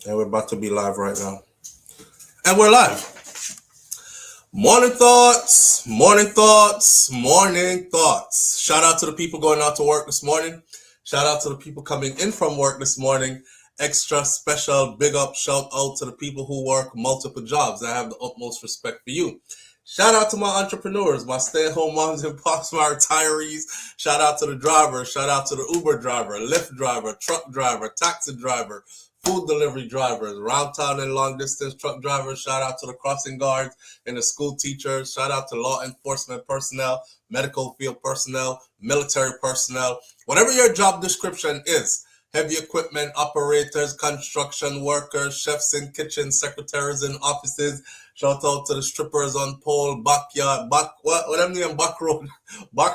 And we're about to be live right now. And we're live. Morning thoughts, morning thoughts, morning thoughts. Shout out to the people going out to work this morning. Shout out to the people coming in from work this morning. Extra special big up shout out to the people who work multiple jobs. I have the utmost respect for you. Shout out to my entrepreneurs, my stay-at-home moms and pops, my retirees. Shout out to the drivers. Shout out to the Uber driver, Lyft driver, truck driver, taxi driver, food delivery drivers, round town and long distance truck drivers. Shout out to the crossing guards and the school teachers. Shout out to law enforcement personnel, medical field personnel, military personnel. Whatever your job description is, heavy equipment operators, construction workers, chefs in kitchens, secretaries in offices. Shout out to the strippers on pole, backyard, back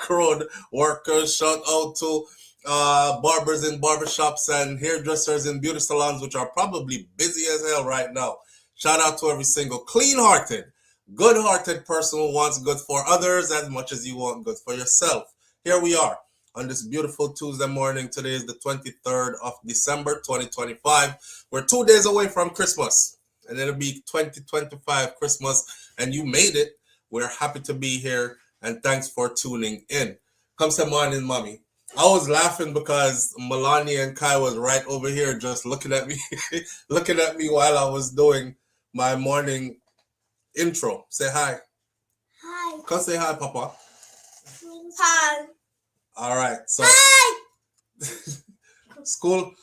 road workers. Shout out to barbers in barbershops and hairdressers in beauty salons, which are probably busy as hell right now. Shout out to every single clean-hearted, good-hearted person who wants good for others as much as you want good for yourself. Here we are on this beautiful Tuesday morning. Today is the 23rd of December, 2025. We're 2 days away from Christmas, and it'll be 2025 Christmas, and you made it. We're happy to be here, and thanks for tuning in. Come say morning, mommy. I was laughing because Melania and Kai was right over here just looking at me, looking at me while I was doing my morning intro. Say hi. Hi. Come say hi, Papa. Hi. All right. So Hi. school,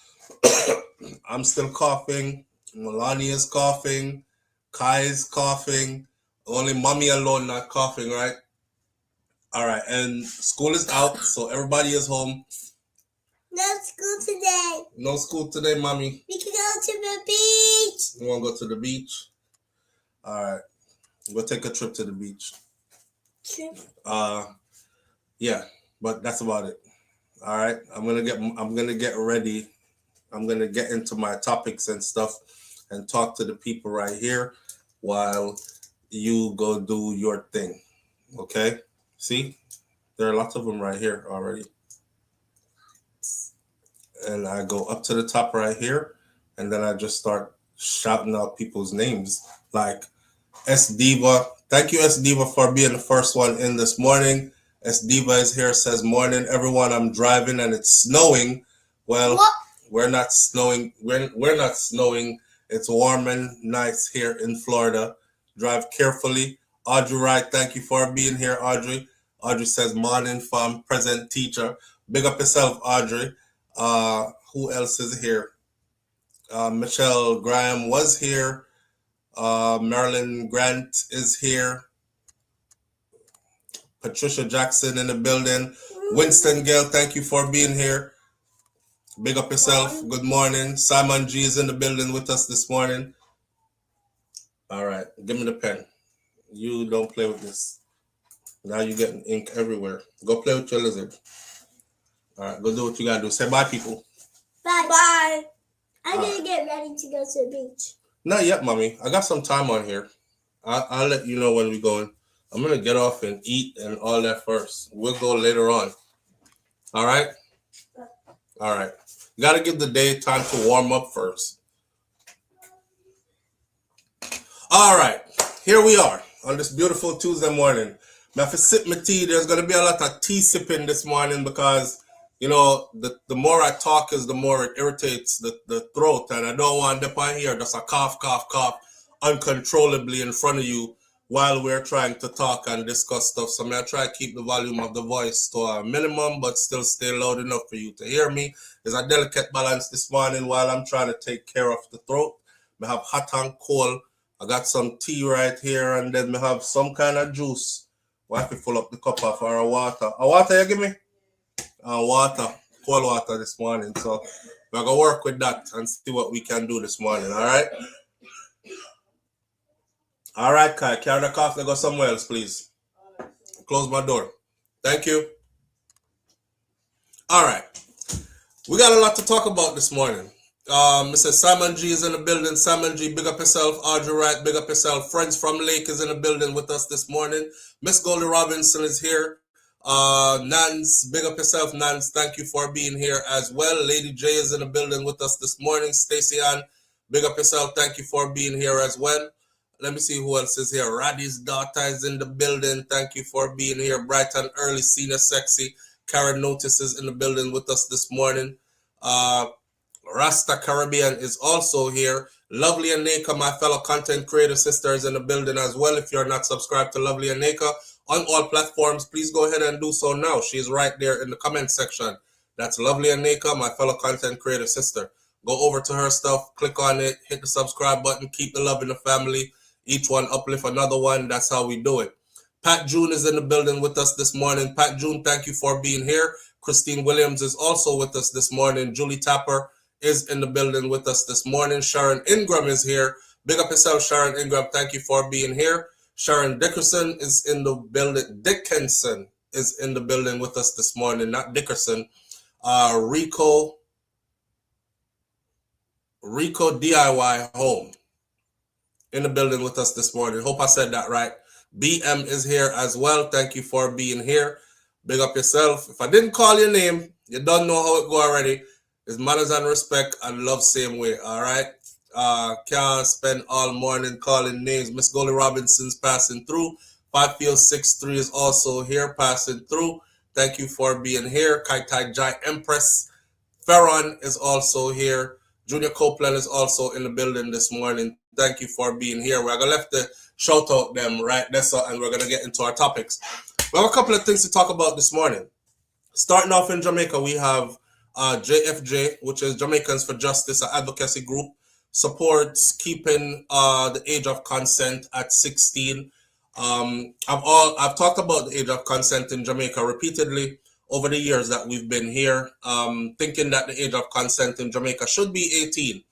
I'm still coughing. Melania's coughing. Kai's coughing. Only mommy alone not coughing, right? All right, and school is out, so everybody is home. No school today. No school today, mommy. We can go to the beach. You want to go to the beach? All right, we'll take a trip to the beach. Trip. Yeah, but that's about it. All right, I'm gonna get ready. I'm gonna get into my topics and stuff, and talk to the people right here, while you go do your thing. Okay. See, there are lots of them right here already. And I go up to the top right here, and then I just start shouting out people's names. Like S Diva. Thank you, S Diva, for being the first one in this morning. S Diva is here, says morning, everyone. I'm driving and it's snowing. Well, What? we're not snowing. We're not snowing. It's warm and nice here in Florida. Drive carefully. Audrey Wright, thank you for being here, Audrey. Audrey says, morning from present teacher. Big up yourself, Audrey. Who else is here? Michelle Graham was here. Marilyn Grant is here. Patricia Jackson in the building. Winston Gale, thank you for being here. Big up yourself. Good morning. Simon G is in the building with us this morning. All right, give me the pen. You don't play with this. Now you're getting ink everywhere. Go play with your lizard. All right, go do what you gotta do. Say bye, people. Bye. Bye. I'm gonna get ready to go to the beach. Not yet, mommy. I got some time on here. I'll let you know when we're going. I'm gonna get off and eat and all that first. We'll go later on. All right? All right. You gotta give the day time to warm up first. All right. Here we are on this beautiful Tuesday morning. I have to sip my tea. There's going to be a lot of tea sipping this morning because, you know, the more I talk is the more it irritates the throat. And I don't want to dip here just a cough uncontrollably in front of you while we're trying to talk and discuss stuff. So I'm going to try to keep the volume of the voice to a minimum but still stay loud enough for you to hear me. There's a delicate balance this morning while I'm trying to take care of the throat. I have hot and cold. I got some tea right here, and then we have some kind of juice. We have to fill up the cup of our water. A water you give me? Water. Cold water this morning. So we're going to work with that and see what we can do this morning, all right? All right, Kai. Carry the cough and go somewhere else, please. Close my door. Thank you. All right. We got a lot to talk about this morning. Mr. Simon G is in the building. Simon G, big up yourself. Audrey Wright, big up yourself. Friends from Lake is in the building with us this morning. Miss Goldie Robinson is here. Nance, big up yourself, Nance. Thank you for being here as well. Lady J is in the building with us this morning. Stacy Ann, Big up yourself. Thank you for being here as well. Let me see who else is here. Raddy's daughter is in the building. Thank you for being here. Bright and early, Senior Sexy. Karen Notice is in the building with us this morning. Rasta Caribbean is also here. Lovely and Naka, my fellow content creator sister, is in the building as well. If you're not subscribed to Lovely and Naka on all platforms, please go ahead and do so now. She's right there in the comment section. That's Lovely and Naka, my fellow content creator sister. Go over to her stuff, click on it, hit the subscribe button, keep the love in the family. Each one uplift another one. That's how we do it. Pat June is in the building with us this morning. Pat June, thank you for being here. Christine Williams is also with us this morning. Julie Tapper is in the building with us this morning. Sharon Ingram is here. Big up yourself, Sharon Ingram. Thank you for being here. Sharon Dickerson is in the building. Dickinson is in the building with us this morning, not Dickerson. Rico DIY Home in the building with us this morning. Hope I said that right. BM is here as well. Thank you for being here. Big up yourself. If I didn't call your name, you don't know how it go already. It's manners and respect and love same way, all right? Can't spend all morning calling names. Miss Goldie Robinson's passing through. 5-5-6-3 is also here passing through. Thank you for being here. Kai Tai Jai Empress. Ferron is also here. Junior Copeland is also in the building this morning. Thank you for being here. We're going to let the shout out them right there, and we're going to get into our topics. We have a couple of things to talk about this morning. Starting off in Jamaica, we have JFJ, which is Jamaicans for Justice, an advocacy group, supports keeping the age of consent at 16. I've talked about the age of consent in Jamaica repeatedly over the years that we've been here, thinking that the age of consent in Jamaica should be 18,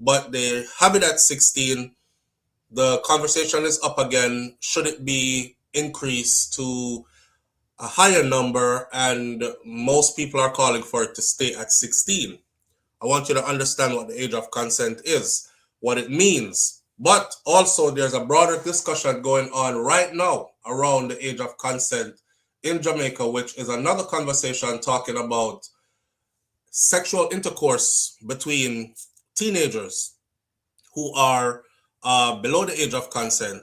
but they have it at 16. The conversation is up again. Should it be increased to a higher number? And most people are calling for it to stay at 16. I want you to understand what the age of consent is, what it means. But also there's a broader discussion going on right now around the age of consent in Jamaica, which is another conversation talking about sexual intercourse between teenagers who are below the age of consent,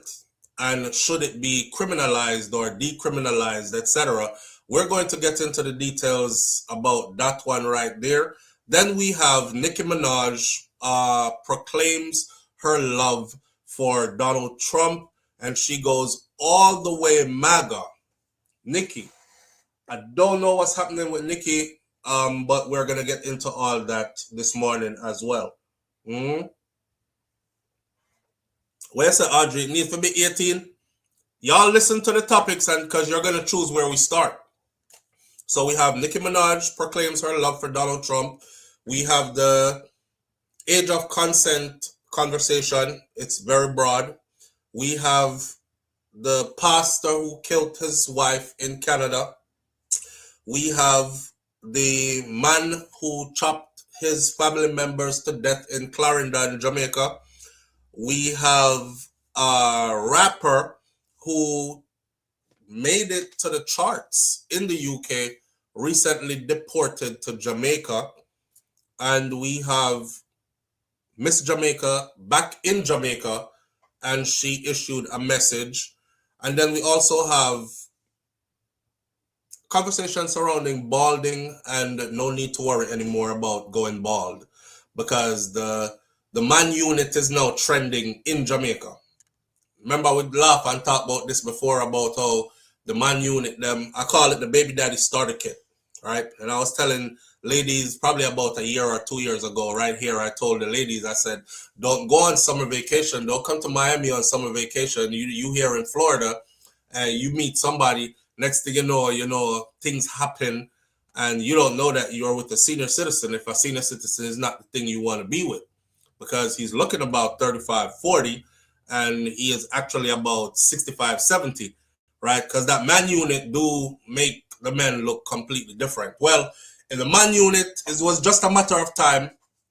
and should it be criminalized or decriminalized, etc. We're going to get into the details about that one right there. Then we have Nicki Minaj proclaims her love for Donald Trump, and she goes all the way MAGA. Nicki, I don't know what's happening with Nicki, but we're going to get into all that this morning as well. Where's the Audrey? It needs to be 18. Y'all listen to the topics, and because you're going to choose where we start. So we have Nicki Minaj proclaims her love for Donald Trump. We have the age of consent conversation. It's very broad. We have the pastor who killed his wife in Canada. We have the man who chopped his family members to death in Clarendon, Jamaica. We have a rapper who made it to the charts in the UK, recently deported to Jamaica. And we have Miss Jamaica back in Jamaica, and she issued a message. And then we also have conversation surrounding balding, and no need to worry anymore about going bald, because the man unit is now trending in Jamaica. Remember, we'd laugh and talk about this before, about how the man unit, I call it the baby daddy starter kit, right? And I was telling ladies probably about a year or 2 years ago, right here, I told the ladies, I said, don't go on summer vacation. Don't come to Miami on summer vacation. You here in Florida, and you meet somebody. Next thing you know, things happen, and you don't know that you're with a senior citizen. If a senior citizen is not the thing you want to be with, because he's looking about 35, 40, and he is actually about 65, 70, right? Because that man unit do make the men look completely different. Well, in the man unit, it was just a matter of time,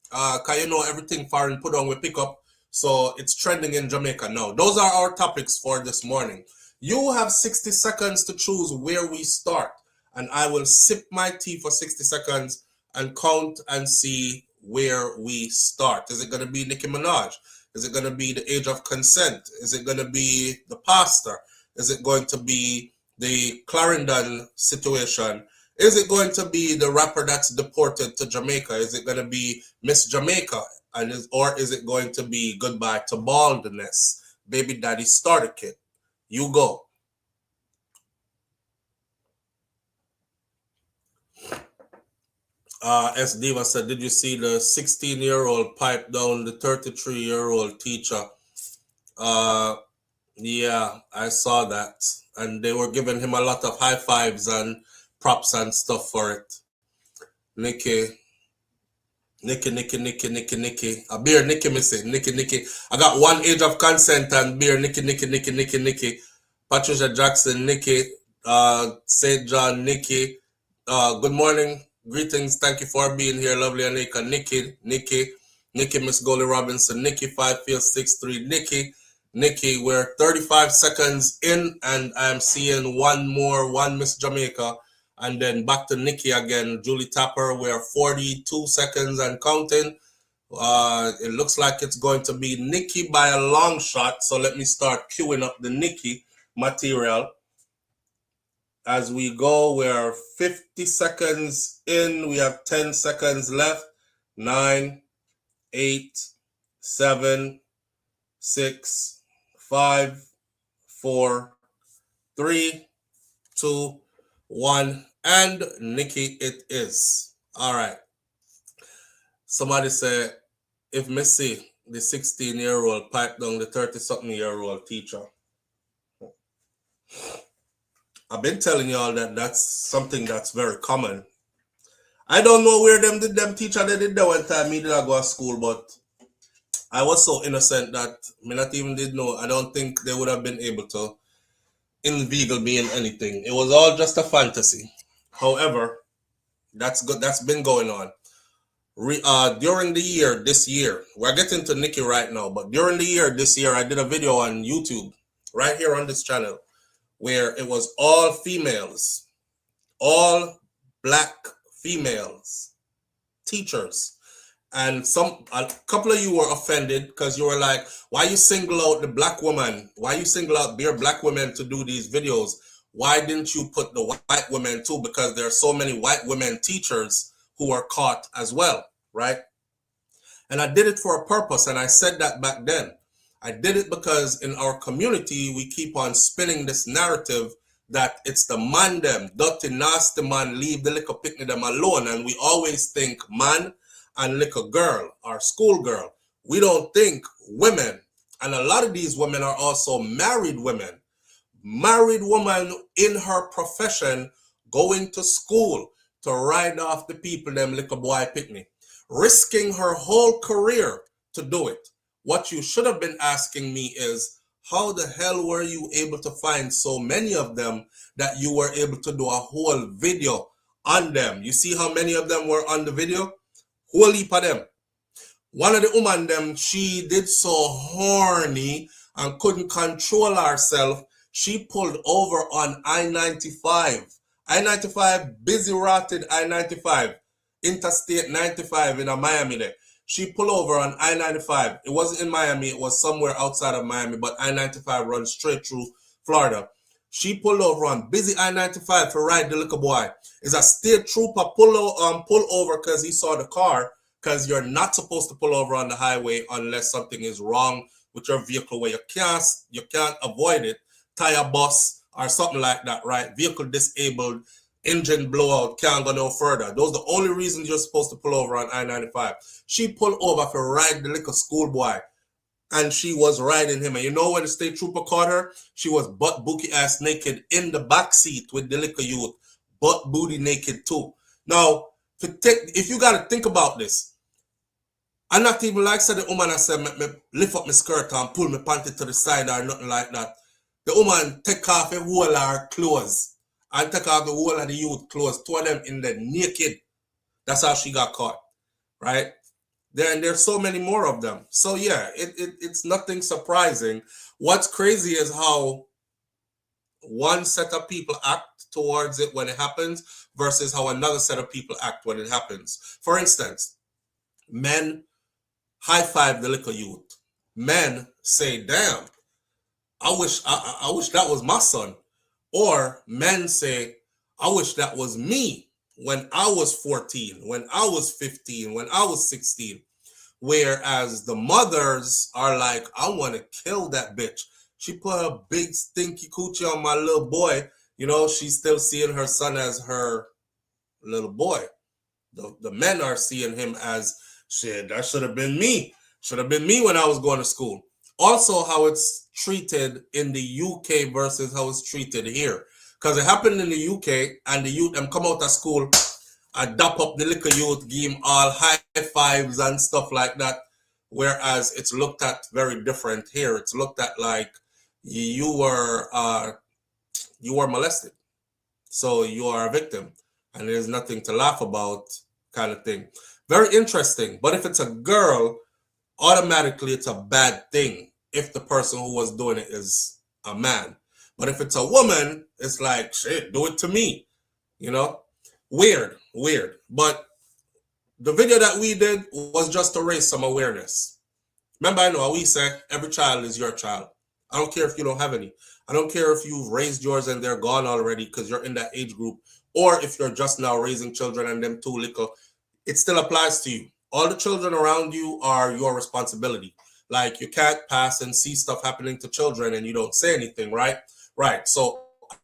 because everything foreign put on we pick up, so it's trending in Jamaica now. Those are our topics for this morning. You have 60 seconds to choose where we start, and I will sip my tea for 60 seconds and count and see where we start? Is it going to be Nicki Minaj? Is it going to be the age of consent? Is it going to be the pastor? Is it going to be the Clarendon situation? Is it going to be the rapper that's deported to Jamaica? Is it going to be Miss Jamaica? Or is it going to be Goodbye to Baldness? Baby Daddy Starter Kit. You go. S. Diva said, did you see the 16-year-old pipe down the 33-year-old teacher? Yeah, I saw that. And they were giving him a lot of high fives and props and stuff for it. Nicki. A beer Nicki missing. Nicki. I got one age of consent and beer Nicki. Patricia Jackson, Nicki. St. John, Nicki. Good morning. Greetings. Thank you for being here, lovely Anika. Nicki, Miss Goldie Robinson, Nicki 5-6-3, Nicki, we're 35 seconds in, and I'm seeing one Miss Jamaica, and then back to Nicki again. Julie Tapper, we're 42 seconds and counting. It looks like it's going to be Nicki by a long shot, so let me start queuing up the Nicki material. As we go, we're 50 seconds in. We have 10 seconds left. 9, 8, 7, 6, 5, 4, 3, 2, 1. And Nicki it is. All right. Somebody said, if Missy, the 16-year-old, piped down the 30-something-year-old teacher. I've been telling y'all that that's something that's very common. I don't know where them teacher they did that one time. Me did I go to school, but I was so innocent that me not even did know. I don't think they would have been able to inveigle me in anything. It was all just a fantasy. However, that's good. That's been going on. During the year, this year, we're getting to Nicki right now, but during the year, this year, I did a video on YouTube, right here on this channel, where it was all females, all black females, teachers. And a couple of you were offended because you were like, why you single out the black woman? Why you single out bare black women to do these videos? Why didn't you put the white women too? Because there are so many white women teachers who are caught as well, right? And I did it for a purpose, and I said that back then. I did it because in our community, we keep on spinning this narrative that it's the man them, dirty, nasty man, leave the little picnic them alone. And we always think man and little girl or school girl. We don't think women. And a lot of these women are also married women. Married woman in her profession going to school to ride off the people them little boy picnic, risking her whole career to do it. What you should have been asking me is, how the hell were you able to find so many of them that you were able to do a whole video on them? You see how many of them were on the video? Whole heap of them. One of the women them, she did so horny and couldn't control herself. She pulled over on I-95. I-95, busy rotted I-95. Interstate 95 in Miami there. She pulled over on I-95. It wasn't in Miami. It was somewhere outside of Miami, but I-95 runs straight through Florida. She pulled over on busy I-95 to ride the little boy. Is a state trooper pull over because he saw the car, because you're not supposed to pull over on the highway unless something is wrong with your vehicle where you can't avoid it. Tire bust or something like that, right? Vehicle disabled, engine blowout, can't go no further. Those are the only reasons you're supposed to pull over on I-95. She pulled over to ride the little schoolboy, and she was riding him. And you know when the state trooper caught her? She was butt booty ass naked in the back seat with the little youth, butt booty naked too. Now, if you got to think about this, I'm not even like said the woman I said, me lift up my skirt and pull my panty to the side or nothing like that. The woman take off a whole of her clothes and take off the whole of the youth clothes, two of them in the naked. That's how she got caught, right? There's so many more of them. So yeah, it's nothing surprising. What's crazy is how one set of people act towards it when it happens versus how another set of people act when it happens. For instance, Men high five the little youth. Men say, "Damn, I wish that was my son." Or men say, "I wish that was me when I was 14, when I was 15, when I was 16." Whereas the mothers are like, "I want to kill that bitch. She put a big stinky coochie on my little boy." You know, she's still seeing her son as her little boy. The men are seeing him as, "Shit, that should have been me. Should have been me when I was going to school." Also, how it's treated in the UK versus how it's treated here. Because it happened in the UK, and the youth them come out of school, I dap up the little youth, give him all high fives and stuff like that. Whereas it's looked at very different here. It's looked at like you were molested, so you are a victim, and there's nothing to laugh about, kind of thing. Very interesting. But if it's a girl, automatically it's a bad thing if the person who was doing it is a man. But if it's a woman, it's like, shit, do it to me, you know? Weird. But the video that we did was just to raise some awareness. Remember, I know how we say every child is your child. I don't care if you don't have any. I don't care if you've raised yours and they're gone already because you're in that age group, or if you're just now raising children and them too little. It still applies to you. All the children around you are your responsibility. Like, you can't pass and see stuff happening to children and you don't say anything, right? Right. So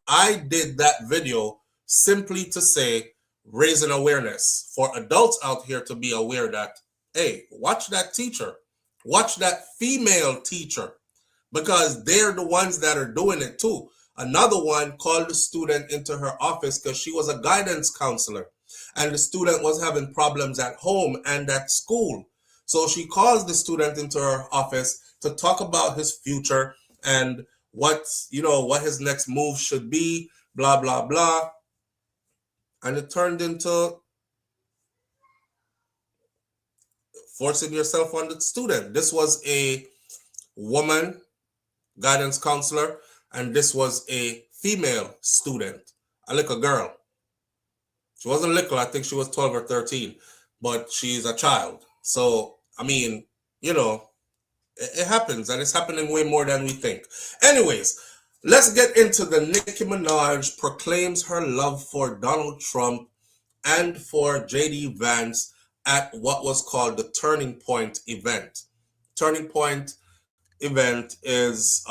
I did that video simply to say, raising awareness for adults out here to be aware that, hey, watch that teacher, watch that female teacher, because they're the ones that are doing it too. Another one called the student into her office because she was a guidance counselor, and the student was having problems at home and at school. So she calls the student into her office to talk about his future and what his next move should be, blah blah blah. And it turned into forcing yourself on the student. This was a woman guidance counselor, and this was a female student, a little girl. She wasn't little, I think she was 12 or 13, but she's a child. So, I mean, it happens, and it's happening way more than we think. Anyways, let's get into the Nicki Minaj proclaims her love for Donald Trump and for JD Vance at what was called the Turning Point event. Turning Point event is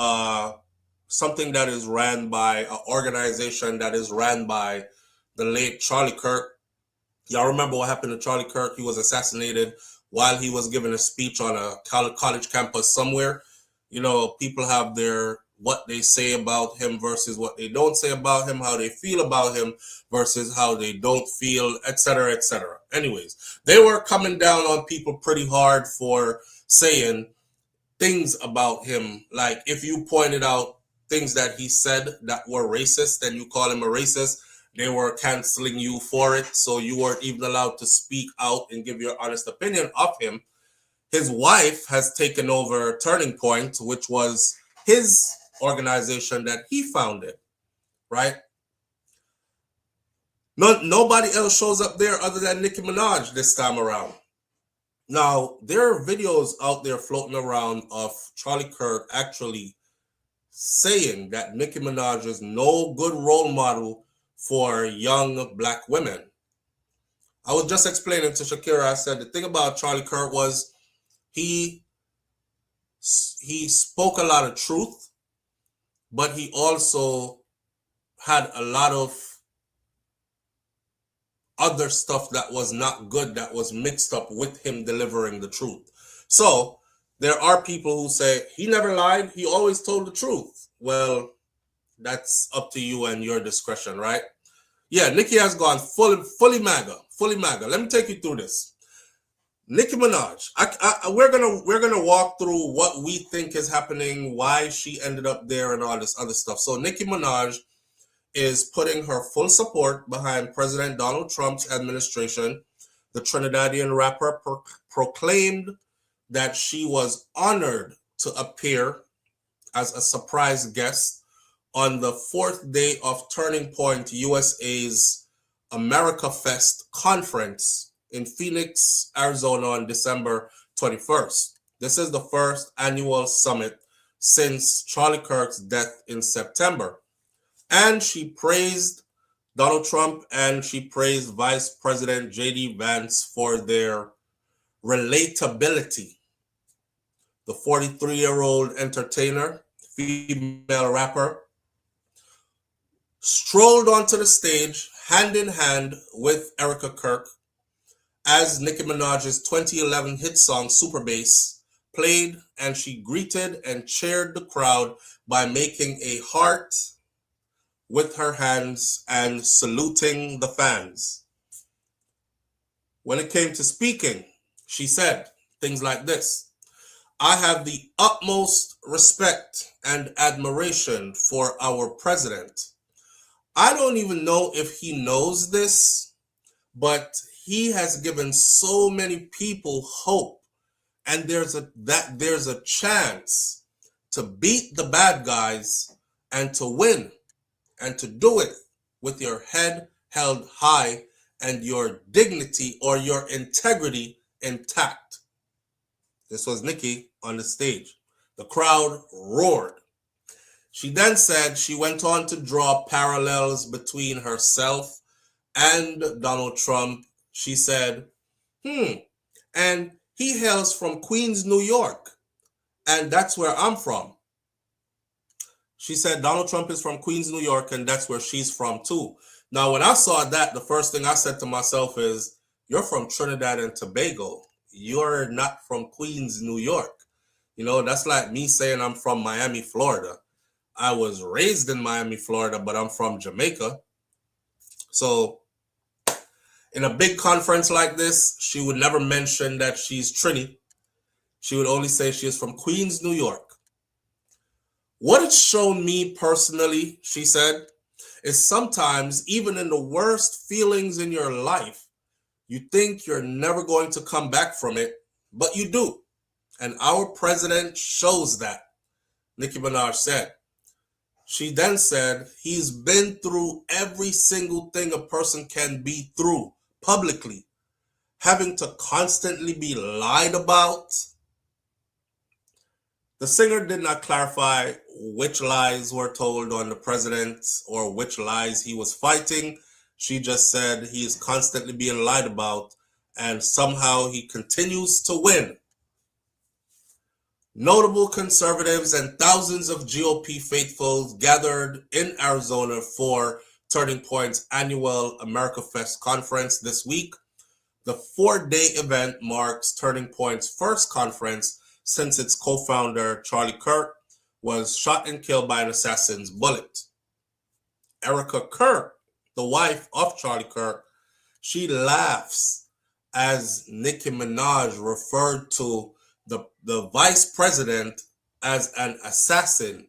something that is ran by an organization that is ran by the late Charlie Kirk. Y'all remember what happened to Charlie Kirk? He was assassinated while he was giving a speech on a college campus somewhere. People have their what they say about him versus what they don't say about him, how they feel about him versus how they don't feel, etc., etc. Anyways, they were coming down on people pretty hard for saying things about him. Like, if you pointed out things that he said that were racist and you call him a racist, they were canceling you for it. So you weren't even allowed to speak out and give your honest opinion of him. His wife has taken over Turning Point, which was his organization that he founded, right? Nobody else shows up there other than Nicki Minaj this time around. Now, there are videos out there floating around of Charlie Kirk actually saying that Nicki Minaj is no good role model for young black women. I was just explaining to Shakira, I said the thing about Charlie Kirk was he spoke a lot of truth, but he also had a lot of other stuff that was not good that was mixed up with him delivering the truth. So there are people who say he never lied, he always told the truth. Well, that's up to you and your discretion, right? Yeah, Nicki has gone fully MAGA. Let me take you through this. Nicki Minaj, we're gonna walk through what we think is happening, why she ended up there, and all this other stuff. So Nicki Minaj is putting her full support behind President Donald Trump's administration. The Trinidadian rapper proclaimed that she was honored to appear as a surprise guest on the fourth day of Turning Point USA's America Fest conference in Phoenix, Arizona on December 21st. This is the first annual summit since Charlie Kirk's death in September. And she praised Donald Trump and she praised Vice President J.D. Vance for their relatability. The 43-year-old entertainer, female rapper, strolled onto the stage hand in hand with Erica Kirk as Nicki Minaj's 2011 hit song Super Bass played, and she greeted and cheered the crowd by making a heart with her hands and saluting the fans. When it came to speaking, she said things like this: I have the utmost respect and admiration for our president. I don't even know if he knows this, but he has given so many people hope, and there's a chance to beat the bad guys and to win, and to do it with your head held high and your dignity or your integrity intact. This was Nicki on the stage. The crowd roared. She then said she went on to draw parallels between herself and Donald Trump. She said, and he hails from Queens, New York, and that's where I'm from. She said Donald Trump is from Queens, New York, and that's where she's from too. Now, when I saw that, the first thing I said to myself is, you're from Trinidad and Tobago. You're not from Queens, New York. You know, that's like me saying I'm from Miami, Florida. I was raised in Miami, Florida, but I'm from Jamaica. So in a big conference like this, she would never mention that she's Trini. She would only say she is from Queens, New York. What it's shown me personally, she said, is sometimes even in the worst feelings in your life, you think you're never going to come back from it, but you do. And our president shows that, Nicki Minaj said. She then said he's been through every single thing a person can be through publicly, having to constantly be lied about. The singer did not clarify which lies were told on the president or which lies he was fighting. She just said he is constantly being lied about and somehow he continues to win. Notable conservatives and thousands of GOP faithfuls gathered in Arizona for Turning Point's annual America Fest conference this week. The 4-day event marks Turning Point's first conference since its co-founder, Charlie Kirk, was shot and killed by an assassin's bullet. Erica Kirk, the wife of Charlie Kirk, she laughs as Nicki Minaj referred to the vice president as an assassin.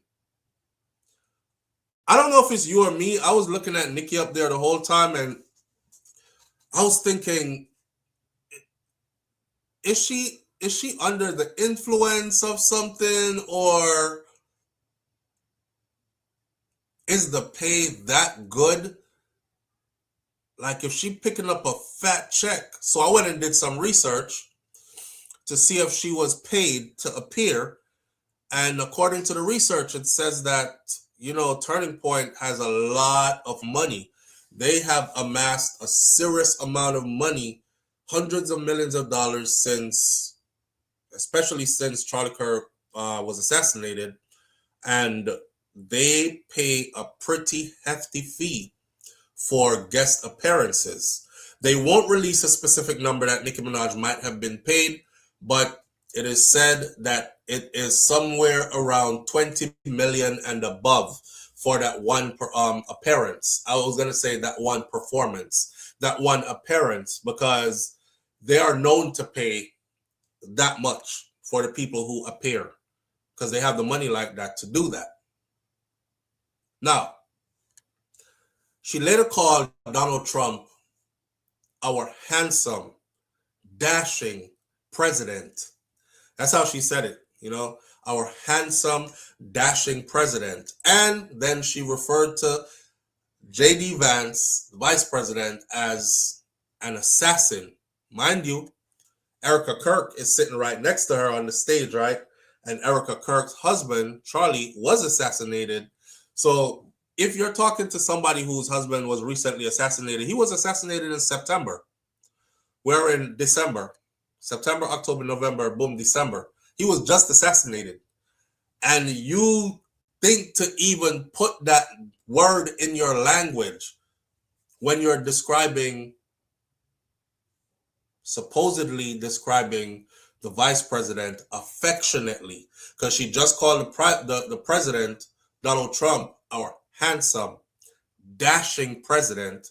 I don't know if it's you or me. I was looking at Nicki up there the whole time and I was thinking, is she under the influence of something, or is the pay that good? Like if she picking up a fat check. So I went and did some research to see if she was paid to appear. And according to the research, it says that, you know, Turning Point has a lot of money. They have amassed a serious amount of money, hundreds of millions of dollars especially since Charlie Kirk was assassinated. And they pay a pretty hefty fee for guest appearances. They won't release a specific number that Nicki Minaj might have been paid, but it is said that it is somewhere around 20 million and above for that one appearance. I was going to say that one performance, that one appearance, because they are known to pay that much for the people who appear because they have the money like that to do that. Now, she later called Donald Trump our handsome, dashing president. That's how she said it, you know, our handsome, dashing president. And then she referred to J.D. Vance, the vice president, as an assassin. Mind you, Erica Kirk is sitting right next to her on the stage, right? And Erica Kirk's husband, Charlie, was assassinated. So if you're talking to somebody whose husband was recently assassinated, he was assassinated in September. We're in December. September, October, November, boom, December. He was just assassinated. And you think to even put that word in your language when you're supposedly describing the vice president affectionately, because she just called the president, Donald Trump, our handsome, dashing president,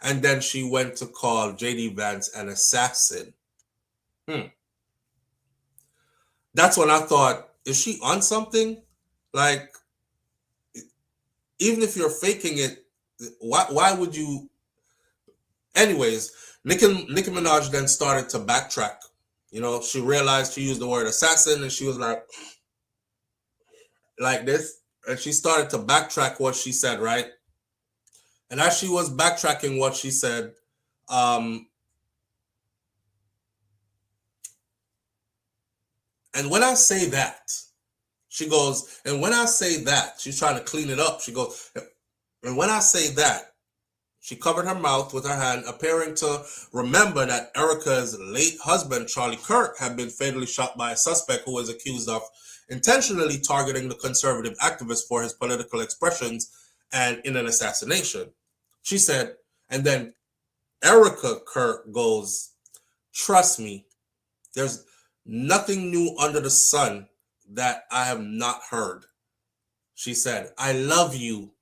and then she went to call J.D. Vance an assassin. That's when I thought, is she on something? Like, even if you're faking it, why would you? Anyways, Nicki Minaj then started to backtrack. You know, she realized she used the word assassin, and she was like this, and she started to backtrack what she said, right? And as she was backtracking what she said, and when I say that, she goes, and when I say that, she's trying to clean it up. She goes, and when I say that, she covered her mouth with her hand, appearing to remember that Erica's late husband, Charlie Kirk, had been fatally shot by a suspect who was accused of intentionally targeting the conservative activist for his political expressions and in an assassination. She said, and then Erica Kirk goes, trust me, there's nothing new under the sun that I have not heard. She said, I love you.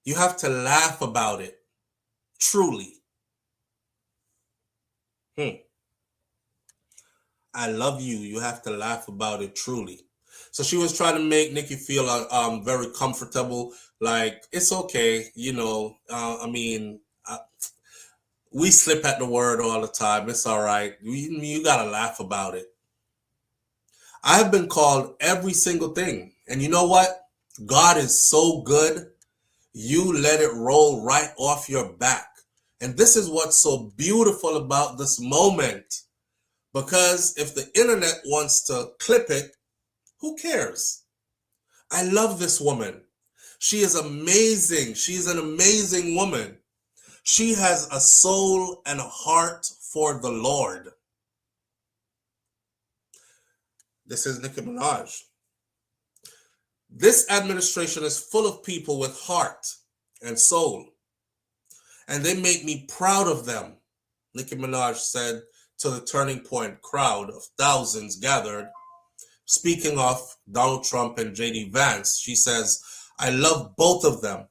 You have to laugh about it. Truly. I love you. You have to laugh about it truly. So she was trying to make Nicki feel very comfortable. Like, it's okay. You know, we slip at the word all the time. It's all right. You got to laugh about it. I have been called every single thing. And you know what? God is so good. You let it roll right off your back. And this is what's so beautiful about this moment. Because if the internet wants to clip it, who cares? I love this woman. She is amazing. She's an amazing woman. She has a soul and a heart for the Lord. This is Nicki Minaj. This administration is full of people with heart and soul, and they make me proud of them, Nicki Minaj said to the Turning Point crowd of thousands gathered. Speaking of Donald Trump and J.D. Vance, she says, I love both of them.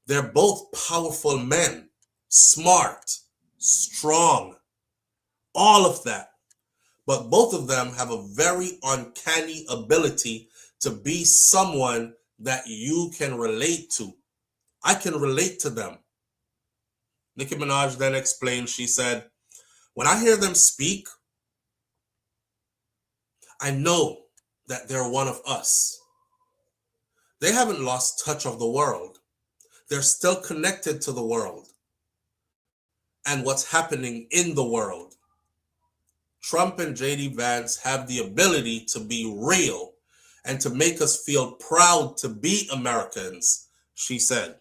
They're both powerful men, smart, strong, all of that. But both of them have a very uncanny ability to be someone that you can relate to. I can relate to them. Nicki Minaj then explained, she said, when I hear them speak, I know that they're one of us. They haven't lost touch of the world. They're still connected to the world and what's happening in the world. Trump and J.D. Vance have the ability to be real and to make us feel proud to be Americans, she said.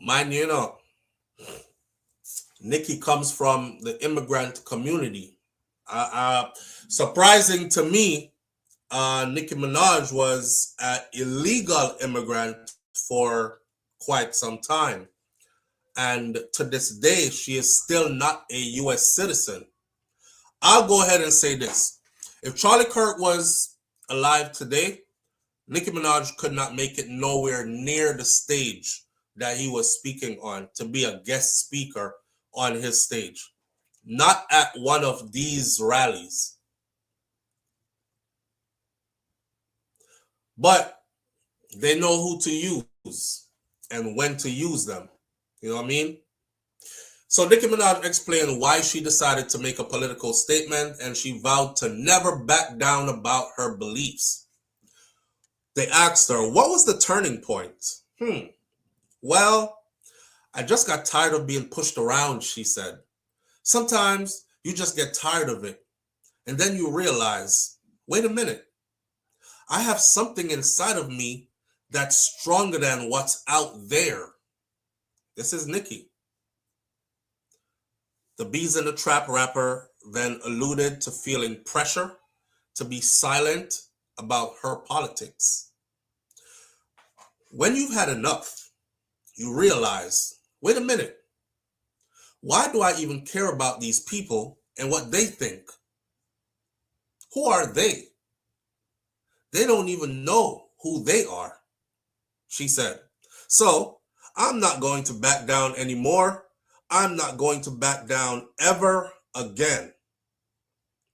Mind you know, Nicki comes from the immigrant community. Surprising to me, Nicki Minaj was an illegal immigrant for quite some time. And to this day, she is still not a U.S. citizen. I'll go ahead and say this. If Charlie Kirk was alive today, Nicki Minaj could not make it nowhere near the stage that he was speaking on to be a guest speaker on his stage. Not at one of these rallies. But they know who to use and when to use them. You know what I mean? So Nicki Minaj explained why she decided to make a political statement, and she vowed to never back down about her beliefs. They asked her, what was the turning point? Well, I just got tired of being pushed around, she said. Sometimes you just get tired of it. And then you realize, wait a minute, I have something inside of me that's stronger than what's out there. This is Nicki. The Bees in the Trap rapper then alluded to feeling pressure to be silent about her politics. When you've had enough, you realize, wait a minute, why do I even care about these people and what they think? Who are they? They don't even know who they are, she said. So I'm not going to back down anymore. I'm not going to back down ever again.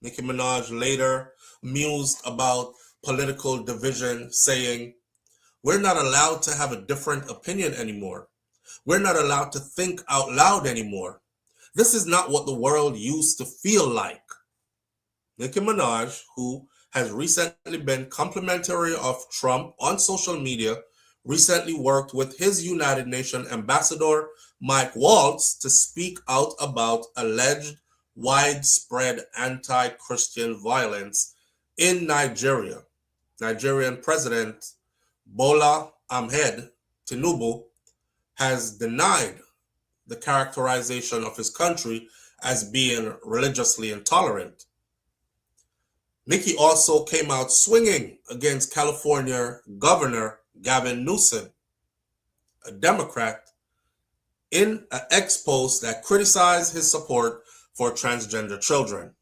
Nicki Minaj later mused about political division, saying, we're not allowed to have a different opinion anymore. We're not allowed to think out loud anymore. This is not what the world used to feel like. Nicki Minaj, who has recently been complimentary of Trump on social media, recently worked with his United Nations ambassador, Mike Waltz, to speak out about alleged widespread anti-Christian violence in Nigeria. Nigerian President Bola Ahmed Tinubu has denied the characterization of his country as being religiously intolerant. Nicki also came out swinging against California Governor Gavin Newsom, a Democrat, in an X post that criticized his support for transgender children.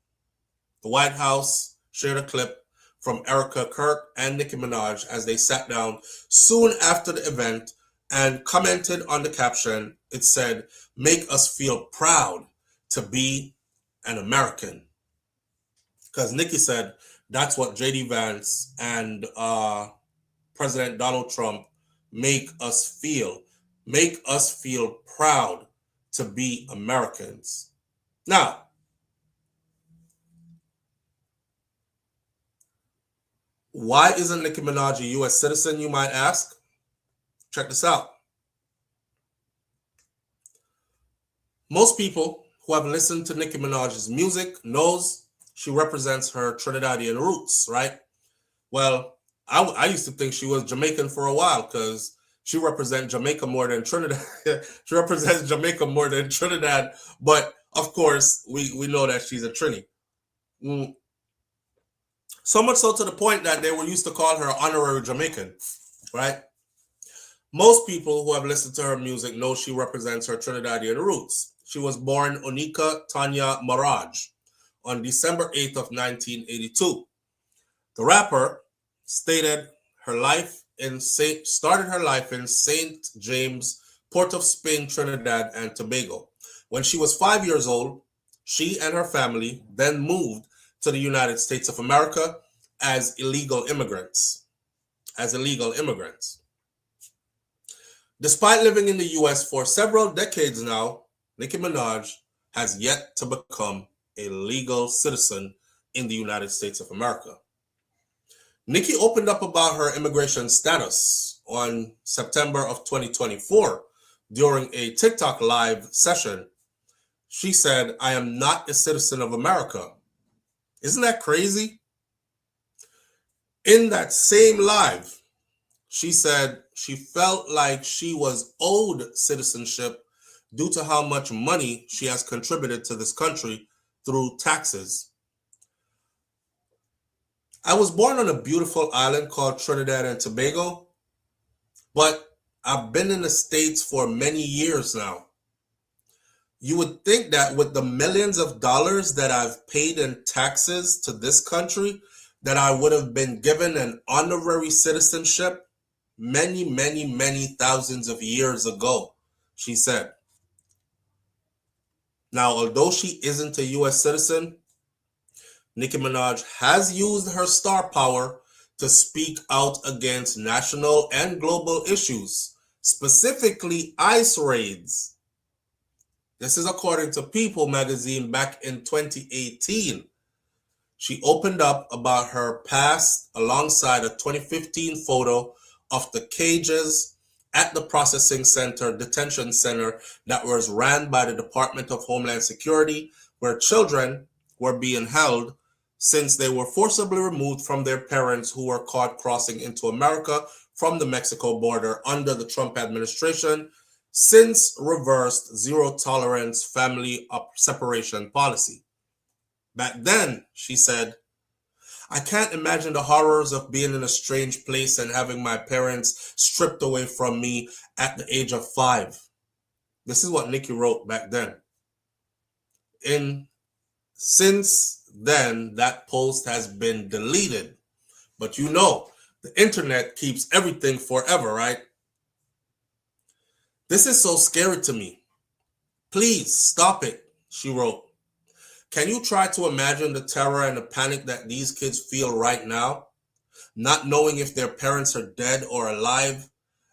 The White House shared a clip from Erica Kirk and Nicki Minaj as they sat down soon after the event and commented on the caption. It said, "Make us feel proud to be an American." Because Nicki said that's what J.D. Vance and President Donald Trump make us feel. Make us feel proud to be Americans. Now, why isn't Nicki Minaj a U.S. citizen, you might ask? Check this out. Most people who have listened to Nicki Minaj's music knows she represents her Trinidadian roots, right? Well, I used to think she was Jamaican for a while because she represents Jamaica more than Trinidad. She represents Jamaica more than Trinidad, but of course, we know that she's a Trini. So much so to the point that they were used to call her honorary Jamaican, right? Most people who have listened to her music know she represents her Trinidadian roots. She was born Onika Tanya Maraj on December 8th of 1982. The rapper started her life in St. James, Port of Spain, Trinidad and Tobago. When she was 5 years old, she and her family then moved to the United States of America as illegal immigrants. Despite living in the US for several decades now, Nicki Minaj has yet to become a legal citizen in the United States of America. Nicki opened up about her immigration status on September of 2024 during a TikTok live session. She said, "I am not a citizen of America." Isn't that crazy? In that same live, she said she felt like she was owed citizenship due to how much money she has contributed to this country through taxes. I was born on a beautiful island called Trinidad and Tobago, but I've been in the States for many years now. You would think that with the millions of dollars that I've paid in taxes to this country, that I would have been given an honorary citizenship many, many, many thousands of years ago, she said. Now, although she isn't a U.S. citizen, Nicki Minaj has used her star power to speak out against national and global issues, specifically ICE raids. This is according to People magazine back in 2018. She opened up about her past alongside a 2015 photo of the cages at the detention center that was ran by the Department of Homeland Security, where children were being held since they were forcibly removed from their parents who were caught crossing into America from the Mexico border under the Trump administration, since reversed zero-tolerance family separation policy. Back then, she said, I can't imagine the horrors of being in a strange place and having my parents stripped away from me at the age of 5. This is what Nicki wrote back then. Since then, that post has been deleted. But you know, the internet keeps everything forever, right? This is so scary to me. Please stop it, she wrote. Can you try to imagine the terror and the panic that these kids feel right now? Not knowing if their parents are dead or alive,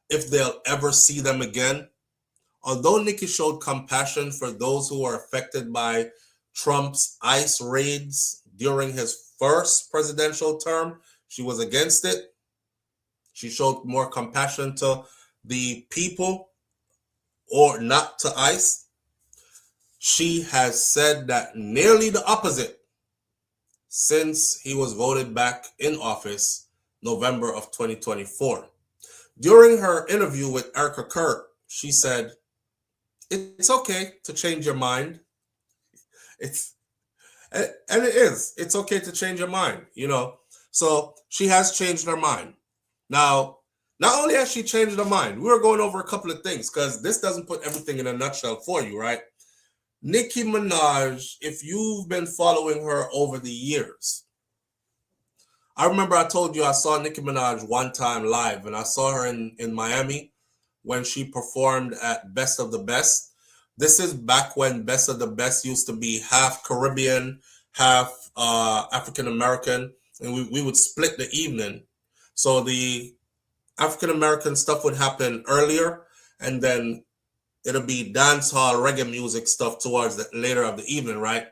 if they'll ever see them again. Although Nicki showed compassion for those who were affected by Trump's ICE raids during his first presidential term, she was against it. She showed more compassion to the people or not to ICE. She has said that nearly the opposite since he was voted back in office November of 2024. During her interview with Erica Kirk, she said, it's okay to change your mind. It's okay to change your mind, you know. So she has changed her mind. Now, not only has she changed her mind, we were going over a couple of things because this doesn't put everything in a nutshell for you, right? Nicki Minaj, if you've been following her over the years, I remember I told you I saw Nicki Minaj one time live, and I saw her in Miami when she performed at Best of the Best. This is back when Best of the Best used to be half Caribbean, half African American, and we would split the evening. So the African American stuff would happen earlier, and then it'll be dance hall reggae music stuff towards the later of the evening, right?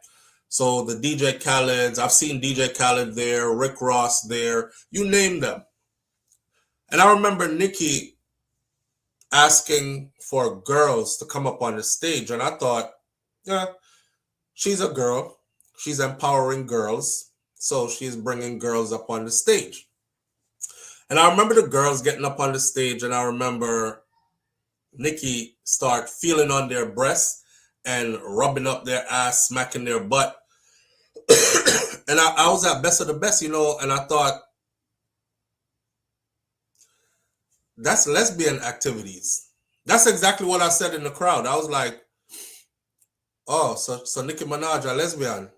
So the DJ Khaled's, I've seen DJ Khaled there, Rick Ross there, you name them. And I remember Nicki asking for girls to come up on the stage, and I thought, yeah, she's a girl, she's empowering girls, so she's bringing girls up on the stage. And I remember the girls getting up on the stage, and I remember Nicki start feeling on their breasts and rubbing up their ass, smacking their butt. And I was at Best of the Best, you know, and I thought, that's lesbian activities. That's exactly what I said in the crowd. I was like, oh, so Nicki Minaj, a lesbian,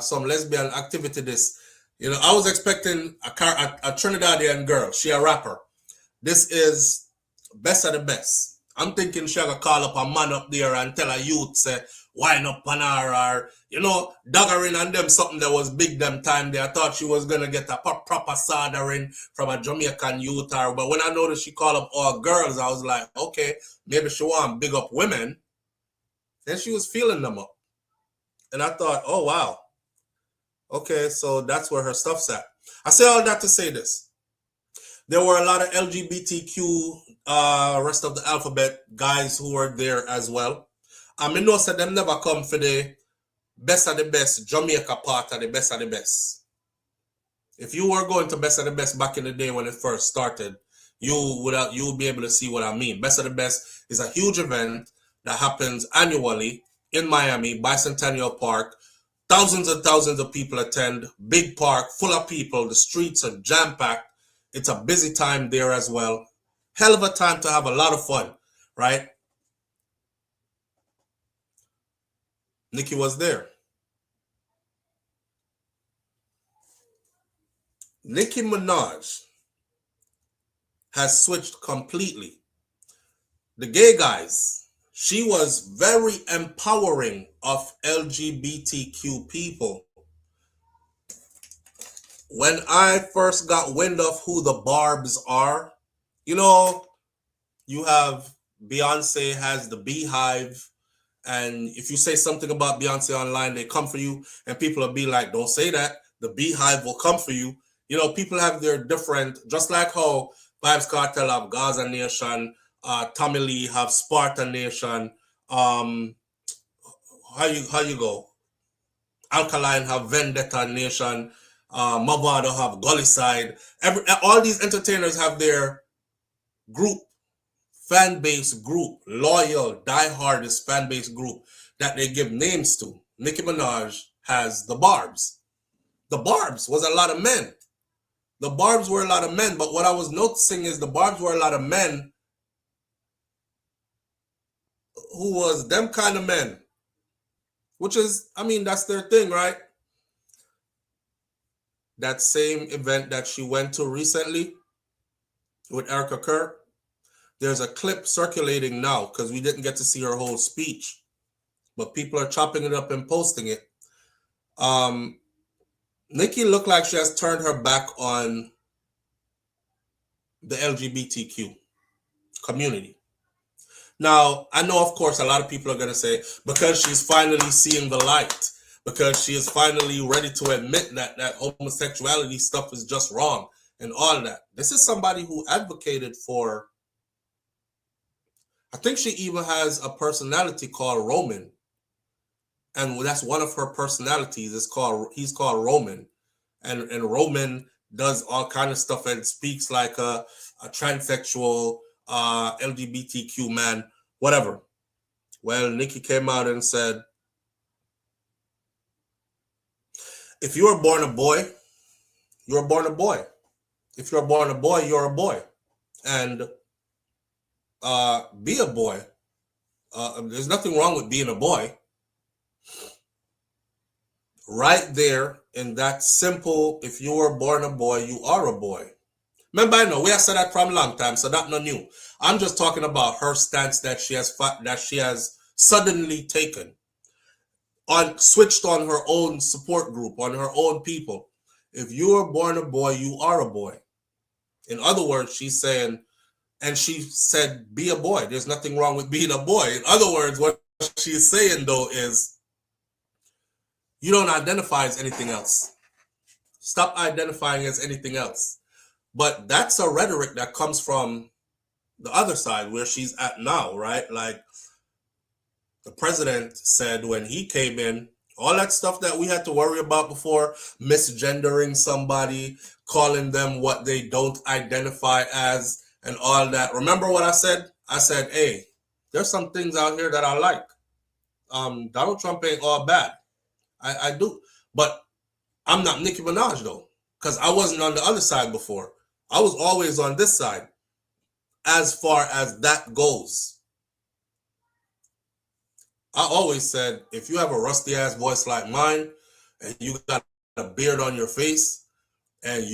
some lesbian activity this. You know, I was expecting a Trinidadian girl, she a rapper. This is Best of the Best. I'm thinking she gonna call up a man up there and tell a youth, say, wine up on her, or, you know, daggering on them, something that was big them time there. I thought she was gonna get a proper soldering from a Jamaican youth, but when I noticed she called up all girls, I was like, okay, maybe she want big up women. Then she was feeling them up. And I thought, oh, wow. Okay, so that's where her stuff's at. I say all that to say this. There were a lot of LGBTQ, rest of the alphabet guys who were there as well. I know that them never come for the Best of the Best, Jamaica part of the Best of the Best. If you were going to Best of the Best back in the day when it first started, you would be able to see what I mean. Best of the Best is a huge event that happens annually in Miami, Bicentennial Park. Thousands and thousands of people attend. Big park, full of people. The streets are jam-packed. It's a busy time there as well. Hell of a time to have a lot of fun, right? Nicki was there. Nicki Minaj has switched completely. The gay guys, she was very empowering of LGBTQ people. When I first got wind of who the Barbs are, you know, you have Beyonce has the Beehive, and if you say something about Beyonce online, they come for you, and people will be like, don't say that. The Beehive will come for you. You know, people have their different, just like how Vibes Cartel have Gaza Nation, Tommy Lee, have Spartan Nation. How you go? Alkaline have Vendetta Nation. Mavado have Gully Side. All these entertainers have their group, fan base group, loyal, diehardest fan base group that they give names to. Nicki Minaj has the Barbs. The Barbs was a lot of men. The Barbs were a lot of men, but what I was noticing is the Barbs were a lot of men who was them kind of men. Which is, I mean, that's their thing, right? That same event that she went to recently with Erica Kerr, there's a clip circulating now because we didn't get to see her whole speech, but people are chopping it up and posting it. Nicki looked like she has turned her back on the LGBTQ community. Now, I know, of course, a lot of people are going to say, because she's finally seeing the light, because she is finally ready to admit that homosexuality stuff is just wrong and all that. This is somebody who advocated for, I think she even has a personality called Roman. And that's one of her personalities. He's called Roman. And Roman does all kind of stuff and speaks like a transsexual, LGBTQ man, whatever. Well, Nicki came out and said, if you were born a boy, you were born a boy. If you're born a boy, you're a boy. And be a boy. There's nothing wrong with being a boy. Right there in that simple, if you were born a boy, you are a boy. Remember, I know we have said that from a long time, so that's not new. I'm just talking about her stance that she has suddenly taken, switched on her own support group, on her own people. If you are born a boy, you are a boy. In other words, she's saying, and she said, be a boy. There's nothing wrong with being a boy. In other words, what she's saying though is, you don't identify as anything else. Stop identifying as anything else. But that's a rhetoric that comes from the other side where she's at now, right? Like the president said when he came in, all that stuff that we had to worry about before, misgendering somebody, calling them what they don't identify as, and all that. Remember what I said? I said, hey, there's some things out here that I like. Donald Trump ain't all bad. I do. But I'm not Nicki Minaj, though, because I wasn't on the other side before. I was always on this side as far as that goes. I always said, if you have a rusty-ass voice like mine and you got a beard on your face and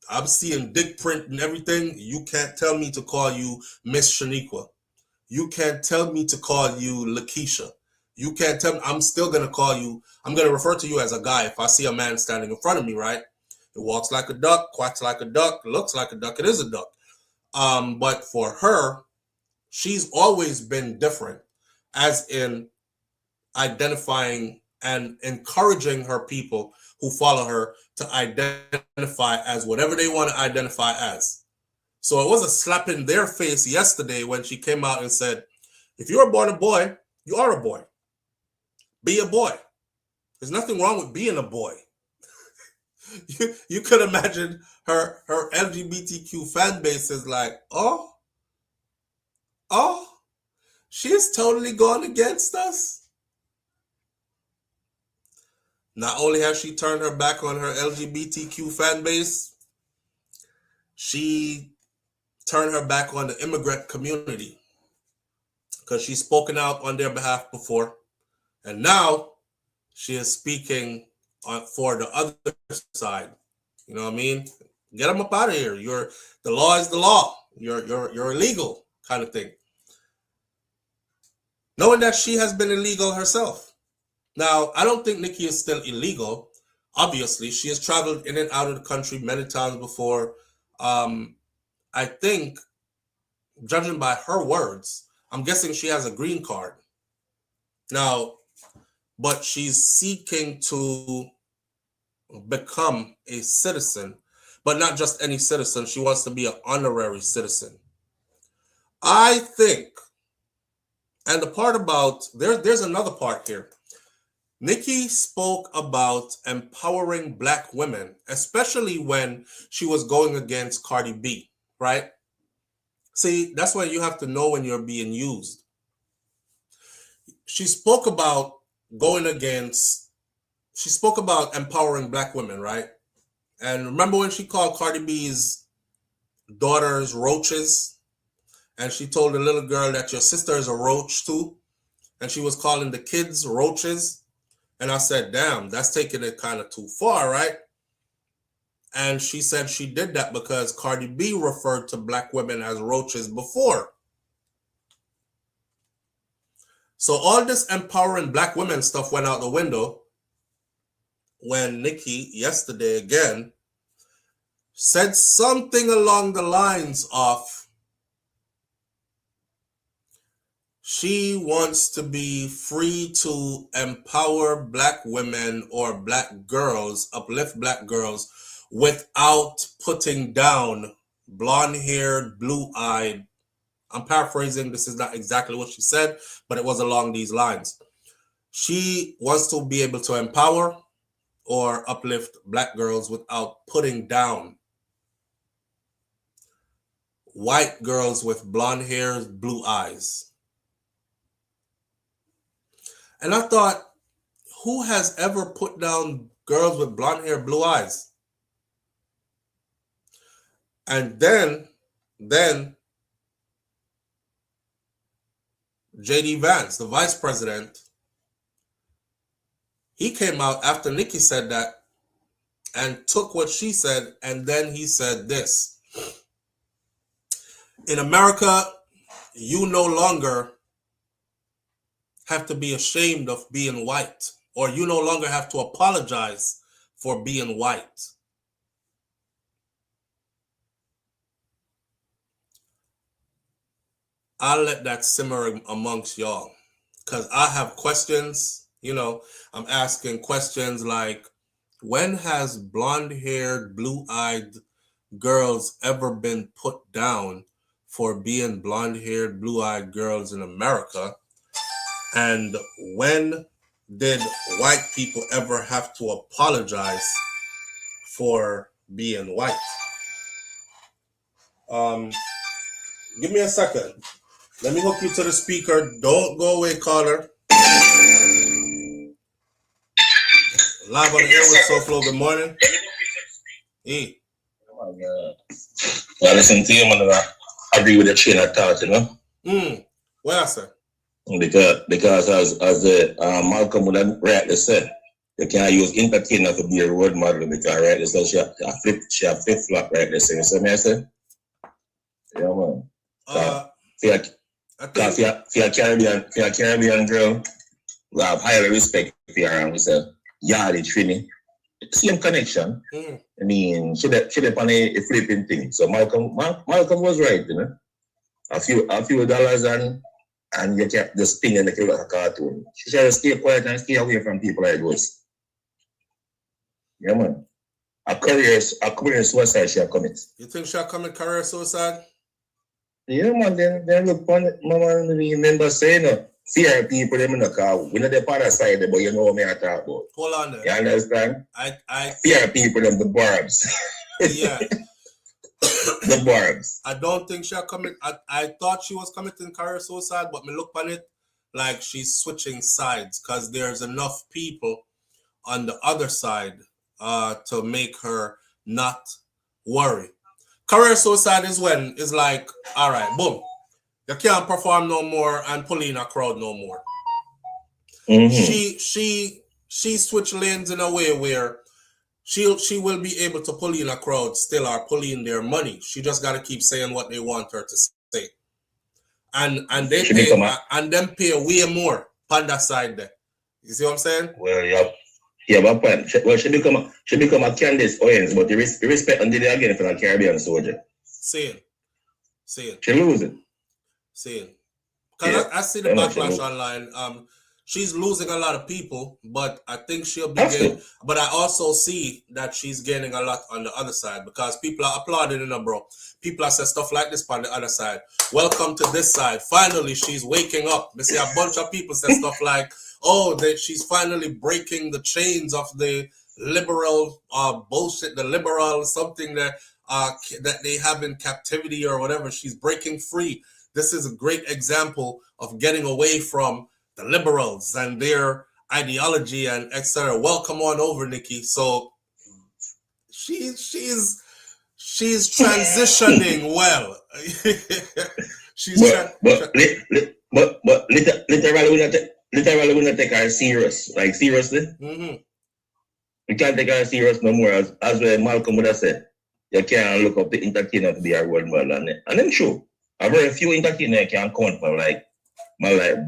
I'm seeing dick print and everything, you can't tell me to call you Miss Shaniqua. You can't tell me to call you Lakeisha. You can't tell me. I'm still going to call you, I'm going to refer to you as a guy if I see a man standing in front of me, right? It walks like a duck, quacks like a duck, looks like a duck, it is a duck. But for her, she's always been different, as in identifying and encouraging her people who follow her to identify as whatever they want to identify as. So it was a slap in their face yesterday when she came out and said, if you were born a boy, you are a boy. Be a boy. There's nothing wrong with being a boy. You could imagine her LGBTQ fan base is like, oh, she's totally gone against us. Not only has she turned her back on her LGBTQ fan base, she turned her back on the immigrant community because she's spoken out on their behalf before. And now she is speaking for the other side. You know what I mean? Get them up out of here. The law is the law. You're illegal, kind of thing. Knowing that she has been illegal herself. Now, I don't think Nicki is still illegal. Obviously, she has traveled in and out of the country many times before. I think, judging by her words, I'm guessing she has a green card. Now, but she's seeking to become a citizen, but not just any citizen. She wants to be an honorary citizen. I think, and the part about there's another part here. Nicki spoke about empowering black women, especially when she was going against Cardi B, right? See, that's why you have to know when you're being used. She spoke about she spoke about empowering black women, right? And remember when she called Cardi B's daughters roaches? And she told the little girl that your sister is a roach too? And she was calling the kids roaches? And I said, damn, that's taking it kind of too far, right? And she said she did that because Cardi B referred to black women as roaches before. So all this empowering black women stuff went out the window when Nicki, yesterday again, said something along the lines of she wants to be free to empower black women or black girls, uplift black girls, without putting down blonde-haired, blue-eyed. I'm paraphrasing. This is not exactly what she said, but it was along these lines. She wants to be able to empower or uplift black girls without putting down white girls with blonde hair, blue eyes. And I thought, who has ever put down girls with blonde hair, blue eyes? And then J.D. Vance, the vice president, he came out after Nicki said that and took what she said, and then he said this. In America, you no longer have to be ashamed of being white, or you no longer have to apologize for being white. I'll let that simmer amongst y'all because I have questions. I'm asking questions like, when has blonde-haired, blue-eyed girls ever been put down for being blonde-haired, blue-eyed girls in America? And when did white people ever have to apologize for being white? Give me a second. Let me hook you to the speaker. Don't go away, caller. Live on the air with Souflotv. Good morning. Hey. Oh my God. I listen to you, man. I agree with the chain of thought, What I say? Because as the Malcolm would have rightly said, you can't use entertainer to be a role model because rightly said she a flip-flop rightly saying. So me I say, yeah, man. For a Caribbean girl, we have higher respect for her, and we say, Yardy Trini. Same connection. I mean, she did on a flipping thing. So Malcolm was right, A few dollars and you kept this thing and make it like a cartoon. She should stay quiet and stay away from people like those. Yeah, man. A career suicide she commit. You think she'll commit career suicide? Yeah, man. Then look on it, mama. Remember saying, fear people them in the car. We know the other side, but you know what I talk about. Hold on there. You understand? I fear people them the barbs. Yeah. The barbs. I don't think she'll commit. I thought she was committing career suicide, but me look on it like she's switching sides because there's enough people on the other side to make her not worry. Career suicide is when it's like, all right, boom, you can't perform no more and pull in a crowd no more. She switched lanes in a way where she will be able to pull in a crowd still or pull in their money. She just got to keep saying what they want her to say, and they pay and them pay way more on that side there. You see what I'm saying? Well, yeah, but well, she become a Candace Owens, but the respect until they again for a Caribbean soldier. Saying. She lose it. Saying. Because I see the backlash online. she's losing a lot of people, but I think she'll be gaining. But I also see that she's gaining a lot on the other side because people are applauding her, bro. People are saying stuff like this on the other side. Welcome to this side. Finally, she's waking up. We see a bunch of people say stuff like, oh, that she's finally breaking the chains of the liberal bullshit, the liberal something that they have in captivity or whatever. She's breaking free. This is a great example of getting away from the liberals and their ideology and etc. Welcome on over, Nicki. So she's transitioning well. literally we not take her serious. Like seriously. Mm-hmm. You can't take her serious no more. As Malcolm would have said, you can't look up the entertainer to be a role model. And then true. A very few entertainers can count for like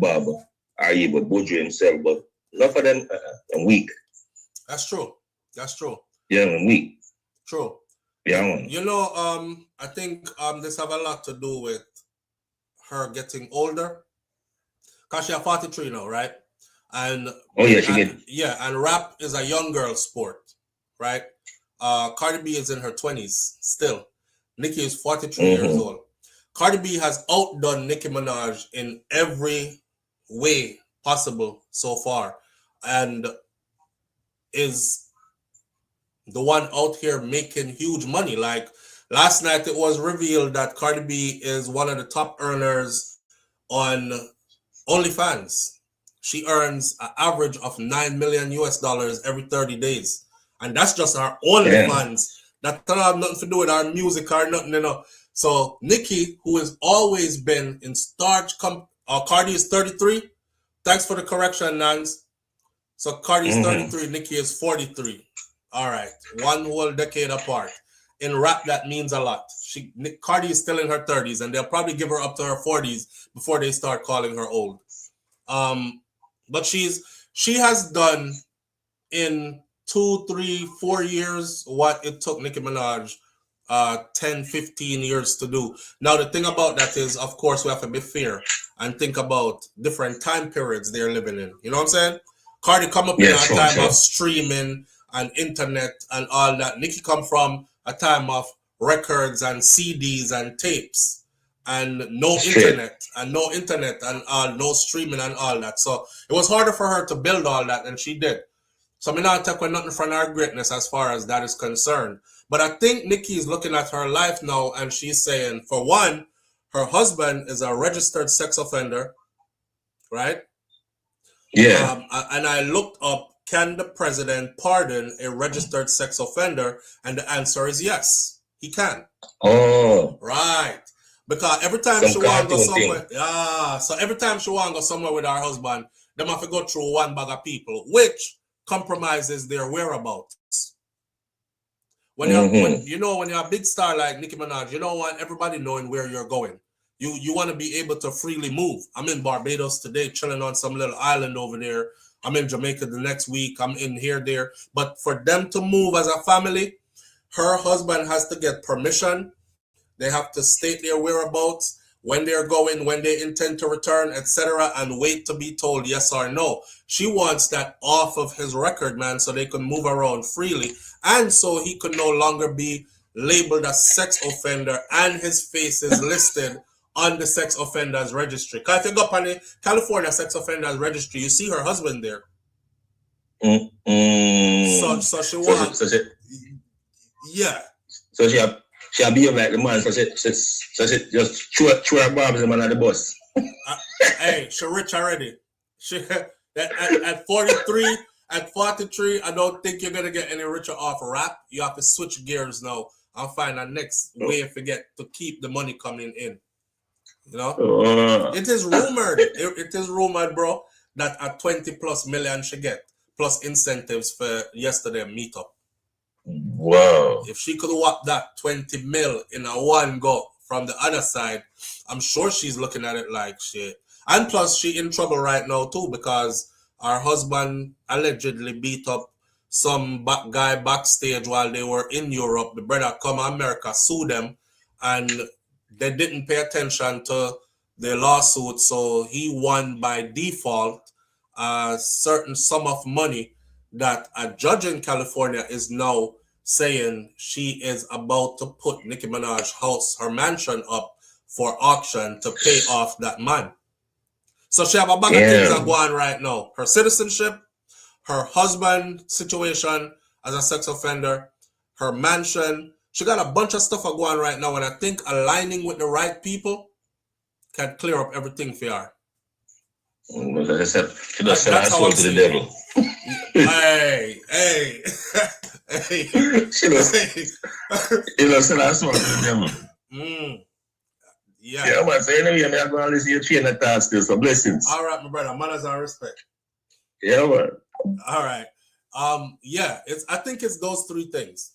Bob or even Bojo himself, but not for them weak. That's true. Yeah, I'm weak. True. Yeah. You know, I think this have a lot to do with her getting older. Cause she's 43 now, right? And she did. Yeah, and rap is a young girl sport, right? Cardi B is in her 20s still. Nicki is 43 years old. Cardi B has outdone Nicki Minaj in every way possible so far, and is the one out here making huge money. Like last night, it was revealed that Cardi B is one of the top earners on OnlyFans. She earns an average of $9 million every 30 days, and that's just her OnlyFans. That don't have nothing to do with our music or nothing, you know. So Nicki, who has always been in starch, Cardi is 33. Thanks for the correction, Nance. So Cardi is 33, Nicki is 43. All right, one whole decade apart. In rap, that means a lot. Cardi is still in her 30s, and they'll probably give her up to her 40s before they start calling her old. But she has done in 2, 3, 4 years what it took Nicki Minaj 10, 15 years to do. Now, the thing about that is, of course, we have to be fair and think about different time periods they're living in. You know what I'm saying? Cardi come up in a time of streaming and internet and all that. Nicki come from a time of records and CDs and tapes and no internet and no streaming and all that. So it was harder for her to build all that, and she did. So I'm not taking nothing from her greatness as far as that is concerned. But I think Nicki is looking at her life now, and she's saying, for one, her husband is a registered sex offender, right? Yeah. And I looked up, can the president pardon a registered sex offender? And the answer is yes, he can. Oh. Right. Because every time she want to go somewhere, so every time she want to go somewhere with her husband, they have to go through one bag of people, which compromises their whereabouts. When you're a big star like Nicki Minaj, you don't want everybody knowing where you're going. You want to be able to freely move. I'm in Barbados today, chilling on some little island over there. I'm in Jamaica the next week. I'm in here, there. But for them to move as a family, her husband has to get permission. They have to state their whereabouts, when they're going, when they intend to return, etc., and wait to be told yes or no. She wants that off of his record, man, so they can move around freely, and so he could no longer be labeled a sex offender and his face is listed on the sex offenders registry. Because if you go up on the California sex offenders registry, you see her husband there. So she wants... Yeah. So she behave like the man, so she just throw her bombs him under the bus. Hey, she rich already. At 43, at 43, I don't think you're gonna get any richer off rap. You have to switch gears now and find a next way to keep the money coming in. You know? It is rumored. It is rumored, bro, that a 20+ million she get, plus incentives for yesterday meetup. Wow. If she could whop that 20 mil in a one go from the other side, I'm sure she's looking at it like shit. And plus, she in trouble right now too, because her husband allegedly beat up some guy backstage while they were in Europe. The brother come to America, sue them, and they didn't pay attention to the lawsuit, so he won by default. a certain sum of money that a judge in California is now saying she is about to put Nicki Minaj's house, her mansion, up for auction to pay off that man. So she have a bag of things that go on right now. Her citizenship, her husband situation as a sex offender, her mansion. She got a bunch of stuff going on right now, and I think aligning with the right people can clear up everything for her. Like I said, she does sell her soul to the devil. Hey. She does sell her soul to the devil. Yeah, man. So anyway, I'm going to listen to your train of thoughts still. So blessings. All right, my brother. Manners and respect. Yeah, man. All right. I think it's those three things.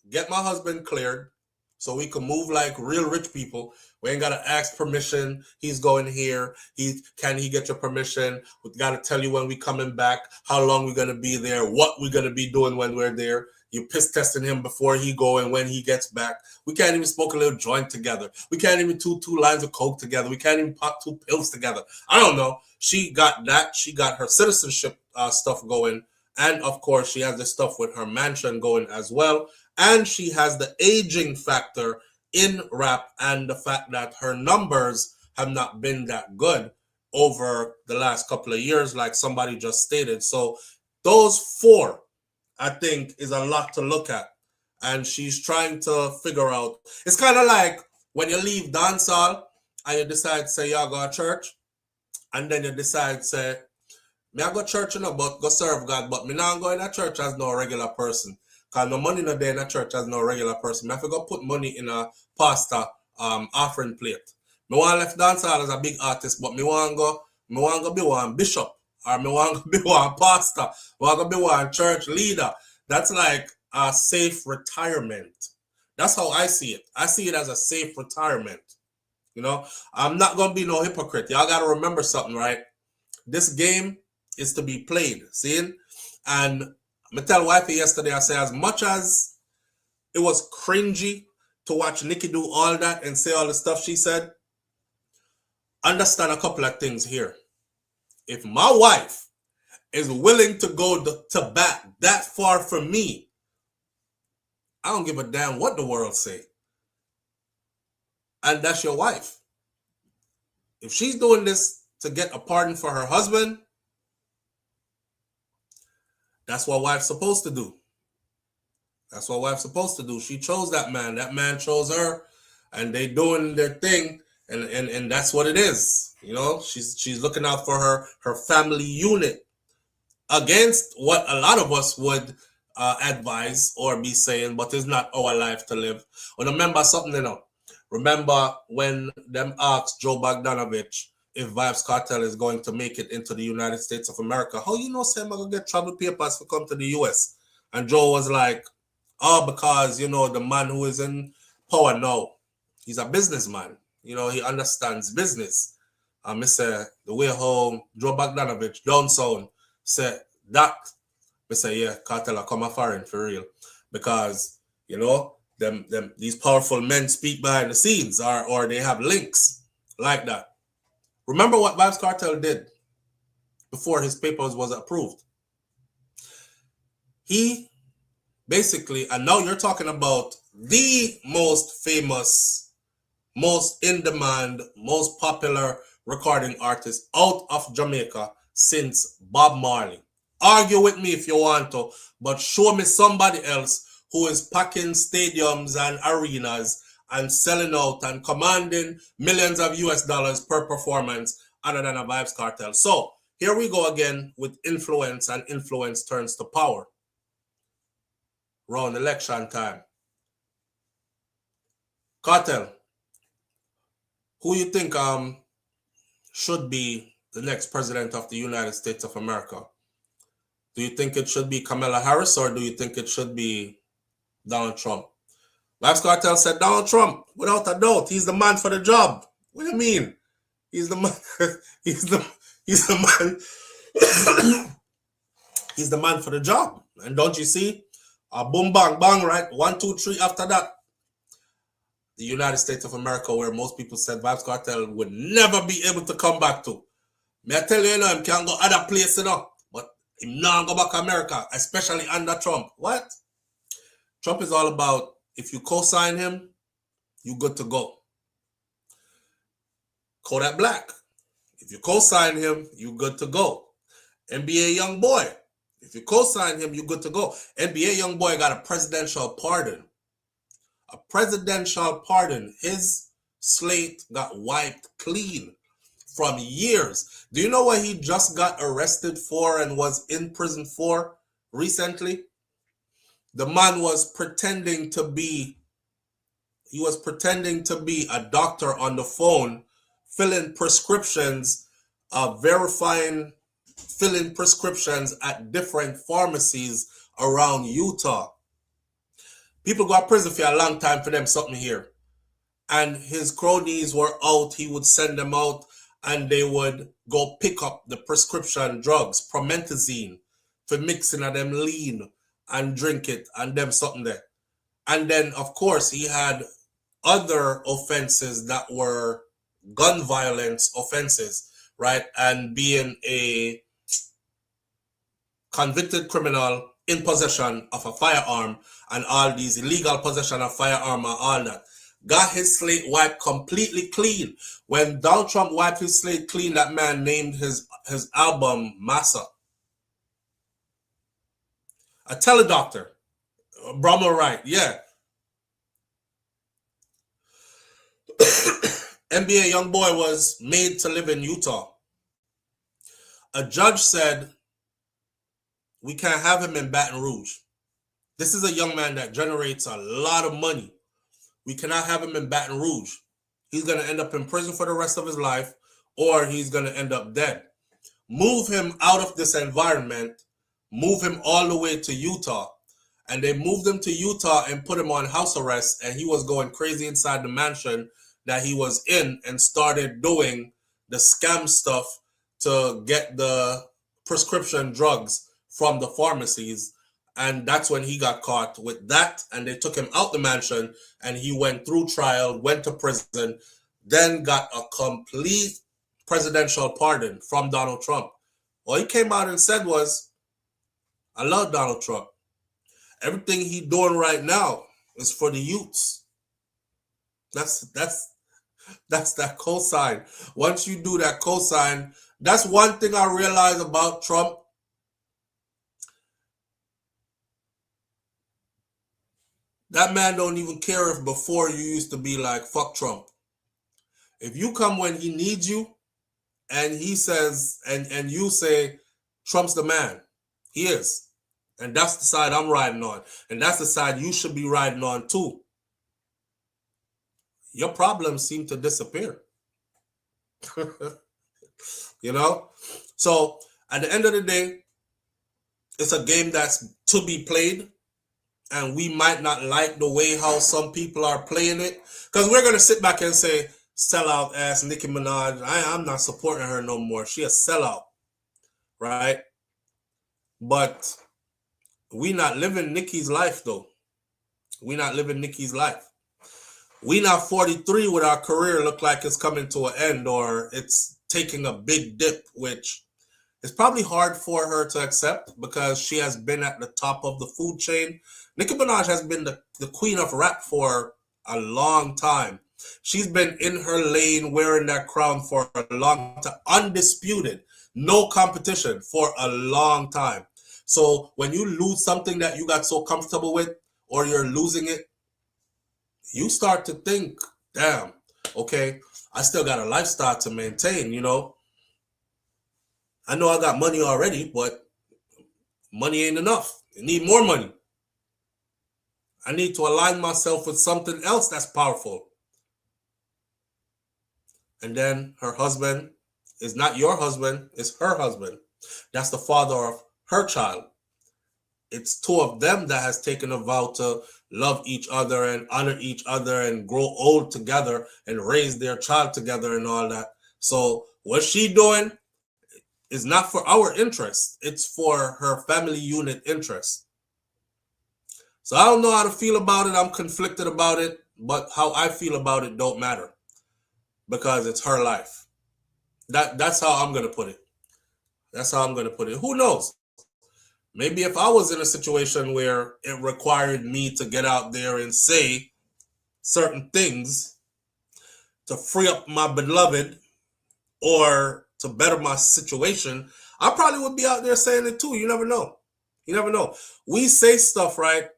Get my husband cleared so we can move like real rich people. We ain't gotta ask permission. He's going here. Can he get your permission? We gotta tell you when we coming back, how long we're gonna be there, what we're gonna be doing when we're there. You piss testing him before he go and when he gets back. We can't even smoke a little joint together. We can't even two lines of coke together. We can't even pop 2 pills together. I don't know. She got that. She got her citizenship stuff going. And of course, she has the stuff with her mansion going as well. And she has the aging factor in rap and the fact that her numbers have not been that good over the last couple of years, like somebody just stated. So those 4, I think, is a lot to look at. And she's trying to figure out. It's kind of like when you leave dancehall and you decide, say, y'all go to church. And then you decide, say, me I go to church, but go serve God. But me not go in a church as no regular person. Because no money no day in a church as no regular person. I have to go put money in a pastor offering plate. Me want left dancehall as a big artist, but me want go be one bishop, or me want to be one pastor, me want to be one church leader. That's like a safe retirement. That's how I see it. I see it as a safe retirement. You know, I'm not gonna be no hypocrite. Y'all gotta remember something, right? This game is to be played. See? And I tell wifey yesterday, I say, as much as it was cringy to watch Nicki do all that and say all the stuff she said, understand a couple of things here. If my wife is willing to go to bat that far for me, I don't give a damn what the world say. And that's your wife. If she's doing this to get a pardon for her husband, that's what wife's supposed to do. That's what wife's supposed to do. She chose that man. That man chose her, and they doing their thing, and that's what it is. You know, she's looking out for her family unit against what a lot of us would advise or be saying, but it's not our life to live. But remember something, Remember when them asked Joe Bogdanovich if Vybz Kartel is going to make it into the United States of America. How you know say I'm going to get travel papers to come to the US? And Joe was like, oh, because, the man who is in power now, he's a businessman. He understands business. I say, the way home, Joe Bogdanovich, down sound, said that. I say, yeah, Kartel are come foreign for real. Because, these powerful men speak behind the scenes or they have links like that. Remember what Vybz Kartel did before his papers was approved. He basically, and now you're talking about the most famous, most in-demand, most popular recording artist out of Jamaica since Bob Marley. Argue with me if you want to, but show me somebody else who is packing stadiums and arenas and selling out and commanding millions of US dollars per performance other than a Vybz Kartel. So here we go again with influence, and influence turns to power. Around election time. Kartel, who you think should be the next president of the United States of America? Do you think it should be Kamala Harris, or do you think it should be Donald Trump? Vybz Kartel said Donald Trump, without a doubt. He's the man for the job. What do you mean? He's the man. He's the man. He's the man for the job. And don't you see? Boom, bang, bang, right? 1, 2, 3 after that. The United States of America, where most people said Vybz Kartel would never be able to come back to. Me I tell you, him can go other place, but him not go back to America, especially under Trump. What? Trump is all about, if you co-sign him, you good to go. Kodak Black. If you co-sign him, you good to go. NBA young boy. If you co-sign him, you good to go. NBA young boy got a presidential pardon. A presidential pardon. His slate got wiped clean from years. Do you know what he just got arrested for and was in prison for recently? The man was pretending to be a doctor on the phone, filling prescriptions, filling prescriptions at different pharmacies around Utah. People go to prison for a long time for them something here. And his cronies were out. He would send them out and they would go pick up the prescription drugs, promethazine, for mixing of them lean and drink it and them something there. And then, of course, he had other offenses that were gun violence offenses, right? And being a convicted criminal in possession of a firearm and all these illegal possession of firearm and all that. Got his slate wiped completely clean. When Donald Trump wiped his slate clean, that man named his album Massa. A teledoctor. Brahma Wright, yeah. NBA young boy was made to live in Utah. A judge said, we can't have him in Baton Rouge. This is a young man that generates a lot of money. We cannot have him in Baton Rouge. He's going to end up in prison for the rest of his life, or he's going to end up dead. Move him out of this environment, move him all the way to Utah. And they moved him to Utah and put him on house arrest, and he was going crazy inside the mansion that he was in and started doing the scam stuff to get the prescription drugs from the pharmacies. And that's when he got caught with that, and they took him out the mansion, and he went through trial, went to prison, then got a complete presidential pardon from Donald Trump. All he came out and said was, I love Donald Trump. Everything he doing right now is for the youths. That's that cosign. Once you do that cosign, that's one thing I realize about Trump. That man don't even care if before you used to be like, fuck Trump. If you come when he needs you and he says, and you say, Trump's the man, he is. And that's the side I'm riding on. And that's the side you should be riding on too. Your problems seem to disappear. You know? So at the end of the day, it's a game that's to be played. And we might not like the way how some people are playing it. Because we're going to sit back and say, sellout ass Nicki Minaj. I'm not supporting her no more. She a sellout. Right? But we not living Nicki's life, though. We not living Nicki's life. We not 43 with our career look like it's coming to an end or it's taking a big dip, which is probably hard for her to accept because she has been at the top of the food chain. Nicki Minaj has been the queen of rap for a long time. She's been in her lane wearing that crown for a long time. Undisputed. No competition for a long time. So when you lose something that you got so comfortable with or you're losing it, you start to think, damn, okay, I still got a lifestyle to maintain, you know. I know I got money already, but money ain't enough. I need more money. I need to align myself with something else that's powerful. And then her husband is not your husband, it's her husband. That's the father of her child. It's two of them that has taken a vow to love each other and honor each other and grow old together and raise their child together and all that. So what she doing is not for our interest. It's for her family unit interest. So I don't know how to feel about it. I'm conflicted about it, but how I feel about it don't matter because it's her life. That's how I'm gonna put it. That's how I'm gonna put it. Who knows? Maybe if I was in a situation where it required me to get out there and say certain things to free up my beloved or to better my situation, I probably would be out there saying it too. You never know. You never know. We say stuff, right,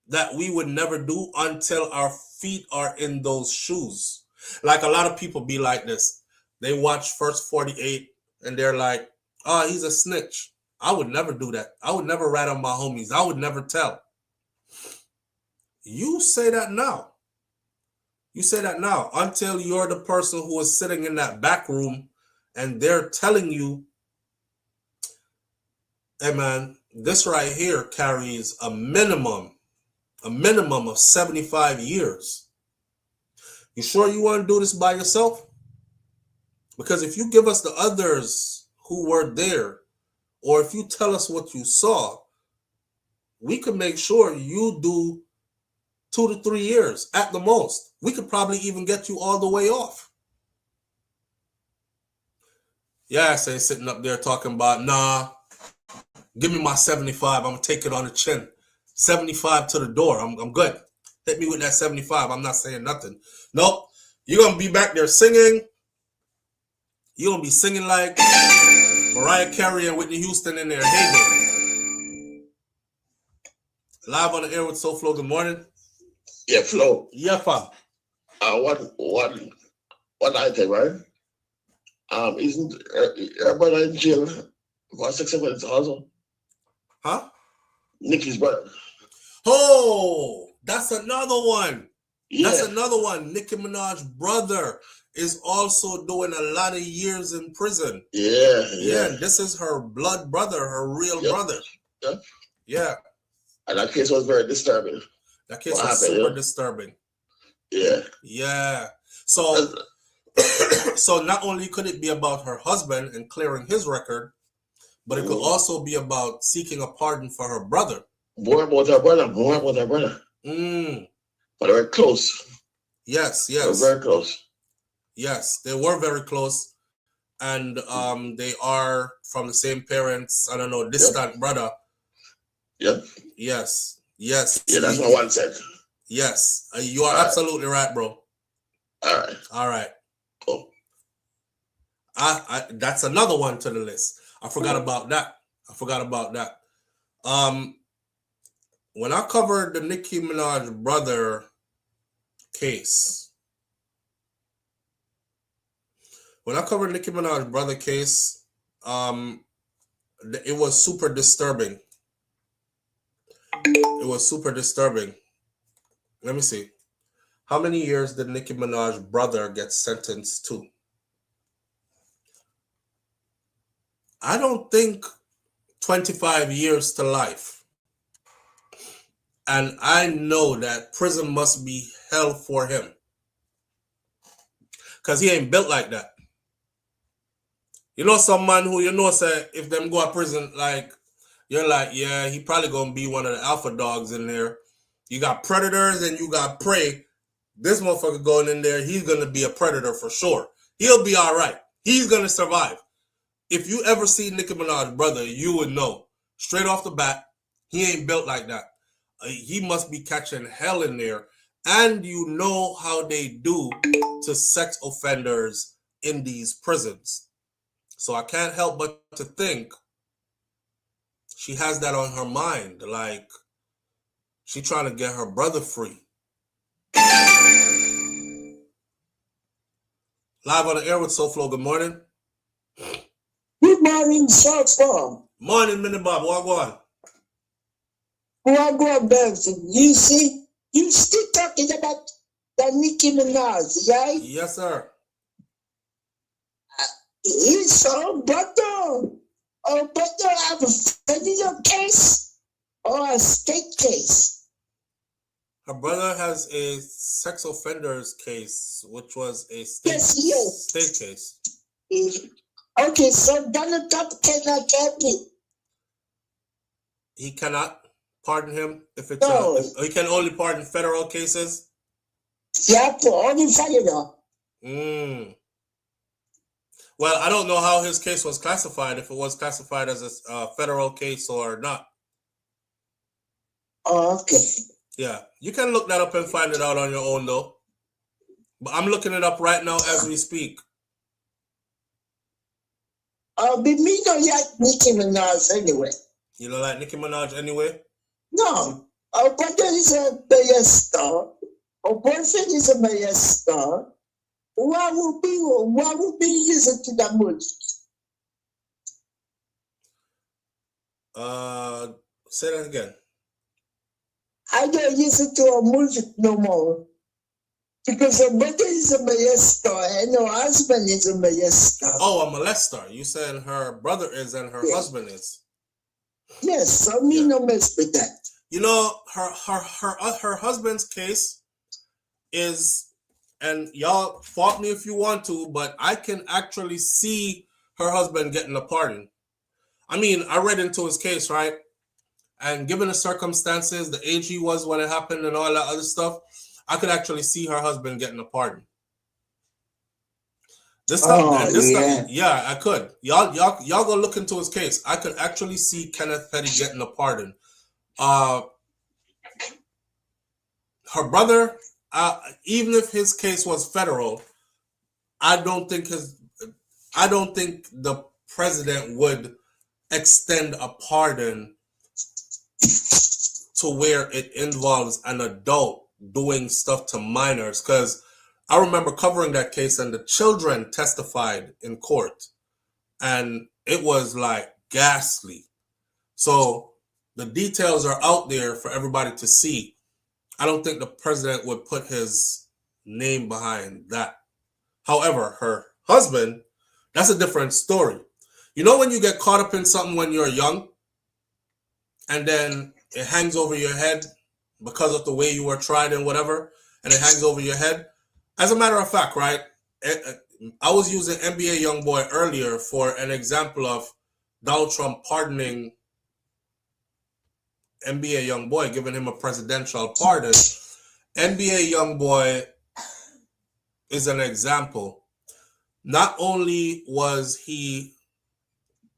that we would never do until our feet are in those shoes. Like a lot of people be like this. They watch First 48 and they're like, oh, he's a snitch. I would never do that. I would never rat on my homies. I would never tell. You say that now. You say that now until you're the person who is sitting in that back room and they're telling you, hey man, this right here carries a minimum of 75 years. You sure you want to do this by yourself? Because if you give us the others who were there, or if you tell us what you saw, we can make sure you do 2 to 3 years at the most. We could probably even get you all the way off. Yeah, I say sitting up there talking about, nah, give me my 75. I'm going to take it on the chin. 75 to the door. I'm good. Hit me with that 75. I'm not saying nothing. Nope. You're going to be back there singing. You're going to be singing like Mariah Carey and Whitney Houston in there. Hey there. Live on the air with Souflotv. Good morning. Yeah, Flo. Yeah, fam. One item, right? Isn't everybody in jail for 600,000? Huh? Nicki's brother. Oh, that's another one. Yeah. That's another one. Nicki Minaj's brother is also doing a lot of years in prison. Yeah. This is her blood brother, her real brother. Yep. Yeah. And that case was very disturbing. That case was super disturbing. Yeah. Yeah. So not only could it be about her husband and clearing his record, but it could also be about seeking a pardon for her brother. More about her brother. But they were close. Yes. They were very close. Yes, they were very close. And they are from the same parents. I don't know, distant brother. Yep. Yes. Yeah, that's what one said. Yes. You are absolutely right, bro. All right. Cool. That's another one to the list. I forgot about that. When I covered the Nicki Minaj brother case, it was super disturbing. Let me see. How many years did Nicki Minaj's brother get sentenced to? I don't think 25 years to life. And I know that prison must be hell for him. Because he ain't built like that. You know some man who you know say if them go to prison, like, you're like, yeah, he probably going to be one of the alpha dogs in there. You got predators and you got prey. This motherfucker going in there, he's going to be a predator for sure. He'll be all right. He's going to survive. If you ever see Nicki Minaj's brother, you would know. Straight off the bat, he ain't built like that. He must be catching hell in there. And you know how they do to sex offenders in these prisons. So I can't help but to think she has that on her mind. Like, she trying to get her brother free. Live on the air with Souflotv. Good morning. Good morning, Souflotv. Morning, Minnie Bob. What going? What going, Benson? You see, you still talking about the Nicki Minaj, right? Yes, sir. His own brother. Oh, brother have a federal case or a state case? Her brother has a sex offenders case, which was a state case. Okay, so Donald Trump cannot help it. He cannot pardon him if it's he can only pardon federal cases. Yeah, only federal. Well, I don't know how his case was classified, if it was classified as a federal case or not. Oh, okay. Yeah, you can look that up and find it out on your own, though. But I'm looking it up right now as we speak. But me don't like Nicki Minaj anyway. You don't like Nicki Minaj anyway? No. Our brother is a major star. Our boyfriend is a major star. Why would we listen to that music? Say that again. I don't listen to her music no more. Because her brother is a major star and her husband is a major star. Oh, a molester. You said her brother is and her husband is. Yes, so me no mess with that. You know, her husband's case is, and y'all fault me if you want to, but I can actually see her husband getting a pardon. I mean, I read into his case, right? And given the circumstances, the age he was when it happened and all that other stuff, I could actually see her husband getting a pardon. This stuff, yeah, I could. Y'all go look into his case. I could actually see Kenneth Petty getting a pardon. Her brother, even if his case was federal, I don't think the president would extend a pardon to where it involves an adult doing stuff to minors, because I remember covering that case and the children testified in court and it was like ghastly. So the details are out there for everybody to see. I don't think the president would put his name behind that. However, her husband, that's a different story. You know when you get caught up in something when you're young and then it hangs over your head because of the way you were tried and whatever, and it hangs over your head? As a matter of fact, right, I was using NBA Youngboy earlier for an example of Donald Trump pardoning NBA Youngboy, giving him a presidential pardon. NBA Youngboy is an example. Not only was he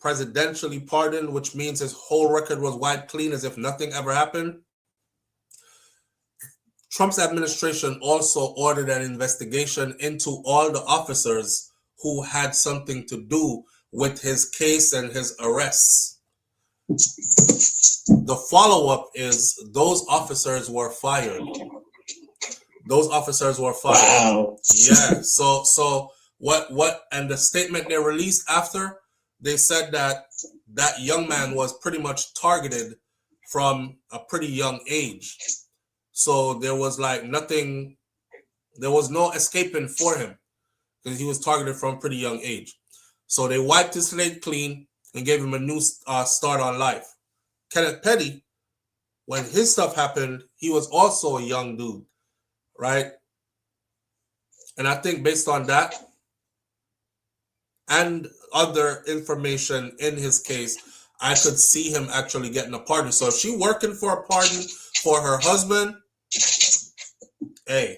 presidentially pardoned, which means his whole record was wiped clean as if nothing ever happened, Trump's administration also ordered an investigation into all the officers who had something to do with his case and his arrests. The follow-up is those officers were fired. Those officers were fired. Wow. Yeah. So what and the statement they released after, they said that that young man was pretty much targeted from a pretty young age. So there was like nothing, there was no escaping for him because he was targeted from a pretty young age. So they wiped his slate clean and gave him a new start on life. Kenneth Petty, when his stuff happened, he was also a young dude, right? And I think based on that and other information in his case, I could see him actually getting a pardon. So if she working for a pardon for her husband, hey,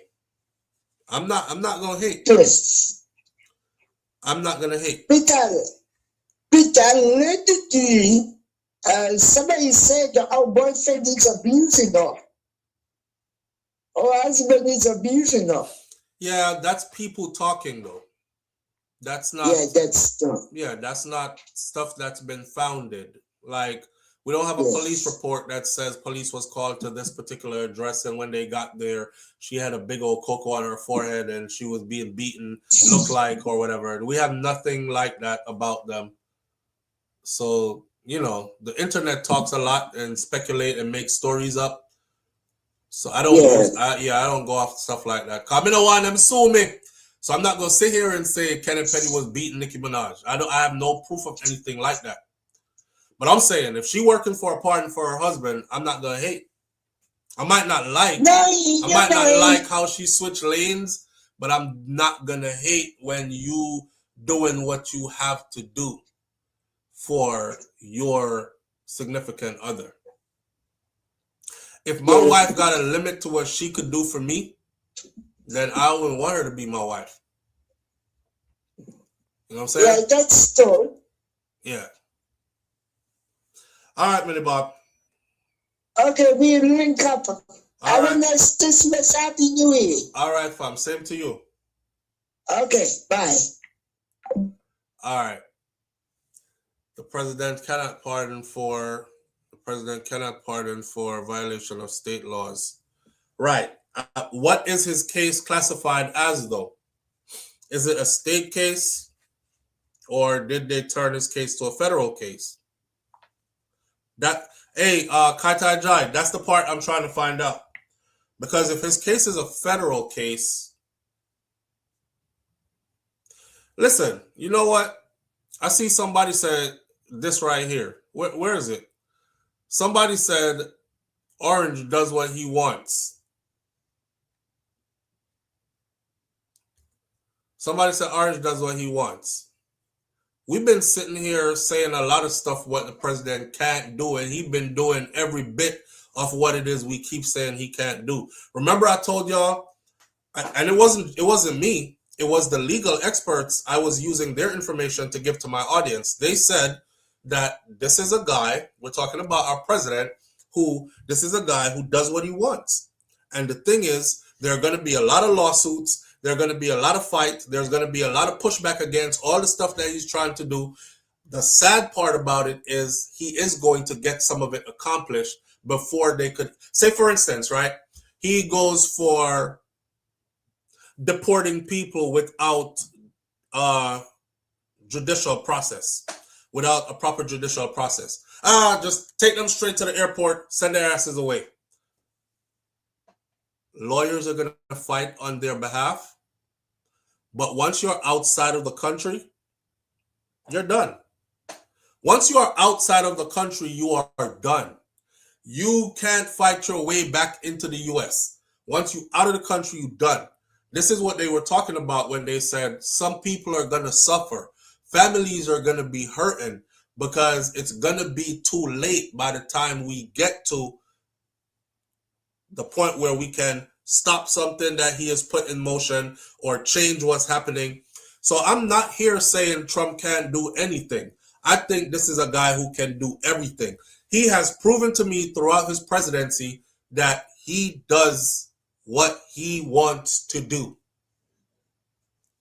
I'm not gonna hate. Yes. I'm not gonna hate. Because lately, somebody said that our boyfriend is abusing her. Our husband is abusing her. Yeah, that's people talking though. That's not. Yeah, that's stuff. Yeah, that's not stuff that's been founded. Like, we don't have a police report that says police was called to this particular address, and when they got there, she had a big old cocoa on her forehead and she was being beaten, looked like, or whatever. We have nothing like that about them. So, you know, the internet talks a lot and speculate and make stories up. So I don't I don't go off stuff like that. Cause I don't want them sue me. So I'm not gonna sit here and say Kenneth Petty was beating Nicki Minaj. I have no proof of anything like that. But I'm saying if she working for a pardon for her husband, I'm not gonna hate. I might not like like how she switched lanes, but I'm not gonna hate when you doing what you have to do for your significant other. If my wife got a limit to what she could do for me, then I wouldn't want her to be my wife. You know what I'm saying? Yeah, that's true. Yeah. All right, Minnie Bob. Okay, we'll link up. Have right. a nice Christmas, Happy New Year. All right, fam. Same to you. Okay, bye. All right. The president cannot pardon for violation of state laws. Right. What is his case classified as, though? Is it a state case, or did they turn his case to a federal case? Kaitai Jai, that's the part I'm trying to find out. Because if his case is a federal case, listen, you know what? I see somebody said this right here. Where is it? Somebody said Orange does what he wants. Somebody said Orange does what he wants. We've been sitting here saying a lot of stuff what the president can't do, and he's been doing every bit of what it is we keep saying he can't do. Remember I told y'all, and it wasn't me, it was the legal experts. I was using their information to give to my audience. They said that this is a guy, we're talking about our president, this is a guy who does what he wants. And the thing is, there are going to be a lot of lawsuits. There are going to be a lot of fights. There's going to be a lot of pushback against all the stuff that he's trying to do. The sad part about it is he is going to get some of it accomplished before they could. Say, for instance, right? He goes for deporting people without judicial process, without a proper judicial process. Just take them straight to the airport, send their asses away. Lawyers are going to fight on their behalf. But once you're outside of the country, you're done. Once you are outside of the country, you are done. You can't fight your way back into the U.S. Once you're out of the country, you're done. This is what they were talking about when they said some people are going to suffer. Families are going to be hurting because it's going to be too late by the time we get to the point where we can stop something that he has put in motion or change what's happening. So I'm not here saying Trump can't do anything. I think this is a guy who can do everything. He has proven to me throughout his presidency that he does what he wants to do.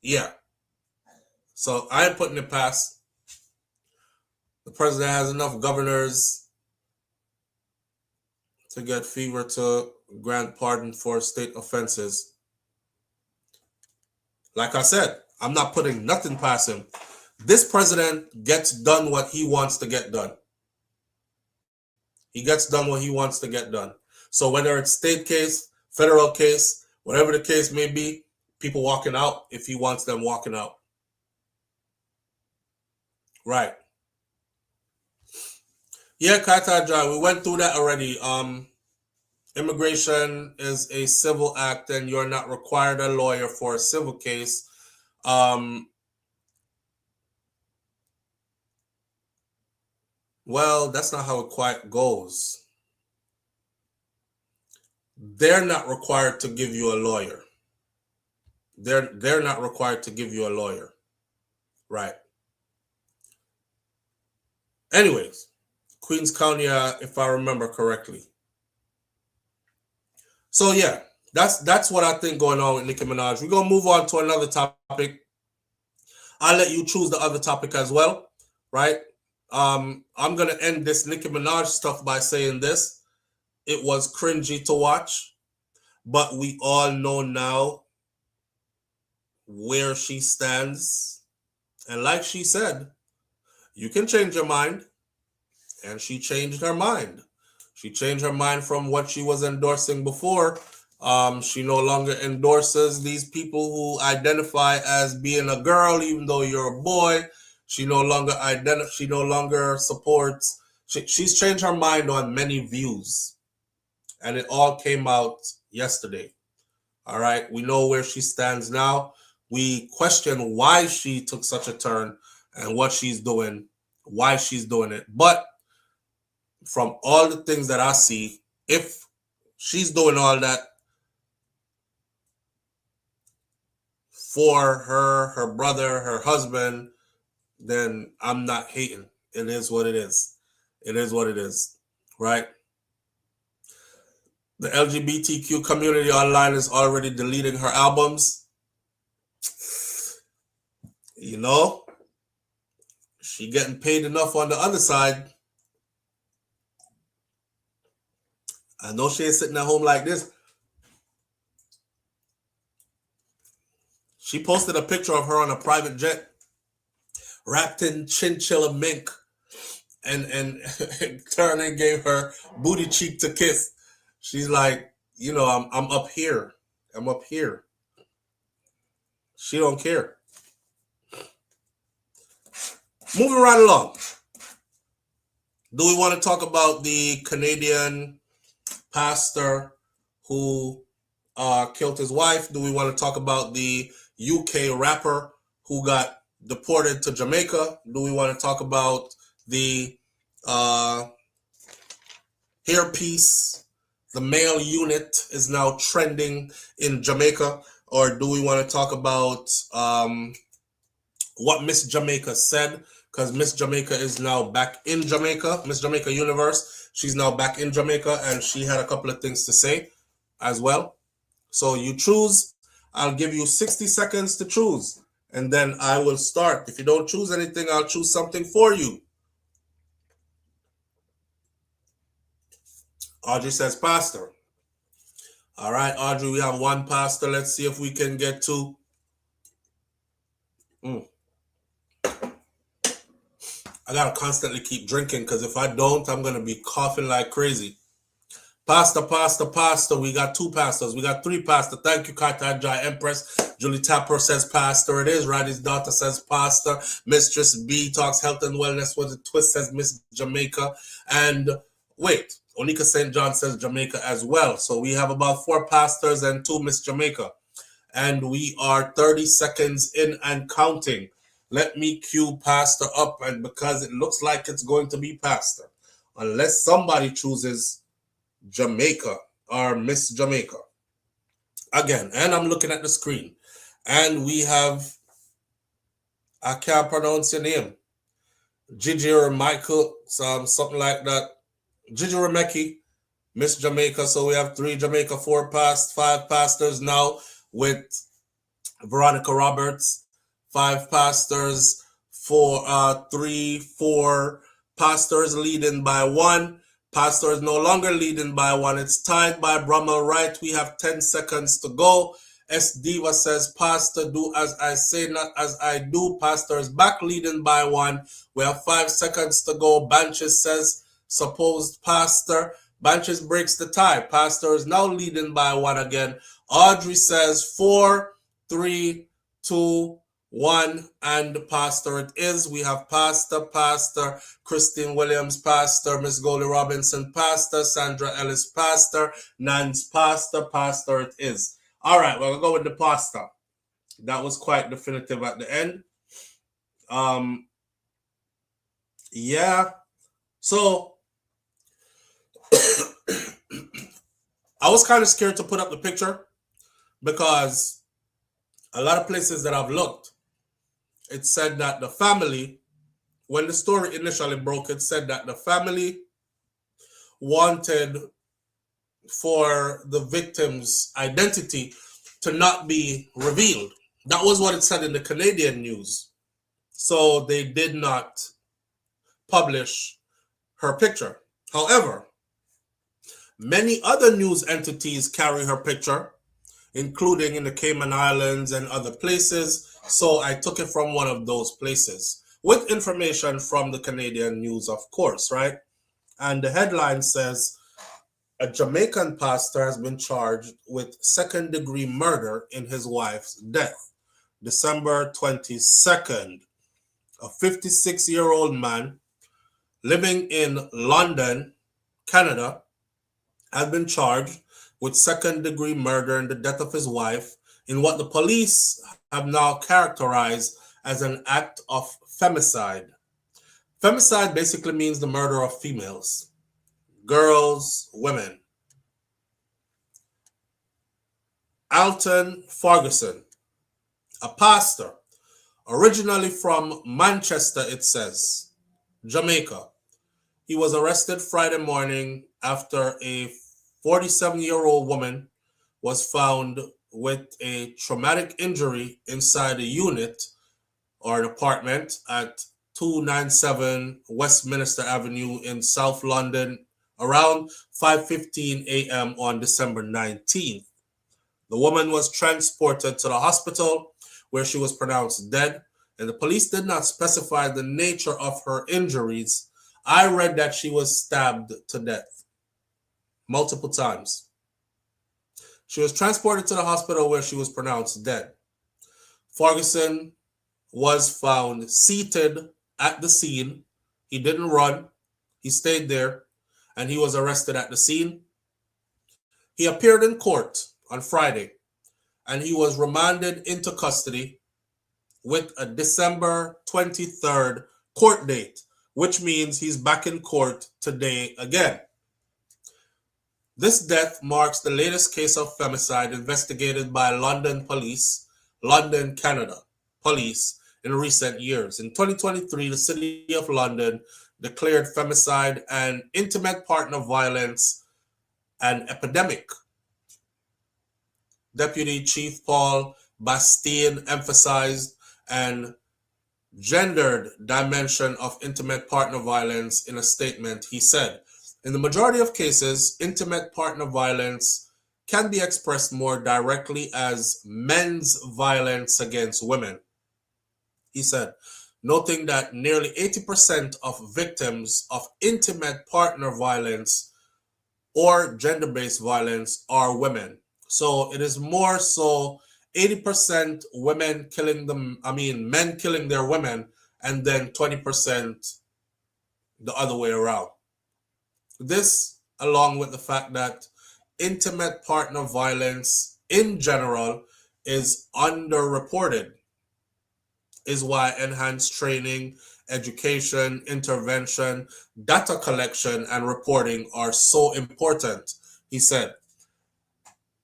Yeah. So I ain't putting it past. The president has enough governors to get fever to grant pardon for state offenses. Like I said, I'm not putting nothing past him. This president gets done what he wants to get done. He gets done what he wants to get done. So whether it's state case, federal case, whatever the case may be, people walking out if he wants them walking out. Right. Yeah, Kaitai John, we went through that already. Immigration is a civil act and you're not required a lawyer for a civil case. Well, that's not how it quite goes. They're not required to give you a lawyer. They're not required to give you a lawyer. Right. Anyways, Queens County, if I remember correctly. So yeah, that's what I think going on with Nicki Minaj. We're gonna move on to another topic. I'll let you choose the other topic as well, right? I'm gonna end this Nicki Minaj stuff by saying this. It was cringy to watch, but we all know now where she stands. And like she said, you can change your mind. And she changed her mind. She changed her mind from what she was endorsing before. She no longer endorses these people who identify as being a girl, even though you're a boy. She no longer supports. She's changed her mind on many views. And it all came out yesterday. All right. We know where she stands now. We question why she took such a turn and what she's doing, why she's doing it. But from all the things that I see, if she's doing all that for her brother, her husband, then I'm not hating. It is what it is. It is what it is, right? The LGBTQ community online is already deleting her albums. You know, she getting paid enough on the other side. I know she ain't sitting at home like this. She posted a picture of her on a private jet, wrapped in chinchilla mink, and Turner gave her booty cheek to kiss. She's like, you know, I'm up here. I'm up here. She don't care. Moving right along. Do we want to talk about the Canadian pastor who killed his wife? Do we want to talk about the UK rapper who got deported to Jamaica? Do we want to talk about the hairpiece? The male unit is now trending in Jamaica. Or do we want to talk about what Miss Jamaica said? Because Miss Jamaica is now back in Jamaica. Miss Jamaica Universe, she's now back in Jamaica, and she had a couple of things to say as well. So you choose. I'll give you 60 seconds to choose, and then I will start. If you don't choose anything, I'll choose something for you. Audrey says pastor. All right, Audrey, we have one pastor. Let's see if we can get two. I gotta constantly keep drinking because if I don't, I'm gonna be coughing like crazy. Pastor. We got two pastors. We got three pastors. Thank you, Kata Jai Empress. Julie Tapper says pastor. It is. Roddy's daughter says pastor. Mistress B talks health and wellness with a twist says Miss Jamaica. And wait, Onika St. John says Jamaica as well. So we have about 4 pastors and 2 Miss Jamaica. And we are 30 seconds in and counting. Let me cue pastor up, and because it looks like it's going to be pastor, unless somebody chooses Jamaica or Miss Jamaica. Again, and I'm looking at the screen, and we have, I can't pronounce your name, Gigi or Michael, something like that. Gigi Remeki, Miss Jamaica. So we have 3 Jamaica, 5 pastors now with Veronica Roberts. 5 pastors, 4 pastors leading by 1. Pastor is no longer leading by 1. It's tied by Brummel Wright. We have 10 seconds to go. S. Diva says, pastor, do as I say, not as I do. Pastor is back leading by 1. We have 5 seconds to go. Banches says, supposed pastor. Banches breaks the tie. Pastor is now leading by 1 again. Audrey says 4, 3, 2, 1, and pastor it is. We have pastor, Christine Williams, pastor, Miss Goldie Robinson, pastor, Sandra Ellis, pastor, Nance, pastor it is. All right, we're gonna go with the pastor. That was quite definitive at the end. Yeah. So I was kind of scared to put up the picture because a lot of places that I've looked, it said that the family, when the story initially broke, it said that the family wanted for the victim's identity to not be revealed. That was what it said in the Canadian news. So they did not publish her picture. However, many other news entities carry her picture, including in the Cayman Islands and other places. So I took it from one of those places with information from the Canadian news, of course, right? And the headline says, a Jamaican pastor has been charged with second-degree murder in his wife's death. December 22nd, a 56-year-old man living in London, Canada, has been charged with second-degree murder in the death of his wife in what the police have now characterized as an act of femicide. Femicide basically means the murder of females, girls, women. Alton Farguharson, a pastor Originally from Manchester, it says, Jamaica. He was arrested Friday morning after a 47-year-old woman was found with a traumatic injury inside a unit or an apartment at 297 Westminster Avenue in South London around 5:15 a.m. on December 19th. The woman was transported to the hospital where she was pronounced dead, and the police did not specify the nature of her injuries. I read that she was stabbed to death multiple times. She was transported to the hospital where she was pronounced dead. Farguharson was found seated at the scene. He didn't run. He stayed there, and he was arrested at the scene. He appeared in court on Friday, and he was remanded into custody with a December 23rd court date, which means he's back in court today again. This death marks the latest case of femicide investigated by London Police, London, Canada Police in recent years. In 2023, the City of London declared femicide and intimate partner violence an epidemic. Deputy Chief Paul Bastien emphasized an gendered dimension of intimate partner violence in a statement. He said, in the majority of cases, intimate partner violence can be expressed more directly as men's violence against women. He said, noting that nearly 80% of victims of intimate partner violence or gender-based violence are women. So it is more so 80% men killing their women, and then 20% the other way around. This, along with the fact that intimate partner violence in general is underreported, is why enhanced training, education, intervention, data collection, and reporting are so important, he said.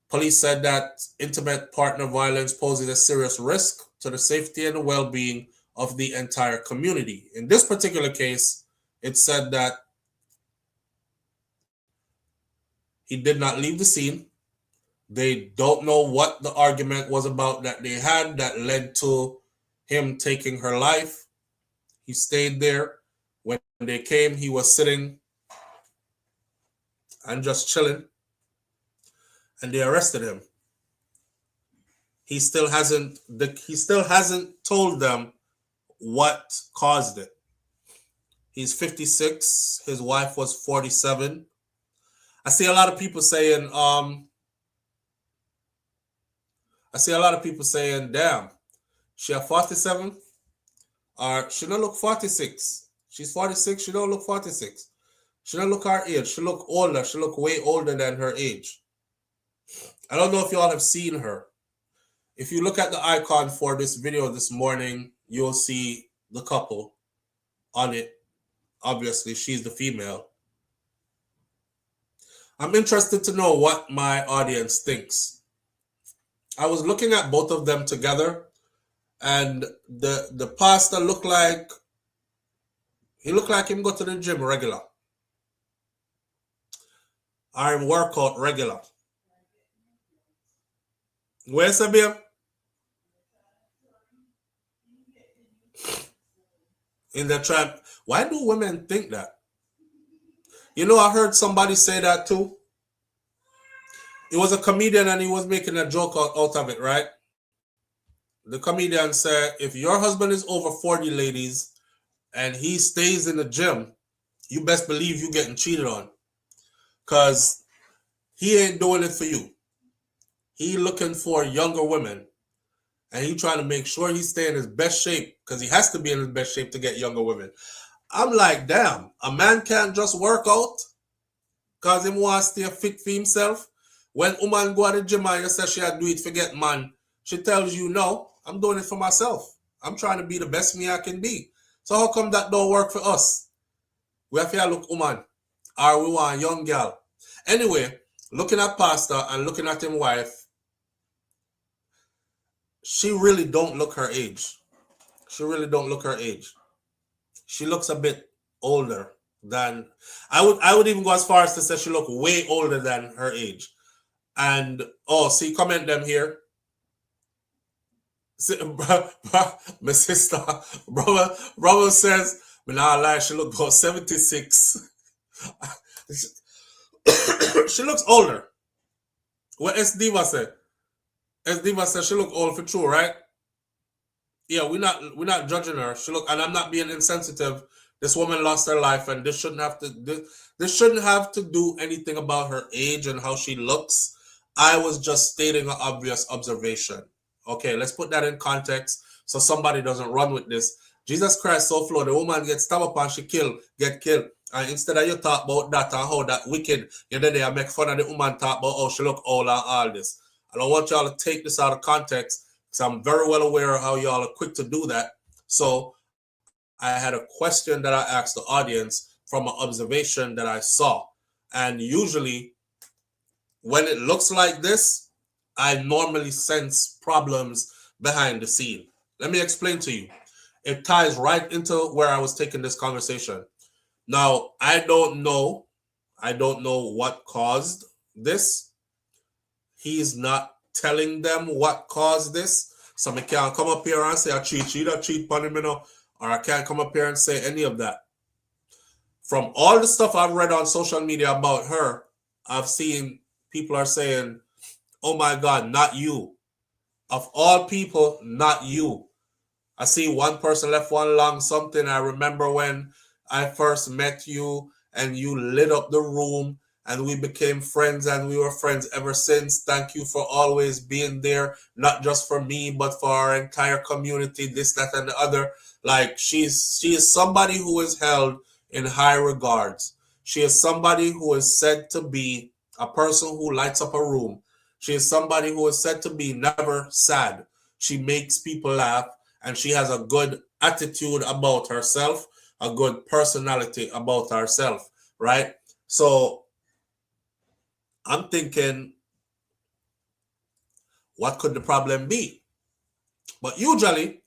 Police said that intimate partner violence poses a serious risk to the safety and well-being of the entire community. In this particular case, it said that he did not leave the scene. They don't know what the argument was about that they had that led to him taking her life. He stayed there. When they came, he was sitting and just chilling, and they arrested him. He still hasn't told them what caused it. He's 56. His wife was 47. I see a lot of people saying, damn, she a 47? Or she don't look 46. She's 46, she don't look 46. She don't look her age. She look older. She look way older than her age. I don't know if you all have seen her. If you look at the icon for this video this morning, you'll see the couple on it. Obviously, she's the female. I'm interested to know what my audience thinks. I was looking at both of them together, and the pastor looked like him go to the gym regular. Or him workout regular. Where's the beer? In the trap. Why do women think that? You know, I heard somebody say that too. He was a comedian and he was making a joke out of it, right? The comedian said, if your husband is over 40, ladies, and he stays in the gym, you best believe you're getting cheated on. Because he ain't doing it for you. He looking for younger women. And he trying to make sure he stay in his best shape, because he has to be in his best shape to get younger women. I'm like, damn, a man can't just work out because he wants to stay fit for himself. When woman go to the gym and you say she had to do it for get man, she tells you, no, I'm doing it for myself. I'm trying to be the best me I can be. So how come that don't work for us? We have to look woman, or we want a young girl. Anyway, looking at pastor and looking at his wife, she really don't look her age. She really don't look her age. She looks a bit older than I would even go as far as to say she look way older than her age. And oh, see, comment them here. See, my sister, brother says, "But now lie, she look about 76." She looks older. What S Diva said? S Diva said she look old for true, right? Yeah, we're not judging her. She look, and I'm not being insensitive. This woman lost her life, and this shouldn't have to do anything about her age and how she looks. I was just stating an obvious observation. Okay, let's put that in context so somebody doesn't run with this. Jesus Christ, Souflotv, the woman gets stabbed up and she get killed. And instead of you talk about that and how that wicked, you then they make fun of the woman, talk about how she look old and all this. I don't want y'all to take this out of context because I'm very well aware of how y'all are quick to do that. So I had a question that I asked the audience from an observation that I saw. And usually when it looks like this, I normally sense problems behind the scene. Let me explain to you. It ties right into where I was taking this conversation. Now, I don't know what caused this. He's not telling them what caused this. So I can't come up here and say I cheat upon him, or I can't come up here and say any of that. From all the stuff I've read on social media about her, I've seen people are saying, "Oh my God, not you. Of all people, not you." I see one person left one long something. I remember when I first met you and you lit up the room and we became friends and we were friends ever since. Thank you for always being there, not just for me, but for our entire community, this, that, and the other. Like she is somebody who is held in high regards. She is somebody who is said to be a person who lights up a room. She is somebody who is said to be never sad. She makes people laugh and she has a good attitude about herself, a good personality about herself, right? So I'm thinking, what could the problem be? But usually,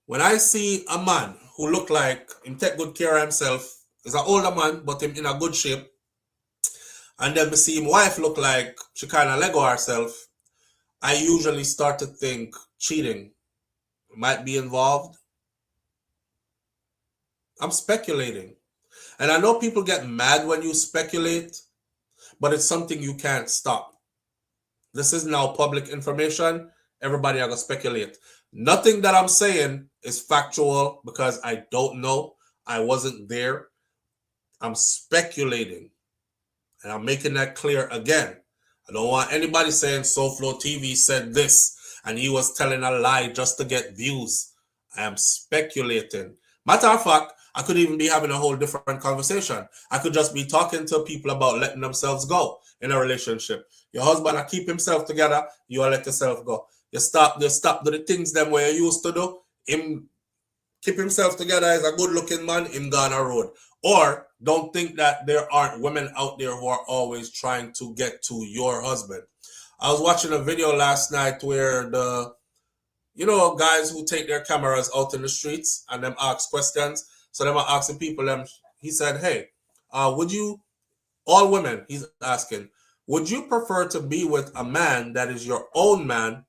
when I see a man who look like him take good care of himself, is an older man, but him in a good shape, and then we see him wife look like she kind of Lego herself, I usually start to think cheating might be involved. I'm speculating. And I know people get mad when you speculate, but it's something you can't stop. This is now public information. Everybody are going to speculate. Nothing that I'm saying is factual because I don't know. I wasn't there. I'm speculating. And I'm making that clear again. I don't want anybody saying Souflotv said this and he was telling a lie just to get views. I am speculating. Matter of fact, I could even be having a whole different conversation. I could just be talking to people about letting themselves go in a relationship. Your husband will keep himself together, you will let yourself go. You stop do the things them where you used to do. Him keep himself together as a good looking man, him gone a road. Or don't think that there aren't women out there who are always trying to get to your husband. I was watching a video last night where guys who take their cameras out in the streets and them ask questions. So them are asking people, he said, hey, all women, he's asking, would you prefer to be with a man that is your own man,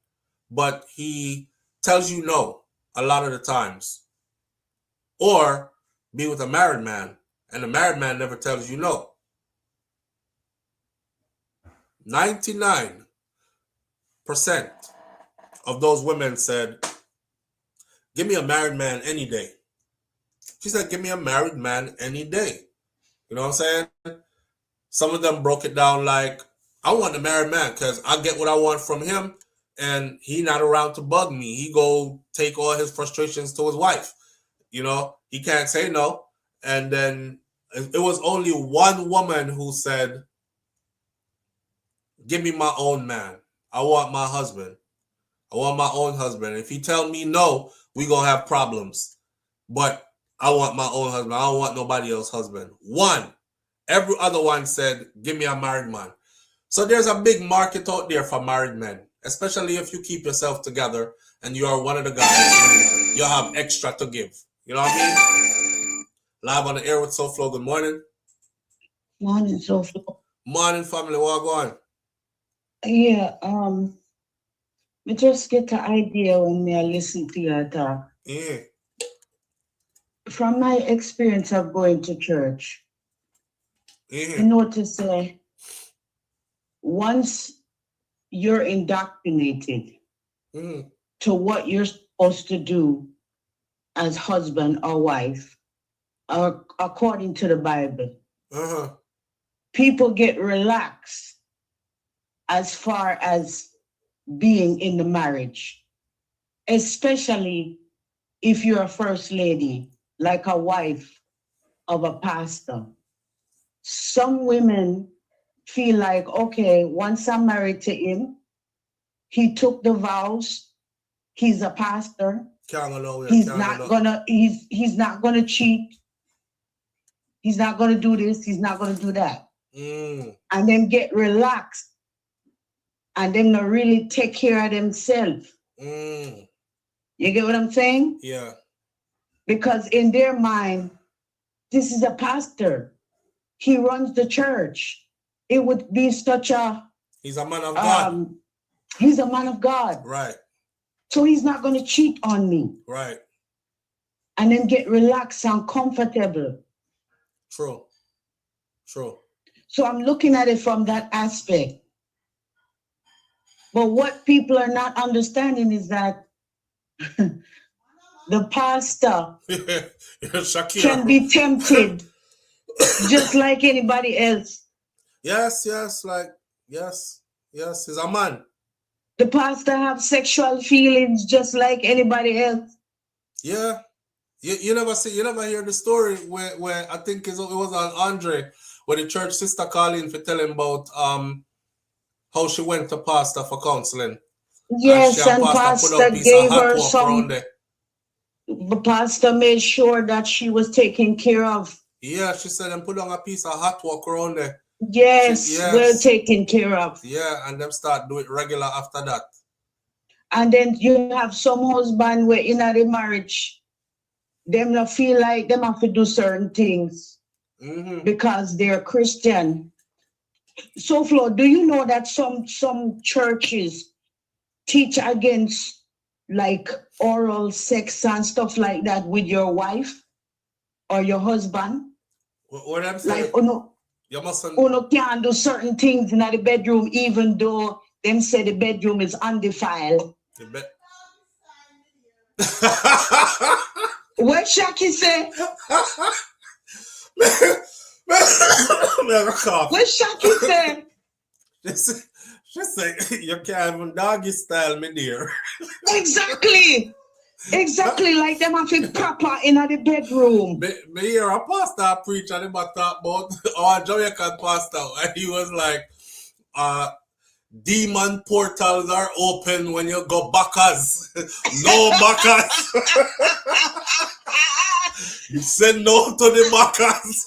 but he tells you no a lot of the times? Or be with a married man, and the married man never tells you no? 99% of those women said, give me a married man any day. She said, give me a married man any day. You know what I'm saying? Some of them broke it down like, I want a married man because I get what I want from him and he not around to bug me. He go take all his frustrations to his wife. You know, he can't say no. And then it was only one woman who said, give me my own man. I want my husband. I want my own husband. If he tell me no, we gonna have problems. But I want my own husband. I don't want nobody else's husband. One. Every other one said, give me a married man. So there's a big market out there for married men, especially if you keep yourself together and you are one of the guys, you have extra to give. You know what I mean? Live on the air with Souflotv. Good morning. Morning, Souflotv. Morning, family. What going? Yeah, me just get the idea when me I listen to your talk. Yeah. From my experience of going to church, Yeah. you notice once you're indoctrinated to what you're supposed to do as husband or wife, or according to the Bible, people get relaxed as far as being in the marriage, especially if you're a first lady, like a wife of a pastor. Some women feel like, okay, once I'm married to him, he took the vows, he's a pastor, he's not gonna cheat, he's not gonna do this, he's not gonna do that. And then get relaxed and then not really take care of themselves. You get what I'm saying? Yeah. Because in their mind, this is a pastor. He runs the church. It would be such a... He's a man of God. He's a man of God. Right. So he's not going to cheat on me. Right. And then get relaxed and comfortable. True. True. So I'm looking at it from that aspect. But what people are not understanding is that the pastor can be tempted just like anybody else. Yes, he's a man. The pastor have sexual feelings just like anybody else. Yeah. You never hear the story where I think it was on Andre, where the church sister called in for telling about how she went to pastor for counseling. Yes, and pastor gave her some. The pastor made sure that she was taken care of. Yeah, she said and put on a piece of hot work around there. Yes, well taken care of. Yeah, and them start do it regular after that. And then you have some husband where in a marriage, them not feel like them have to do certain things because they're Christian. So, Flo, do you know that some churches teach against like oral sex and stuff like that with your wife or your husband? What I'm saying? Like, you mustn't. Uno can't do certain things in the bedroom, even though them say the bedroom is undefiled. What Shaki say? What Shaki say? She say you can't even doggy style me dear. Exactly. Like them have to proper in the bedroom. Me hear a pastor preach and he talk about our Jamaican pastor, and he was like, demon portals are open when you go backers. No backers. You said no to the backers.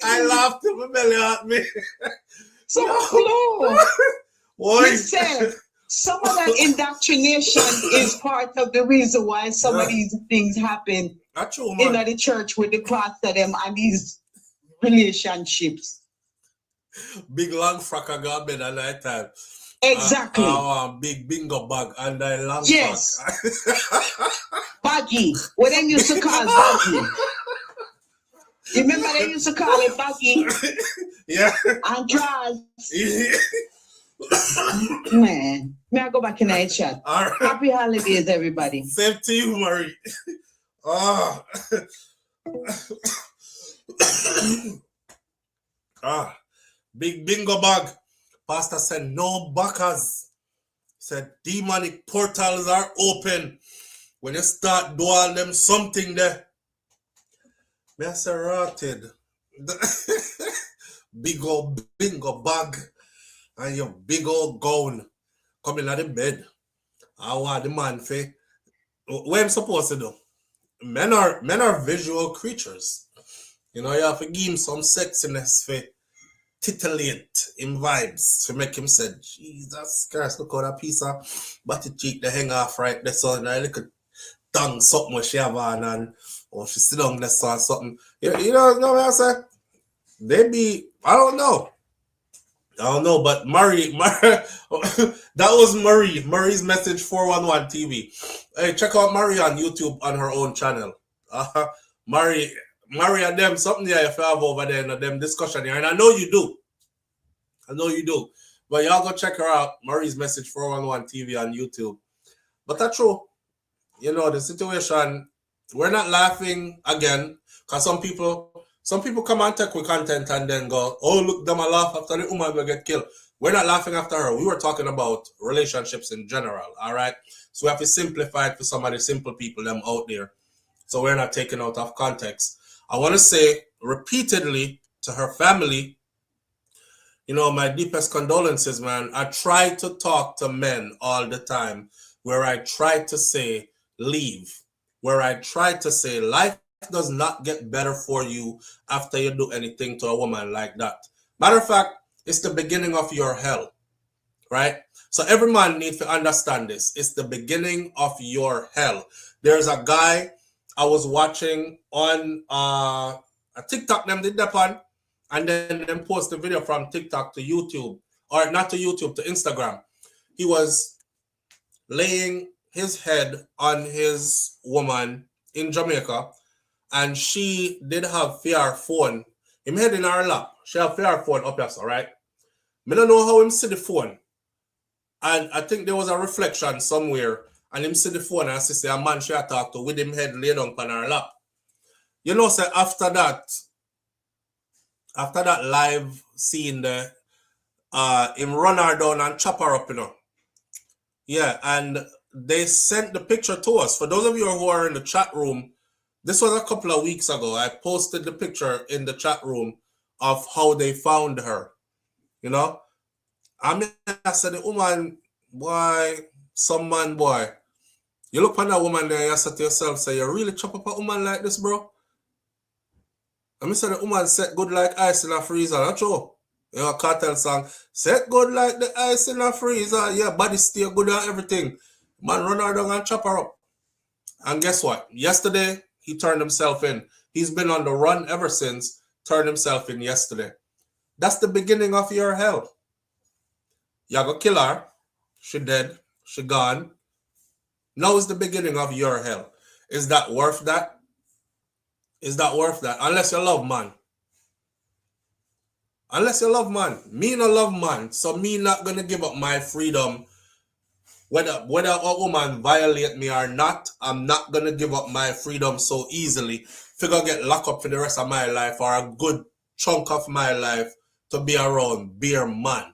I laughed till my belly at me. So Flo, Why? Some of that indoctrination is part of the reason why some of these things happen in the church with the pastor them and these relationships. Big long frock I got bed at night time. Exactly. Big bingo bag and a long frock. Baggy. What they used to call baggy. You remember they used to call it baggy? Yeah. And drawers. Man, may I go back in the chat? All right. Happy holidays, everybody. Same to you, Marie. Big bingo bag. Pastor said no backers. Said demonic portals are open. When you start doing them something there. Me I say rotted. Big old bingo bag and your big old gown coming out of bed. I want the man for what I'm supposed to do. Men are visual creatures. You know, you have to give him some sexiness for titillate him vibes to make him say, Jesus Christ, look how that piece of body cheek they hang off right there. So now look at tongue something what she have on and or she sit down there or something. You know what I'm saying? They be, I don't know, but Murray, that was Murray's message 411 TV. Hey, check out Murray on YouTube on her own channel. Murray and them, something there you have over there in them discussion here. And I know you do. But y'all go check her out. Murray's message 411 TV on YouTube. But that's true. You know, the situation, we're not laughing again, because some people come and take with content and then go, oh, look, them a laugh after the woman will get killed. We're not laughing after her. We were talking about relationships in general, all right? So we have to simplify it for some of the simple people, them out there. So we're not taking out of context. I want to say repeatedly to her family, you know, my deepest condolences, man. I try to talk to men all the time where I try to say, leave. Where I try to say, life does not get better for you after you do anything to a woman like that. Matter of fact, it's the beginning of your hell, right? So every man needs to understand this. It's the beginning of your hell. There's a guy I was watching on a TikTok, them did that one, and then them post the video from TikTok to YouTube, or not to YouTube, to Instagram. He was laying his head on his woman in Jamaica, and she did have VR phone. Him head in her lap. She have VR phone up here, right? I don't know how him see the phone. And I think there was a reflection somewhere, and him see the phone and see a man she had talked to with him head laid on her lap. You know, say after that live scene there, him run her down and chop her up, you know. Yeah, and they sent the picture to us. For those of you who are in the chat room, this was a couple of weeks ago. I posted the picture in the chat room of how they found her. You know? I mean, I said, the woman, boy, some man, boy. You look at that woman there and you say to yourself, say, you really chop up a woman like this, bro? I mean, say the woman set good like ice in a freezer, not true? You know, cartel song, set good like the ice in a freezer. Yeah, body stay good and everything. Man, run her down and chop her up. And guess what? Yesterday, he turned himself in. He's been on the run ever since, turned himself in yesterday. That's the beginning of your hell. You go kill her. She dead. She gone. Now is the beginning of your hell. Is that worth that? Is that worth that? Unless you love man. Unless you love man. Me no love man. So me not going to give up my freedom. Whether a woman violate me or not, I'm not going to give up my freedom so easily. Figure get locked up for the rest of my life or a good chunk of my life to be around bare man.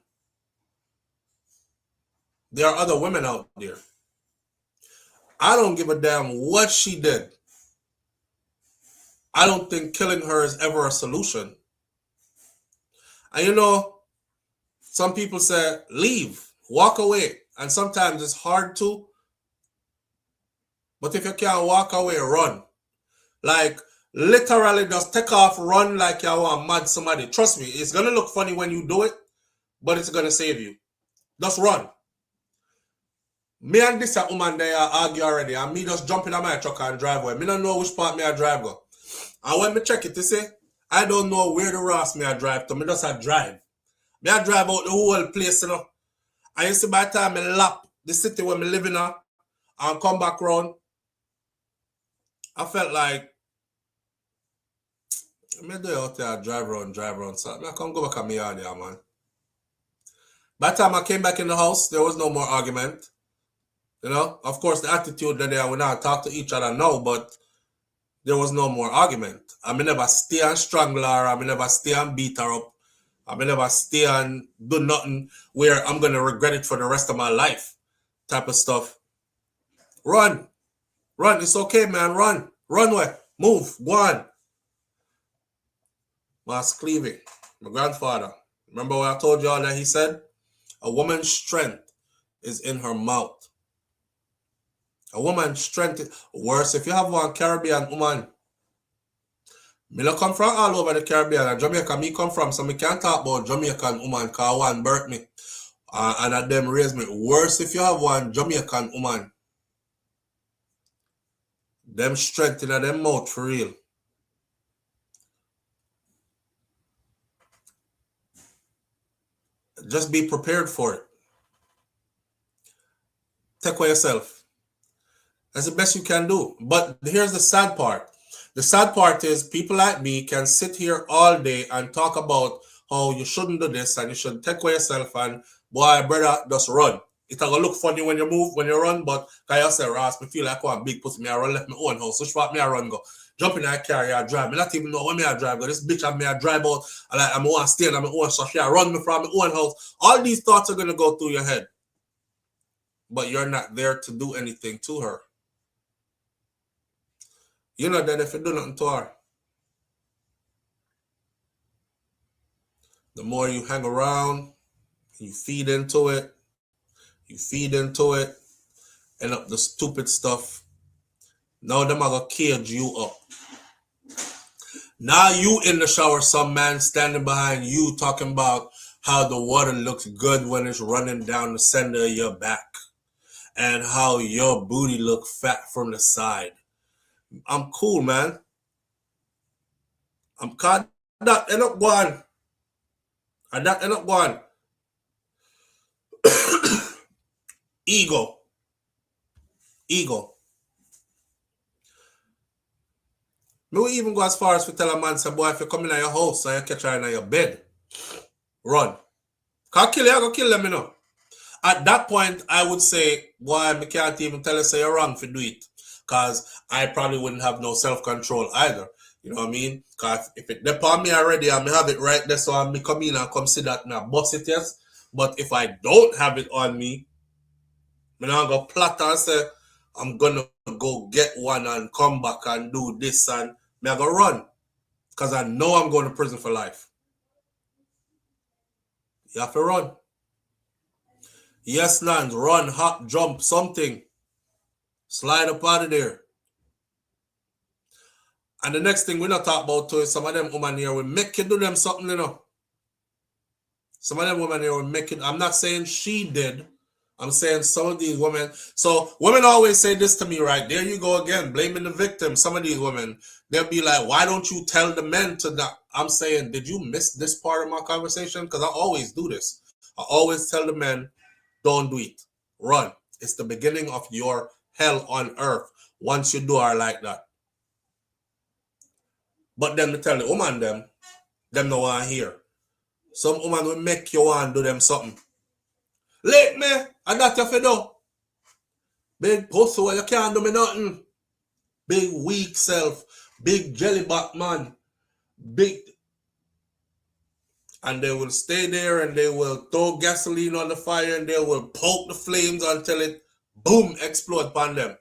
There are other women out there. I don't give a damn what she did. I don't think killing her is ever a solution. And you know, some people say, leave, walk away. And sometimes it's hard to. But if you can't walk away, run. Like, literally just take off, run like you want mad somebody. Trust me, it's going to look funny when you do it, but it's going to save you. Just run. Me and this woman there argue already, and me just jump in my truck and drive away. Me don't know which part me I drive go. And when me check it, you see, I don't know where the Ross me I drive to. Me just I drive. Me I drive out the whole place, you know. And you see by the time I lap the city where me live in and come back round, I felt like me do out there, drive around. So I can't go back at me yard there, man. By the time I came back in the house, there was no more argument. You know, of course, the attitude that they would not talk to each other now, but there was no more argument. I mean, never stay and strangle her. I mean, never stay and beat her up. I mean, never stay and do nothing where I'm going to regret it for the rest of my life type of stuff. Run. It's okay, man. Run away. Move. Go on. Mas Cleaving, my grandfather. Remember what I told y'all that he said? A woman's strength is in her mouth. A woman's strength is worse. If you have one Caribbean woman, Me not come from all over the Caribbean and Jamaica me come from, so me can't talk about Jamaican woman cause one birth me. And at them raise me. Worse if you have one Jamaican woman. Them strength in them mouth for real. Just be prepared for it. Take care of yourself. That's the best you can do. But here's the sad part. The sad part is people like me can sit here all day and talk about how you shouldn't do this and you should take care of yourself and boy, brother, just run. It'll look funny when you move, when you run, but can you say, Ross, me feel like one big pussy, me I run left my own house. So what me I run go? Jump in that car, I drive. Me not even know when me I drive. But this bitch have me I drive out and like I'm one stay on my own, so she I run me from my own house. All these thoughts are gonna go through your head. But you're not there to do anything to her. You're not there if you do nothing to her. The more you hang around, you feed into it, end up the stupid stuff. Now them are gonna cage you up. Now you in the shower, some man standing behind you talking about how the water looks good when it's running down the center of your back. And how your booty look fat from the side. I'm cool, man. I'm caught. That end up going. And that end up going. Ego. Me will even go as far as to tell a man, say, boy, if you come in your house and you catch her in your bed, run. Can't kill you, I'm gonna kill them, you know. At that point, I would say, boy, I can't even tell you say you're wrong if you do it. Because I probably wouldn't have no self-control either. You know what I mean? Because if it depends on me already, I may have it right there, so I may come in and come see that and I bust it, yes. But if I don't have it on me, I'm going to plot and say, I'm going to go get one and come back and do this and I'm going to run. Because I know I'm going to prison for life. You have to run. Yes, Nance, run, hop, jump, something. Slide up out of there. And the next thing we're not talking about too is some of them women here will make you do them something, you know. Some of them women here will make it. I'm not saying she did. I'm saying some of these women. So women always say this to me, right? There you go again, blaming the victim. Some of these women, they'll be like, why don't you tell the men to not? I'm saying, did you miss this part of my conversation? Because I always do this. I always tell the men, don't do it. Run. It's the beginning of your hell on earth once you do her like that. But then to tell the woman them no want to hear. Some woman will make you want to do them something. Let me, and that you do. Big pussy, you can't do me nothing. Big weak self, big jellyback man, big. And they will stay there and they will throw gasoline on the fire and they will poke the flames until it, boom, explode upon them.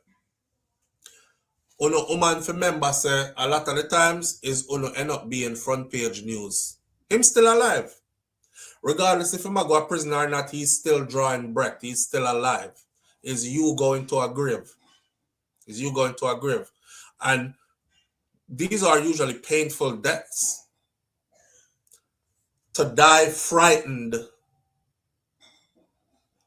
Uno woman for member say a lot of the times is uno end up being front page news. Him still alive. Regardless if him go to prison or not, he's still drawing breath. He's still alive. Is you going to a grave? Is you going to a grave? And these are usually painful deaths. To die frightened,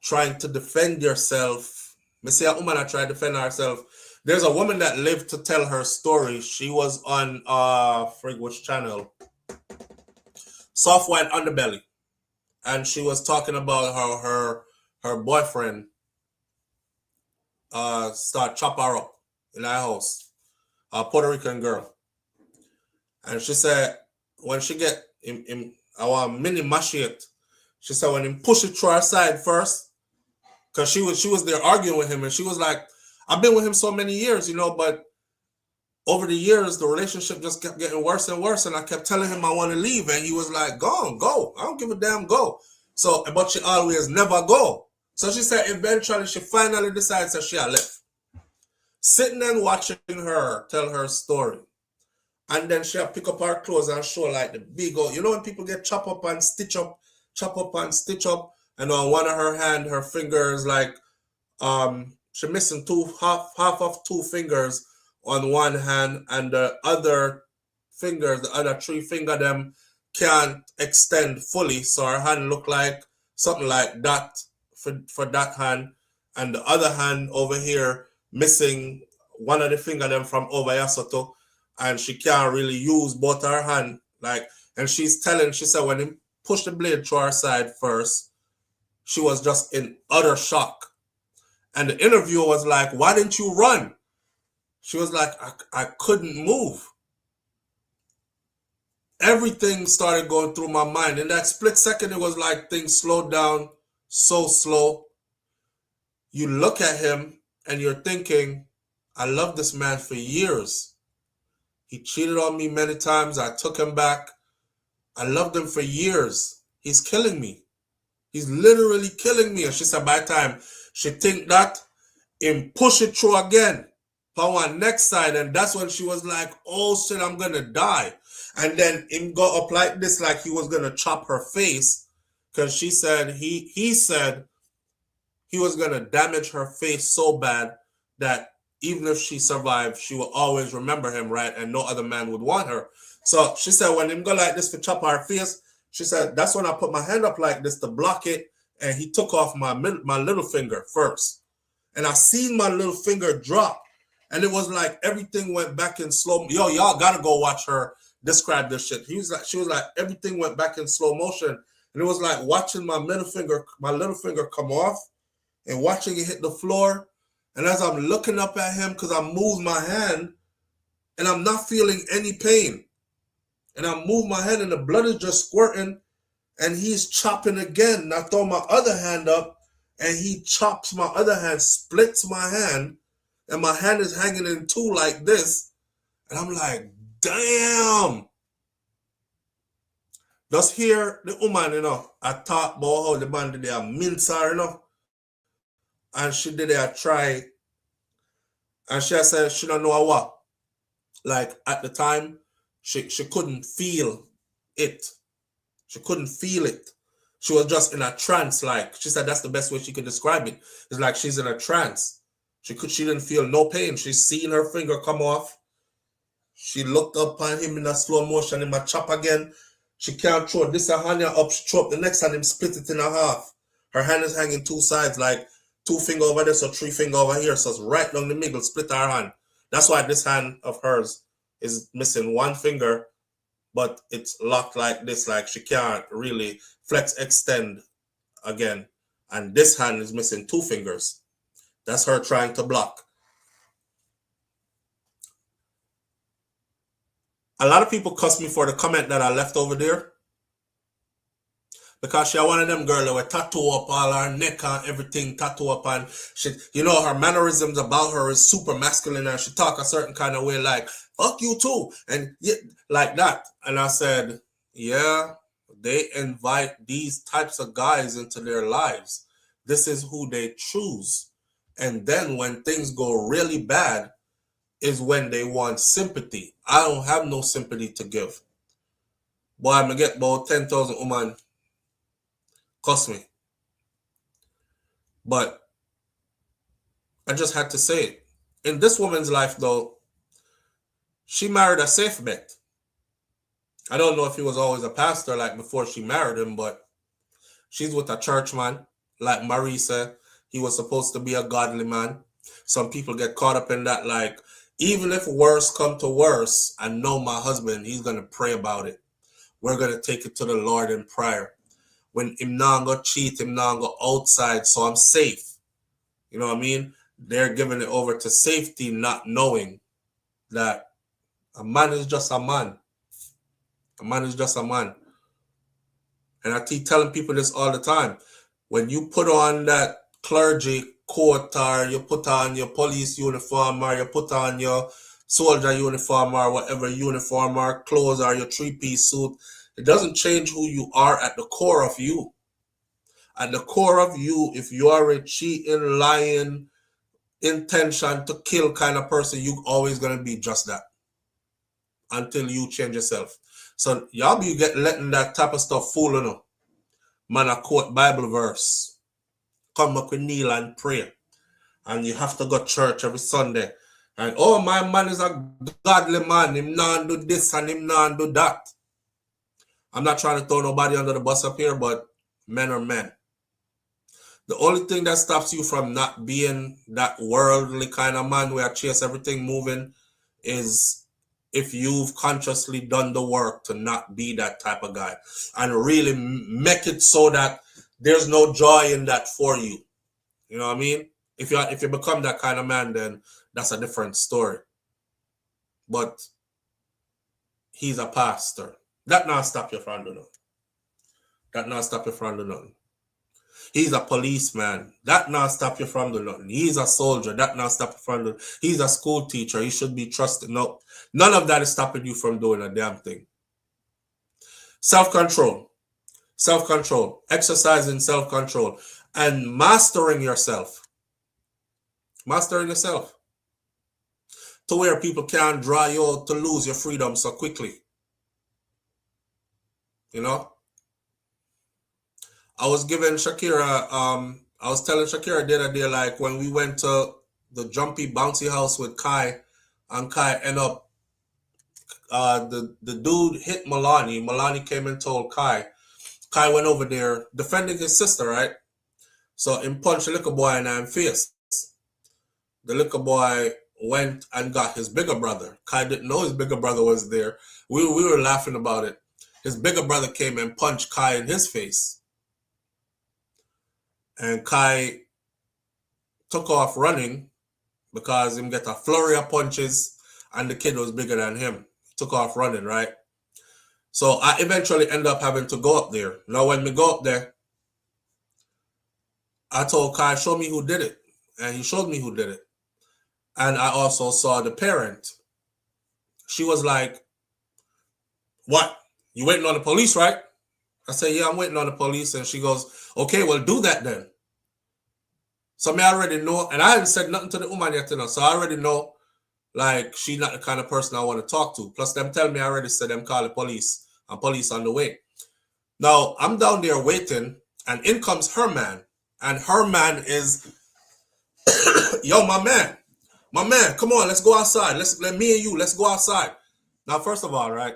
trying to defend yourself. Me say a woman that tried to defend herself. There's a woman that lived to tell her story. She was on frig which channel? Soft White Underbelly. And she was talking about how her boyfriend start chop her up in her house. A Puerto Rican girl. And she said when she get him our mini machete, she said when him push it to her side first, because she was there arguing with him and she was like, I've been with him so many years, you know, but over the years, the relationship just kept getting worse and worse. And I kept telling him I want to leave. And he was like, go. I don't give a damn, go. So, but she always never go. So she said eventually she finally decides that she had left. Sitting and watching her tell her story. And then she pick up her clothes and show like the big old, you know when people get chop up and stitch up. And on one of her hand, her fingers like, she missing half of two fingers on one hand and the other fingers, the other three finger them can't extend fully. So her hand look like something like that for that hand. And the other hand over here missing one of the finger them from over Yasoto. And she can't really use both her hand. Like, and she said when he pushed the blade to her side first, she was just in utter shock. And the interviewer was like, why didn't you run? She was like, I couldn't move. Everything started going through my mind. In that split second, it was like things slowed down so slow. You look at him and you're thinking, I loved this man for years. He cheated on me many times. I took him back. I loved him for years. He's killing me. He's literally killing me. And she said by the time she think that, him push it through again. Power next side. And that's when she was like, oh shit, I'm going to die. And then him go up like this, like he was going to chop her face. Because she said, he said he was going to damage her face so bad that even if she survived, she will always remember him, right? And no other man would want her. So she said when him go like this to chop her face, she said, that's when I put my hand up like this to block it. And he took off my little finger first. And I seen my little finger drop. And it was like everything went back in slow. Yo, y'all got to go watch her describe this shit. She was like, everything went back in slow motion. And it was like watching my little finger come off and watching it hit the floor. And as I'm looking up at him, because I moved my hand and I'm not feeling any pain. And I move my hand and the blood is just squirting and he's chopping again. And I throw my other hand up and he chops my other hand, splits my hand, and my hand is hanging in two like this. And I'm like, damn. Just hear the woman, I talk about how the man did a mince her, and she did a try. And she said she don't know what. Like at the time, she couldn't feel it. She couldn't feel it. She was just in a trance. Like she said, that's the best way she could describe it. It's like she's in a trance. She didn't feel no pain. She's seen her finger come off. She looked up on him in a slow motion. Him a chop again. She can't throw this hand up. She throw up the next hand. Him split it in a half. Her hand is hanging two sides, like 2 finger over there, so 3 finger over here. So it's right down the middle. Split her hand. That's why this hand of hers is missing 1 finger, but it's locked like this. Like she can't really flex, extend again. And this hand is missing 2 fingers. That's her trying to block. A lot of people cuss me for the comment that I left over there. Because she one of them girls that were tattoo up all her neck and everything, tattoo up, and she, her mannerisms about her is super masculine and she talk a certain kind of way like, fuck you too. And yeah, like that. And I said, yeah, they invite these types of guys into their lives. This is who they choose. And then when things go really bad is when they want sympathy. I don't have no sympathy to give. Boy, I'm going to get about 10,000 women cuss me. But I just had to say it. In this woman's life, though, she married a safe bet. I don't know if he was always a pastor like before she married him, but she's with a church man. Like Marie said, he was supposed to be a godly man. Some people get caught up in that, like, even if worse come to worse, I know my husband, he's going to pray about it. We're going to take it to the Lord in prayer. When him not go cheat, him not go outside, so I'm safe. You know what I mean? They're giving it over to safety, not knowing that a man is just a man. A man is just a man. And I keep telling people this all the time. When you put on that clergy coat, or you put on your police uniform, or you put on your soldier uniform, or whatever uniform or clothes, or your 3-piece suit, it doesn't change who you are at the core of you. At the core of you, if you are a cheating, lying, intention to kill kind of person, you're always going to be just that until you change yourself. So y'all be letting that type of stuff fool you. Man, I quote Bible verse. Come back with kneel and pray. And you have to go to church every Sunday. And oh, my man is a godly man. Him not do this and him not do that. I'm not trying to throw nobody under the bus up here, but men are men. The only thing that stops you from not being that worldly kind of man where I chase everything moving is if you've consciously done the work to not be that type of guy and really make it so that there's no joy in that for you. You know what I mean? If you become that kind of man, then that's a different story. But he's a pastor. That not stop you from doing nothing. That not stop you from doing nothing. He's a policeman. That not stop you from doing nothing. He's a soldier. That not stop you from doing. He's a school teacher. He should be trusted. No, none of that is stopping you from doing a damn thing. Self-control. Self-control. Exercising self-control. And mastering yourself. Mastering yourself. To where people can't draw you out to lose your freedom so quickly. You know? I was giving Shakira, I was telling Shakira the other day, like when we went to the jumpy bouncy house with Kai, and Kai ended up, the dude hit Milani. Milani came and told Kai. Kai went over there defending his sister, right? So him punched the little boy in the face. The little boy went and got his bigger brother. Kai didn't know his bigger brother was there. We were laughing about it. His bigger brother came and punched Kai in his face. And Kai took off running because him get a flurry of punches and the kid was bigger than him. Took off running, right? So I eventually ended up having to go up there. Now when we go up there, I told Kai, show me who did it. And he showed me who did it. And I also saw the parent. She was like, what? You waiting on the police, right? I said, yeah, I'm waiting on the police. And she goes, okay, well, do that then. So I already know, and I haven't said nothing to the woman yet, you know, so I already know, like, she's not the kind of person I want to talk to. Plus, them tell me I already said them call the police, and police on the way. Now, I'm down there waiting, and in comes her man. And her man is, yo, my man, come on, let's go outside. Let me and you, let's go outside. Now, first of all, right,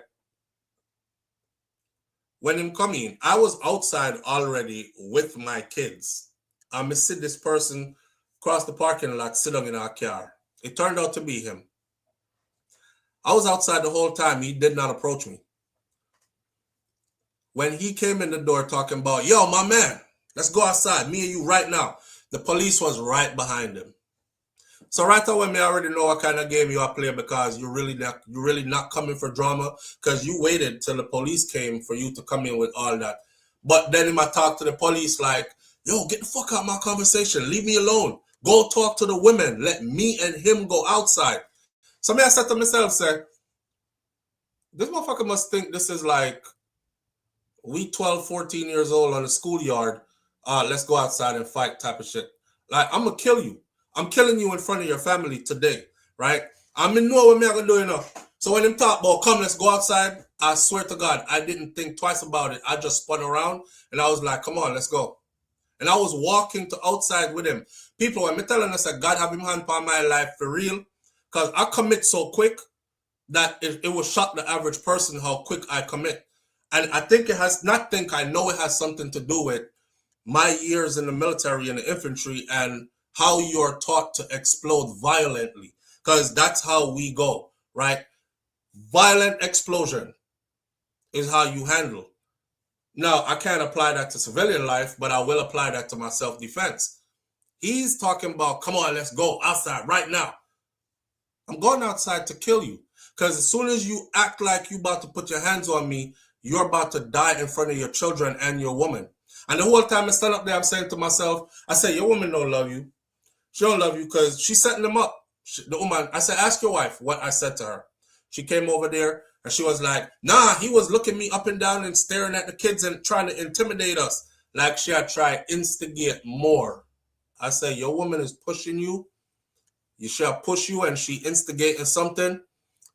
when him come in, I was outside already with my kids. I see this person cross the parking lot, sit down in our car. It turned out to be him. I was outside the whole time. He did not approach me. When he came in the door talking about, yo, my man, let's go outside, me and you right now. The police was right behind him. So right away, I already know what kind of game you are playing because you're really not coming for drama because you waited till the police came for you to come in with all that. But then I talk to the police like, yo, get the fuck out of my conversation. Leave me alone. Go talk to the women. Let me and him go outside. So I said to myself, say, this motherfucker must think this is like we 12, 14 years old on the schoolyard. Let's go outside and fight type of shit. Like, I'm going to kill you. I'm killing you in front of your family today, right? I'm in know what I'm going to do, you know. So when him talk about, come, let's go outside, I swear to God, I didn't think twice about it. I just spun around and I was like, come on, let's go. And I was walking to outside with him. People, when me telling us that God have him hand upon my life for real, because I commit so quick that it will shock the average person how quick I commit. And I think I know it has something to do with my years in the military and the infantry and how you're taught to explode violently. Because that's how we go, right? Violent explosion is how you handle. Now, I can't apply that to civilian life, but I will apply that to my self-defense. He's talking about, come on, let's go outside right now. I'm going outside to kill you. Because as soon as you act like you about to put your hands on me, you're about to die in front of your children and your woman. And the whole time I stand up there, I'm saying to myself, I say, your woman don't love you. She don't love you because she's setting them up. The woman, I said, ask your wife what I said to her. She came over there. And she was like, nah, he was looking me up and down and staring at the kids and trying to intimidate us. Like she had tried instigate more. I said, your woman is pushing you. You shall push you and she instigating something.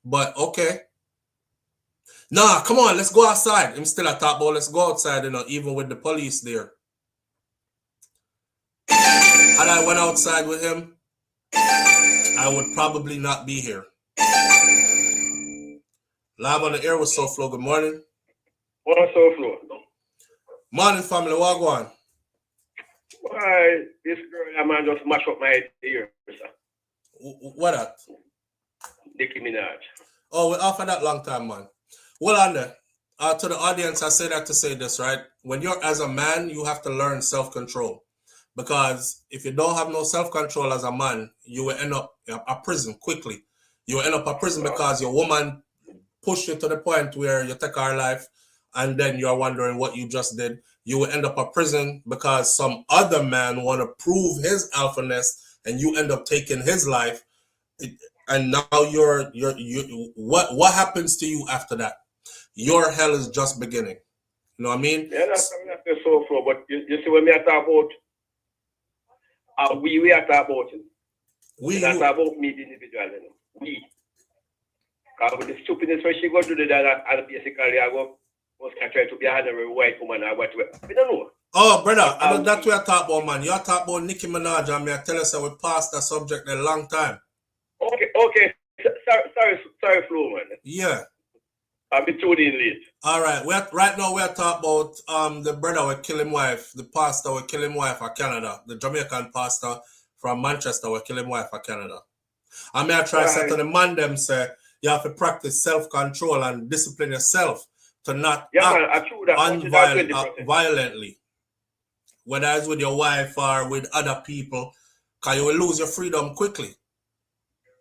But okay. Nah, come on, let's go outside. I'm still at top, but let's go outside, you know, even with the police there. And I went outside with him. I would probably not be here. Live on the air with Souflotv. Good morning. What's Souflotv? Morning, family. What go on? Why, this girl, man, just mash up my ear, sir. What that? Nicki Minaj. Oh, we're off for that long time, man. Well, on there. To the audience, I say that to say this, right? When you're as a man, you have to learn self-control. Because if you don't have no self-control as a man, you will end up a prison quickly. You will end up a prison because your woman pushed you to the point where you take her life and then you're wondering what you just did. You will end up a prison because some other man want to prove his alphaness and you end up taking his life. And now what happens to you after that? Your hell is just beginning. You know what I mean? Yeah, that's so far. But you see, when we are talking about, we are talking about it. We not talking about me, the individual. You know? We. Because with the stupidness when she go to that, and basically I go, was try to be a honorary white woman or whatever. We don't know. Oh, brother, I know that's what I talk about, man. You're talking about Nicki Minaj, and me I tell us that we passed that subject a long time. Okay. Sorry, Flo, man. Yeah. I'll be tuned in late. All right. Right now we're talking about the brother will kill him wife, the pastor will kill him wife for Canada, the Jamaican pastor from Manchester will kill him wife for Canada. I may try to say to the man them say you have to practice self-control and discipline yourself to not act violently. Whether it's with your wife or with other people, because you will lose your freedom quickly.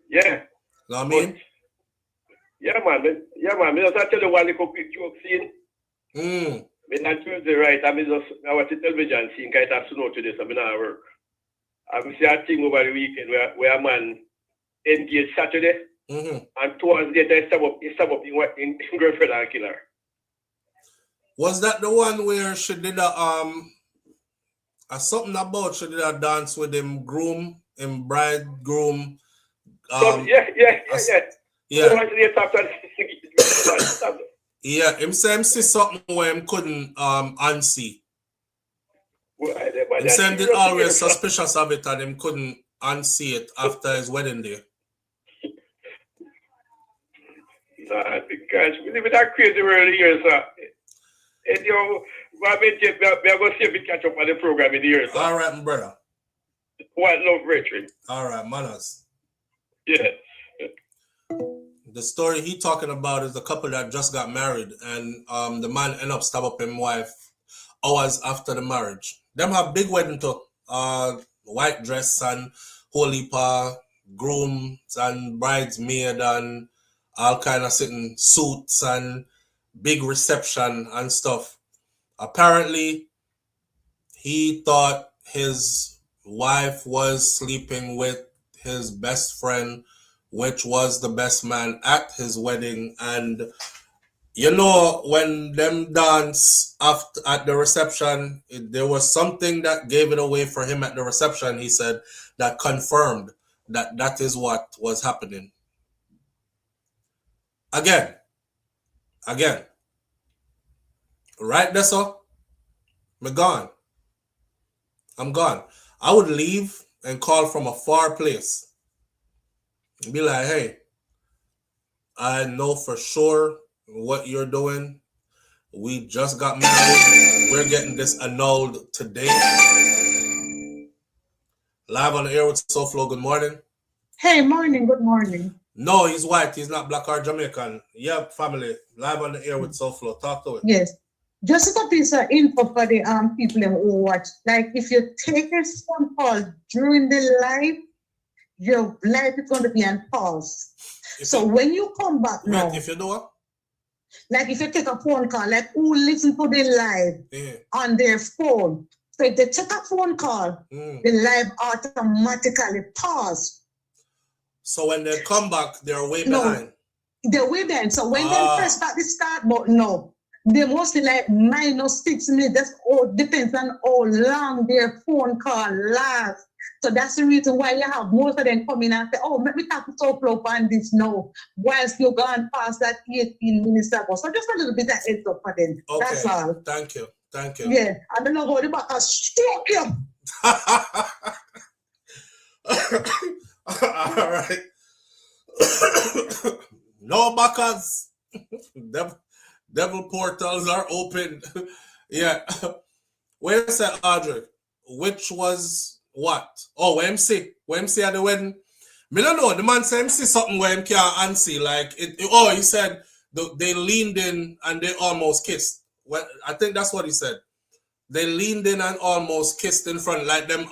Yeah. You know what I mean? Yeah, man. I just tell you one little quick joke scene. I'm not Tuesday, right? I watch the television scene, because I have to know today, so I'm not at work. I see a thing over the weekend where a man engaged Saturday, and 2 hours later, he stab up in girlfriend and kill her. Was that the one where she did something about she did a dance with him bridegroom? Yeah. Yeah, him say him see something where him couldn't unsee. Him say him did always suspicious of it and him couldn't unsee it after his wedding day. Nah, because we live in that crazy world here, sir. And we are going to see if we catch up on the program in here, sir. All right, my brother. One love, Richard. All right, manners. Yeah. The story he talking about is the couple that just got married and the man ended up stab up his wife hours after the marriage. Them have big wedding too. White dress and holy pa, grooms and bridesmaid and all kind of sitting suits and big reception and stuff. Apparently, he thought his wife was sleeping with his best friend, which was the best man at his wedding. And you know, when them dance at the reception, there was something that gave it away for him at the reception, he said, that confirmed that is what was happening. Again. Right there, so I'm gone. I would leave and call from a far place. Be like, hey, I know for sure what you're doing. We just got married. We're getting this annulled today. Live on the air with Souflotv. Good morning. Hey, morning. Good morning. No, he's white. He's not black or Jamaican. Yeah, family. Live on the air with Souflotv. Talk to it. Yes. Just a piece of info for the people who watch. Like, if you take a phone call during the live, your life is going to be on pause. So when you come back now, if you do what? Like if you take a phone call, like who listen to the live on their phone. So if they take a phone call, the live automatically pause. So when they come back, they're way behind. They're way behind. So when they press back the start button, they mostly like -6 minutes. That's all depends on how long their phone call lasts. So that's the reason why you have most of them come in and say, oh, let me talk to Souflotv on this now, whilst you're gone past that 18 minutes ago. So just a little bit of heads up for them. Okay. That's all. Thank you. Yeah, I don't know how the back has struck you. All right. No backers. Devil portals are open. Yeah. Wait a sec, Audrey. Which was what? Oh, MC. MC at the wedding. Me don't know. The man said MC something where him can't answer. Like he said they leaned in and they almost kissed. Well, I think that's what he said. They leaned in and almost kissed in front, like them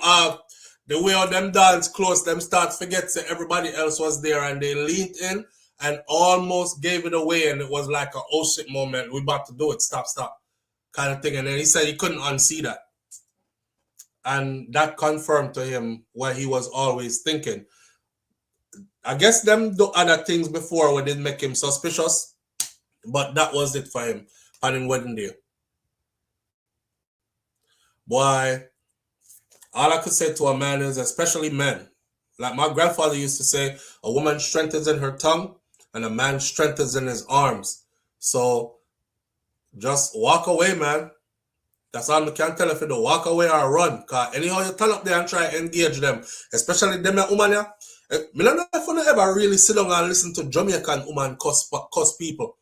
the way of them dance close, them start forget that everybody else was there, and they leaned in and almost gave it away, and it was like a oh shit moment. We about to do it, stop, kind of thing. And then he said he couldn't unsee that. And that confirmed to him what he was always thinking. I guess them do other things before would didn't make him suspicious, but that was it for him on his wedding day. Boy, all I could say to a man is, especially men, like my grandfather used to say, a woman's strength is in her tongue and a man's strength is in his arms. So just walk away, man. That's all I can tell if you to walk away or run. Because anyhow you turn up there and try to engage them, especially them woman. I don't know if you ever really sit down and listen to Jamaican woman cuss people.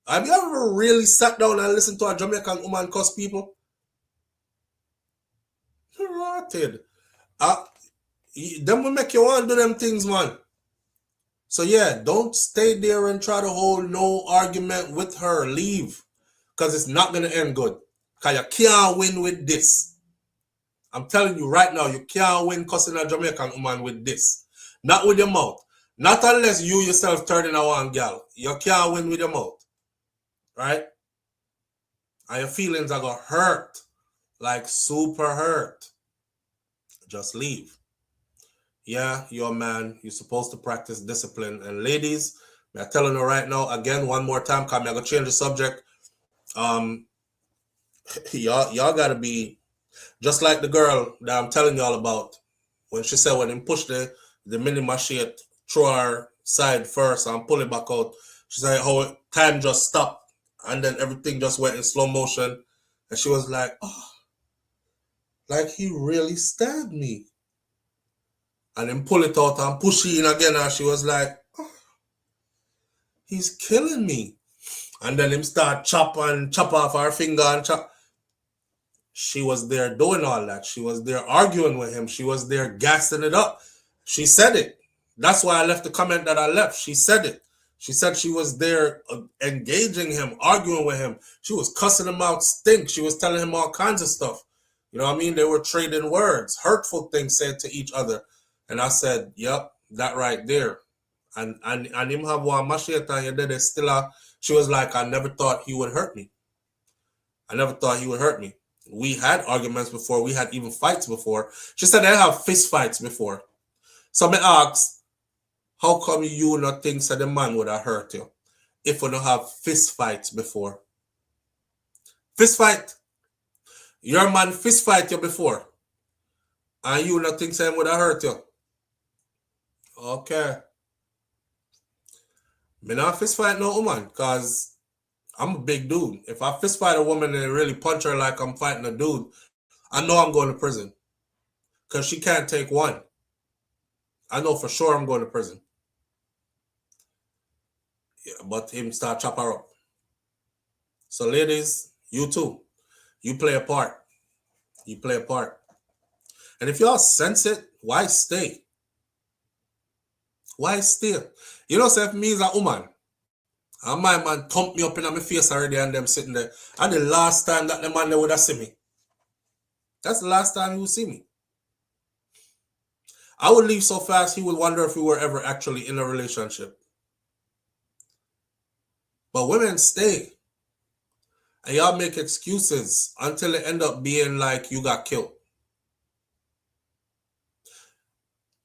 Have you ever really sat down and listened to a Jamaican woman cuss people? Rotted. Them will make you want to do them things, man. So yeah, don't stay there and try to hold no argument with her. Leave. Because it's not going to end good. Because you can't win with this. I'm telling you right now, you can't win cussing a Jamaican woman with this. Not with your mouth. Not unless you yourself turn in a one gal. You can't win with your mouth. Right? And your feelings are going to hurt. Like super hurt. Just leave. Yeah, you're a man. You're supposed to practice discipline. And ladies, I'm telling you right now, again, one more time, because I'm going to change the subject. Y'all got to be just like the girl that I'm telling y'all about. When she said when he pushed the mini machete through her side first and pull it back out, she said how time just stopped. And then everything just went in slow motion. And she was like, oh. Like he really stabbed me. And then pull it out and push it in again. And she was like, oh, he's killing me. And then him start chop off her finger and chop. She was there doing all that. She was there arguing with him. She was there gassing it up. She said it. That's why I left the comment that I left. She said it. She said she was there engaging him, arguing with him. She was cussing him out stink. She was telling him all kinds of stuff. You know what I mean? They were trading words, hurtful things said to each other. And I said, yep, that right there. And him have one machete and you still she was like, I never thought he would hurt me. I never thought he would hurt me. We had arguments before. We had even fights before. She said they have fist fights before. So I asked, how come you not think that the man would have hurt you if we don't have fist fights before? Fist fight. Your man fist fight you before. And you not think that would have hurt you. Okay. Me not fist fight no woman because I'm a big dude. If I fist fight a woman and really punch her like I'm fighting a dude, I know I'm going to prison. Because she can't take one. I know for sure I'm going to prison. Yeah, but him start chop her up. So ladies, you too. You play a part. You play a part. And if y'all sense it, why stay? Why stay? You know, say if me is a woman, and my man thump me up in my face already and them sitting there, and the last time that the man they would have seen me. That's the last time he would see me. I would leave so fast he would wonder if we were ever actually in a relationship. But women stay. And y'all make excuses until it end up being like you got killed.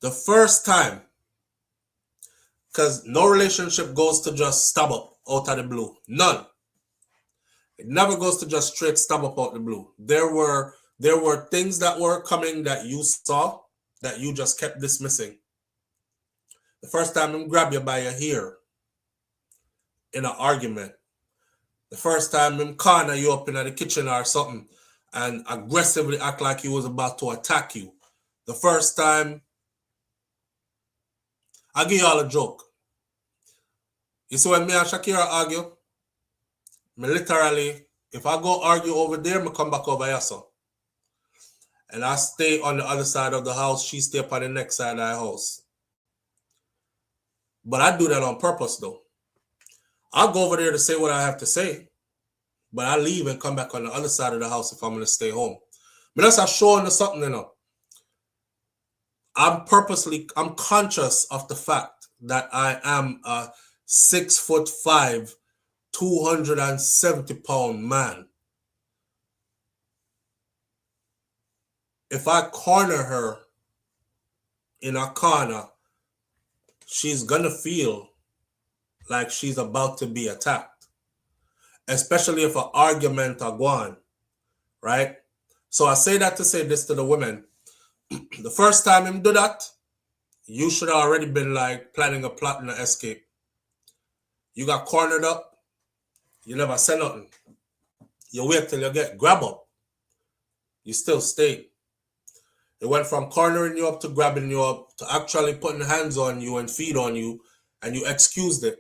The first time, because no relationship goes to just stab up out of the blue. None. It never goes to just straight stab up out the blue. There were things that were coming that you saw that you just kept dismissing. The first time him grab you by your hair in an argument. The first time him corner you up in the kitchen or something and aggressively act like he was about to attack you. The first time I'll give y'all a joke. You see, when me and Shakira argue, me literally, if I go argue over there, me come back over here, so. And I stay on the other side of the house, she stay up on the next side of the house. But I do that on purpose, though. I'll go over there to say what I have to say, but I leave and come back on the other side of the house if I'm going to stay home. But that's showing something, you know. I'm conscious of the fact that I am a 6'5", 270-pound man. If I corner her in a corner, she's gonna feel like she's about to be attacked, especially if an argument are going, right? So I say that to say this to the women. The first time him do that, you should have already been like planning a plot and an escape. You got cornered up, you never said nothing. You wait till you get grab up. You still stayed. It went from cornering you up to grabbing you up to actually putting hands on you and feet on you, and you excused it.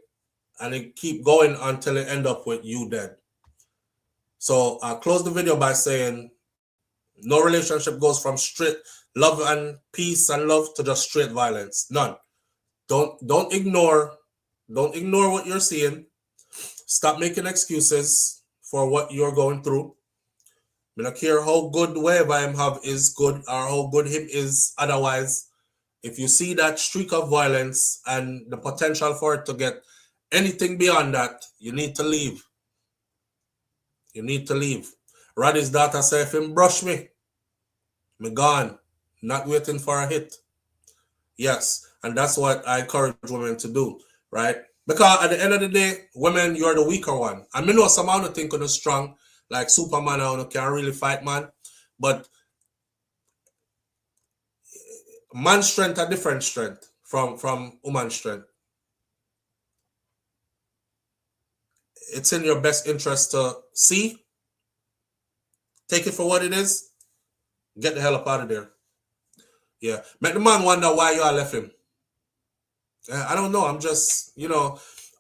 And it keep going until it end up with you dead. So I'll close the video by saying no relationship goes from straight love and peace and love to just straight violence. None. Don't ignore what you're seeing. Stop making excuses for what you're going through. I don't care how good whatever him have is good or how good him is otherwise. If you see that streak of violence and the potential for it to get anything beyond that, you need to leave. You need to leave. Roddy's daughter said, if him brush me gone. Not waiting for a hit. Yes, and that's what I encourage women to do, right? Because at the end of the day, women, you're the weaker one. I mean, know some of think you're strong, like Superman, I can't really fight, man. But man's strength a different strength from woman's strength. It's in your best interest to see, take it for what it is, get the hell up out of there. Yeah. Make the man wonder why you all left him. I don't know. I'm just,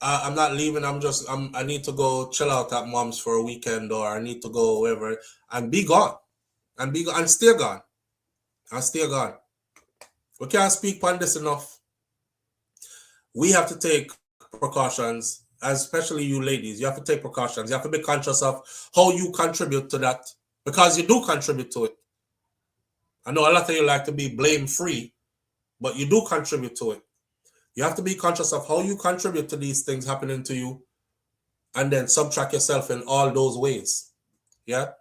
I'm not leaving. I need to go chill out at mom's for a weekend, or I need to go wherever and be gone. And stay gone. And stay gone. We can't speak on this enough. We have to take precautions, especially you ladies. You have to take precautions. You have to be conscious of how you contribute to that, because you do contribute to it. I know a lot of you like to be blame-free, but you do contribute to it. You have to be conscious of how you contribute to these things happening to you, and then subtract yourself in all those ways. Yeah?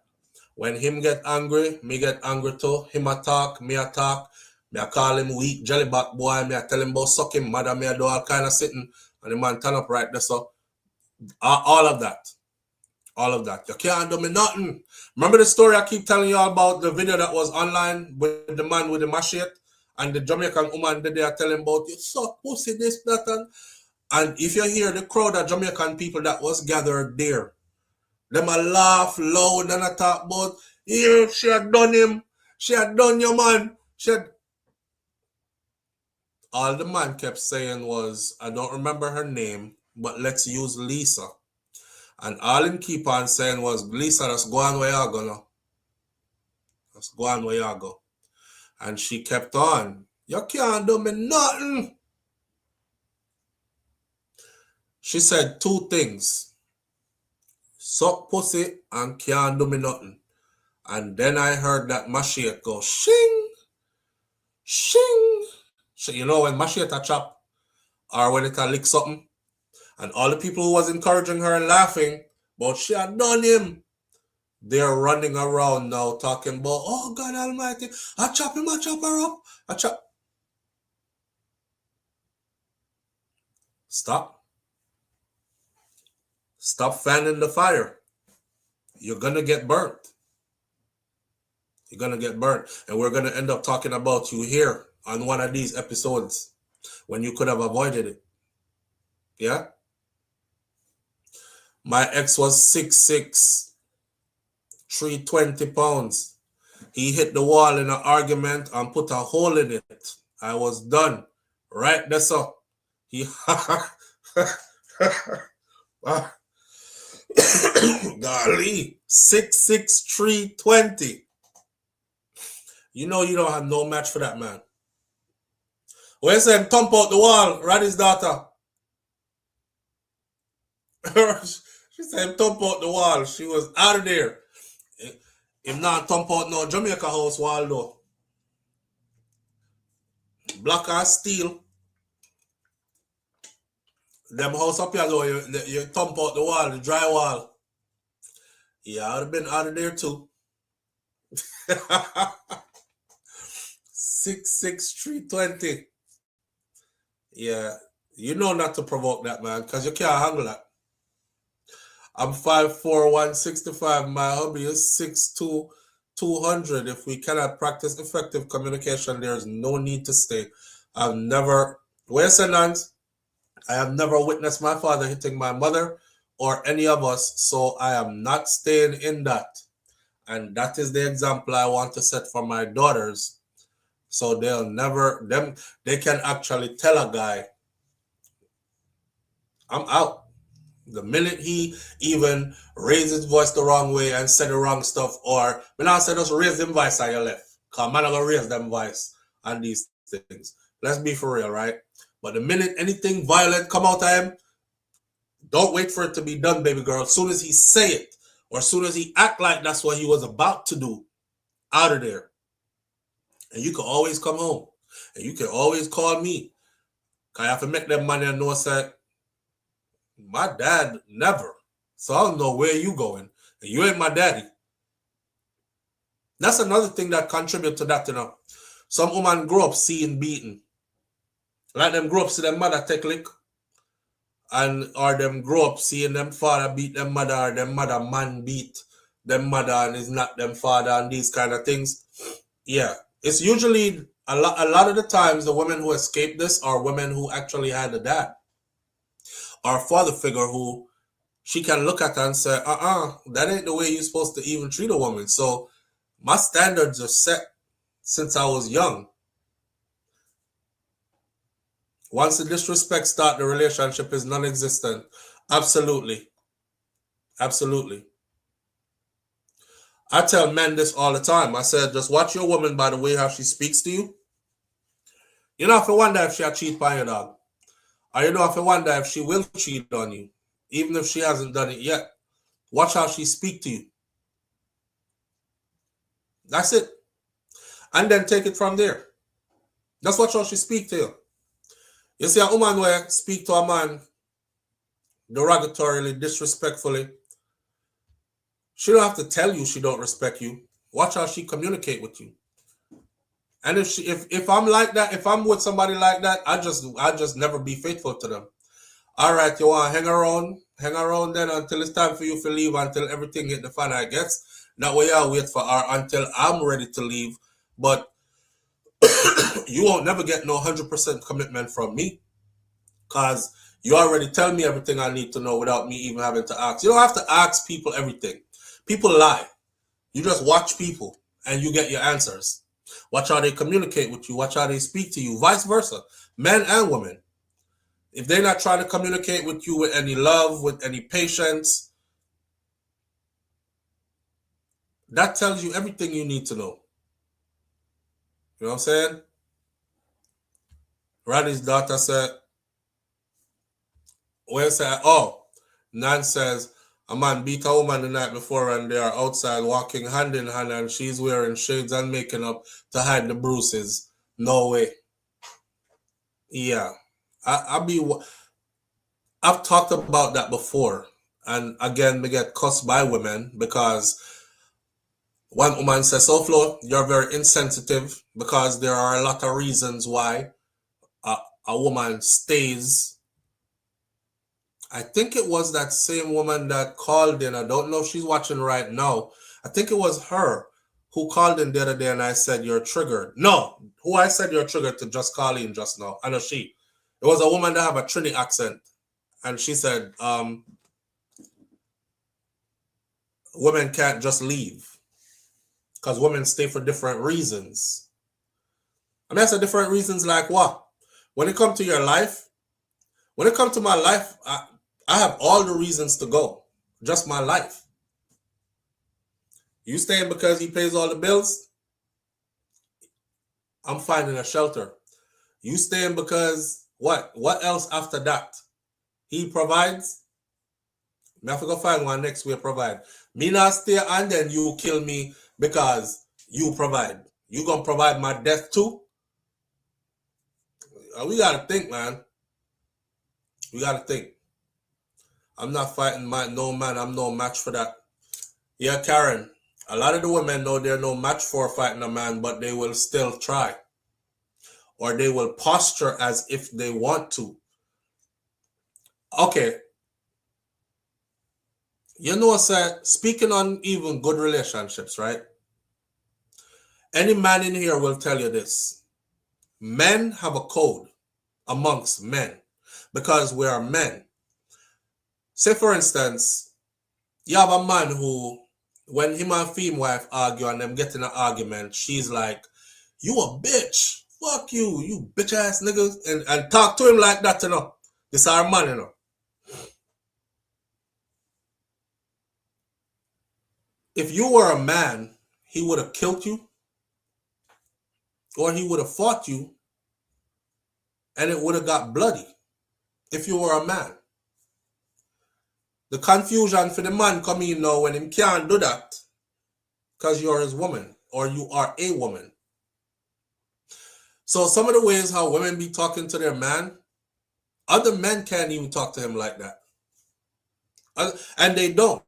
When him get angry, me get angry too. Him attack, me attack. Me I call him weak, jellyback boy. Me I tell him about suck him mother. Me I do all kind of sitting, and the man turn up right there. So, all of that. All of that. You can't do me nothing. Remember the story I keep telling you all about, the video that was online with the man with the machete and the Jamaican woman that they are telling about, you suck pussy, this, that, and if you hear the crowd of Jamaican people that was gathered there, them a laugh loud and a talk about, yeah, she had done him, she had done your man, all the man kept saying was, I don't remember her name, but let's use Lisa. And all him keep on saying was, Lisa, let's go on where you go now. Let's go on where you go. And she kept on. You can't do me nothing. She said two things. Suck pussy and can't do me nothing. And then I heard that machete go, shing, shing. You know when machete chop, or when it lick something, and all the people who was encouraging her and laughing, but she had done him, they're running around now talking about, oh God Almighty, I chop him, I chop her up, I chop. Stop. Stop fanning the fire. You're going to get burnt. You're going to get burnt. And we're going to end up talking about you here on one of these episodes when you could have avoided it. Yeah? My ex was 6'6", 320 pounds. He hit the wall in an argument and put a hole in it. I was done. Right there, so. Golly, 6'6", 320. You know you don't have no match for that man. When you say thump out the wall, Roddy's daughter. She said thump out the wall. She was out of there. If not thump out no Jamaica house wall though. Black and steel. Them house up here though, you thump out the wall, the drywall. Yeah, I would have been out of there too. 6'6", 320. Yeah, you know not to provoke that, man, because you can't handle that. I'm 5'4", 165. My hubby is 6'2", 200. If we cannot practice effective communication, there is no need to stay. I've never, where's the nuns? I have never witnessed my father hitting my mother or any of us, so I am not staying in that. And that is the example I want to set for my daughters. So they can actually tell a guy, I'm out. The minute he even raised his voice the wrong way and said the wrong stuff, or when I said just raise them voice on your left, because man, I'm going to raise them voice on these things. Let's be for real, right? But the minute anything violent come out of him, don't wait for it to be done, baby girl. As soon as he say it, or as soon as he act like that's what he was about to do, out of there. And you can always come home. And you can always call me. Because I have to make them money and know that my dad never. So I don't know where you going. And you ain't my daddy. That's another thing that contribute to that, you know. Some woman grow up seeing beating. Like them grow up see them mother take lick. Or them grow up seeing them father beat them mother, or them mother man beat them mother and is not them father, and these kind of things. Yeah. It's usually a lot of the times the women who escape this are women who actually had a dad or a father figure who she can look at and say, that ain't the way you're supposed to even treat a woman. So my standards are set since I was young. Once the disrespect starts, the relationship is non-existent. Absolutely. Absolutely. I tell men this all the time. I said, just watch your woman by the way how she speaks to you. You don't have to wonder if she'll cheat by your dog. Or you don't have to wonder if she will cheat on you, even if she hasn't done it yet. Watch how she speaks to you. That's it. And then take it from there. Just watch how she speaks to you. You see a woman where speak to a man derogatorily, disrespectfully. She don't have to tell you she don't respect you. Watch how she communicate with you. And if I'm like that, if I'm with somebody like that, I just never be faithful to them. All right, you want to hang around then until it's time for you to leave, until everything hit the fan, I guess. That way I'll wait for her until I'm ready to leave. But you won't never get no 100% commitment from me, because you already tell me everything I need to know without me even having to ask. You don't have to ask people everything. People lie. You just watch people and you get your answers. Watch how they communicate with you. Watch how they speak to you. Vice versa. Men and women. If they're not trying to communicate with you with any love, with any patience, that tells you everything you need to know. You know what I'm saying? Roddy's daughter said, Nan says, a man beat a woman the night before and they are outside walking hand in hand and she's wearing shades and making up to hide the bruises. No way. Yeah. I've talked about that before. And again, we get cussed by women because one woman says, Souflotv, you're very insensitive because there are a lot of reasons why a woman stays. I think it was that same woman that called in. I don't know if she's watching right now. I think it was her who called in the other day and I said, you're triggered. No, who I said you're triggered to just call in just now. I know she. It was a woman that have a Trini accent. And she said, women can't just leave because women stay for different reasons. I mean, I said different reasons like what? When it comes to your life, When it comes to my life, I have all the reasons to go. Just my life. You staying because he pays all the bills? I'm finding a shelter. You staying because what? What else after that? He provides? Me have to go find one next week provide. Me not stay and then you kill me because you provide. You gonna provide my death too? We gotta think, man. We gotta think. I'm not fighting no man. I'm no match for that. Yeah, Karen. A lot of the women know they're no match for fighting a man, but they will still try. Or they will posture as if they want to. Okay. You know what, speaking on even good relationships, right? Any man in here will tell you this. Men have a code amongst men because we are men. Say, for instance, you have a man who, when him and female wife argue and them get in an argument, she's like, you a bitch. Fuck you, you bitch ass niggas. And talk to him like that, you know. This is our man, you know. If you were a man, he would have killed you. Or he would have fought you. And it would have got bloody. If you were a man. The confusion for the man coming in now when him can't do that. Because you're his woman. Or you are a woman. So some of the ways how women be talking to their man, other men can't even talk to him like that. And they don't.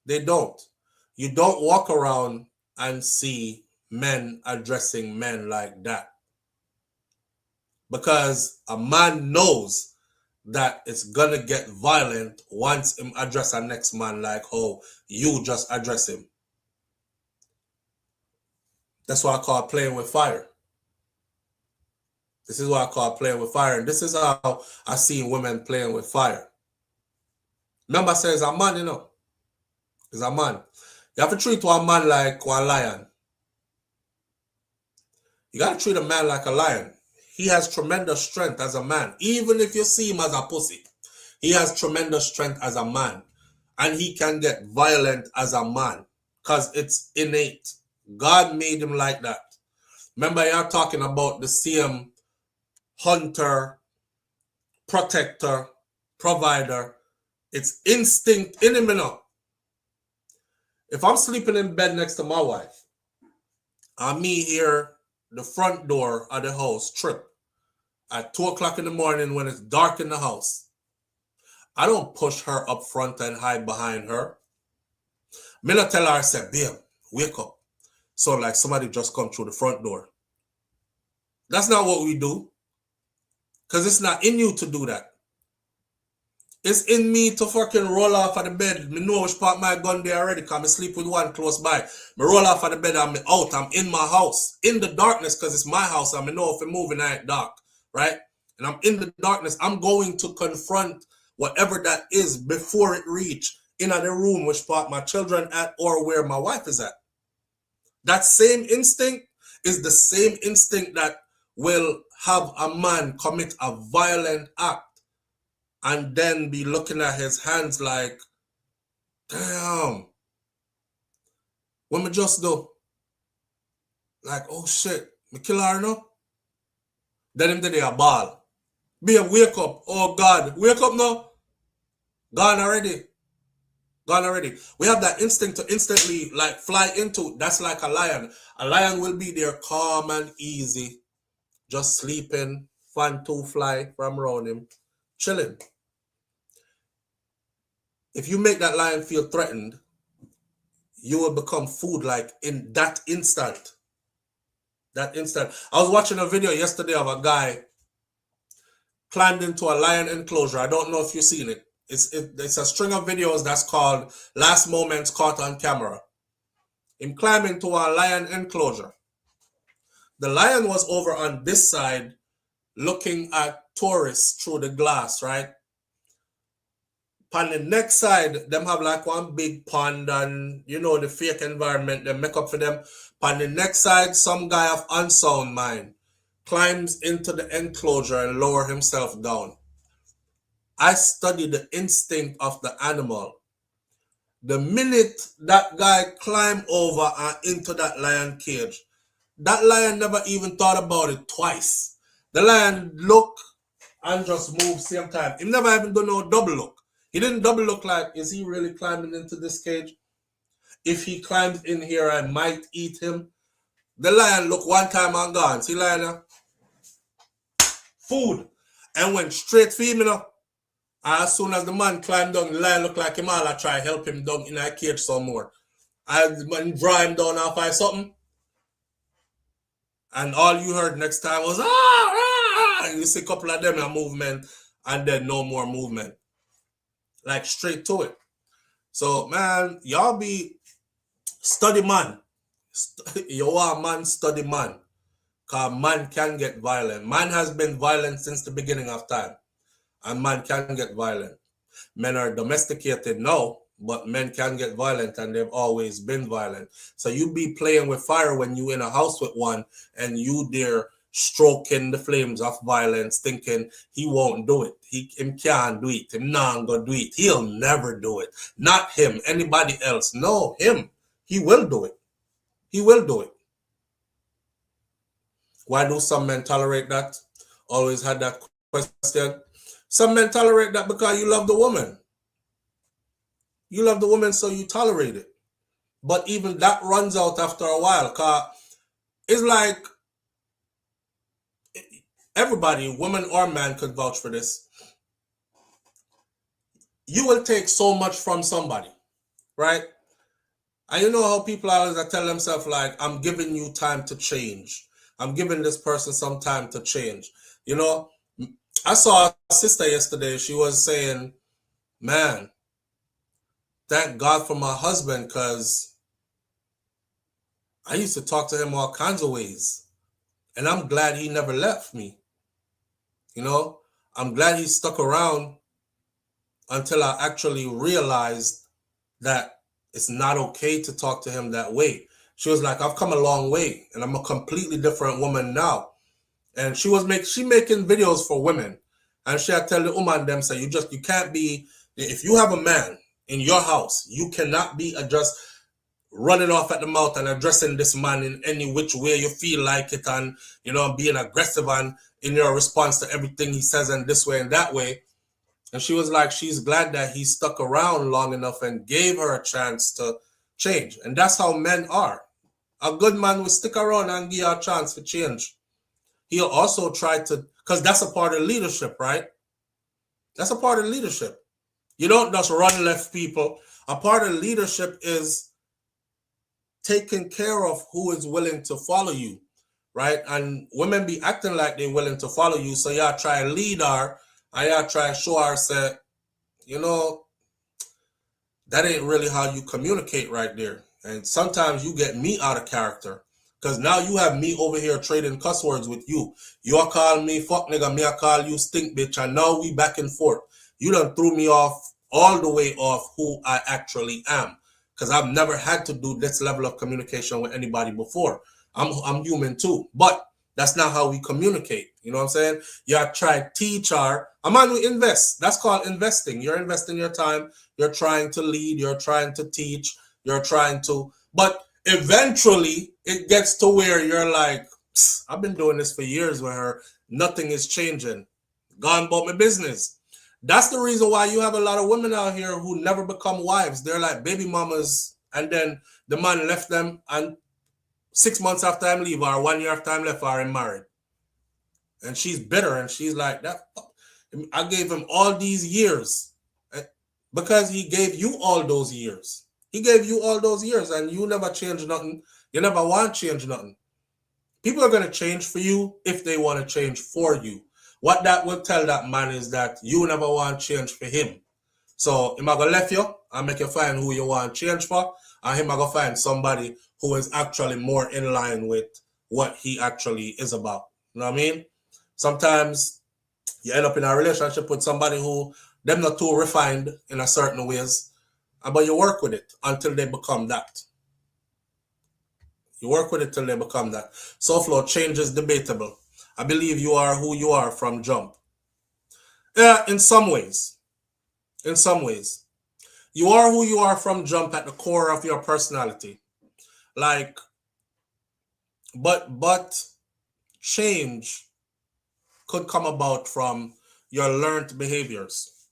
They don't. You don't walk around and see men addressing men like that. Because a man knows that it's gonna get violent once him address a next man like, oh, you just address him. That's what I call playing with fire. This is what I call playing with fire. And this is how I see women playing with fire. Remember, I said it's a man, you know. It's a man. You have to treat one man like one lion. You got to treat a man like a lion. He has tremendous strength as a man. Even if you see him as a pussy, he has tremendous strength as a man. And he can get violent as a man because it's innate. God made him like that. Remember, you're talking about the same hunter, protector, provider. It's instinct in him, you know. If I'm sleeping in bed next to my wife, and me hear the front door of the house trip at 2 o'clock in the morning when it's dark in the house, I don't push her up front and hide behind her. Me not tell her, I say, babe, wake up. So like somebody just come through the front door. That's not what we do. Because it's not in you to do that. It's in me to fucking roll off of the bed. Me know which part my gun there already because I sleep with one close by. Me roll off of the bed and I'm out. I'm in my house. In the darkness because it's my house. And I know if I'm moving I ain't dark. Right? And I'm in the darkness. I'm going to confront whatever that is before it reach in the room which part my children at or where my wife is at. That same instinct is the same instinct that will have a man commit a violent act and then be looking at his hands like, damn, what me just do? Like, oh shit, me kill her no? Then him did a ball. Babe, wake up. Oh God, wake up now. Gone already. Gone already. We have that instinct to instantly like fly into. That's like a lion. A lion will be there calm and easy. Just sleeping, fan to fly from around him, chilling. If you make that lion feel threatened, you will become food like in that instant. That instant. I was watching a video yesterday of a guy climbed into a lion enclosure. I don't know if you've seen it. It's a string of videos that's called Last Moments Caught on Camera. Him climbing to a lion enclosure. The lion was over on this side looking at tourists through the glass, right? On the next side, them have like one big pond and, you know, the fake environment, they make up for them. On the next side, some guy of unsound mind climbs into the enclosure and lower himself down. I study the instinct of the animal. The minute that guy climbed over and into that lion cage, that lion never even thought about it twice. The lion look and just move same time. He never even done no double look. He didn't double look like, is he really climbing into this cage? If he climbs in here, I might eat him. The lion look one time and gone. See lion? Food. And went straight for him, you know. And as soon as the man climbed down, the lion looked like him all I try help him down in that cage some more. And draw him down and find something. And all you heard next time was, and you see a couple of them in movement, and then no more movement. Like straight to it. So, man, y'all be study man. You are man, study man. Because man can get violent. Man has been violent since the beginning of time. And man can get violent. Men are domesticated now, but men can get violent, and they've always been violent. So you be playing with fire when you in a house with one, and you there stroking the flames of violence, thinking he won't do it. Him can't do it. Him not gonna do it. He'll never do it. Not him. Anybody else. No, him. He will do it. He will do it. Why do some men tolerate that? Always had that question. Some men tolerate that because you love the woman. You love the woman, so you tolerate it. But even that runs out after a while. Because it's like everybody, woman or man, could vouch for this. You will take so much from somebody, right? And you know how people always tell themselves, like, I'm giving you time to change. I'm giving this person some time to change. You know, I saw a sister yesterday. She was saying, man, thank God for my husband, because I used to talk to him all kinds of ways. And I'm glad he never left me. You know, I'm glad he stuck around until I actually realized that it's not okay to talk to him that way. She was like, I've come a long way and I'm a completely different woman now. And she making videos for women. And she had tell the woman them, say, you can't be, if you have a man in your house, you cannot be just running off at the mouth and addressing this man in any which way you feel like it, and, you know, being aggressive and in your response to everything he says and this way and that way. And she was like, she's glad that he stuck around long enough and gave her a chance to change. And that's how men are. A good man will stick around and give you a chance to change. He'll also try to, because that's a part of leadership, right? That's a part of leadership. You don't just run left people. A part of leadership is taking care of who is willing to follow you, right? And women be acting like they're willing to follow you. So y'all try to lead her, and y'all try to show her, say, you know, that ain't really how you communicate right there. And sometimes you get me out of character, because now you have me over here trading cuss words with you. You're calling me fuck nigga, me I call you stink bitch, and now we back and forth. You done threw me off, all the way off who I actually am, because I've never had to do this level of communication with anybody before. I'm human too, but that's not how we communicate. You know what I'm saying? You try to teach her. A man who invest. That's called investing. You're investing your time. You're trying to lead. You're trying to teach. You're trying to. But eventually, it gets to where you're like, I've been doing this for years with her. Nothing is changing. Gone about my business. That's the reason why you have a lot of women out here who never become wives. They're like baby mamas, and then the man left them, and 6 months after I'm leave, or 1 year after I'm left, I'm married. And she's bitter, and she's like, that. I gave him all these years because he gave you all those years. He gave you all those years, and you never changed nothing. You never want to change nothing. People are going to change for you if they want to change for you. What that will tell that man is that you never want to change for him. So him going to left you and make you find who you want to change for, and him going to find somebody who is actually more in line with what he actually is about. You know what I mean? Sometimes you end up in a relationship with somebody who them not too refined in a certain ways, but you work with it until they become that. You work with it till they become that. Souflotv, change is debatable. I believe you are who you are from jump. Yeah, in some ways. In some ways. You are who you are from jump at the core of your personality. Like, but change could come about from your learned behaviors.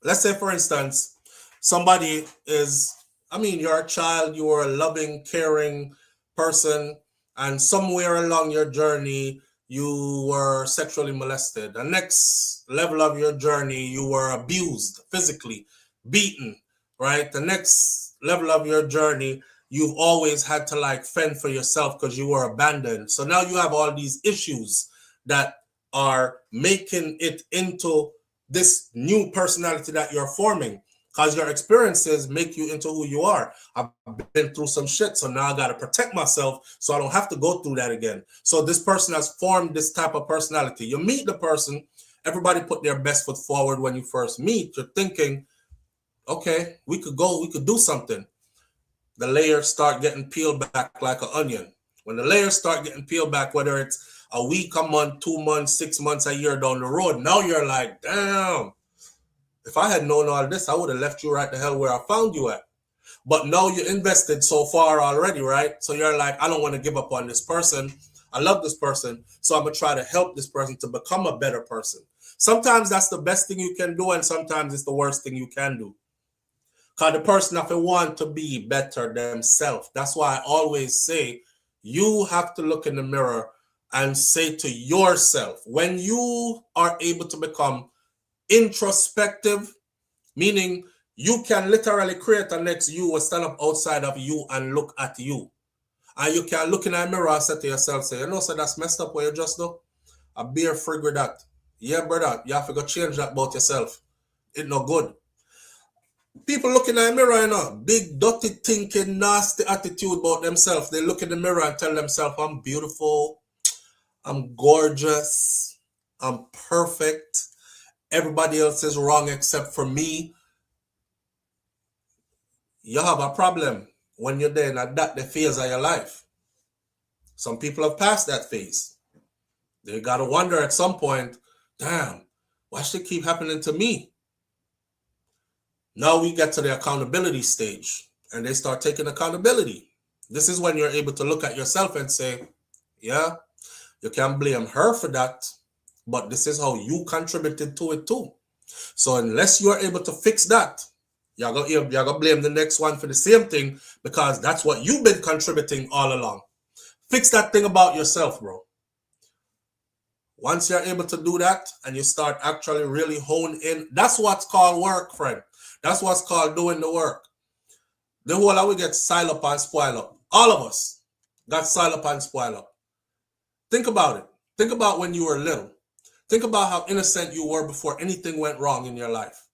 Let's say, for instance, somebody is, you're a child, you're a loving, caring person, and somewhere along your journey, you were sexually molested. The next level of your journey, you were abused, physically, beaten, right? The next level of your journey, you've always had to like fend for yourself because you were abandoned. So now you have all these issues that are making it into this new personality that you're forming, because your experiences make you into who you are. I've been through some shit, so now I got to protect myself so I don't have to go through that again. So this person has formed this type of personality. You meet the person, everybody put their best foot forward when you first meet. You're thinking, okay, we could do something. The layers start getting peeled back like an onion. When the layers start getting peeled back, whether it's a week, a month, 2 months, 6 months, a year down the road, now you're like, damn, if I had known all this, I would have left you right the hell where I found you at. But now you invested so far already, right? So you're like, I don't want to give up on this person. I love this person. So I'm going to try to help this person to become a better person. Sometimes that's the best thing you can do, and sometimes it's the worst thing you can do. Because the person have to want to be better themselves. That's why I always say, you have to look in the mirror and say to yourself, when you are able to become introspective, meaning you can literally create a next you or stand up outside of you and look at you. And you can look in a mirror and say to yourself, say, so that's messed up what you just do. I bear frig with that. Yeah, brother, you have to go change that about yourself. It's not good. People look in the mirror, big, dirty, thinking, nasty attitude about themselves. They look in the mirror and tell themselves, I'm beautiful, I'm gorgeous, I'm perfect. Everybody else is wrong except for me. You have a problem when you're there at that the phase of your life. Some people have passed that phase. They got to wonder at some point, damn, why should it keep happening to me? Now we get to the accountability stage, and they start taking accountability. This is when you're able to look at yourself and say, yeah, you can't blame her for that, but this is how you contributed to it too. So unless you're able to fix that, you're going to blame the next one for the same thing, because that's what you've been contributing all along. Fix that thing about yourself, bro. Once you're able to do that and you start actually really hone in, that's what's called work, friend. That's what's called doing the work. The whole of we get siled up and spoiled up. All of us got siled up and spoiled up. Think about it. Think about when you were little. Think about how innocent you were before anything went wrong in your life.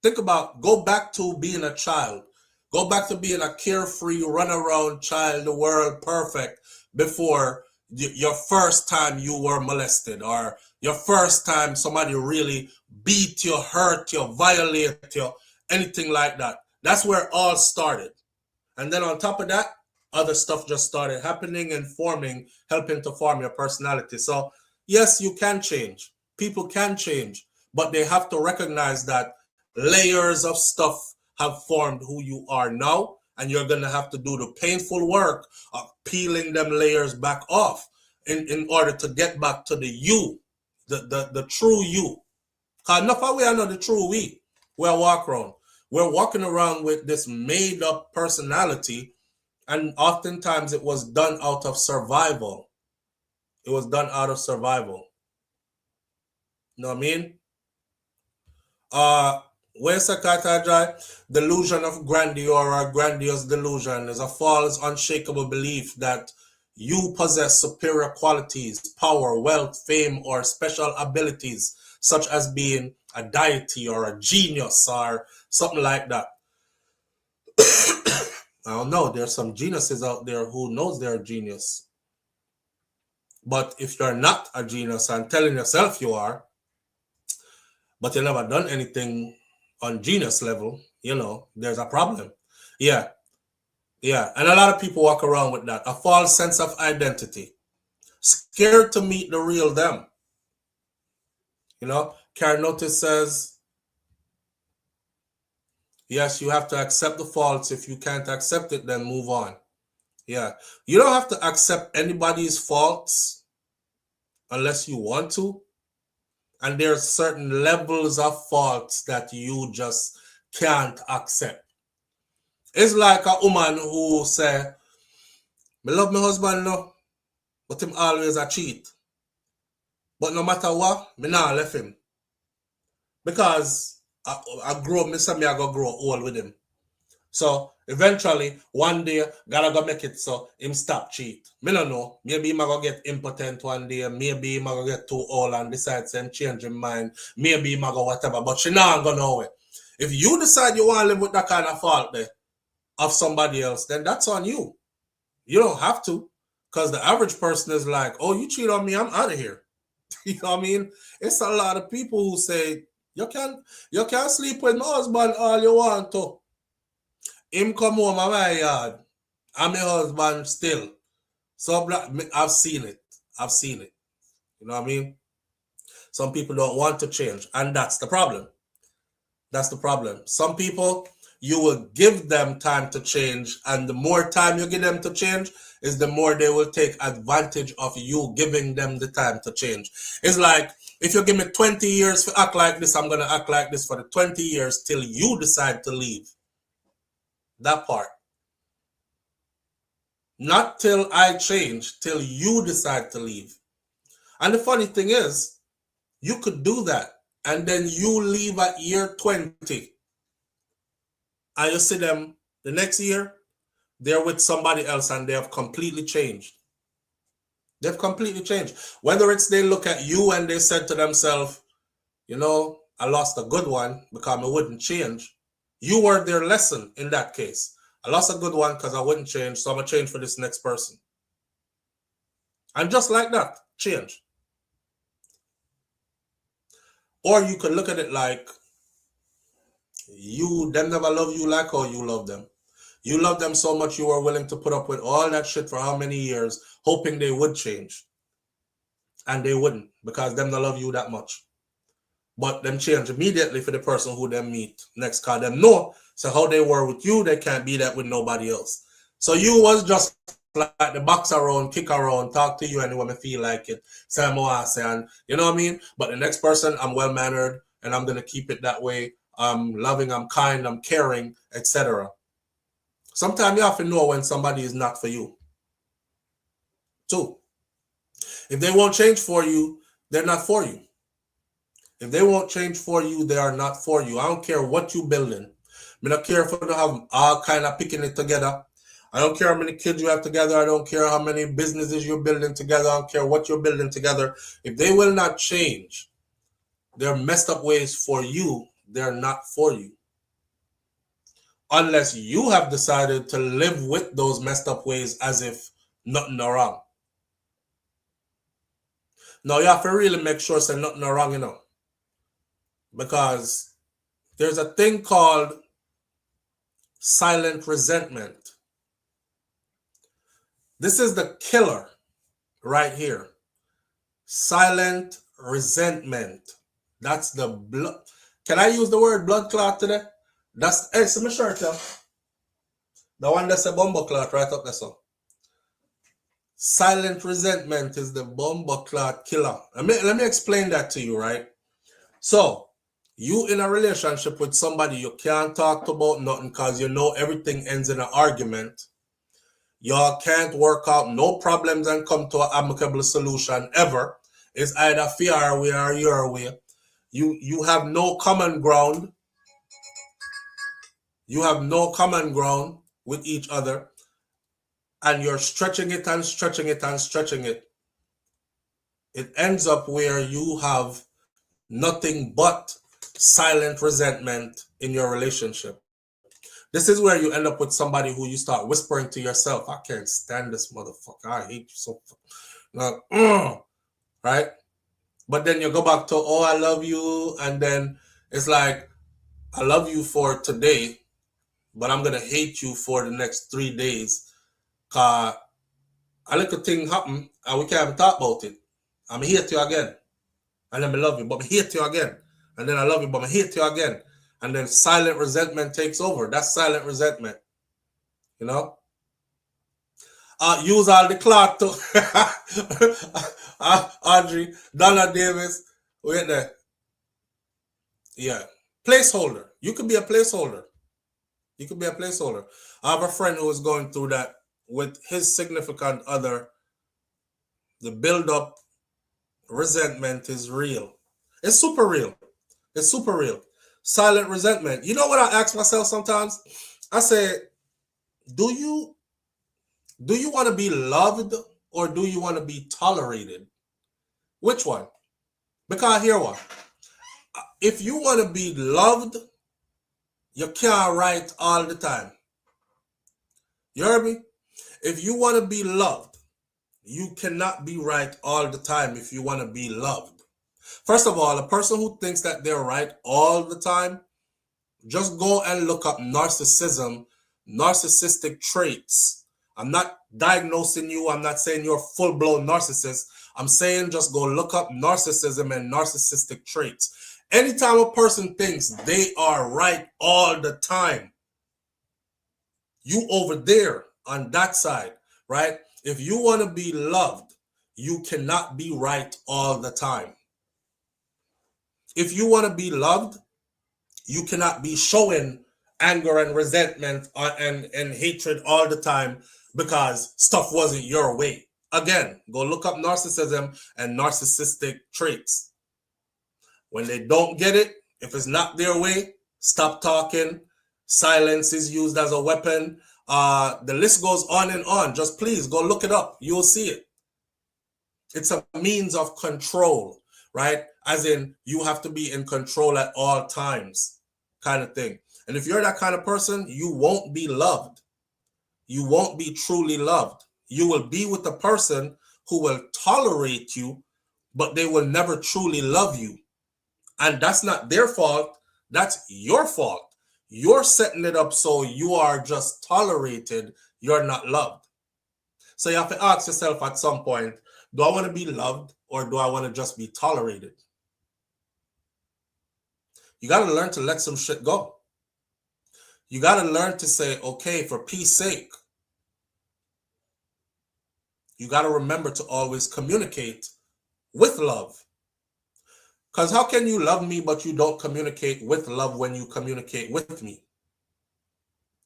Go back to being a child. Go back to being a carefree, run around child, the world perfect, before your first time you were molested, or your first time somebody really beat you, hurt you, violate you, anything like that. That's where it all started. And then on top of that, other stuff just started happening and forming, helping to form your personality. So yes, you can change. People can change, but they have to recognize that layers of stuff have formed who you are now, and you're going to have to do the painful work of peeling them layers back off in order to get back to the you, the true you. Because enough of we are not the true we. We're walking around with this made up personality, and oftentimes it was done out of survival. It was done out of survival. You know what I mean? Where's Sakatajai? Delusion of grandeur or grandiose delusion is a false, unshakable belief that you possess superior qualities, power, wealth, fame, or special abilities, such as being a deity or a genius or something like that. I don't know. There's some geniuses out there who knows they're a genius. But if you're not a genius and telling yourself you are, but you never done anything on genius level, there's a problem. Yeah. And a lot of people walk around with that, a false sense of identity, scared to meet the real them. Karen Notice says, yes, you have to accept the faults. If you can't accept it, then move on. Yeah. You don't have to accept anybody's faults unless you want to. And there's certain levels of faults that you just can't accept. It's like a woman who say, I love my husband, no, but him always a cheat. But no matter what, me not left him. Because I grow, me say me I go grow old with him. So eventually, one day, gotta go make it so him stop cheat. Me don't know. Maybe him go get impotent one day. Maybe him go get too old and decide to change his mind. Maybe him go whatever. But she not gonna know it. If you decide you want to live with that kind of fault there of somebody else, then that's on you. You don't have to. Because the average person is like, oh, you cheat on me, I'm out of here. You know what I mean? It's a lot of people who say, you can sleep with my husband all you want to. Him come home at my yard. I'm my husband still. So I've seen it. I've seen it. You know what I mean? Some people don't want to change. And that's the problem. That's the problem. Some people, you will give them time to change. And the more time you give them to change, is the more they will take advantage of you giving them the time to change. It's like, if you give me 20 years to act like this, I'm going to act like this for the 20 years till you decide to leave. That part. Not till I change, till you decide to leave. And the funny thing is, you could do that. And then you leave at year 20. And you see them the next year, they're with somebody else and they have completely changed. They've completely changed. Whether it's they look at you and they said to themselves, you know, I lost a good one because I wouldn't change. You were their lesson in that case. I lost a good one because I wouldn't change, so I'm going to change for this next person. And just like that, change. Or you could look at it like, them never love you like how you love them. You love them so much you were willing to put up with all that shit for how many years, hoping they would change. And they wouldn't, because them don't love you that much. But them change immediately for the person who them meet next, cause them know, so how they were with you, they can't be that with nobody else. So you was just like the box around, kick around, talk to you anyone I feel like it, say more I say, and you know what I mean? But the next person, I'm well-mannered, and I'm going to keep it that way. I'm loving, I'm kind, I'm caring, etc. Sometimes you have to know when somebody is not for you. Too. If they won't change for you, they're not for you. If they won't change for you, they are not for you. I don't care what you building. I don't care if you have all kind of picking it together. I don't care how many kids you have together. I don't care how many businesses you're building together. I don't care what you're building together. If they will not change their messed up ways for you, they're not for you. Unless you have decided to live with those messed up ways as if nothing wrong. Now you have to really make sure say nothing wrong, you know. Because there's a thing called silent resentment. This is the killer right here. Silent resentment. That's the blood. Can I use the word blood clot today? That's, hey, see my shirt, yeah. The one that's a bumbo clot right up there, so. Silent resentment is the bumbo clot killer. Let me explain that to you, right? So, you in a relationship with somebody you can't talk about nothing because you know everything ends in an argument. Y'all can't work out no problems and come to an amicable solution ever. It's either fear way or your way. You have no common ground. You have no common ground with each other. And you're stretching it and stretching it and stretching it. It ends up where you have nothing but silent resentment in your relationship. This is where you end up with somebody who you start whispering to yourself, I can't stand this motherfucker. I hate you so much. Right? But then you go back to, oh, I love you. And then it's like, I love you for today, but I'm going to hate you for the next 3 days. Because a little thing happen and we can't even talk about it. I'm going to hate you again. And then I love you, but I hate you again. And then I love you, but I hate you again. And then silent resentment takes over. That's silent resentment. You know? Use all the clock to Audrey, Donna Davis. Wait there. Yeah. Placeholder. You could be a placeholder. You could be a placeholder. I have a friend who is going through that with his significant other. The build-up resentment is real. It's super real. It's super real. Silent resentment. You know what I ask myself sometimes? I say, do you want to be loved or do you want to be tolerated? Which one? Because here one. If you want to be loved, you can't write all the time. You heard me? If you want to be loved, you cannot be right all the time if you want to be loved. First of all, a person who thinks that they're right all the time, just go and look up narcissism, narcissistic traits. I'm not diagnosing you. I'm not saying you're a full-blown narcissist. I'm saying just go look up narcissism and narcissistic traits. Anytime a person thinks they are right all the time, you over there on that side, right? If you want to be loved, you cannot be right all the time. If you want to be loved, you cannot be showing anger and resentment and hatred all the time because stuff wasn't your way. Again, go look up narcissism and narcissistic traits. When they don't get it, if it's not their way, stop talking. Silence is used as a weapon. The list goes on and on. Just please go look it up. You'll see it. It's a means of control, right? As in, you have to be in control at all times, kind of thing. And if you're that kind of person, you won't be loved. You won't be truly loved. You will be with a person who will tolerate you, but they will never truly love you. And that's not their fault. That's your fault. You're setting it up so you are just tolerated. You're not loved. So you have to ask yourself at some point, do I want to be loved or do I want to just be tolerated? You got to learn to let some shit go. You got to learn to say, okay, for peace sake, you got to remember to always communicate with love. Because how can you love me, but you don't communicate with love when you communicate with me?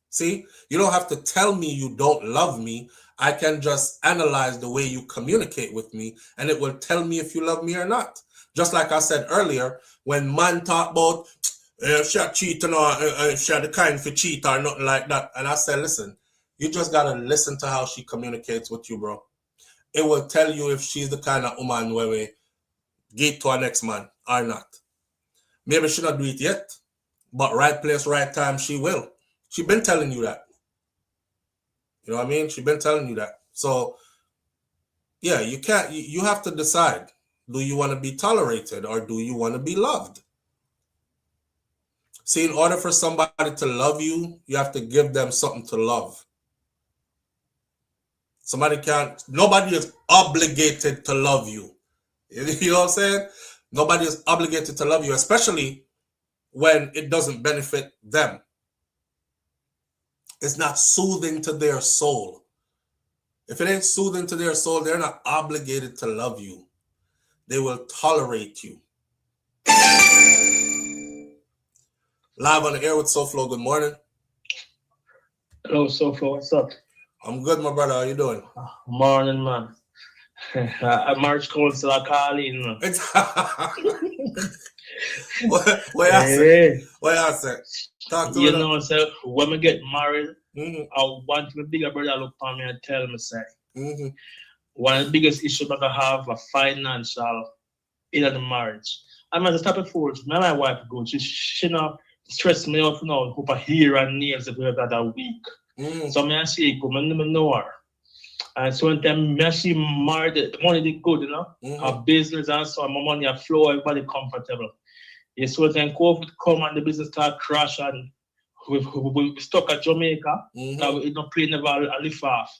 See, you don't have to tell me you don't love me. I can just analyze the way you communicate with me, and it will tell me if you love me or not. Just like I said earlier, when man talk about if she cheating or if she the kind for cheat or nothing like that, and I said, listen, you just got to listen to how she communicates with you, bro. It will tell you if she's the kind of woman where we get to our next man or not. Maybe she not do it yet, but right place, right time, she will. She been telling you that. You know what I mean? She been telling you that. So, yeah, you have to decide. Do you want to be tolerated or do you want to be loved? See, in order for somebody to love you, you have to give them something to love. Nobody is obligated to love you. You know what I'm saying? Nobody is obligated to love you, especially when it doesn't benefit them. It's not soothing to their soul. If it ain't soothing to their soul, they're not obligated to love you. They will tolerate you. Live on the air with Souflotv. Good morning. Hello, Souflotv. What's up? I'm good, my brother. How you doing? Morning, man. March Council, I call in. What I said? Talk to you me. know, so when we get married, I want my bigger brother look for me and tell me, say, one of the biggest issues I have a financial in the marriage. I'm at the top of forward. My wife go, she not stress me out now, hope I hear and nails if we have that a week. So I see, come and know her. And so when time she married, the money did good, you know. Her business and so my money a flow, everybody comfortable. Yeah, so then COVID come and the business start crash and we stuck at Jamaica. We no plane never lift off.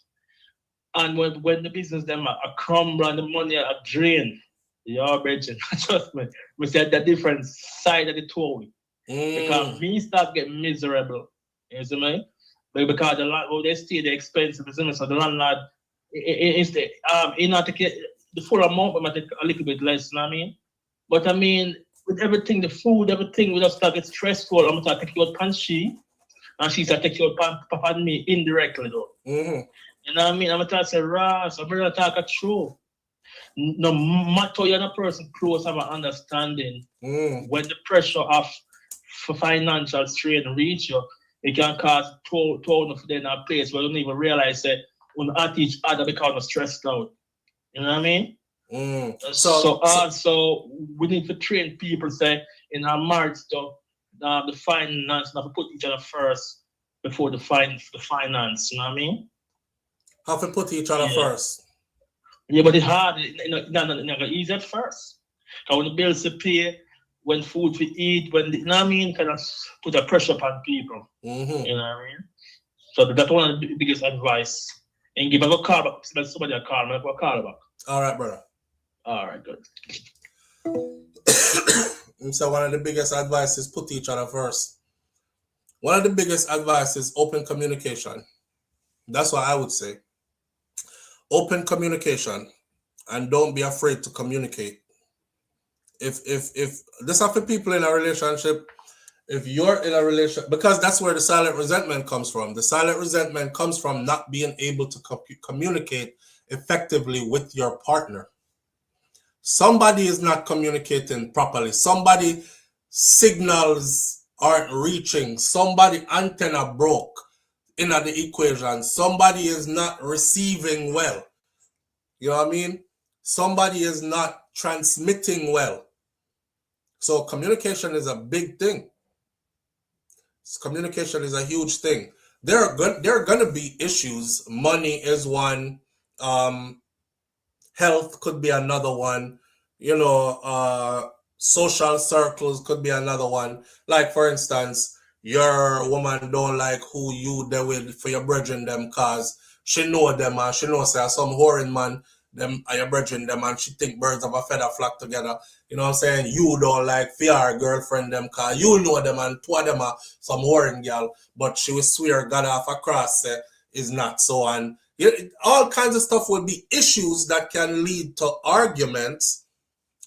And when the business them a crumble and the money a drain, Yeah, Bridget, trust me. We said the different side of the story. Because me start getting miserable. You see me? But because the land, well, they stay the expensive, so the landlord, he not take the full amount, but take a little bit less, you know what I mean? But I mean, with everything, the food, everything, we just start get stressful. I'm going to take you out pan she, and she start take you out pan me indirectly, though. You know what I mean? I'm going to say, Ross, I'm going to talk a true. No matter you're a person close, have an understanding. When the pressure of financial strain reach you, it can cause tone of them in a place where you don't even realize that when at each other because stressed out. You know what I mean? So also we need to train people say in our marriage to the finance, not to put each other first before the finance. You know what I mean? Have to put each other first. Yeah, but it's hard. It's not easy at first. Because when the bills to pay, when food to eat, when you know what I mean, kind of put a pressure upon people. You know what I mean? So that's one of the biggest advice. And give a call back. Somebody a call, make a call back. All right, brother. All right, good. So one of the biggest advice is put each other first. One of the biggest advice is open communication. That's what I would say. Open communication, and don't be afraid to communicate. If this are for people in a relationship, if you're in a relationship, because that's where the silent resentment comes from. The silent resentment comes from not being able to communicate effectively with your partner. Somebody is not communicating properly. Somebody signals aren't reaching. Somebody antenna broke in the equation. Somebody is not receiving well. You know what I mean? Somebody is not transmitting well. So communication is a big thing. Communication is a huge thing. There are going to be issues. Money is one. Health could be another one. You know, social circles could be another one. Like, for instance, your woman don't like who you there with for your brethren them cause she know them and she knows say some whoring man them are your brethren them and she think birds of a feather flock together. You know what I'm saying? You don't like fear girlfriend them cause you know them and two of them are some whoring girl, but she will swear God off a cross is not so. And all kinds of stuff will be issues that can lead to arguments,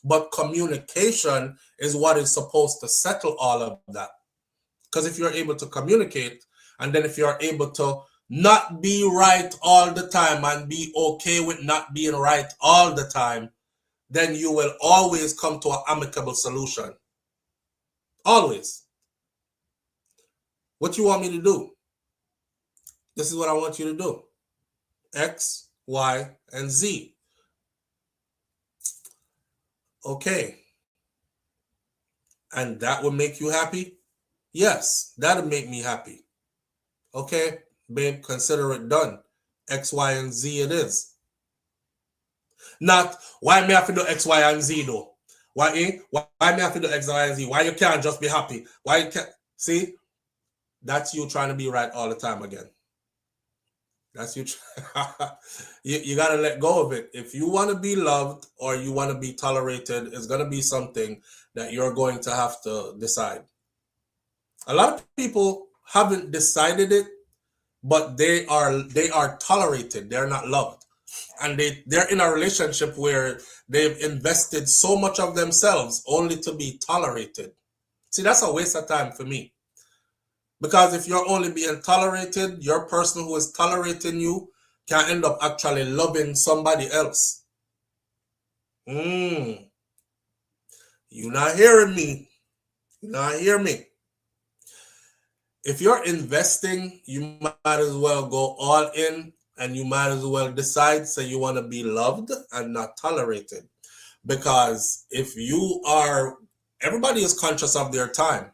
but communication is what is supposed to settle all of that. Because if you're able to communicate, and then if you're able to not be right all the time and be okay with not being right all the time, then you will always come to an amicable solution. Always. What you want me to do? This is what I want you to do. X, Y, and Z. Okay. And that will make you happy? Yes, that'll make me happy. Okay, babe, consider it done. X, Y, and Z it is. Not, why me have to do X, Y, and Z though? Why me have to do X, Y, and Z? Why you can't just be happy? Why you can't? See? That's you trying to be right all the time again. That's you. You got to let go of it. If you want to be loved or you want to be tolerated, it's going to be something that you're going to have to decide. A lot of people haven't decided it, but they are tolerated. They're not loved. And they're in a relationship where they've invested so much of themselves only to be tolerated. See, that's a waste of time for me. Because if you're only being tolerated, your person who is tolerating you can end up actually loving somebody else. You're not hearing me. You're not hearing me. If you're investing, you might as well go all in, and you might as well decide so you want to be loved and not tolerated. Because if you are, everybody is conscious of their time.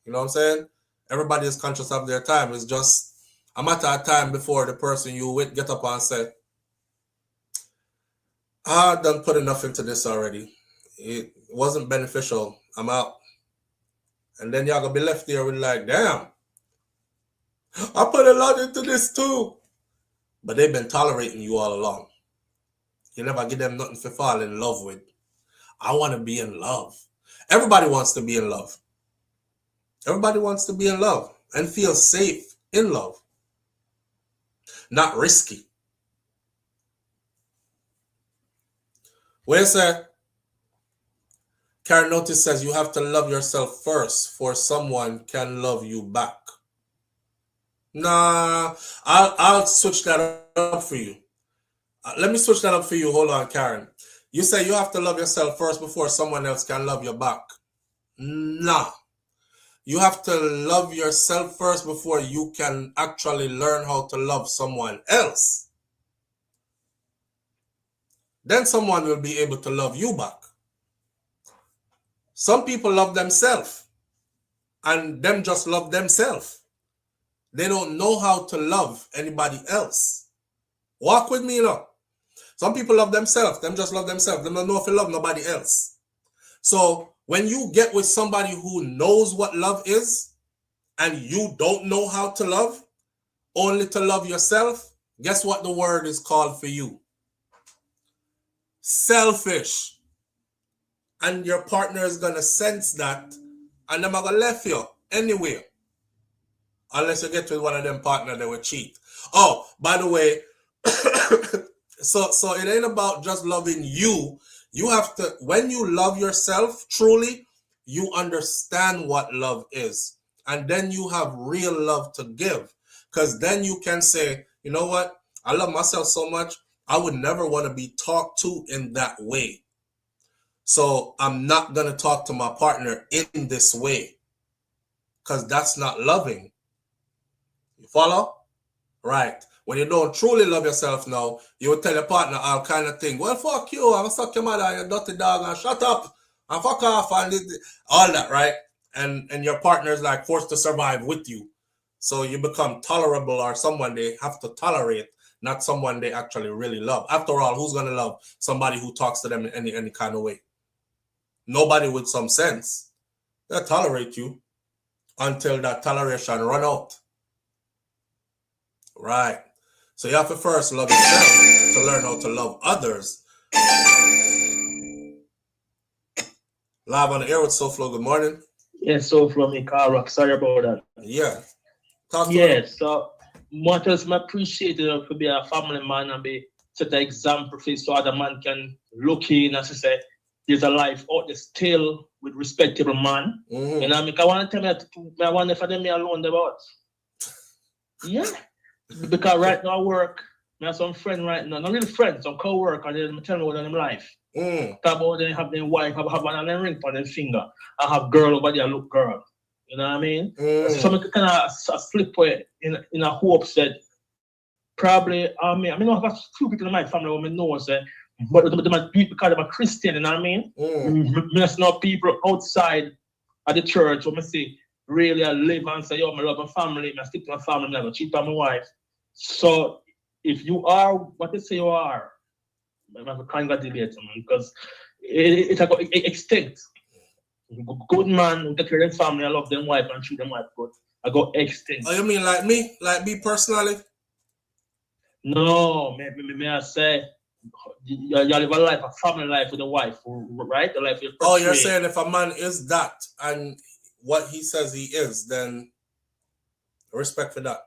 You know what I'm saying? Everybody is conscious of their time. It's just a matter of time before the person you with get up and say, I done put enough into this already. It wasn't beneficial. I'm out. And then y'all gonna be left there with like, damn, I put a lot into this too. But they've been tolerating you all along. You never give them nothing to fall in love with. I want to be in love. Everybody wants to be in love. Everybody wants to be in love and feel safe in love. Not risky. Where is that? Karen Notice says you have to love yourself first for someone can love you back. Nah, I'll switch that up for you. Let me switch that up for you. Hold on, Karen. You say you have to love yourself first before someone else can love you back. Nah. You have to love yourself first before you can actually learn how to love someone else. Then someone will be able to love you back. Some people love themselves and them just love themselves. They don't know how to love anybody else. Walk with me now. Some people love themselves. Them just love themselves. They don't know if they love nobody else. So when you get with somebody who knows what love is and you don't know how to love, only to love yourself, guess what the word is called for you? Selfish. And your partner is going to sense that and they're going to left you anywhere. Unless you get with one of them partners that will cheat. Oh, by the way, so it ain't about just loving you. You have to, when you love yourself truly, you understand what love is. And then you have real love to give. Because then you can say, you know what? I love myself so much, I would never want to be talked to in that way. So I'm not going to talk to my partner in this way. Because that's not loving. You follow? Right. When you don't truly love yourself now, you will tell your partner all kind of things. Well, fuck you. I'm going to suck your mother and your dirty dog and shut up and fuck off and all that, right? And your partner is like forced to survive with you. So you become tolerable or someone they have to tolerate, not someone they actually really love. After all, who's going to love somebody who talks to them in any kind of way? Nobody with some sense. They'll tolerate you until that toleration run out. Right. So you have to first love yourself to learn how to love others. Live on the air with Souflotv. Good morning. Yes, Souflotv, me call rock. Sorry about that. Yeah. So much as I appreciate it to be a family man and be set an example for so other man can look in and say there's a life out there still with respectable man. Mm-hmm. And I want to tell me I wonder if I them me alone about. Yeah. Because right now I work, I have some friends right now, not really friends, some co-workers, they tell me what in life. Talk about they have their wife, have one on their ring on their finger. I have girl over there, look girl. You know what I mean? So I kind of flip away in a hope that probably, I mean, I have a few people in my family who I know, say, but they might do it because I'm a Christian, you know what I mean? There's no people outside of the church who I see really I live and say, yo, I love my family, I stick to my family, I don't cheat on my wife. So if you are what they say you are, I have a kind of debate, man, because it's a extinct. Good man who take care of their family, I love them wife and treat them wife, but I go extinct. Oh, you mean like me? Like me personally? No, may I say, you live a life, a family life with a wife, right? The life you're saying if a man is that and what he says he is, then respect for that.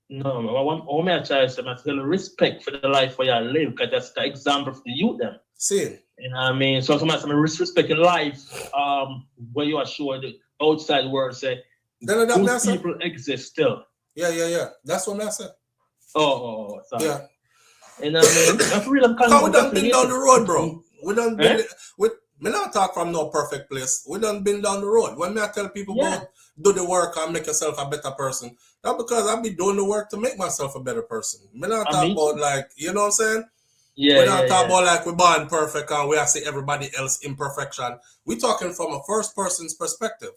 No, what may I try to say, I feel respect for the life where you live, because that's the example for you them. See. You know what I mean? So sometimes respect in life, where you are sure the outside world say good people exist still. Yeah. That's what I said. Oh, sorry. Yeah. You know what I mean? That's real. We done been down the road, bro. We done been me not talk from no perfect place. We done been down the road. When I tell people about do the work and make yourself a better person, that's because I be doing the work to make myself a better person. Me not talk about like, you know what I'm saying? Yeah. We not talk about like we born perfect and we have to see everybody else imperfection. We talking from a first person's perspective.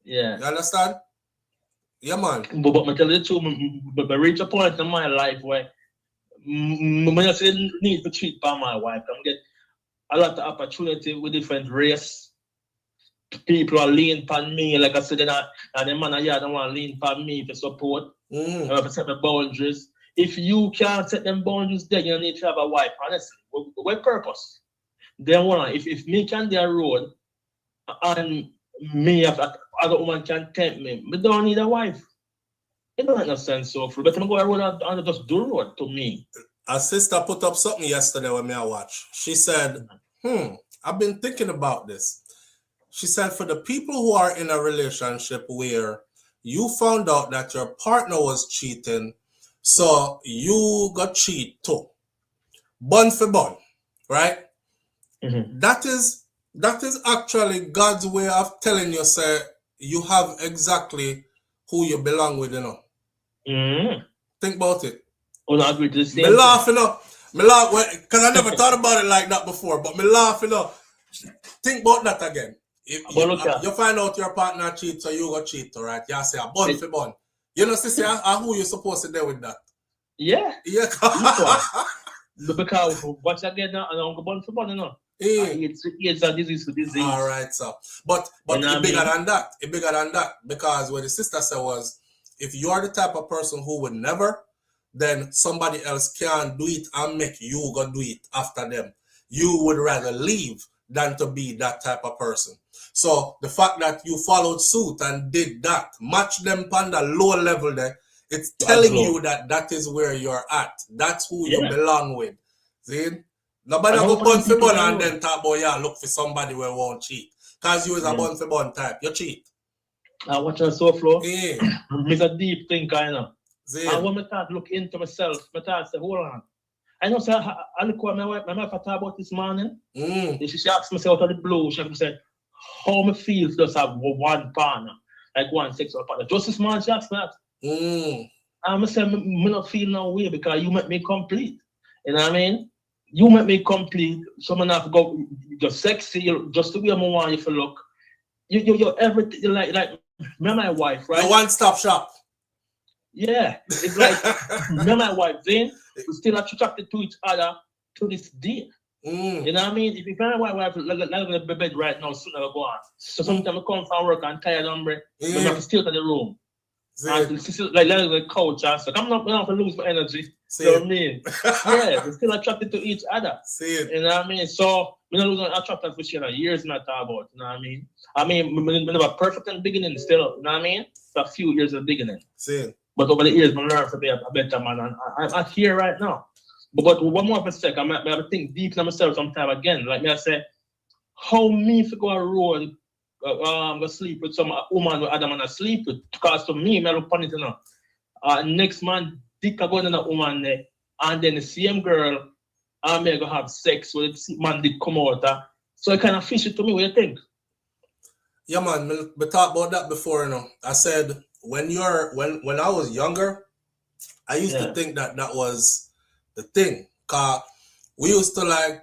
Yeah. You understand? Yeah, man. But I tell you the truth, but I reach a point in my life where I say need to treat by my wife. I'm get a lot of opportunity with different race. People are leaning upon me, like I said, and the man I don't want to lean upon me for support. I have to set my boundaries. If you can't set them boundaries, then you need to have a wife, honestly. What purpose? Then what? If me can do a road and me if other woman can tempt me, we don't need a wife. It don't make no sense so but I'm going to road and just do road to me. A sister put up something yesterday when I watch. She said, I've been thinking about this. She said, for the people who are in a relationship where you found out that your partner was cheating, so you got cheat too. Bun for bun, right? Mm-hmm. That is actually God's way of telling you, say, you have exactly who you belong with, you know. Mm-hmm. Think about it. Oh, no, I agree to the same. Me laughing up. Me laugh because I never thought about it like that before, but me laughing up. Think about that again. If you find out your partner cheat, so you go cheat, all right? You say a bun for bun. You know, sister, who you supposed to do with that? Yeah. Yeah. Because once I get now, I don't go bun for bun, you know. It's a disease for disease. All right, so but it's bigger than that. It's bigger than that because what the sister said was, if you are the type of person who would never, then somebody else can do it and make you go do it after them. You would rather leave than to be that type of person. So the fact that you followed suit and did that, match them on the low level there, it's telling you that that is where you're at. That's who you belong with. See? Nobody go bun for bun and then talk about look for somebody who won't cheat. Because you is a bun for bun type. You cheat. I watch on Souflotv. Yeah. It's a deep thinker, you know. See? And when I start look into myself, I start say, hold on. I know, sir, I look what my wife talked about this morning. She asked me out of the blue, she said, how me feel just have one partner, like one sexual partner. Just this morning, she asked me that. And I said, me not feel no way because you make me complete. You know what I mean? You make me complete. So I have to go, you're sexy, just the way I want you to look. You're everything, like me and my wife, right? The one-stop shop. Yeah, it's like me and my wife, then we still attracted to each other to this day. You know what I mean? If you find my wife like in the bed right now, soon I'll go on. So sometimes I come from work and tired, but I have to still to the room. And still, like the couch and stuff. I'm not going to lose my energy. You know what I mean? Yeah, we're still attracted to each other. You know what I mean? So we're not losing attracted to each other. Years not talk about. You know what I mean? I mean, we never perfect in the beginning still. You know what I mean? It's a few years in the beginning. But over the years, I learned to be a better man, and I'm here right now. But one more for a sec, I think deep in myself sometime again. Like me, I say, how me if I go a road, go sleep with some woman who other man I sleep with? Because to me, I look funny to know. Next man, dick I go to that woman there, and then the same girl, I may go have sex with the man dick come out. So it kind of fishy to me. What do you think? Yeah, man, we talked about that before, you know. I said, when I was younger, I used to think that was the thing. Cause we used to like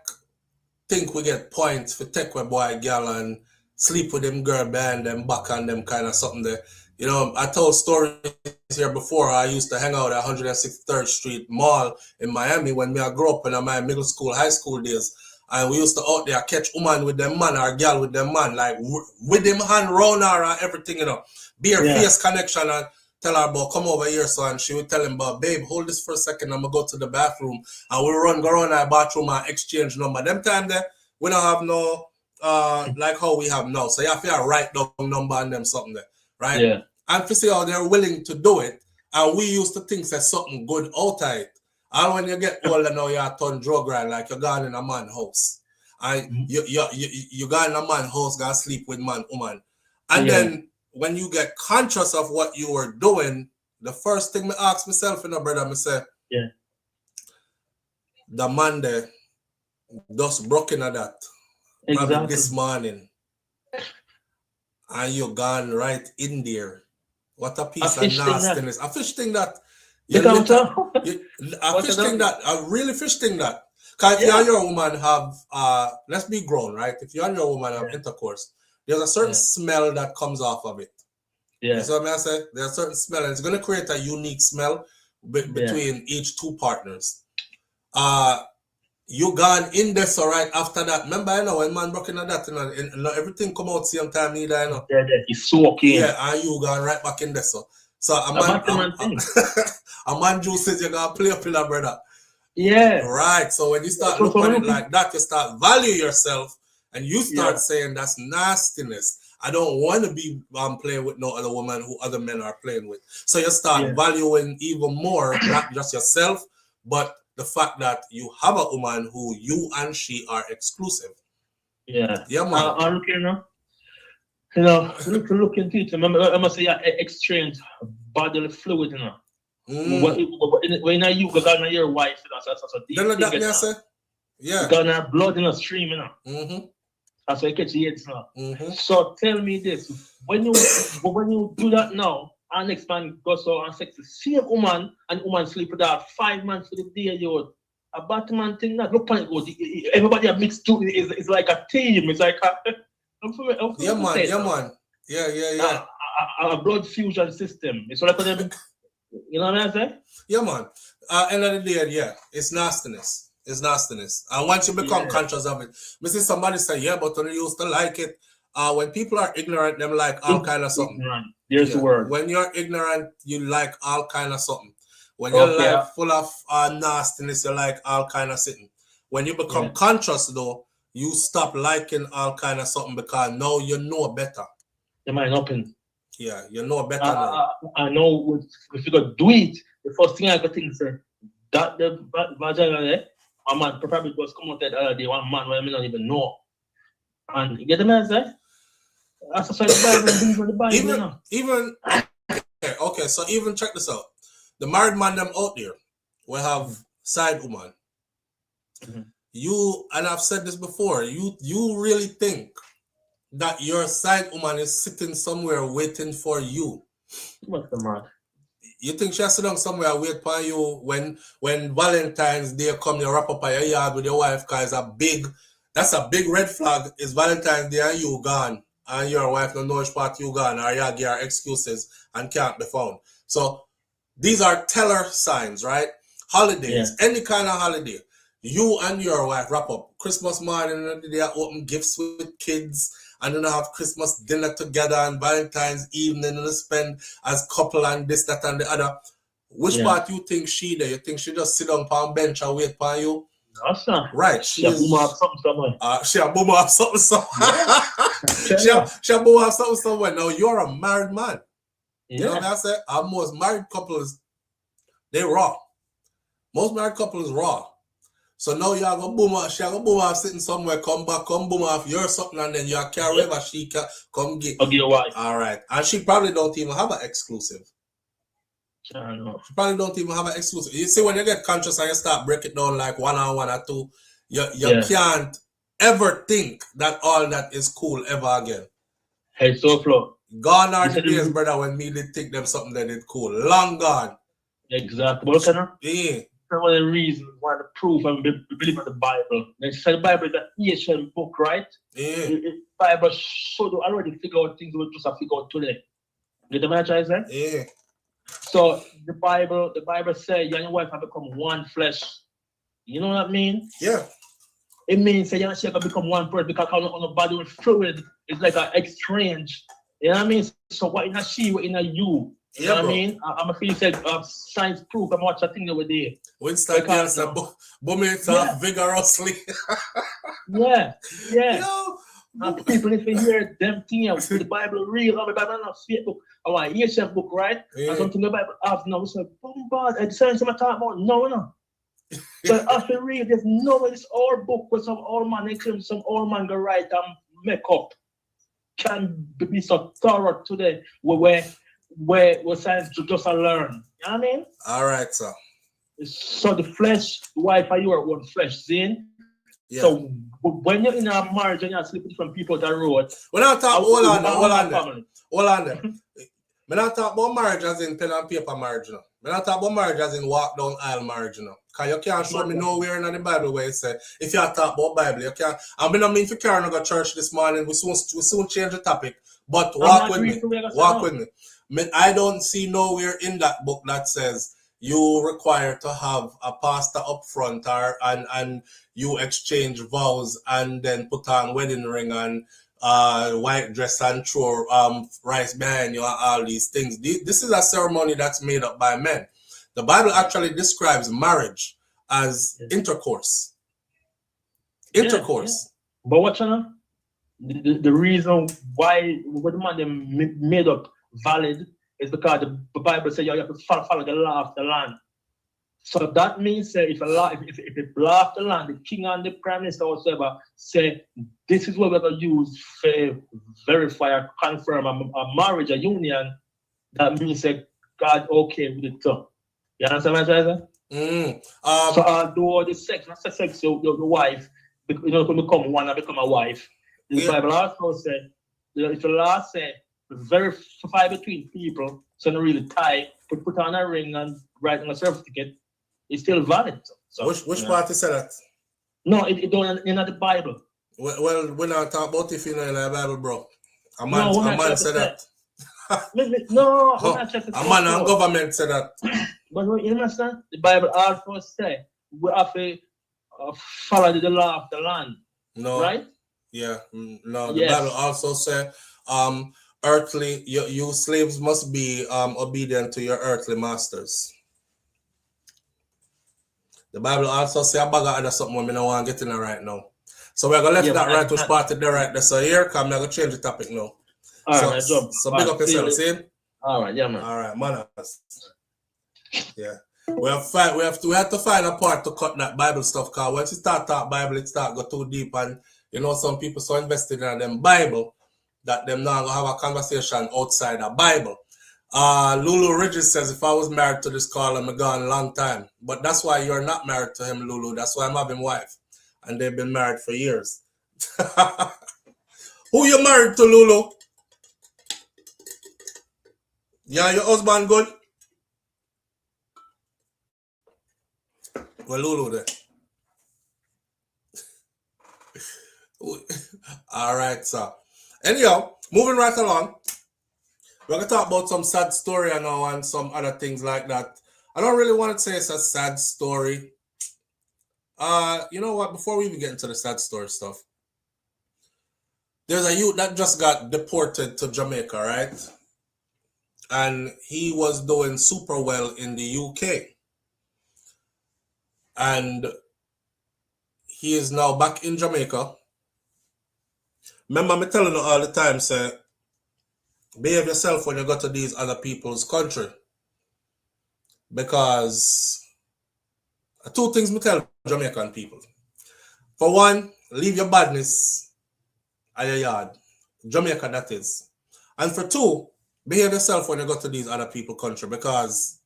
think we get points for take with boy, girl, and sleep with them girl behind them back and them kind of something there. You know, I told stories here before. I used to hang out at 163rd Street Mall in Miami when I grew up in my middle school, high school days. And we used to out there catch woman with them man or girl with them man, like with them hand round her and everything, you know. Bare face connection and tell her about come over here, so and she would tell him about, babe, hold this for a second, I'm gonna go to the bathroom and we'll go around our bathroom and exchange number. Them time there, we don't have no like how we have now. So you have to write down number and them something there, right? Yeah. And to see how they're willing to do it, and we used to think there's something good out of it. And when you get older now, you're a ton drug right, like you're going in a man's house. And you gone in a man's house, gonna sleep with man, woman. And then when you get conscious of what you were doing, the first thing I ask myself, you know, brother, I say, the man there just broke into that probably this morning. And you gone right in there. What a piece of nastiness. A fish thing that. A really fish thing that. Because if you and your woman have, let's be grown, right? If you and your woman have intercourse, there's a certain smell that comes off of it. Yeah. So I say there's a certain smell, and it's going to create a unique smell between each two partners. You gone in there, so right after that. Remember, you know, when man broke into that, you know, everything come out same time either, you know. Yeah, he's soaking. Yeah, and you gone right back in there, so a man juices, you're going to play up in that, brother. Yeah. Right. So when you start looking at it like that, you start value yourself and you start saying that's nastiness. I don't want to be playing with no other woman who other men are playing with. So you start valuing even more, not just yourself, but the fact that you have a woman who you and she are exclusive. Yeah. Yeah, man. I'm looking now. You know, look into it. I must say, exchange bodily fluid, you know. When you go down to your wife, you know, so yeah. Gonna blood in a stream, you know. That's why you catch the AIDS now. So tell me this: when you do that now, and next man goes out and sex the same woman, and woman sleep with her 5 months for the day, you a Batman thing that look on it. Everybody are mixed too. It's like a team. It's like yeah, man. Yeah. A blood fusion system. It's like them. You know what I'm saying? Yeah, man. End of the day, yeah, it's nastiness. It's nastiness. And once you become conscious of it, I see somebody say, yeah, but when you used to like it, when people are ignorant, them like all kind of something. There's the word. When you're ignorant, you like all kind of something. When you're like full of nastiness, you like all kind of something. When you become conscious, though, you stop liking all kind of something because now you know better. Your mind open. Yeah, you know better now. I know if you go do it, the first thing I could think is that the vagina, a man probably was come out the other day, one man where I may not even know. And you get the message? That's the Bible. Even okay, so even check this out. The married man them out there will have side woman. You, and I've said this before, you really think that your side woman is sitting somewhere waiting for you. What's the matter? You think she'll sit down somewhere and wait for you when Valentine's Day come, you wrap up at your yard with your wife, because that's a big red flag. It's Valentine's Day and you gone, and your wife don't know which part you gone, or you give her excuses and can't be found. So these are teller signs, right? Holidays, any kind of holiday. You and your wife wrap up Christmas morning, they are open gifts with kids, and then have Christmas dinner together and Valentine's evening and spend as couple and this, that, and the other. Which part you think she there? You think she just sit on a bench and wait for you? No, right. She'll boom off something somewhere. She'll boom off something somewhere. She'll boom off something somewhere. Now you're a married man. You know what I say? Our most married couples, they raw. Most married couples raw. So now you are going to boom off, she going to boom off sitting somewhere, come back, come boom off your something, and then you are carry wherever she can come get. Okay, why? All right. And she probably don't even have an exclusive. I know. She probably don't even have an exclusive. You see, when you get conscious and you start break it down like 1 on 1 or 2, you can't ever think that all that is cool ever again. Hey, Souflotv. Gone are the days, brother, when me did think them something that is cool. Long gone. Exactly. What kind of? Yeah. One of the reasons why the proof and believe in the Bible. They said the Bible is an ancient book, right? Yeah. The Bible should already figure out things we just have to figure out today. You get the message I said? Yeah. So the Bible says you and your wife have become one flesh. You know what I mean? Yeah. It means that you and she have become one person because on the body with fluid, it's like an exchange. You know what I mean? So what in a she, what in a you. You know what I mean? I'm a feel said science proof. I'm watching a thing over there. Winston Johnson boom it up vigorously. Yeah. And people, if you hear them things, the Bible real, the Bible not fake book. I want ancient book, right? And something the Bible have now. It's like, bombard. And the science I'm talking about, no. So after read, there's no way this old book with some old man, they claim some old man go write and make up can be so thorough today where science just learn. You know what I mean? All right, sir. So the flesh, the wife and you are one flesh, see? Yeah. So when you're in a marriage and you're sleeping with different people that road. We're not talking, hold on there. We're not talking about marriage as in pen and paper marriage, you know. We're not talking about marriage as in walk down aisle marriage, you know. Because you can't show me nowhere in the Bible where it said, if you talk about Bible, you can't. I mean, I mean, if you can't go to church this morning, we soon change the topic. But walk with me. I don't see nowhere in that book that says you require to have a pastor up front and you exchange vows and then put on wedding ring and white dress and throw rice behind you and all these things. This is a ceremony that's made up by men. The Bible actually describes marriage as intercourse. Intercourse. Yeah. But what you know? The reason why what the man them made up valid is because the Bible says you have to follow the law of the land. So that means if the law of the land, the king and the prime minister or whatever say this is what we're gonna use to verify or confirm a marriage, a union, that means that God okay with it too. You understand what I'm saying? So although the sex, not the sex, your wife, can become one and become a wife. The Bible also said, if the law said verify between people, so not really tie, put on a ring and write on a certificate, it's still valid. So which party said that? No, it don't in the Bible. Well, we're not talking about if you know in the Bible, bro. A man said that. No, a man and government said that. But you understand? The Bible also says we have to follow the law of the land. No. Right? Yeah. No. The Bible also says earthly you slaves must be obedient to your earthly masters. The Bible also says a bag of other something I don't want to get in there right now. So we're gonna let that right which part there right there. So here come, I'm gonna change the topic now. All right, so big up yourself, see? All right, yeah, man. All right, manners. Yeah. We have to find a part to cut that Bible stuff, because once you start talk Bible, it start go too deep, and some people so invested in them Bible that them now gonna have a conversation outside the Bible. Lulu Ridges says, if I was married to this caller, I'm gone a long time. But that's why you're not married to him, Lulu. That's why I'm having wife. And they've been married for years. Who you married to, Lulu? Yeah, your husband good? Well, Lulu there. All right, so. Anyhow, moving right along. We're going to talk about some sad story now and some other things like that. I don't really want to say it's a sad story. You know what? Before we even get into the sad story stuff, there's a youth that just got deported to Jamaica, right? And he was doing super well in the UK. And he is now back in Jamaica. Remember me telling you all the time, say, behave yourself when you go to these other people's country. Because two things me tell Jamaican people. For one, leave your badness at your yard. Jamaica, that is. And for two, behave yourself when you go to these other people's country, because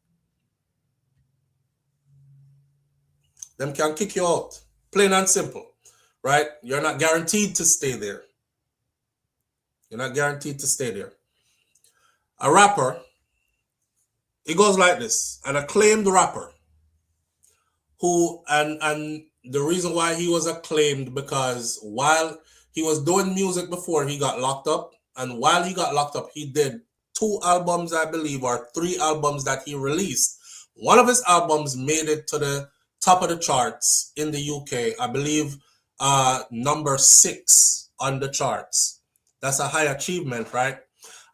them can kick you out. Plain and simple. Right? You're not guaranteed to stay there. You're not guaranteed to stay there. A rapper, it goes like this, an acclaimed rapper who, and the reason why he was acclaimed, because while he was doing music before he got locked up, and while he got locked up, he did 2 albums, I believe, or 3 albums that he released. One of his albums made it to the top of the charts in the UK, I believe, number 6 on the charts. That's a high achievement, right?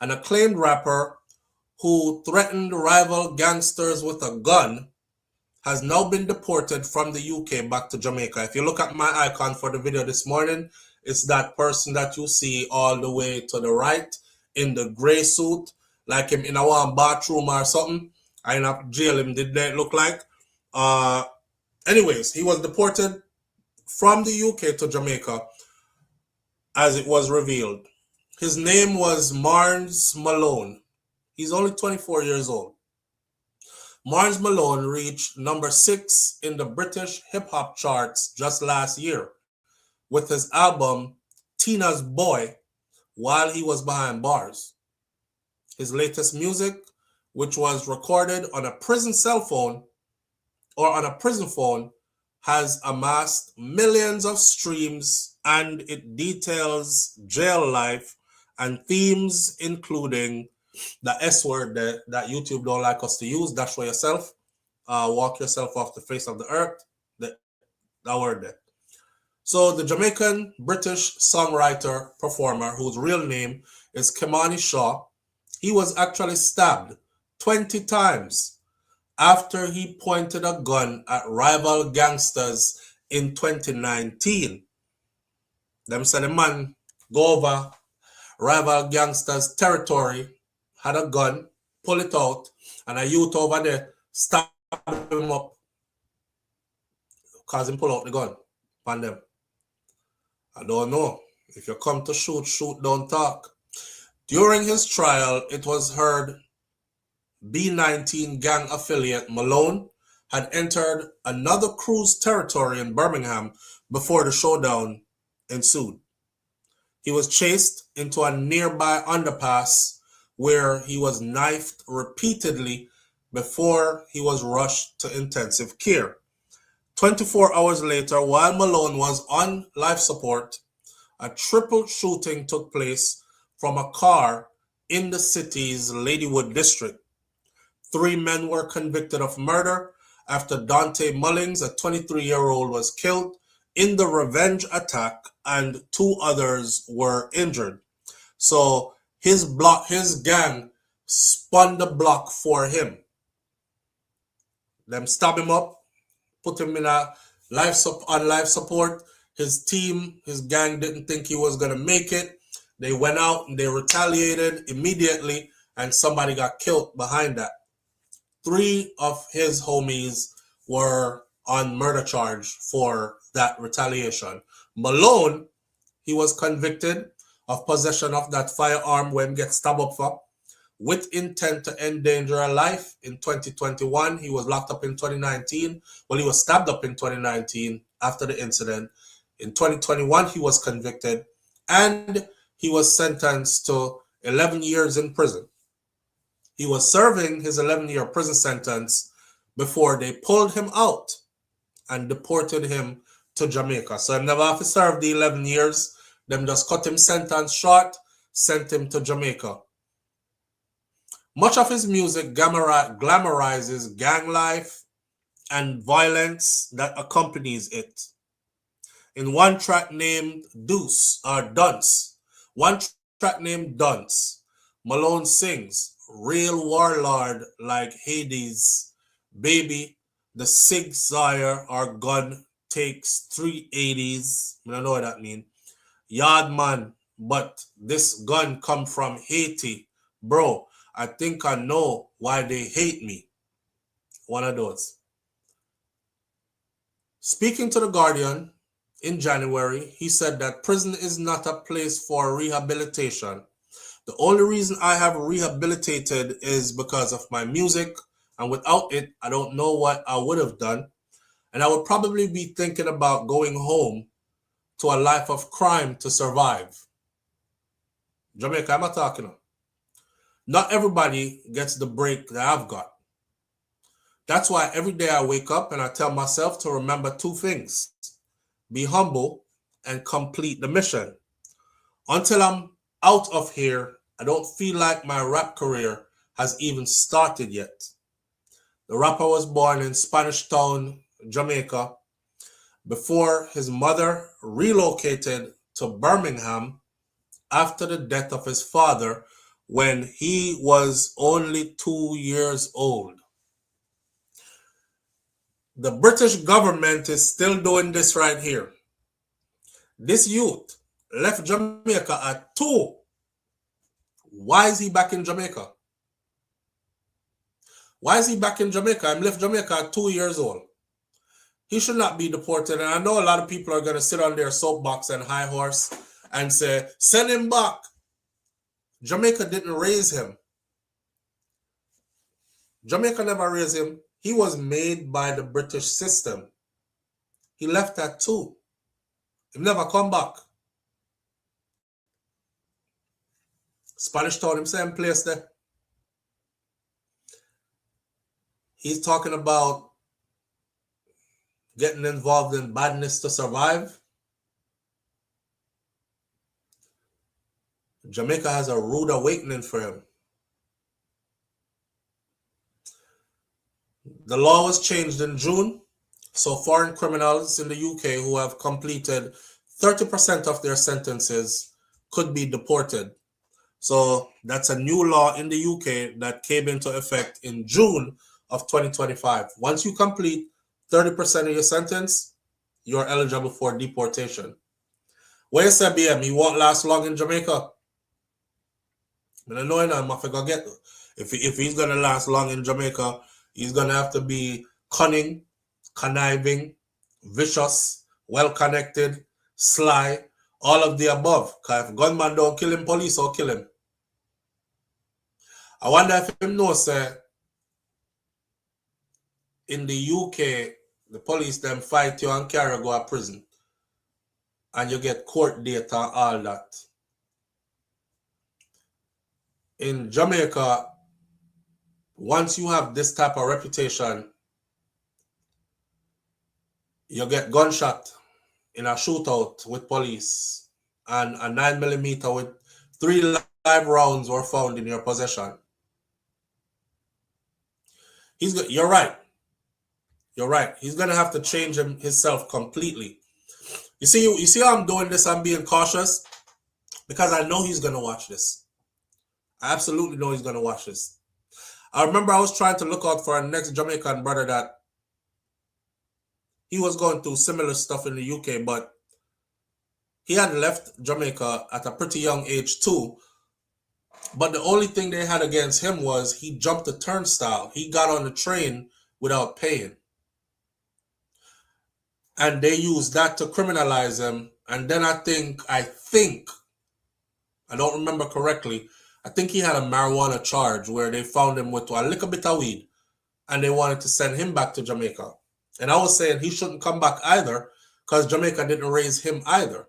An acclaimed rapper who threatened rival gangsters with a gun has now been deported from the UK back to Jamaica. If you look at my icon for the video this morning, it's that person that you see all the way to the right in the gray suit, like him in a one bathroom or something. I end up jail him, did that look like? Anyways, he was deported from the UK to Jamaica, as it was revealed. His name was Marnz Malone. He's only 24 years old. Marnz Malone reached number 6 in the British hip-hop charts just last year with his album Tina's Boy while he was behind bars. His latest music, which was recorded on a prison cell phone or on a prison phone, has amassed millions of streams, and it details jail life and themes including the S word that YouTube don't like us to use. Dash for yourself. Walk yourself off the face of the earth. That word there. So the Jamaican British songwriter performer, whose real name is Kimani Shaw, he was actually stabbed 20 times after he pointed a gun at rival gangsters in 2019. Them said the man go over rival gangsters' territory, had a gun, pull it out, and a youth over there stab him up, cause him pull out the gun on them. I don't know. If you come to shoot, shoot, don't talk. During his trial, it was heard B-19 gang affiliate Malone had entered another crew's territory in Birmingham before the showdown ensued. He was chased into a nearby underpass where he was knifed repeatedly before he was rushed to intensive care. 24 hours later, while Malone was on life support, a triple shooting took place from a car in the city's Ladywood district. 3 men were convicted of murder after Dante Mullins, a 23-year-old, was killed in the revenge attack and 2 others were injured. So his gang spun the block for him. Them stab him up, put him in a life support. His team, his gang didn't think he was going to make it. They went out and they retaliated immediately, and somebody got killed behind that. 3 of his homies were on murder charge for that retaliation. Malone, he was convicted of possession of that firearm when get stabbed up for, with intent to endanger a life in 2021. He was locked up in 2019. Well, he was stabbed up in 2019 after the incident. In 2021, he was convicted and he was sentenced to 11 years in prison. He was serving his 11-year prison sentence before they pulled him out and deported him to Jamaica. So he never have to serve the 11 years. Them just cut him sentence short, sent him to Jamaica. Much of his music glamorizes gang life and violence that accompanies it. In one track named Dunce, Malone sings, "Real warlord like Hades, baby, the Sig Sauer or gun takes 380s. I don't know what that means. Yard man, but this gun come from Haiti. Bro, I think I know why they hate me." One of those. Speaking to The Guardian in January, he said that prison is not a place for rehabilitation. The only reason I have rehabilitated is because of my music, and without it, I don't know what I would have done. And I would probably be thinking about going home to a life of crime to survive. Jamaica, I'm not talking about. Not everybody gets the break that I've got. That's why every day I wake up and I tell myself to remember 2 things. Be humble and complete the mission. Until I'm out of here, I don't feel like my rap career has even started yet. The rapper was born in Spanish Town, Jamaica, before his mother relocated to Birmingham after the death of his father when he was only 2 years old. The British government is still doing this right here. This youth left Jamaica at 2. Why is he back in Jamaica? Why is he back in Jamaica? He left Jamaica at 2 years old. He should not be deported. And I know a lot of people are going to sit on their soapbox and high horse and say, send him back. Jamaica didn't raise him. Jamaica never raised him. He was made by the British system. He left at 2. He never come back. Spanish Town, him same place there. He's talking about getting involved in badness to survive. Jamaica has a rude awakening for him. The law was changed in June, so foreign criminals in the UK who have completed 30% of their sentences could be deported. So that's a new law in the UK that came into effect in June of 2025. Once you complete 30% of your sentence, you're eligible for deportation. Where you say, BM, he won't last long in Jamaica? I don't know him, I forget. If he's going to last long in Jamaica, he's going to have to be cunning, conniving, vicious, well-connected, sly, all of the above. Because if gunman don't kill him, police will kill him. I wonder if him knows, in the UK, the police them fight you and carry you go to prison. And you get court data and all that. In Jamaica, once you have this type of reputation, you get gunshot in a shootout with police, and a 9mm with 3 live rounds were found in your possession. You're right. You're right. He's gonna have to change himself completely. You see how I'm doing this? I'm being cautious because I know he's gonna watch this. I absolutely know he's gonna watch this. I remember I was trying to look out for our next Jamaican brother that he was going through similar stuff in the UK, but he had left Jamaica at a pretty young age too. But the only thing they had against him was he jumped the turnstile. He got on the train without paying. And they used that to criminalize him. And then I think, I don't remember correctly, I think he had a marijuana charge where they found him with a little bit of weed and they wanted to send him back to Jamaica. And I was saying he shouldn't come back either because Jamaica didn't raise him either.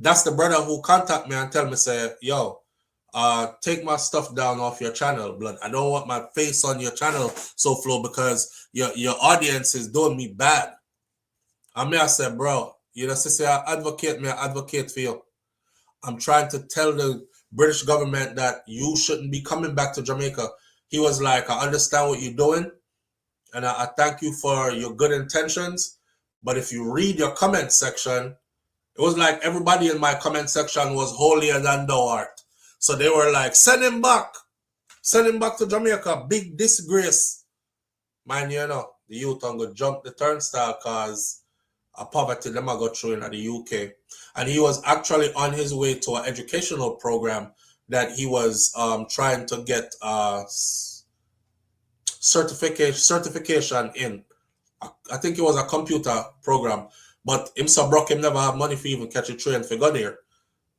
That's the brother who contacted me and tell me, say, yo, take my stuff down off your channel, blood. I don't want my face on your channel, Souflotv, because your audience is doing me bad. And I said, bro, you know, say I advocate for you. I'm trying to tell the British government that you shouldn't be coming back to Jamaica. He was like, I understand what you're doing, and I thank you for your good intentions. But if you read your comment section, it was like everybody in my comment section was holier than thou art. So they were like, send him back. Send him back to Jamaica. Big disgrace. Man, you know, the youth are going to jump the turnstile because of poverty them I go through in the UK. And he was actually on his way to an educational program that he was trying to get certification in. I think it was a computer program. But him so broke, him never have money for even catch a train for go there.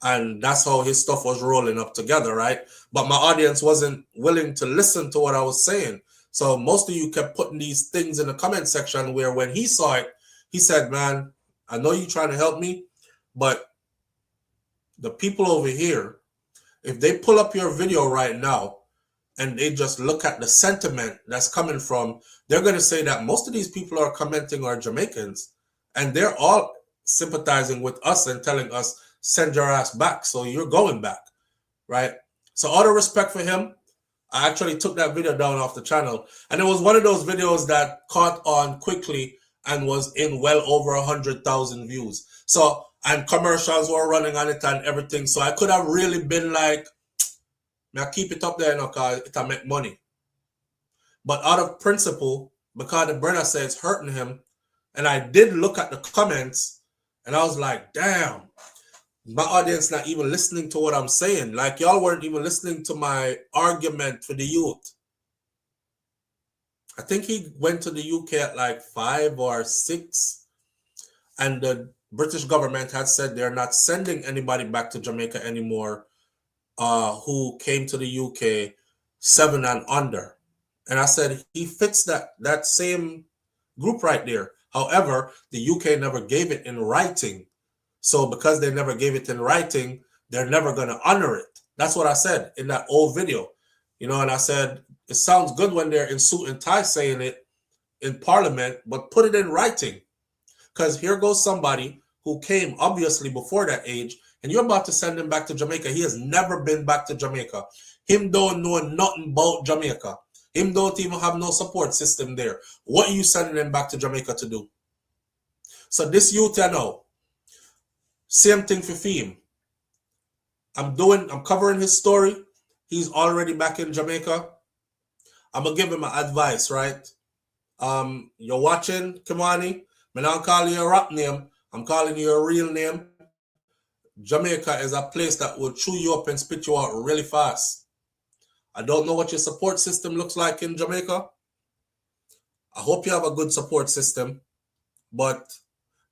And that's how his stuff was rolling up together, right? But my audience wasn't willing to listen to what I was saying. So most of you kept putting these things in the comment section where when he saw it, he said, man, I know you're trying to help me, but the people over here, if they pull up your video right now and they just look at the sentiment that's coming from, they're going to say that most of these people are commenting are Jamaicans, and they're all sympathizing with us and telling us, send your ass back. So you're going back, right? So all the respect for him, I actually took that video down off the channel. And it was one of those videos that caught on quickly and was in well over 100,000 views. So, and commercials were running on it and everything. So I could have really been like, I keep it up there, because it'll make money. But out of principle, because the brother said it's hurting him, and I did look at the comments, and I was like, damn, my audience not even listening to what I'm saying. Like, y'all weren't even listening to my argument for the youth. I think he went to the UK at like 5 or 6, and the British government had said they're not sending anybody back to Jamaica anymore who came to the UK 7 and under. And I said, he fits that same group right there. However, the UK never gave it in writing. So because they never gave it in writing, they're never going to honor it. That's what I said in that old video. You know, and I said, it sounds good when they're in suit and tie saying it in Parliament, but put it in writing. Because here goes somebody who came obviously before that age, and you're about to send him back to Jamaica. He has never been back to Jamaica. Him don't know nothing about Jamaica. Him don't even have no support system there. What are you sending him back to Jamaica to do? So this youth, I know, same thing for Fim. I'm covering his story. He's already back in Jamaica. I'm gonna give him my advice, right? You're watching, Kimani. I'm not calling you a rap name. I'm calling you a real name. Jamaica is a place that will chew you up and spit you out really fast. I don't know what your support system looks like in Jamaica. I hope you have a good support system, but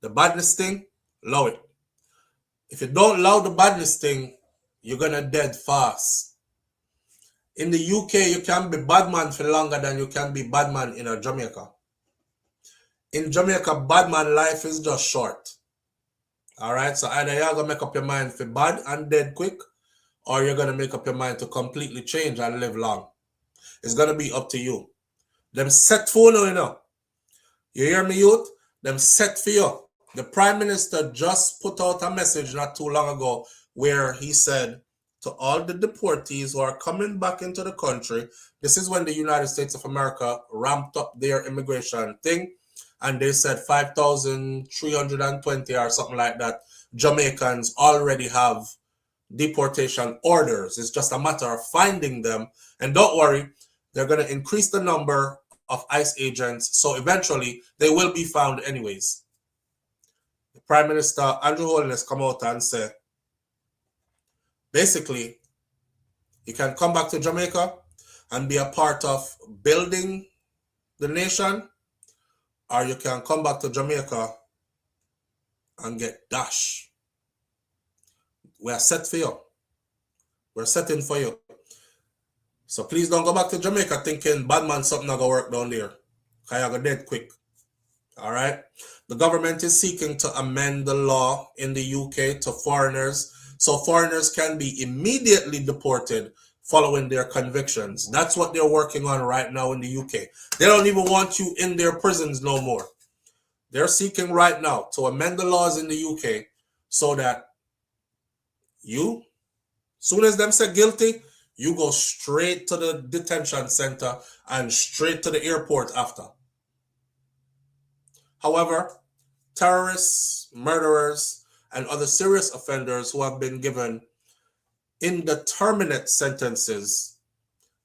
the badness thing, allow it. If you don't allow the badness thing, you're gonna dead fast. In the UK, you can be bad man for longer than you can be bad man in Jamaica. In Jamaica, bad man life is just short. All right, so either you're gonna make up your mind for bad and dead quick, or you're gonna make up your mind to completely change and live long. It's gonna be up to you. Them set for you, you know. You hear me, youth? Them set for you. The Prime Minister just put out a message not too long ago where he said to all the deportees who are coming back into the country, this is when the United States of America ramped up their immigration thing, and they said 5,320 or something like that Jamaicans already have deportation orders. It's just a matter of finding them. And don't worry, they're going to increase the number of ICE agents, so eventually they will be found anyways. The Prime Minister, Andrew Holness, come out and say, basically, you can come back to Jamaica and be a part of building the nation, or you can come back to Jamaica and get dash. We are set for you. We're setting for you. So please don't go back to Jamaica thinking bad man something not gonna work down there. Because you're gonna dead quick. All right. The government is seeking to amend the law in the UK to foreigners, so foreigners can be immediately deported following their convictions. That's what they're working on right now in the UK. They don't even want you in their prisons no more. They're seeking right now to amend the laws in the UK so that you, soon as them say guilty, you go straight to the detention center and straight to the airport after. However, terrorists, murderers, and other serious offenders who have been given indeterminate sentences,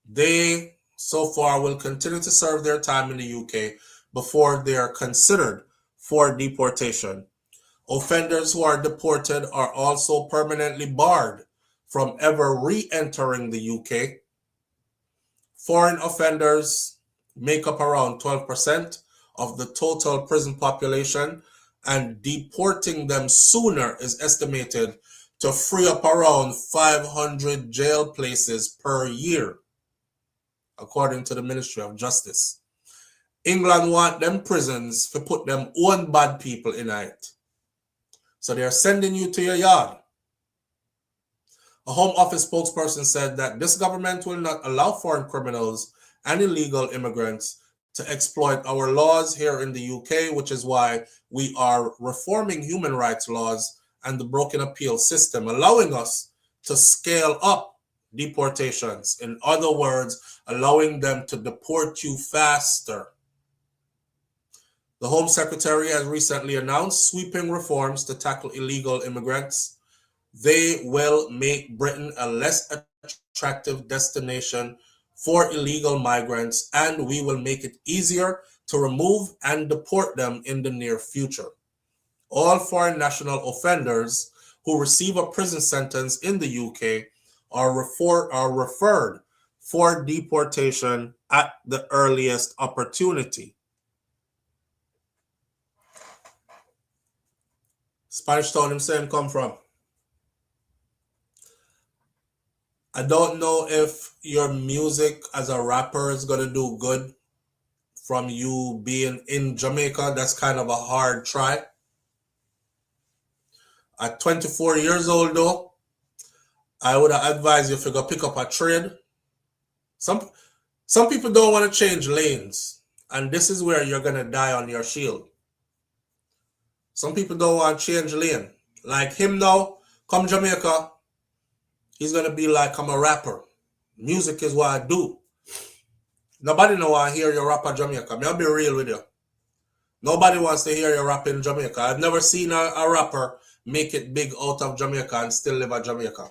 they so far will continue to serve their time in the UK before they are considered for deportation. Offenders who are deported are also permanently barred from ever re-entering the UK. Foreign offenders make up around 12% of the total prison population, and deporting them sooner is estimated to free up around 500 jail places per year, according to the Ministry of Justice. England want them prisons to put them own bad people in it. So they're sending you to your yard. A Home Office spokesperson said that this government will not allow foreign criminals and illegal immigrants to exploit our laws here in the UK, which is why we are reforming human rights laws and the broken appeal system, allowing us to scale up deportations. In other words, allowing them to deport you faster. The Home Secretary has recently announced sweeping reforms to tackle illegal immigrants. They will make Britain a less attractive destination for illegal migrants, and we will make it easier to remove and deport them in the near future. All foreign national offenders who receive a prison sentence in the UK are referred for deportation at the earliest opportunity. Spanish Town him saying come from. I don't know if your music as a rapper is going to do good from you being in Jamaica. That's kind of a hard try. At 24 years old though, I would advise you if you go pick up a trade. Some people don't want to change lanes, and this is where you're going to die on your shield. Some people don't want to change lane. Like him now, come Jamaica, he's going to be like, I'm a rapper. Music is what I do. Nobody know want to hear you rap at Jamaica. I'll be real with you. Nobody wants to hear you rap in Jamaica. I've never seen a rapper make it big out of Jamaica and still live at Jamaica.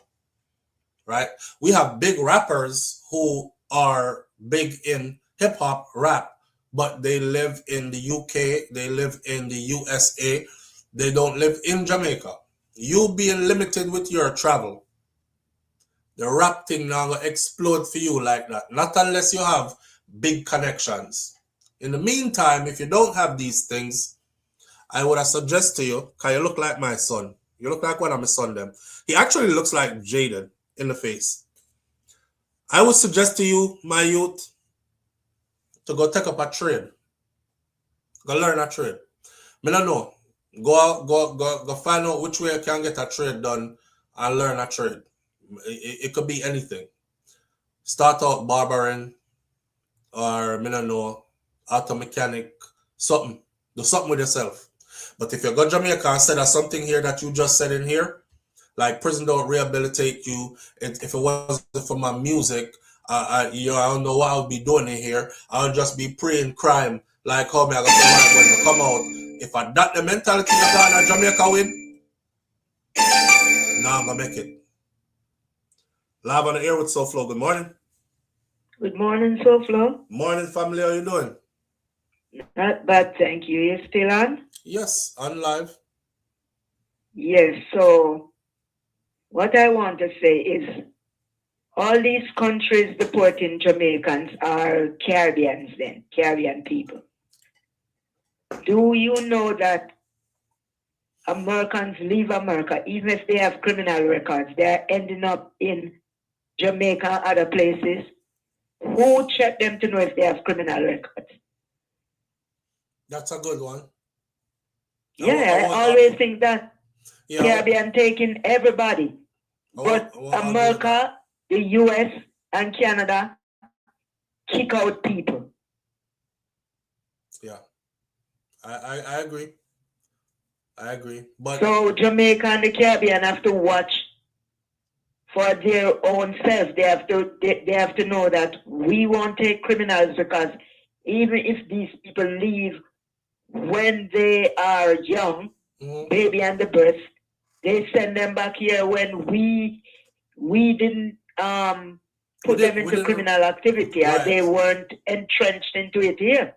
Right? We have big rappers who are big in hip hop, rap, but they live in the UK, they live in the USA, they don't live in Jamaica. You being limited with your travel, the rap thing now gonna explode for you like that. Not unless you have big connections. In the meantime, if you don't have these things, I would have suggest to you, because you look like my son. You look like one of my son them. He actually looks like Jaden in the face. I would suggest to you, my youth, to go take up a trade. Go learn a trade. I don't know. Go find out which way you can get a trade done and learn a trade. It could be anything. Start out barbering or, I don't know, auto mechanic, something. Do something with yourself. But if you go to Jamaica and said something here that you just said in here, like prison don't rehabilitate you. If it wasn't for my music, I don't know what I would be doing in here. I would just be praying crime. Like how me I got when I come out. If I that the mentality you got in Jamaica win, now I'm gonna make it. Live on the air with Souflotv. Good morning. Good morning, Souflotv. Morning, family. How you doing? Not bad, thank you. You still on? Yes, on live. Yes, so what I want to say is all these countries deporting Jamaicans are Caribbeans then, Caribbean people. Do you know that Americans leave America, even if they have criminal records, they're ending up in Jamaica and other places? Who check them to know if they have criminal records? That's a good one. Yeah, I always think that Caribbean taking everybody. But America, the US, and Canada kick out people. Yeah. I agree. I agree. But so Jamaica and the Caribbean have to watch for their own self. They have to know that we won't take criminals, because even if these people leave when they are young, baby and the breast, they send them back here when we didn't put them into criminal activity, right. They weren't entrenched into it here.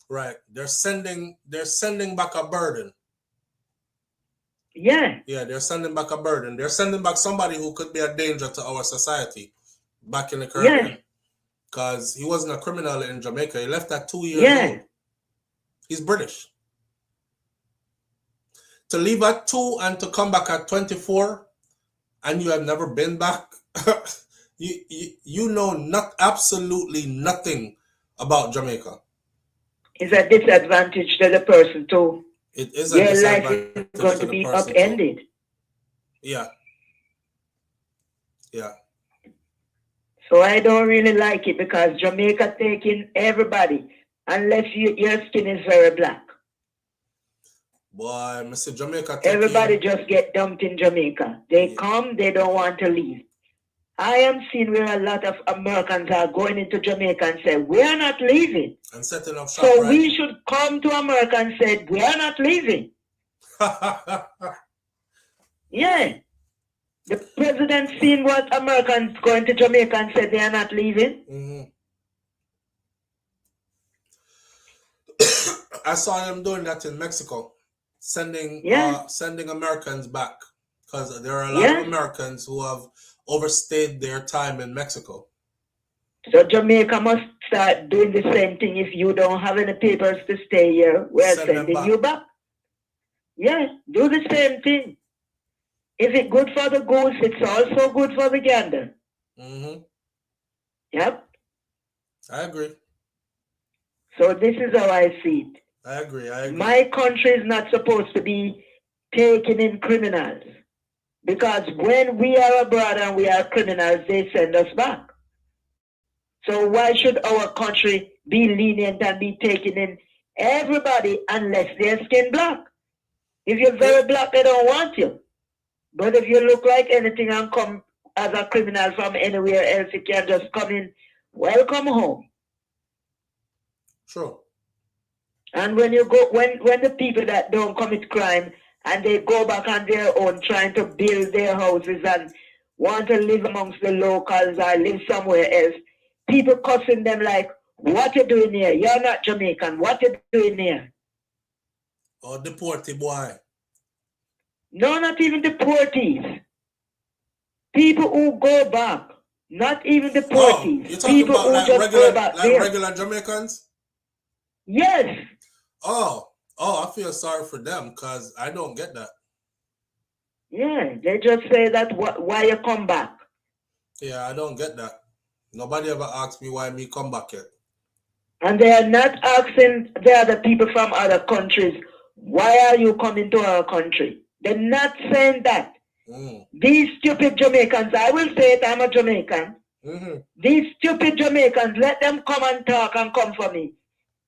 Right. They're sending back a burden. Yeah. Yeah, they're sending back a burden. They're sending back somebody who could be a danger to our society back in the Caribbean. Because he wasn't a criminal in Jamaica. He left at 2 years old. He's British. To leave at 2 and to come back at 24 and you have never been back, you know absolutely nothing about Jamaica. It's a disadvantage to the person too. It is a disadvantage. Your life is going to be upended. Yeah. Yeah. So I don't really like it, because Jamaica taking everybody unless your skin is very black. Boy, Mr. Jamaica. Everybody just get dumped in Jamaica. They come, they don't want to leave. I am seeing where a lot of Americans are going into Jamaica and say, we're not leaving. And setting up shop, so right? we should come to America and say, we're not leaving. Yeah. The president seen what Americans going to Jamaica and said they are not leaving. I saw them doing that in Mexico, sending Americans back, because there are a lot of Americans who have overstayed their time in Mexico. So Jamaica must start doing the same thing. If you don't have any papers to stay here, we're sending you back. Yeah, do the same thing. If it's good for the goose, it's also good for the gander. Yep. I agree. So this is how I see it. I agree. My country is not supposed to be taking in criminals, because when we are abroad and we are criminals, they send us back. So why should our country be lenient and be taking in everybody unless they're skin black? If you're very black, they don't want you. But if you look like anything and come as a criminal from anywhere else, you can just come in. Welcome home. True. And when you go, when the people that don't commit crime and they go back on their own trying to build their houses and want to live amongst the locals or live somewhere else, people cussing them like, what you doing here? You're not Jamaican. What you doing here? Oh, deported boy. No, not even deportees. People who go back. Not even deportees. Oh, you're talking people about who like just regular, go back like there. regular Jamaicans? Yes. Oh, I feel sorry for them because I don't get that. Yeah, they just say that why you come back. Yeah, I don't get that. Nobody ever asked me why me come back yet. And they are not asking the other people from other countries, why are you coming to our country? They're not saying that. These stupid Jamaicans, I will say it, I'm a Jamaican. These stupid Jamaicans, let them come and talk and come for me.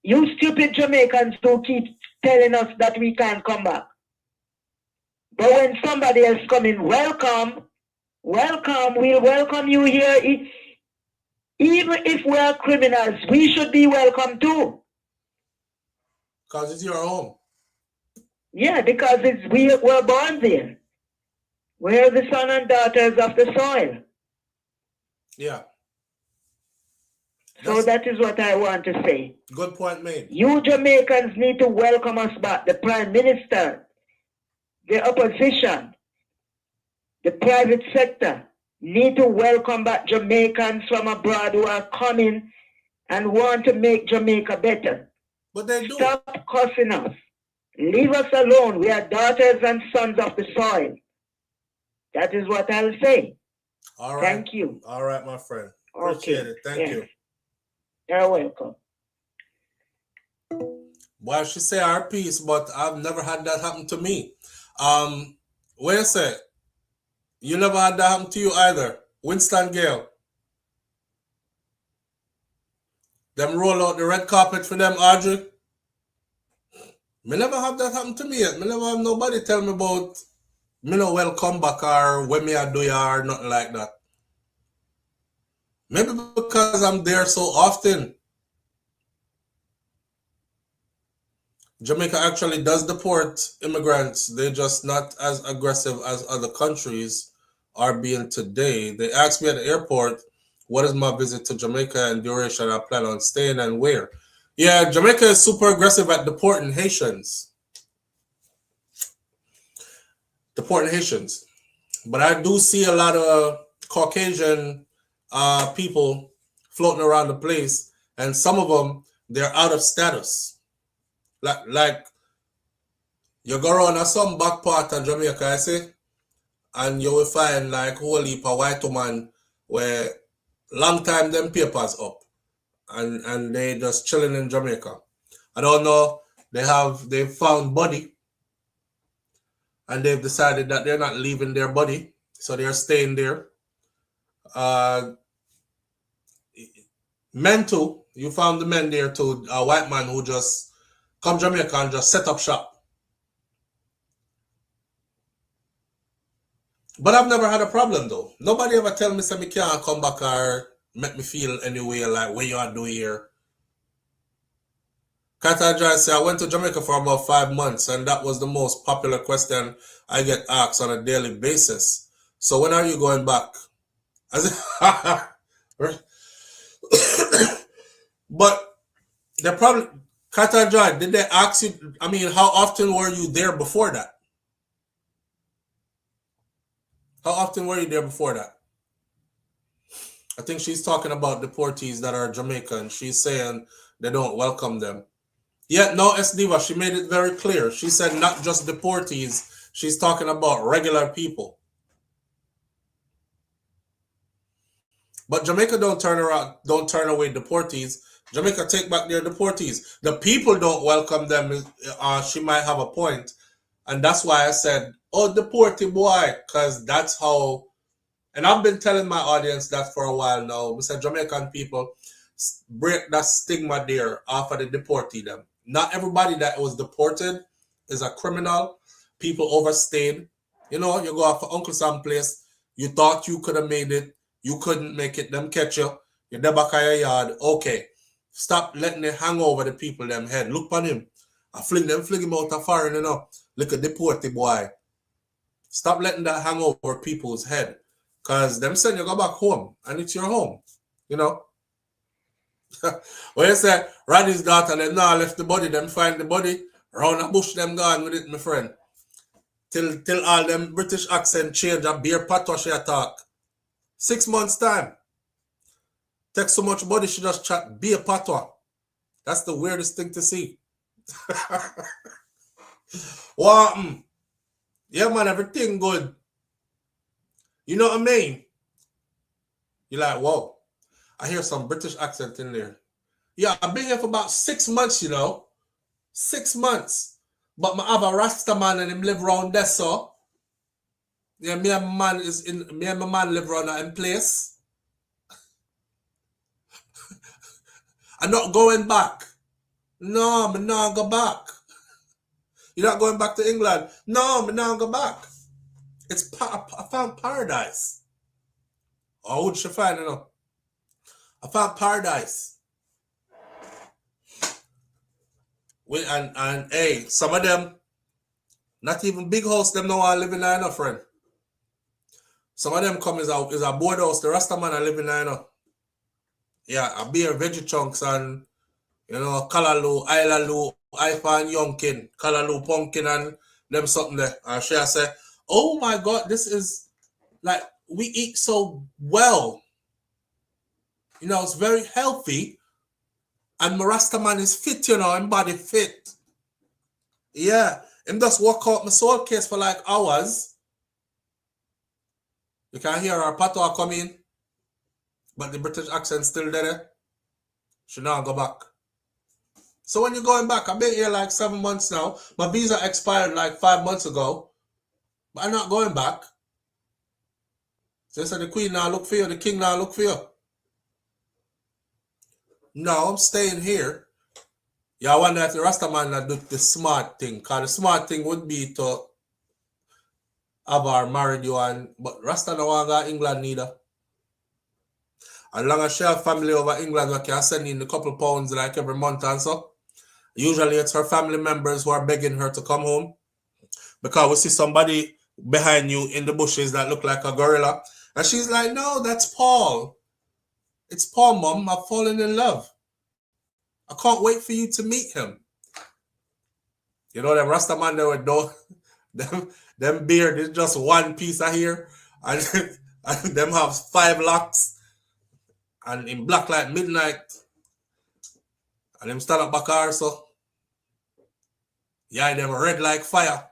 You stupid Jamaicans who keep telling us that we can't come back. But when somebody else come in, welcome, we'll welcome you here. Even if we are criminals, we should be welcome too. Because it's your home. Yeah, because we were born there. We're the sons and daughters of the soil. Yeah. So that is what I want to say. Good point made. You Jamaicans need to welcome us back. The Prime Minister, the opposition, the private sector need to welcome back Jamaicans from abroad who are coming and want to make Jamaica better. But they do. Stop cussing us. Leave us alone. We are daughters and sons of the soil. That is what I'll say. All right. Thank you. All right, my friend. Appreciate it. Thank you. You're welcome. Well, she say our piece, but I've never had that happen to me. Wait a sec. You never had that happen to you either. Winston Gale. Them roll out the red carpet for them, Audrey. Me never have that happen to me yet. Me never have nobody tell me about me no welcome back or when me I do ya or nothing like that. Maybe because I'm there so often. Jamaica actually does deport immigrants. They're just not as aggressive as other countries are being today. They asked me at the airport, what is my visit to Jamaica and duration I plan on staying and where? Yeah, Jamaica is super aggressive at deporting Haitians. Deporting Haitians. But I do see a lot of Caucasian people floating around the place, and some of them, they're out of status. Like you go around some back part of Jamaica, I say, and you will find like whole heap of white woman where long time them papers up and they just chilling in Jamaica. I don't know, they found body and they've decided that they're not leaving their body, so they're staying there. Men too, you found the men there too, a white man who just come Jamaica and just set up shop. But I've never had a problem though. Nobody ever tell me say me can't come back or make me feel any way like what you are doing here. Kata Joy say I went to Jamaica for about 5 months and that was the most popular question I get asked on a daily basis. So when are you going back? But the problem, Kata Joy, did they ask you, I mean, how often were you there before that? How often were you there before that? I think she's talking about deportees that are Jamaican. She's saying they don't welcome them. Yeah, no, S-Diva, she made it very clear. She said not just deportees. She's talking about regular people. But Jamaica don't turn away deportees. Jamaica take back their deportees. The people don't welcome them. She might have a point. And that's why I said, oh, deportee boy, because that's how, and I've been telling my audience that for a while now. We said Jamaican people break that stigma there off of the deportee them. Not everybody that was deported is a criminal. People overstayed. You know, you go off for Uncle Sam place, you thought you could have made it, you couldn't make it, them catch you, you're there back at your yard. Okay, stop letting it hang over the people them head. Look on him. I fling him out of foreign, you know. Look at deportee boy. Stop letting that hang over people's head. Because them saying you go back home and it's your home. You know? When you say Roddy's daughter, them now left the body, them find the body, round a bush, them gone with it, my friend. Till all them British accent change and beer patois she talk. 6 months time. Take so much body, she just chat beer patois. That's the weirdest thing to see. What? Yeah, man, everything good. You know what I mean? You're like, whoa, I hear some British accent in there. Yeah, I've been here for about 6 months, you know. 6 months. But I have a Rasta man and him live around there, so. Yeah, me and my man live around that place. I'm not going back. No, I'm not go back. You're not going back to England? No, I'm not go back. I found paradise. Oh, would you find it? I found paradise. And hey, some of them, not even big house, them know I live in there, no friend. Some of them come is a board house. The rest of man I live in there, no. Yeah, a beer, veggie chunks and, you know, Kalaloo, Ilaloo, Ifan Yonkin, Kalaloo Pumpkin and them something there. And she say, oh my God, this is like, we eat so well. You know, it's very healthy. And my Rasta man is fit, you know, and body fit. Yeah. Him just walk out my soul case for like hours. You can hear our patois coming, but the British accent still there. She now go back. So when you're going back, I've been here like 7 months now. My visa expired like 5 months ago, but I'm not going back. So they said the queen now look for you, the king now look for you. No, I'm staying here. Yeah, I wonder if the Rasta man do the smart thing, because the smart thing would be to have her married you, but Rasta no want to go to England neither. As long as she have family over England, we can send in a couple pounds like every month and so. Usually it's her family members who are begging her to come home. Because we see somebody behind you in the bushes that look like a gorilla. And she's like, no, that's Paul. It's Paul, Mom. I've fallen in love. I can't wait for you to meet him. You know, them Rasta man, they were them beard is just one piece of hair. And them have 5 locks. And in black like midnight. And them stand up back here, so. Yeah, them red like fire.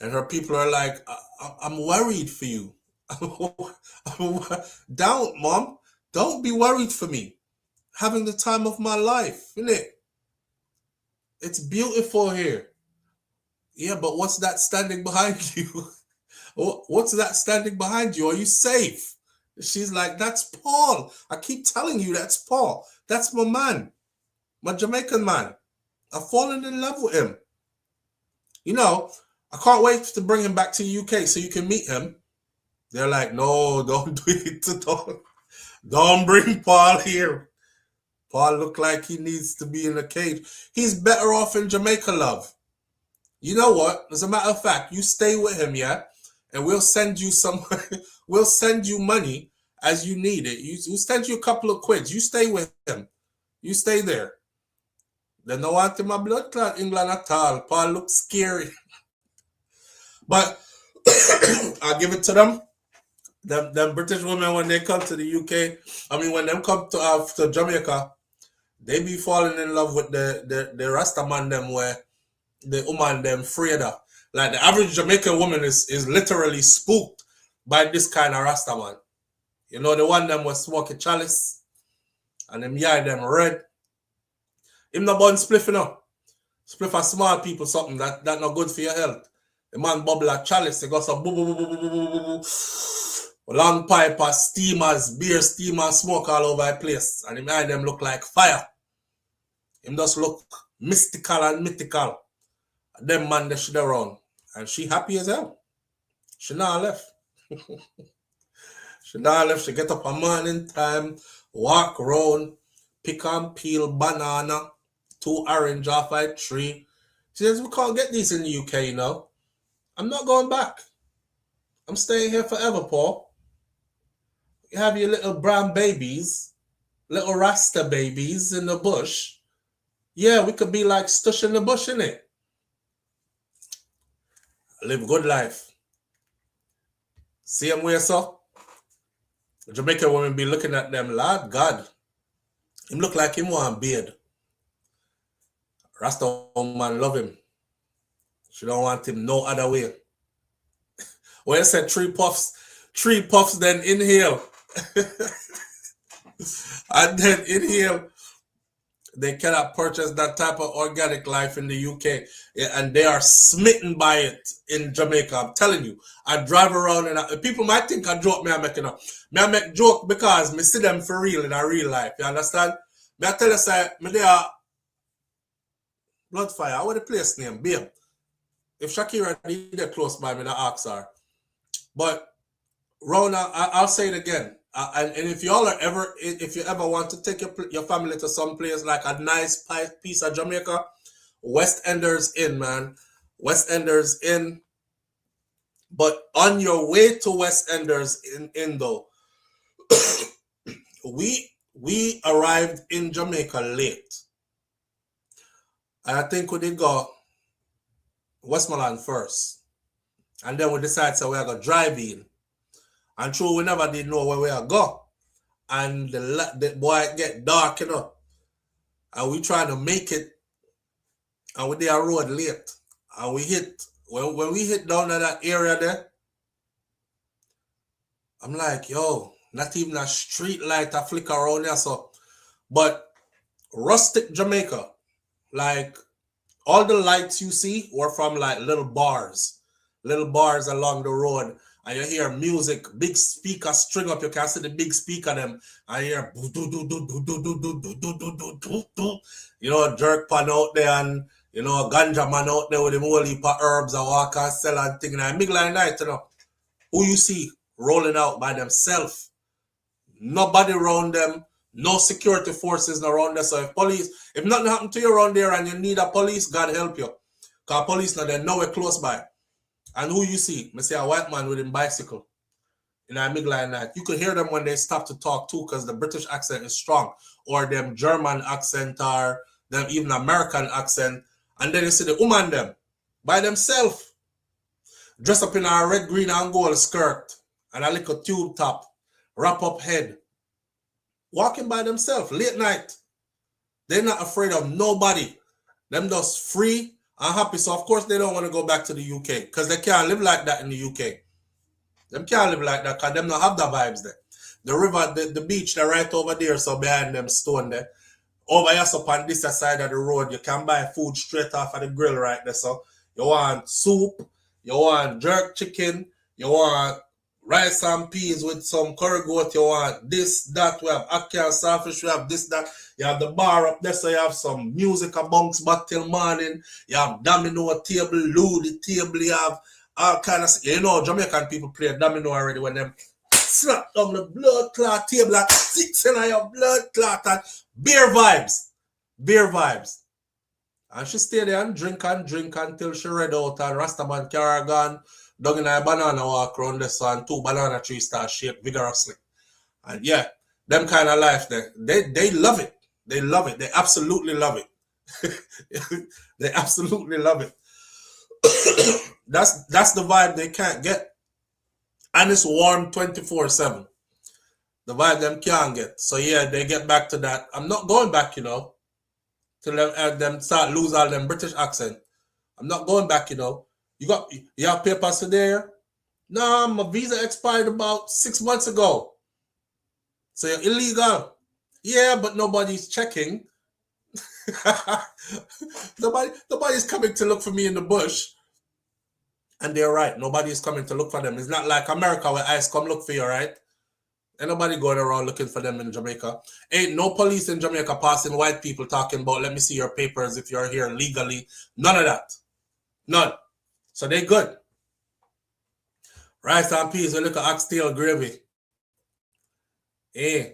And her people are like, I'm worried for you. Don't, Mom. Don't be worried for me. Having the time of my life, isn't it? It's beautiful here. Yeah, but what's that standing behind you? What's that standing behind you? Are you safe? She's like, that's Paul. I keep telling you that's Paul. That's my man. My Jamaican man. I've fallen in love with him. You know, I can't wait to bring him back to the UK so you can meet him. They're like, no, don't do it. Don't bring Paul here. Paul look like he needs to be in a cage. He's better off in Jamaica, love. You know what? As a matter of fact, you stay with him, yeah? And we'll send you we'll send you money as you need it. We'll send you a couple of quids. You stay with him. You stay there. They don't want him a blood clot England at all. Paul looks scary. But I'll give it to them. Them British women, when they come to the UK, I mean, when they come to Jamaica, they be falling in love with the Rasta man them where the woman them afraid of. Like the average Jamaican woman is literally spooked by this kind of Rasta man. You know, the one them was smoking chalice and them eye them red. Him no bun spliff, you know. Spliff for small people something that not good for your health. The man bubble a chalice, they got some boo boo boo boo boo boo boo boo. Long pipe, steamers, beer steamers, smoke all over the place. And him eye them look like fire. Him just look mystical and mythical. Them man they should around. And she happy as hell. She not left. She not left. She get up a morning time, walk around, pick and peel banana, 2 orange off a tree. She says, we can't get these in the UK, you know. I'm not going back. I'm staying here forever, Paul. You have your little brown babies. little Rasta babies in the bush, yeah, we could be like Stush in the bush, innit? Live good life. Same way, so. Jamaican women be looking at them, Lord God. Him look like him want beard. Rasta woman love him. She don't want him no other way. When you said 3 puffs, then inhale. And then inhale. They cannot purchase that type of organic life in the UK. Yeah, and they are smitten by it in Jamaica. I'm telling you. I drive around and people might think I joke me I make enough. Me I make joke because me see them for real in a real life. You understand? Me I tell you, say, me they are Bloodfire. What the place name? Babe. If Shakira is close by me, I ask her. But Rona, I'll say it again. And if you all are ever, if you ever want to take your family to some place like a nice piece of Jamaica, West Enders Inn, man. West Enders Inn. But on your way to West Enders Inn though, we arrived in Jamaica late. And I think we did go Westmoreland first. And then we decided so we are going to drive in. And true, we never did know where we are go. And the boy get dark, you know. And we trying to make it. And we did a road late. And we hit, when we hit down to that area there, I'm like, yo, not even a street light a flicker around there. So, but rustic Jamaica, like all the lights you see were from like little bars along the road. And you hear music, big speaker string up. You can see the big speaker them. And you hear, you know, jerk pan out there and, you know, ganja man out there with the whole heap of herbs and walk and sell and thing. And big line night, you know, who you see rolling out by themselves. Nobody around them. No security forces around there. So if nothing happened to you around there and you need a police, God help you. Because police now they're nowhere close by. And who you see? I see a white man with a bicycle in a midline night. You could hear them when they stop to talk too, because the British accent is strong, or them German accent, or them even American accent. And then you see the woman them by themselves, dressed up in a red, green, and gold skirt and a little tube top, wrap up head, walking by themselves late night. They're not afraid of nobody. Them just free and happy. So, of course, they don't want to go back to the UK because they can't live like that in the UK. Them can't live like that because them don't have the vibes there. The river, the beach, they're right over there, so behind them stone there. Over here, up on this side of the road, you can buy food straight off of the grill right there. So, you want soup, you want jerk chicken, you want rice and peas with some curry goat, you want this, that, we have ackee and saltfish, we have this, that. You have the bar up there, so you have some music amongst back till morning. You have domino table, ludi table, you have all kind of, you know, Jamaican people play domino already when them slap down the blood clot table at 6 in your blood clot and beer vibes. And she stay there and drink until she read out and Rastaman carry her gone down in a banana walk around the sun, 2 banana trees start shake vigorously. And yeah, them kind of life there. They love it. They love it. They absolutely love it. They absolutely love it. That's the vibe they can't get. And it's warm 24/7. The vibe them can't get. So yeah, they get back to that. I'm not going back, you know, till them start lose all them British accent. I'm not going back, you know. You have papers today? No, my visa expired about 6 months ago. So you're illegal. Yeah, but nobody's checking. Nobody's coming to look for me in the bush. And they're right. Nobody's coming to look for them. It's not like America where ICE come look for you, right? Ain't nobody going around looking for them in Jamaica. Ain't no police in Jamaica passing white people talking about, let me see your papers if you're here legally. None of that. None. So they good. Rice and peas with a little oxtail gravy. Eh.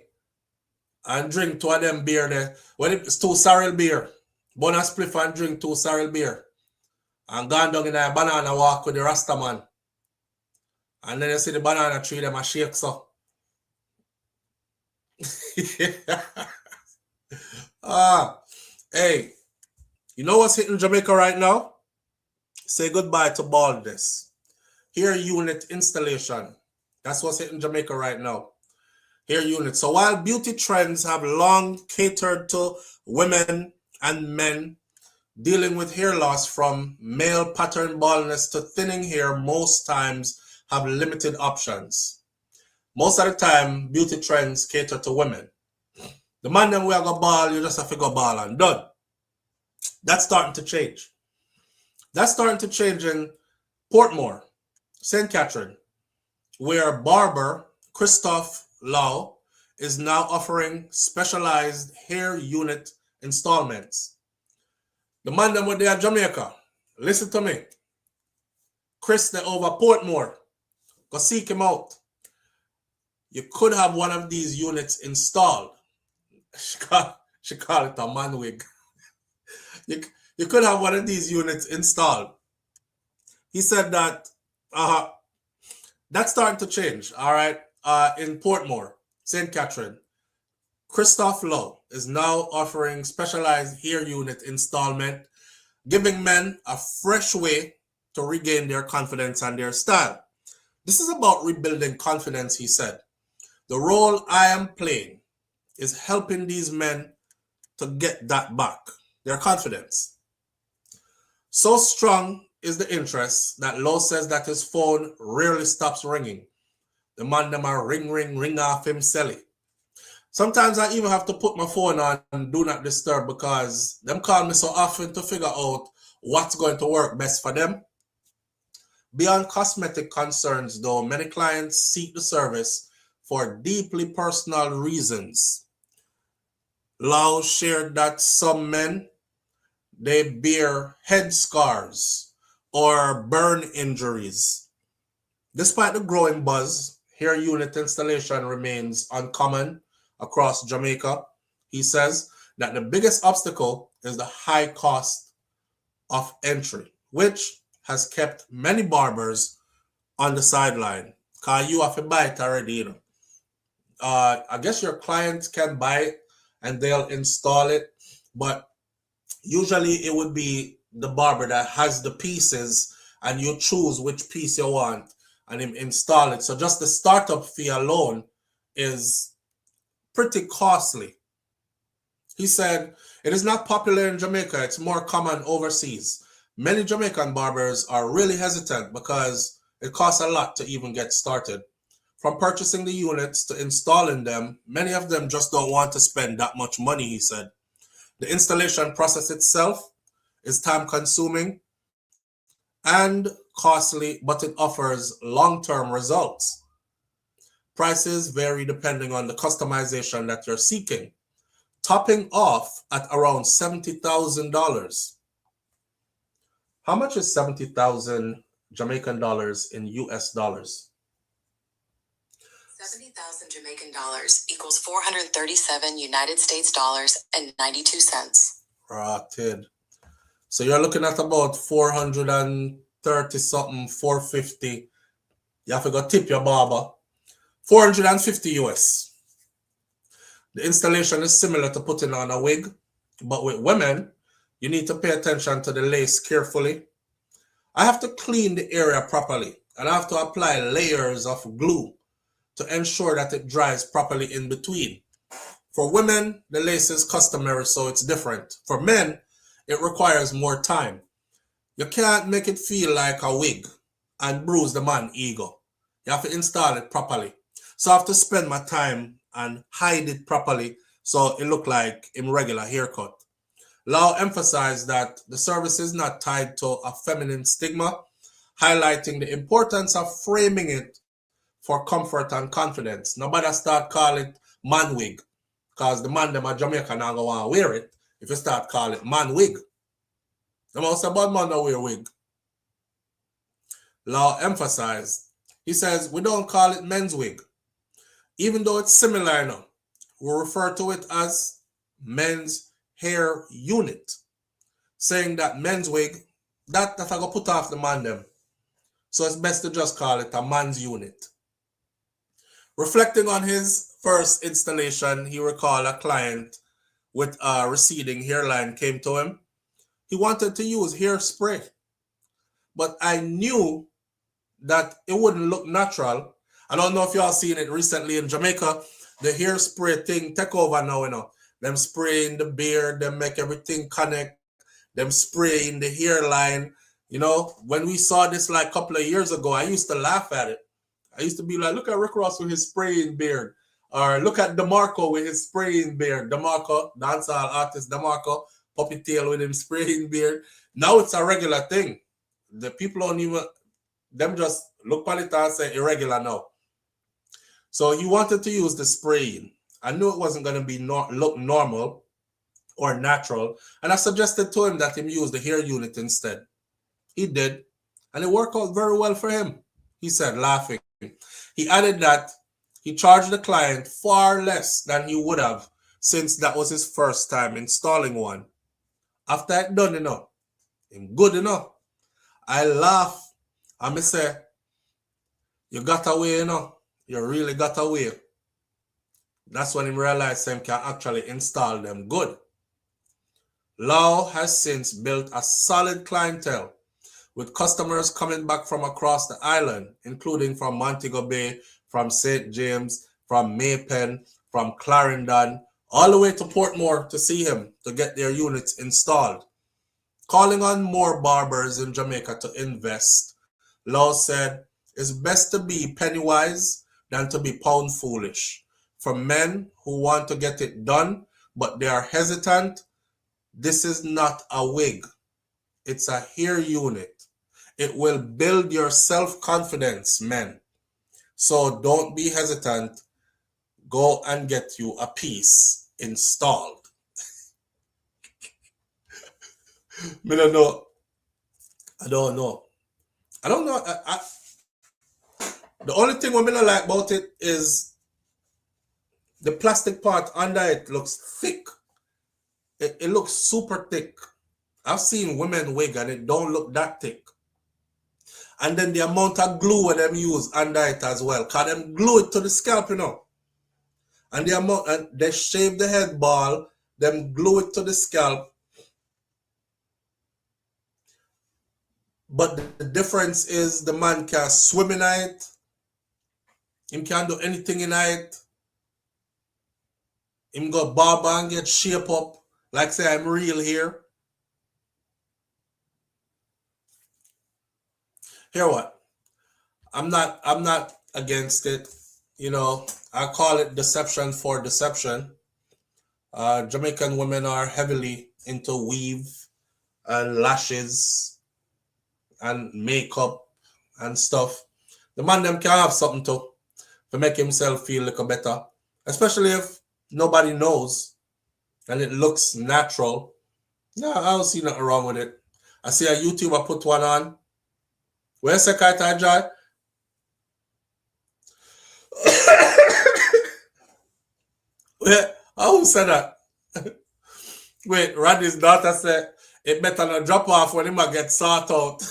And drink 2 of them beer there. Well, it's 2 sorrel beer. Bun a spliff and drink 2 sorrel beer. And gone down in a banana walk with the Rasta man. And then you see the banana tree them a shake so. Hey, you know what's hitting Jamaica right now? Say goodbye to baldness. Hair unit installation. That's what's hitting Jamaica right now. Hair unit. So while beauty trends have long catered to women and men dealing with hair loss from male pattern baldness to thinning hair, most times have limited options. Most of the time, beauty trends cater to women. The man them we are go ball, you just have to go ball and done. That's starting to change. That's starting to change in Portmore, St. Catherine, where barber Souflotv is now offering specialized hair unit installments. The man them with they are Jamaica. Listen to me. Chris, they over Portmore. Go seek him out. You could have one of these units installed. She call it a man wig. You could have one of these units installed. He said that that's starting to change, all right? In Portmore, St. Catherine, Souflotv is now offering specialized hair unit installment, giving men a fresh way to regain their confidence and their style. This is about rebuilding confidence, he said. The role I am playing is helping these men to get that back, their confidence. So strong is the interest that Lowe says that his phone rarely stops ringing. The man them a ring off him silly. Sometimes I even have to put my phone on and do not disturb because them call me so often to figure out what's going to work best for them. Beyond cosmetic concerns though, many clients seek the service for deeply personal reasons. Lowe shared that some men, they bear head scars or burn injuries. Despite the growing buzz, hair unit installation remains uncommon across Jamaica. He says that the biggest obstacle is the high cost of entry, which has kept many barbers on the sideline. Because you have to buy it already, you know. I guess your clients can buy it and they'll install it, but usually it would be the barber that has the pieces and you choose which piece you want and him install it. So just the startup fee alone is pretty costly. He said, it is not popular in Jamaica. It's more common overseas. Many Jamaican barbers are really hesitant because it costs a lot to even get started. From purchasing the units to installing them, many of them just don't want to spend that much money, he said. The installation process itself is time-consuming and costly, but it offers long-term results. Prices vary depending on the customization that you're seeking, topping off at around $70,000. How much is 70,000 Jamaican dollars in US dollars? 70,000 Jamaican dollars equals 437 United States dollars and 92 cents. Right. So you're looking at about 430 something, 450. You have to go tip your barber. 450 US. The installation is similar to putting on a wig, but with women, you need to pay attention to the lace carefully. I have to clean the area properly, and I have to apply layers of glue to ensure that it dries properly in between. For women, the lace is customary, so it's different. For men, it requires more time. You can't make it feel like a wig and bruise the man's ego. You have to install it properly. So I have to spend my time and hide it properly so it look like a regular haircut. Lau emphasized that the service is not tied to a feminine stigma, highlighting the importance of framing it for comfort and confidence. Nobody start call it man wig, because the man them at Jamaica now go want to wear it if you start call it man wig. The most about man don't wear wig. Lau emphasized, he says, we don't call it men's wig. Even though it's similar now, we refer to it as men's hair unit, saying that men's wig, that I go put off the man them. So it's best to just call it a man's unit. Reflecting on his first installation, he recalled a client with a receding hairline came to him. He wanted to use hairspray, but I knew that it wouldn't look natural. I don't know if y'all seen it recently in Jamaica. The hairspray thing take over now, you know. Them spraying the beard, them make everything connect, them spraying the hairline. You know, when we saw this like a couple of years ago, I used to laugh at it. I used to be like, look at Rick Ross with his spraying beard. Or look at DeMarco with his spraying beard. DeMarco, dancehall artist DeMarco, puppy tail with him spraying beard. Now it's a regular thing. The people don't even, them just look at it and say irregular now. So he wanted to use the spraying. I knew it wasn't going to be look normal or natural. And I suggested to him that he use the hair unit instead. He did. And it worked out very well for him. He said, laughing. He added that he charged the client far less than he would have since that was his first time installing one. After it done, you know, him good enough. I laugh. I say, you got away, you know. You really got away. That's when he realized him can actually install them good. Lau has since built a solid clientele with customers coming back from across the island, including from Montego Bay, from St. James, from Maypen, from Clarendon, all the way to Portmore to see him to get their units installed. Calling on more barbers in Jamaica to invest, Lau said, it's best to be penny wise than to be pound foolish. For men who want to get it done, but they are hesitant, this is not a wig. It's a hair unit. It will build your self-confidence, men. So don't be hesitant. Go and get you a piece installed. I don't know. The only thing I don't like about it is the plastic part under it looks thick. It looks super thick. I've seen women wig and it don't look that thick. And then the amount of glue that them use under it as well. Cause them glue it to the scalp, you know. And the amount, and they shave the head ball, them glue it to the scalp. But the difference is the man can swim in it. Him can't do anything in it. Him go barber and get shape up. Like say I'm real here. Hear what? I'm not against it. You know, I call it deception for deception. Jamaican women are heavily into weave and lashes and makeup and stuff. The man them can have something to make himself feel a little better. Especially if nobody knows and it looks natural. No, I don't see nothing wrong with it. I see a YouTuber put one on. Where's the cat I joy? Wait, who said that? Wait, Randy's daughter said it better not drop off when he might get sought out.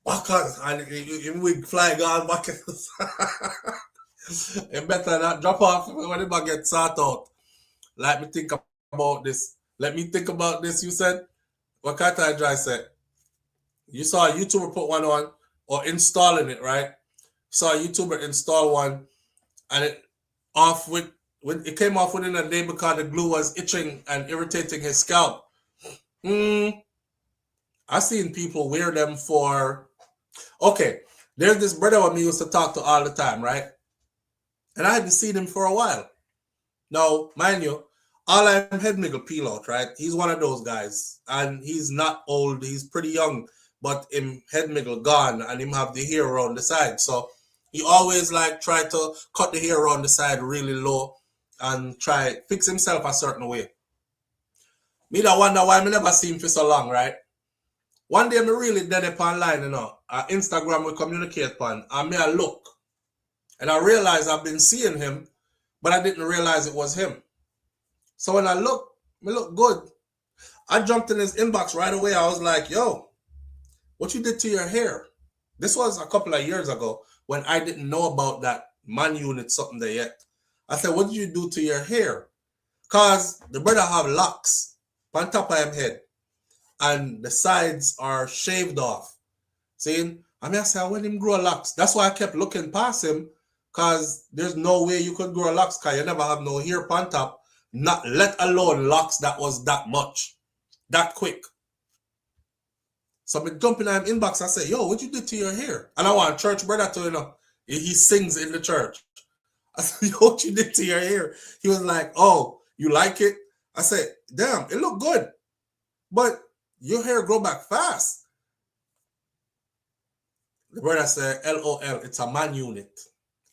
Backers, and him wig fly gone back. It better not drop off when he might get sought out. Let me think about this. You said? What can't I try say? You saw a YouTuber put one on or installing it, right? Saw a YouTuber install one and it came off within a day because the glue was itching and irritating his scalp. I've seen people wear them for... Okay, there's this brother with me used to talk to all the time, right? And I hadn't seen him for a while. Now, mind you, all I'm head nigga peel out, right? He's one of those guys. And he's not old. He's pretty young. But him head nigga gone and him have the hair around the side. So he always like try to cut the hair around the side really low and try fix himself a certain way. Me da wonder why me never see him for so long, right? One day me really dead up online, you know. Instagram we communicate upon. And me I look. And I realize I've been seeing him, but I didn't realize it was him. So when I look, me look good. I jumped in his inbox right away. I was like, yo, what you did to your hair? This was a couple of years ago. when I didn't know about that man unit something there yet. I said, what did you do to your hair? Because the brother have locks on top of him head. And the sides are shaved off. See? I mean, I said, when him grow locks. That's why I kept looking past him. Because there's no way you could grow locks. Because you never have no hair on top. Not let alone locks that was that much. That quick. So I jump in him inbox. I say, yo, what you did to your hair? And I want church brother to, you know, he sings in the church. I said, yo, what you did to your hair? He was like, oh, you like it? I said, damn, it look good. But your hair grow back fast. The brother said, LOL, it's a man unit.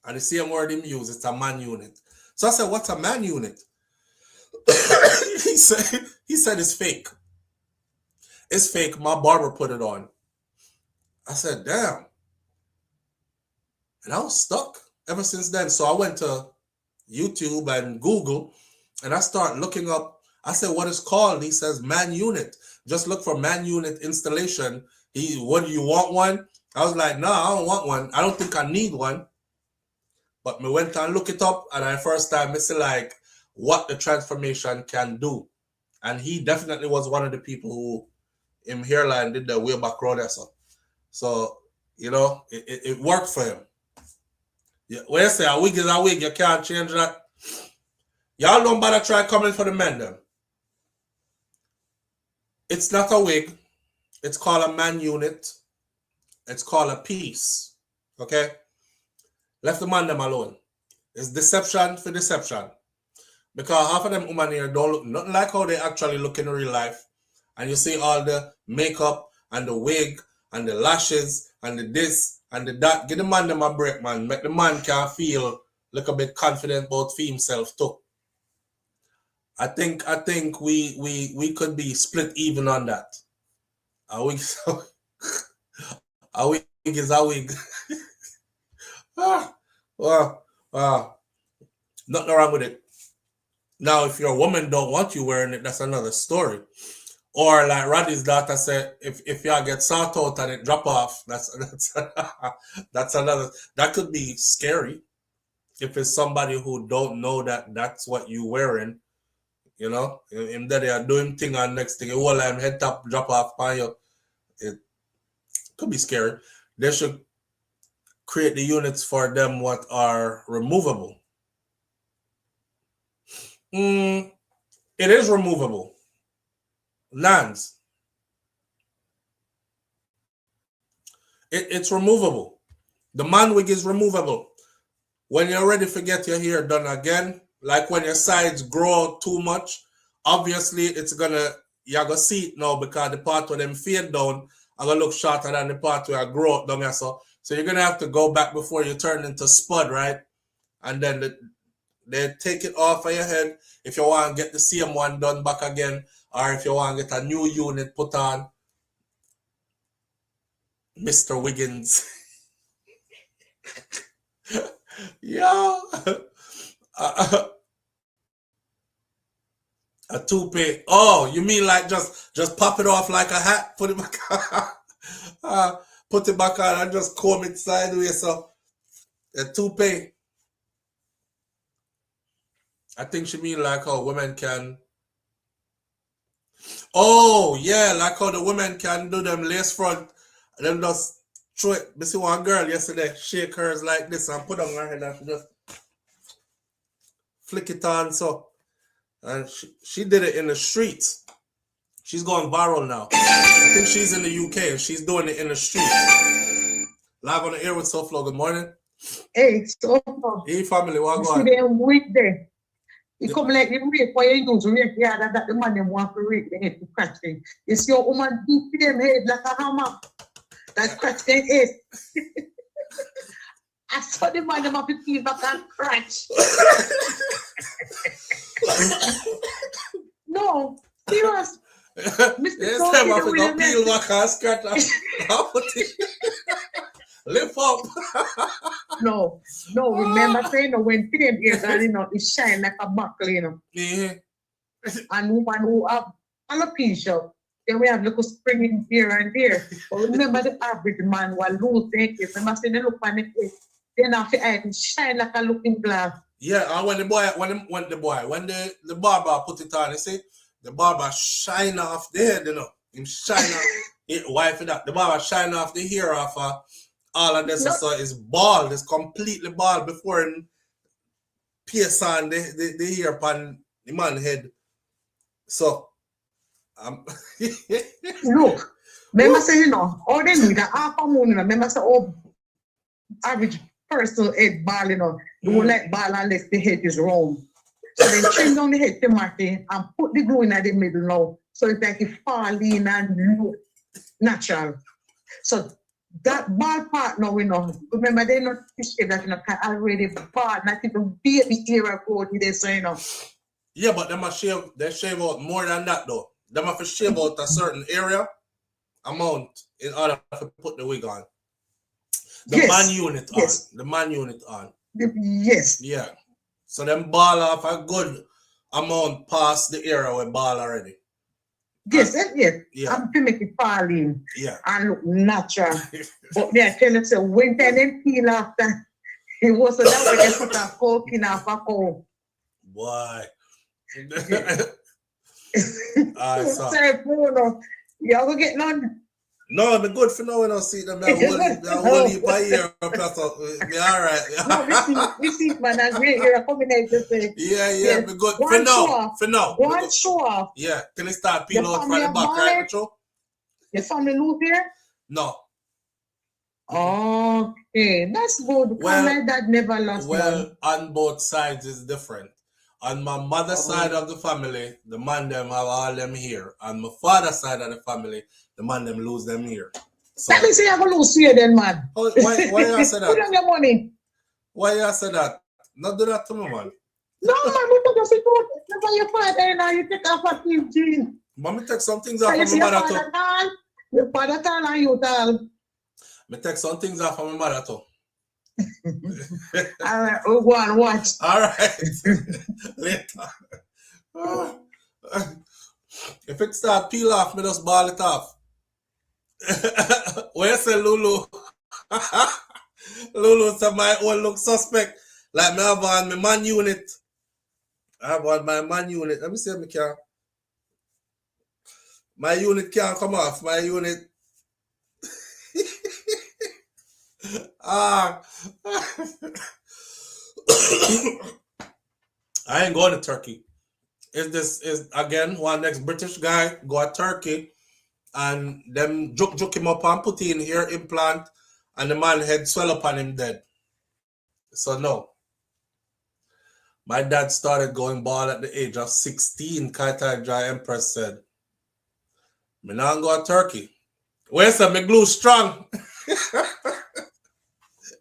And the same word him use, it's a man unit. So I said, what's a man unit? he said it's fake. It's fake. My barber put it on. I said, damn. And I was stuck ever since then. So I went to YouTube and Google and I started looking up. I said, what is called? He says, man unit. Just look for man unit installation. What do you want one? I was like, no, I don't want one. I don't think I need one. But me went and look it up, and I first time I see like what the transformation can do. And he definitely was one of the people who in hairline did the way back road. So you know, it worked for him. Yeah, when you say a wig is a wig, you can't change that. Y'all don't bother try coming for the men then. It's not a wig. It's called a man unit. It's called a piece. Okay? Left the man them alone. It's deception for deception. Because half of them women here don't look nothing like how they actually look in real life. And you see all the makeup and the wig and the lashes and the this and the that. Give the man them a break, man. Make the man can feel a little bit confident about himself too. I think we could be split even on that. A wig is a wig. Nothing wrong with it. Now, if your woman don't want you wearing it, that's another story. Or like Roddy's daughter said, if y'all get sought out and it drop off, that's another. That could be scary. If it's somebody who don't know that that's what you wearing, you know, and that they are doing thing on next thing, all I'm head top drop off by you, it could be scary. They should create the units for them what are removable. It is removable. Lands. It's removable. The man wig is removable. When you're ready to get your hair done again, like when your sides grow too much, obviously you're gonna see it now because the part where them fade down are gonna look shorter than the part where I grow up down here. So you're gonna have to go back before you turn into spud, right? And then they take it off of your head if you want to get the same one done back again, or if you want to get a new unit put on. Mr. Wiggins. Yo. A toupee. Oh, you mean like just pop it off like a hat, put it back on, put it back on and just comb it sideways. So a toupee. I think she mean like how women can. Oh yeah, like how the women can do them lace front. Them just throw it. I see one girl yesterday shake hers like this and put on her head and she just flick it on so. And she did it in the streets. She's going viral now. I think she's in the UK and she's doing it in the streets. Live on the air with Souflotv. Good morning. Hey, Souflotv. Hey, family, what going on? You see them weak there. You come like the rape where you use rape, yeah, that the man them want to rape the head to crash them. You see your woman beat them head like a hammer. That crash them head. I saw the man them have to peel back and crash. No, serious. Mr. Yes, I'm have to go peel back and scratch. Lift up. No, remember saying no, when them ears are, you know, it shine like a buckle, you know. Yeah. And woman who have alopecia, Then we have little springing here and there. But remember the average man will lose their case. Remember say they look on the face. Then after I shine like a looking glass. Yeah, and when the barber put it on, you see, the barber shine off the head, you know. Him shine off wife that. The barber shine off the hair off all of this, so it's bald, it's completely bald before him pierce on the hair upon the man's head. So look, remember say, you know, all they need a half a moon, you know, remember say, oh, average person head bald, you know, you won't like bald unless the head is round. So then trim down the head to Marty and put the glue in the middle now. So it's like it fall in and look natural. So that bald part now, you know, remember they not shave that, you know, already bald, not even baby era growth there, so you know. Yeah, but they shave out more than that though. They have to shave out a certain area amount in order to put the wig on. The man unit on. The man unit on. Yes. Yeah. So them ball off a good amount past the area with ball already. Yes, yes. Yeah. I'm to make it fall in. Yeah. And look natural. But they are telling us, when they peel after, it was that way they put a coke in a cow. Boy. Sorry, no. You ever get none? No, I'm good for now when I see them. I will leave by here. Be all right. No, we see, man, and great. You're coming out to say. Yeah, be good. For now. One show off. Yeah, can you start peel out from the back, right, Mitchell? Your family lose here? No. Okay, that's good. My dad never lost one. On both sides is different. On my mother's side of the family, the man them have all them here. On my father's side of the family, the man them lose them here. So, that means you have a lose here then, man. Why you say that? Put on your money. Why you say that? Not do that to me, man. No, man, we don't say go. Never your father now, you take off a few jeans. Mommy take some things off of my mother too. Your father tall and you tall. Me take some things off of my mother too. All right, we'll go and watch. All right. Later. If it start peel off, me just ball it off. Where you say Lulu? Lulu said my own look suspect. Like me have on my man unit. I have on my man unit. Let me see if me can. My unit can't come off. My unit. I ain't going to Turkey. Is again one next British guy go to Turkey and them juke him up and put in ear implant and the man head swell up on him dead. So no. My dad started going bald at the age of 16, Kaitai Jai Empress said. Me now go to Turkey. Where's the me glue strong?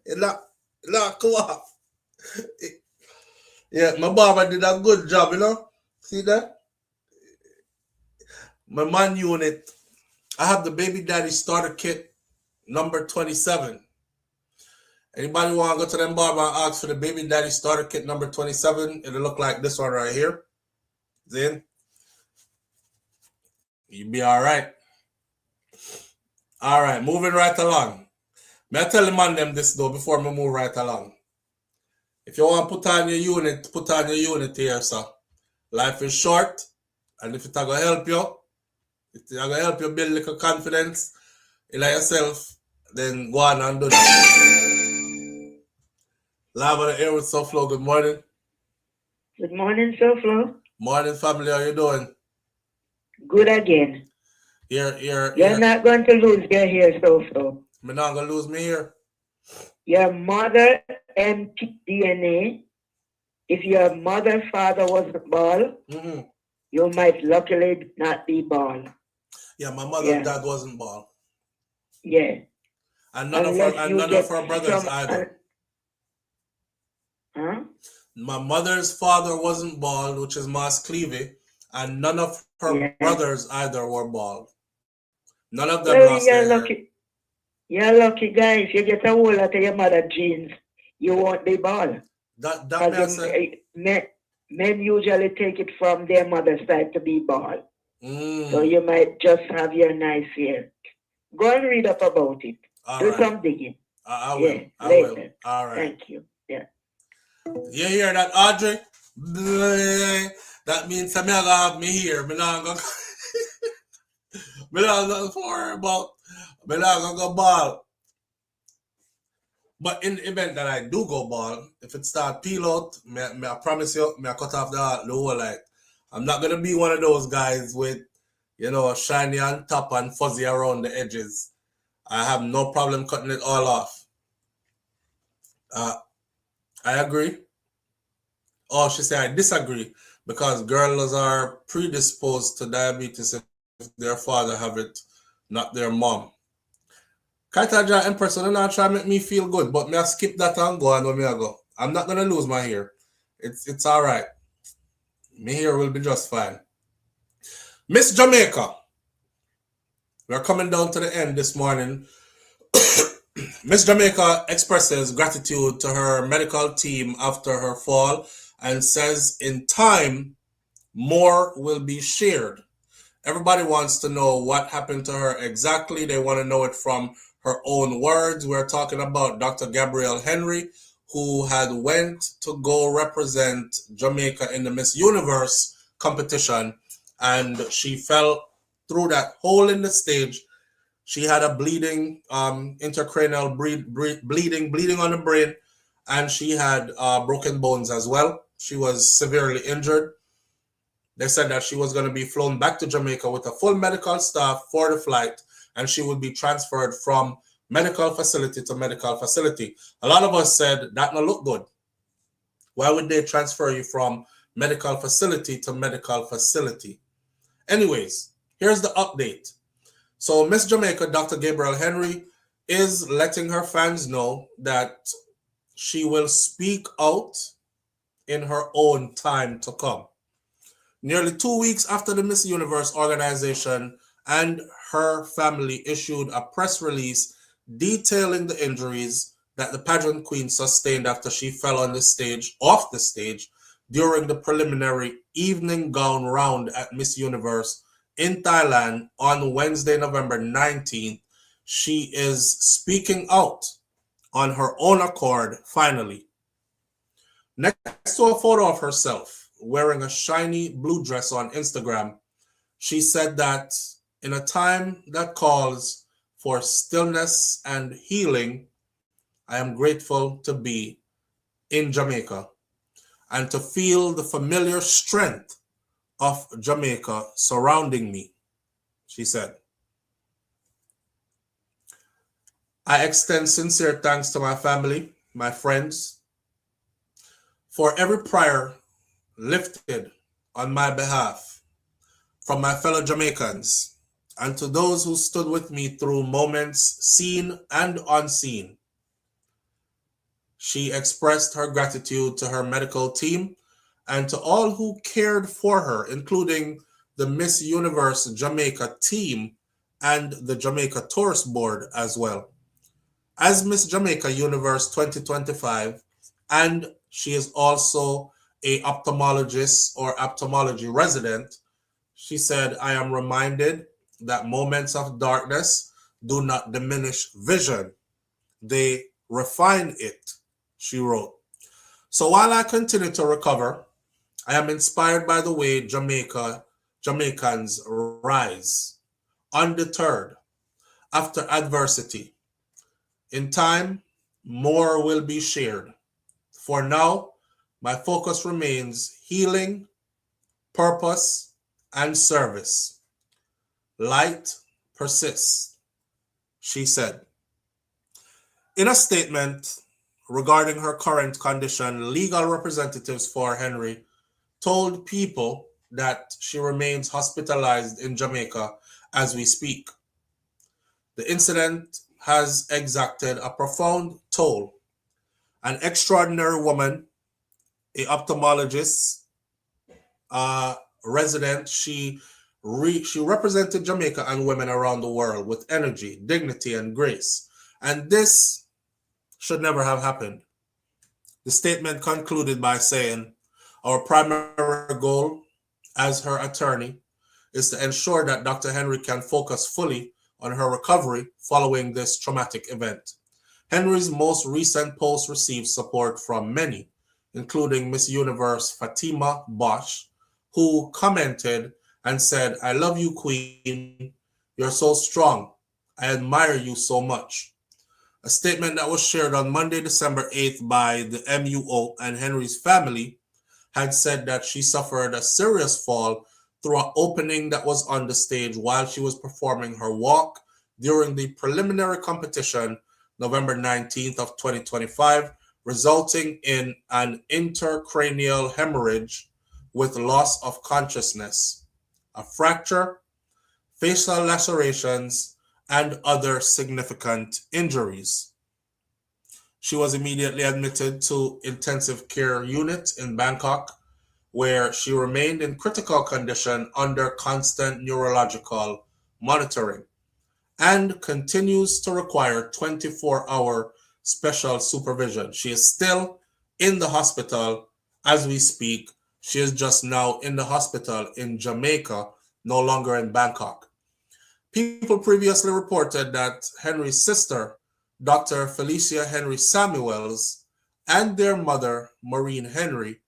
It not come off. Yeah, my barber did a good job, you know. See that? My man unit. I have the baby daddy starter kit number 27. Anybody want to go to them barber and ask for the baby daddy starter kit number 27? It'll look like this one right here. Then you'll be all right. All right, moving right along. May I tell the man them this though before we move right along. If you want to put on your unit here, sir. Life is short, and if it's going to help you, build a little confidence in yourself, then go on and do that. Live on the air with Souflotv. Good morning. Good morning, Souflotv. Morning, family. How you doing? Good again. You're not going to lose your hair, Souflotv. I'm not going to lose me here. Your mother and DNA. If your father wasn't bald, you might luckily not be bald. Yeah, my mother and dad wasn't bald. Yeah. And none of her brothers either. Huh? My mother's father wasn't bald, which is Mas Clevey, and none of her brothers either were bald. None of them lost their hair. You're a lucky guy. If you get a hold of your mother's genes, you won't be bald. Men usually take it from their mother's side to be bald. So you might just have your nice hair. Go and read up about it. Do some digging. I will. Yeah, I later. will. All right. Thank you. Yeah. You hear that, Audrey? That means I'm gonna have me here. I'm not gonna worry about. I'm not gonna go ball. But in the event that I do go ball, if it start peel out, I promise you, I cut off the whole like. I'm not gonna be one of those guys with, shiny on top and fuzzy around the edges. I have no problem cutting it all off. I agree. Oh, she said, I disagree because girls are predisposed to diabetes if their father have it, not their mom. Kaitaja Empress, so not try to make me feel good, but me I skip that and go and where me I go. I'm not going to lose my hair. It's all right. My hair will be just fine. Miss Jamaica. We're coming down to the end this morning. Miss Jamaica expresses gratitude to her medical team after her fall and says in time, more will be shared. Everybody wants to know what happened to her exactly. They want to know it from her own words. We're talking about Dr. Gabrielle Henry, who had went to go represent Jamaica in the Miss Universe competition, and she fell through that hole in the stage. She had a bleeding, intracranial bleeding on the brain, and she had broken bones as well. She was severely injured. They said that she was going to be flown back to Jamaica with a full medical staff for the flight, and she would be transferred from medical facility to medical facility. A lot of us said that don't look good. Why would they transfer you from medical facility to medical facility? Anyways, here's the update. So Miss Jamaica, Dr. Gabrielle Henry, is letting her fans know that she will speak out in her own time to come. Nearly 2 weeks after the Miss Universe organization and her family issued a press release detailing the injuries that the pageant queen sustained after she fell on the stage, off the stage, during the preliminary evening gown round at Miss Universe in Thailand on Wednesday, November 19th, she is speaking out on her own accord, finally. Next to a photo of herself wearing a shiny blue dress on Instagram, she said that in a time that calls for stillness and healing, I am grateful to be in Jamaica and to feel the familiar strength of Jamaica surrounding me, she said. I extend sincere thanks to my family, my friends, for every prayer lifted on my behalf from my fellow Jamaicans, and to those who stood with me through moments seen and unseen. She expressed her gratitude to her medical team and to all who cared for her, including the Miss Universe Jamaica team and the Jamaica Tourist Board as well. As Miss Jamaica Universe 2025, and she is also an ophthalmologist or ophthalmology resident, she said, I am reminded that moments of darkness do not diminish vision. They refine it, she wrote. So while I continue to recover, I am inspired by the way Jamaicans rise, undeterred, after adversity. In time, more will be shared. For now, my focus remains healing, purpose, and service. Light persists, she said. In a statement regarding her current condition, legal representatives for Henry told People that she remains hospitalized in Jamaica as we speak. The incident has exacted a profound toll. An extraordinary woman, an ophthalmologist, resident, she represented Jamaica and women around the world with energy, dignity, and grace. And this should never have happened. The statement concluded by saying, our primary goal as her attorney is to ensure that Dr. Henry can focus fully on her recovery following this traumatic event. Henry's most recent post received support from many, including Miss Universe Fatima Bosch, who commented and said, "I love you, Queen. You're so strong. I admire you so much." A statement that was shared on Monday, December 8th by the MUO and Henry's family had said that she suffered a serious fall through an opening that was on the stage while she was performing her walk during the preliminary competition November 19th of 2025, resulting in an intracranial hemorrhage with loss of consciousness, a fracture, facial lacerations, and other significant injuries. She was immediately admitted to intensive care unit in Bangkok, where she remained in critical condition under constant neurological monitoring and continues to require 24-hour special supervision. She is still in the hospital as we speak. She is just now in the hospital in Jamaica, no longer in Bangkok. People previously reported that Henry's sister, Dr. Felicia Henry Samuels, and their mother, Maureen Henry,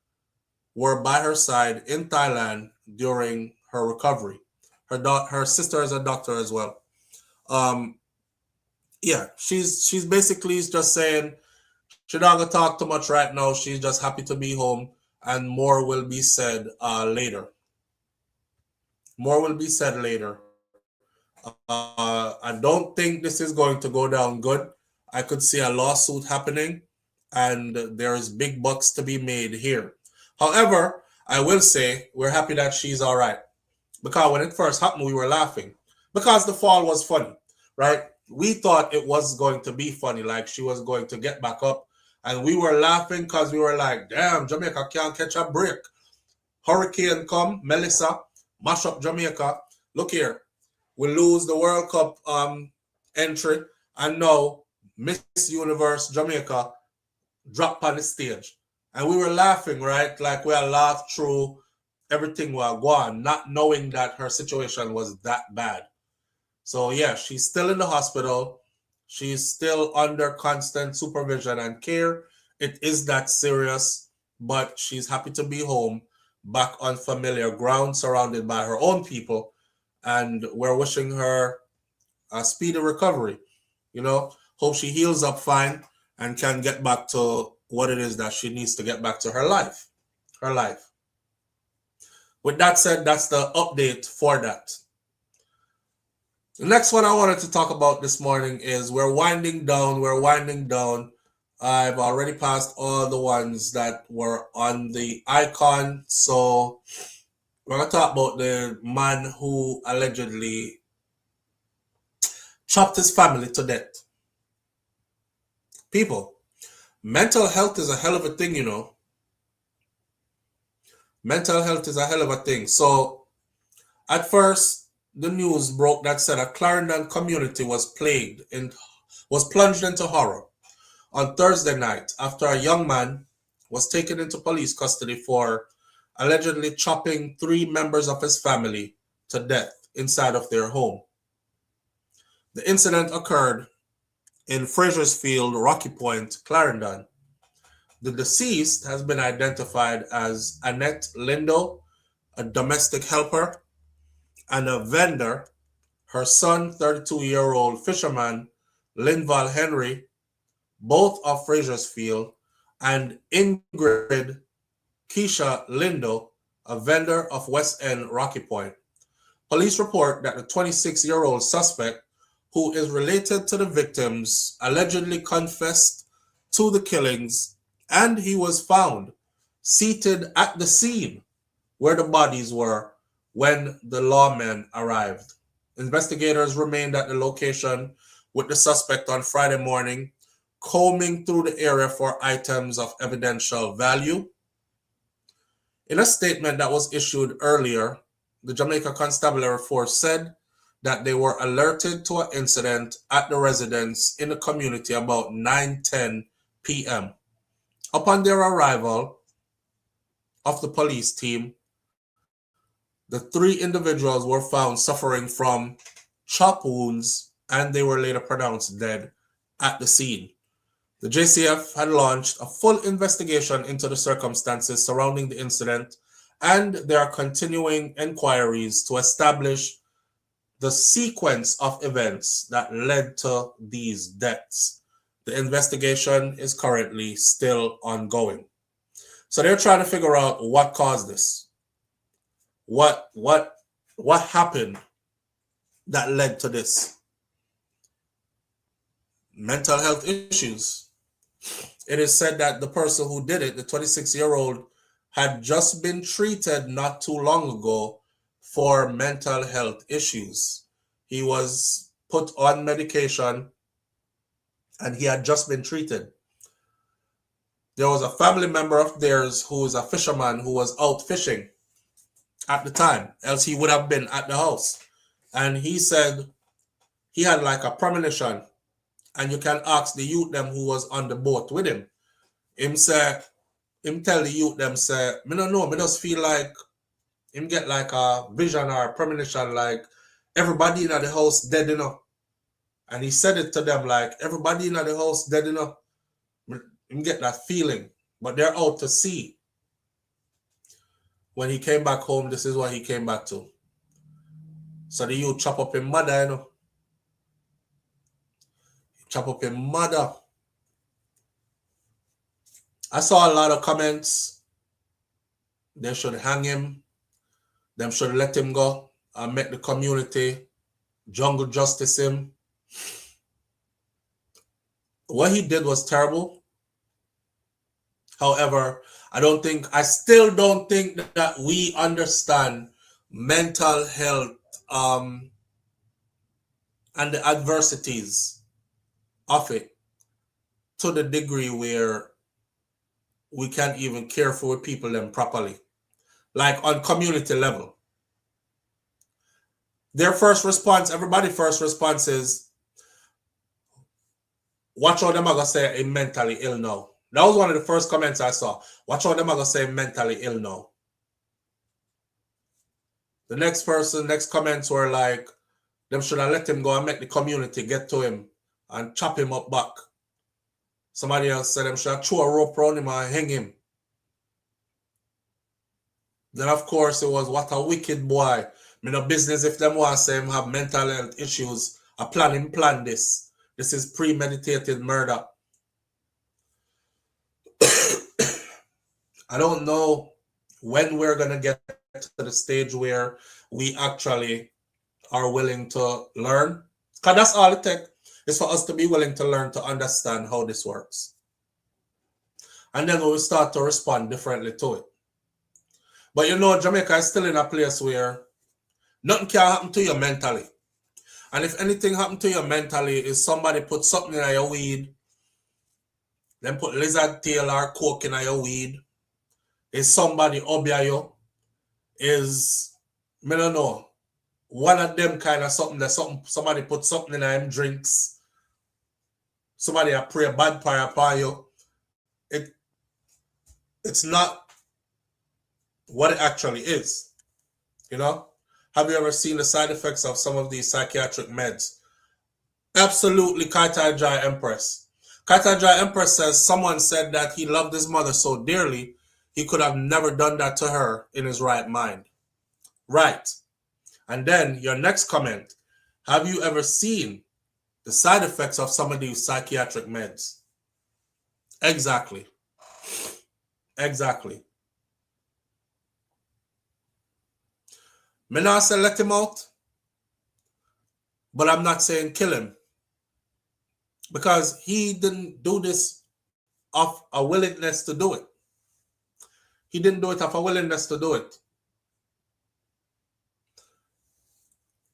were by her side in Thailand during her recovery. Her sister is a doctor as well. She's basically just saying she not gonna talk too much right now. She's just happy to be home, and more will be said later. More will be said later. I don't think this is going to go down good. I could see a lawsuit happening, and there's big bucks to be made here. However, I will say we're happy that she's all right, because when it first happened, we were laughing because the fall was funny, right? We thought it was going to be funny, like she was going to get back up, and we were laughing because we were like, damn, Jamaica can't catch a break. Hurricane come, Melissa, mash up Jamaica. Look here, we lose the World Cup entry, and now Miss Universe Jamaica dropped on the stage. And we were laughing, right? Like we had laughed through everything while gone, not knowing that her situation was that bad. So yeah, she's still in the hospital. She's still under constant supervision and care. It is that serious, but she's happy to be home, back on familiar ground, surrounded by her own people. And we're wishing her a speedy recovery. You know, hope she heals up fine and can get back to what it is that she needs to get back to her life. With that said, that's the update for that. The next one I wanted to talk about this morning is we're winding down. I've already passed all the ones that were on the icon. So we're going to talk about the man who allegedly chopped his family to death. People, mental health is a hell of a thing, you know. Mental health is a hell of a thing. So at first, the news broke that said a Clarendon community was plunged into horror on Thursday night after a young man was taken into police custody for allegedly chopping 3 members of his family to death inside of their home. The incident occurred in Frasersfield, Rocky Point, Clarendon. The deceased has been identified as Annette Lindo, a domestic helper, and a vendor, her son, 32-year-old fisherman Linval Henry, both of Frasersfield, and Ingrid Keisha Lindo, a vendor of West End Rocky Point. Police report that the 26-year-old suspect, who is related to the victims, allegedly confessed to the killings, and he was found seated at the scene where the bodies were when the lawmen arrived. Investigators remained at the location with the suspect on Friday morning, combing through the area for items of evidential value. In a statement that was issued earlier, the Jamaica Constabulary Force said that they were alerted to an incident at the residence in the community about 9:10 p.m. Upon their arrival of the police team, The 3 individuals were found suffering from chop wounds, and they were later pronounced dead at the scene. The JCF had launched a full investigation into the circumstances surrounding the incident, and there are continuing inquiries to establish the sequence of events that led to these deaths. The investigation is currently still ongoing. So they're trying to figure out what caused this. What happened that led to this? Mental health issues. It is said that the person who did it, the 26-year-old, had just been treated not too long ago for mental health issues. He was put on medication and he had just been treated. There was a family member of theirs who is a fisherman who was out fishing at the time, else he would have been at the house. And he said he had like a premonition, and you can ask the youth them who was on the boat with him. Him tell the youth them say, me don't know, me just feel like him get like a vision or a premonition like everybody in the house dead enough. And he said it to them like everybody in the house dead enough. Him get that feeling, but they're out to sea. When he came back home, this is what he came back to. So the youth chop up his mother, you know. Chop up his mother. I saw a lot of comments. They should hang him. Them should let him go and make the community jungle justice him. What he did was terrible. However, I still don't think that we understand mental health and the adversities of it to the degree where we can't even care for people them properly. Like on community level. Their first response, everybody's first response is, watch how them are going to say I'm mentally ill now. That was one of the first comments I saw. Watch how them are going to say I'm mentally ill now. The next comments were like, them should have let him go and make the community get to him and chop him up back. Somebody else said them should have throw a rope around him and hang him. Then of course it was, what a wicked boy. Me no business if them want to say him have mental health issues. I plan this. This is premeditated murder. I don't know when we're going to get to the stage where we actually are willing to learn. Because that's all it takes, is for us to be willing to learn to understand how this works. And then we'll start to respond differently to it. But you know, Jamaica is still in a place where nothing can happen to you mentally. And if anything happen to you mentally, is somebody put something in your weed, then put lizard tail or coke in your weed, is somebody obia you, is, I don't know, one of them kind of something that somebody put something in them drinks, somebody a pray bad prayer upon you, it's not what it actually is, you know? Have you ever seen the side effects of some of these psychiatric meds? Absolutely, Kaitai Jai Empress. Kaitai Jai Empress says someone said that he loved his mother so dearly, he could have never done that to her in his right mind. Right. And then your next comment, have you ever seen the side effects of some of these psychiatric meds? Exactly. Exactly. Me not say let him out, but I'm not saying kill him. Because he didn't do this of a willingness to do it. He didn't do it of a willingness to do it.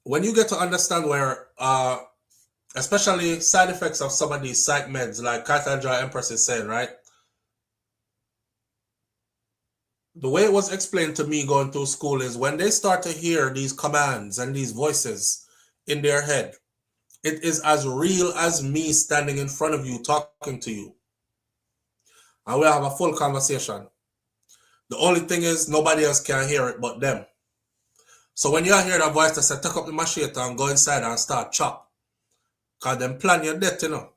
When you get to understand where, especially side effects of some of these psych meds, like Kaitai Empress is saying, right? The way it was explained to me going through school is when they start to hear these commands and these voices in their head, it is as real as me standing in front of you talking to you. And we'll have a full conversation. The only thing is nobody else can hear it but them. So when you hear that voice that say, take up the machete and go inside and start chop, because them plan your death, you know.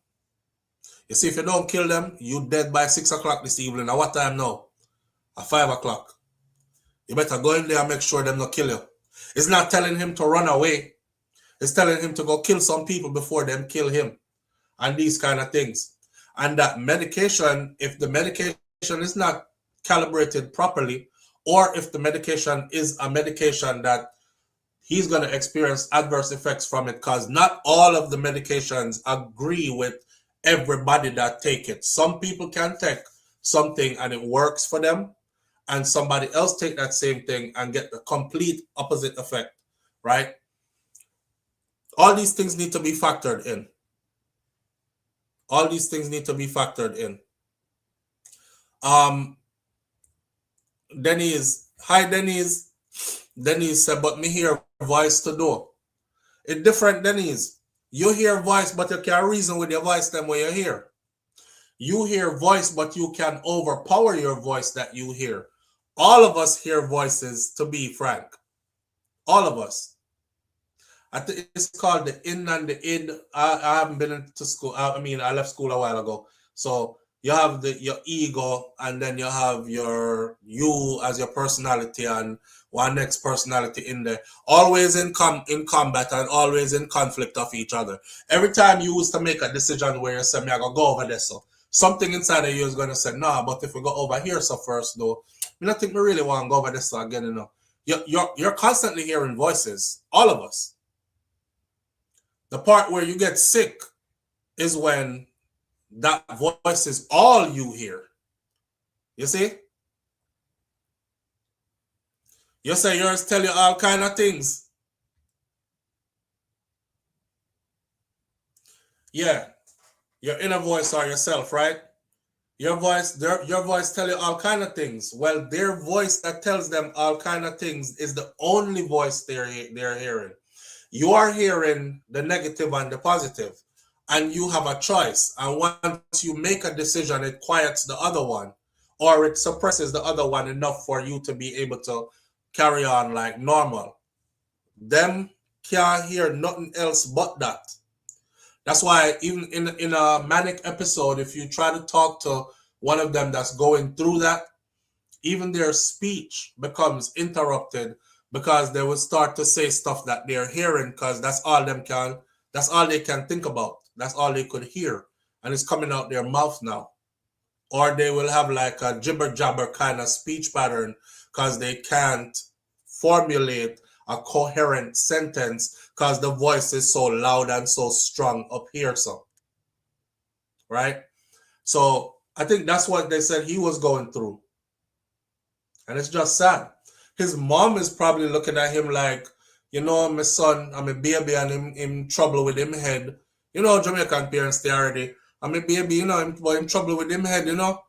You see, if you don't kill them, you dead by 6 o'clock this evening. At what time now? At 5 o'clock. You better go in there and make sure them not kill you. It's not telling him to run away. It's telling him to go kill some people before them kill him. And these kind of things. And that medication, if the medication is not calibrated properly, or if the medication is a medication that he's going to experience adverse effects from it, because not all of the medications agree with everybody that take it. Some people can take something and it works for them, and somebody else take that same thing and get the complete opposite effect, right? All these things need to be factored in. All these things need to be factored in. Denise, hi Denise. Denise said, but me hear voice to do. It's different, Denise. You hear voice, but you can't reason with your voice them when you hear. You hear voice, but you can overpower your voice that you hear. All of us hear voices, to be frank. All of us. I think it's called the in and the id. I haven't been to school. I mean, I left school a while ago. So you have your ego, and then you have you as your personality, and one next personality in there. Always in combat and always in conflict of each other. Every time you used to make a decision where you say, me I gotta go over there, so something inside of you is gonna say, nah, but if we go over here so first though, I don't think we really want to go over this so again, you know. You're constantly hearing voices, all of us. The part where you get sick is when that voice is all you hear. You see? You say yours tell you all kind of things. Yeah. Your inner voice or yourself, right? Your voice tell you all kind of things. Well, their voice that tells them all kind of things is the only voice they're hearing. You are hearing the negative and the positive, and you have a choice. And once you make a decision, it quiets the other one, or it suppresses the other one enough for you to be able to carry on like normal. Them can't hear nothing else but that. That's why even in a manic episode, if you try to talk to one of them that's going through that, even their speech becomes interrupted, because they will start to say stuff that they're hearing, because that's all they can think about. That's all they could hear. And it's coming out their mouth now. Or they will have like a jibber jabber kind of speech pattern, because they can't formulate a coherent sentence because the voice is so loud and so strong up here. So, right? So I think that's what they said he was going through. And it's just sad. His mom is probably looking at him like, you know, my son, I'm a baby and I'm in trouble with him head. You know, Jamaican parents, they already, I'm a baby, you know, I'm in trouble with him head, you know.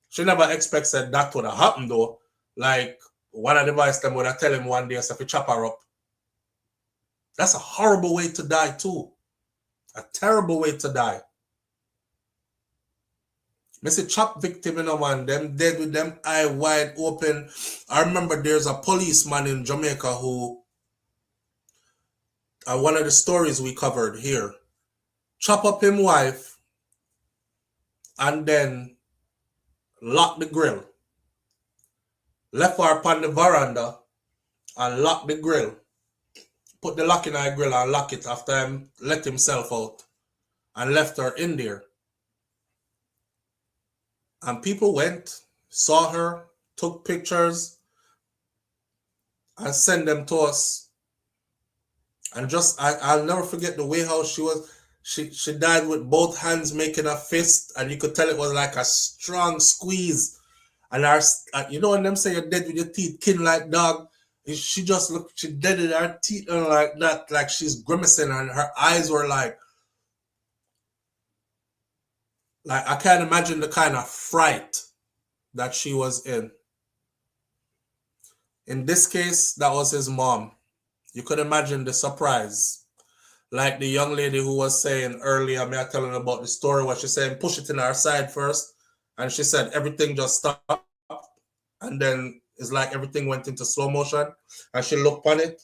She never expects that would have happened though. Like, one of the boys them would have tell him one day, so if you chop her up. That's a horrible way to die too. A terrible way to die. I say chop victim, you know, man, them dead with them eye wide open. I remember there's a policeman in Jamaica who, one of the stories we covered here, chop up his wife and then lock the grill. Left her upon the veranda and lock the grill. Put the lock in her grill and lock it after he let himself out and left her in there. And people went, saw her, took pictures, and sent them to us. And just, I'll never forget the way how she was. She died with both hands making a fist, and you could tell it was like a strong squeeze. And you know when them say you're dead with your teeth, kin like dog. She just looked, she dead with her teeth like that, like she's grimacing, and her eyes were like I can't imagine the kind of fright that she was in. In this case, that was his mom. You could imagine the surprise. Like the young lady who was saying earlier, me I telling her about the story, what she said, push it in her side first. And she said everything just stopped. And then it's like everything went into slow motion. And she looked on it.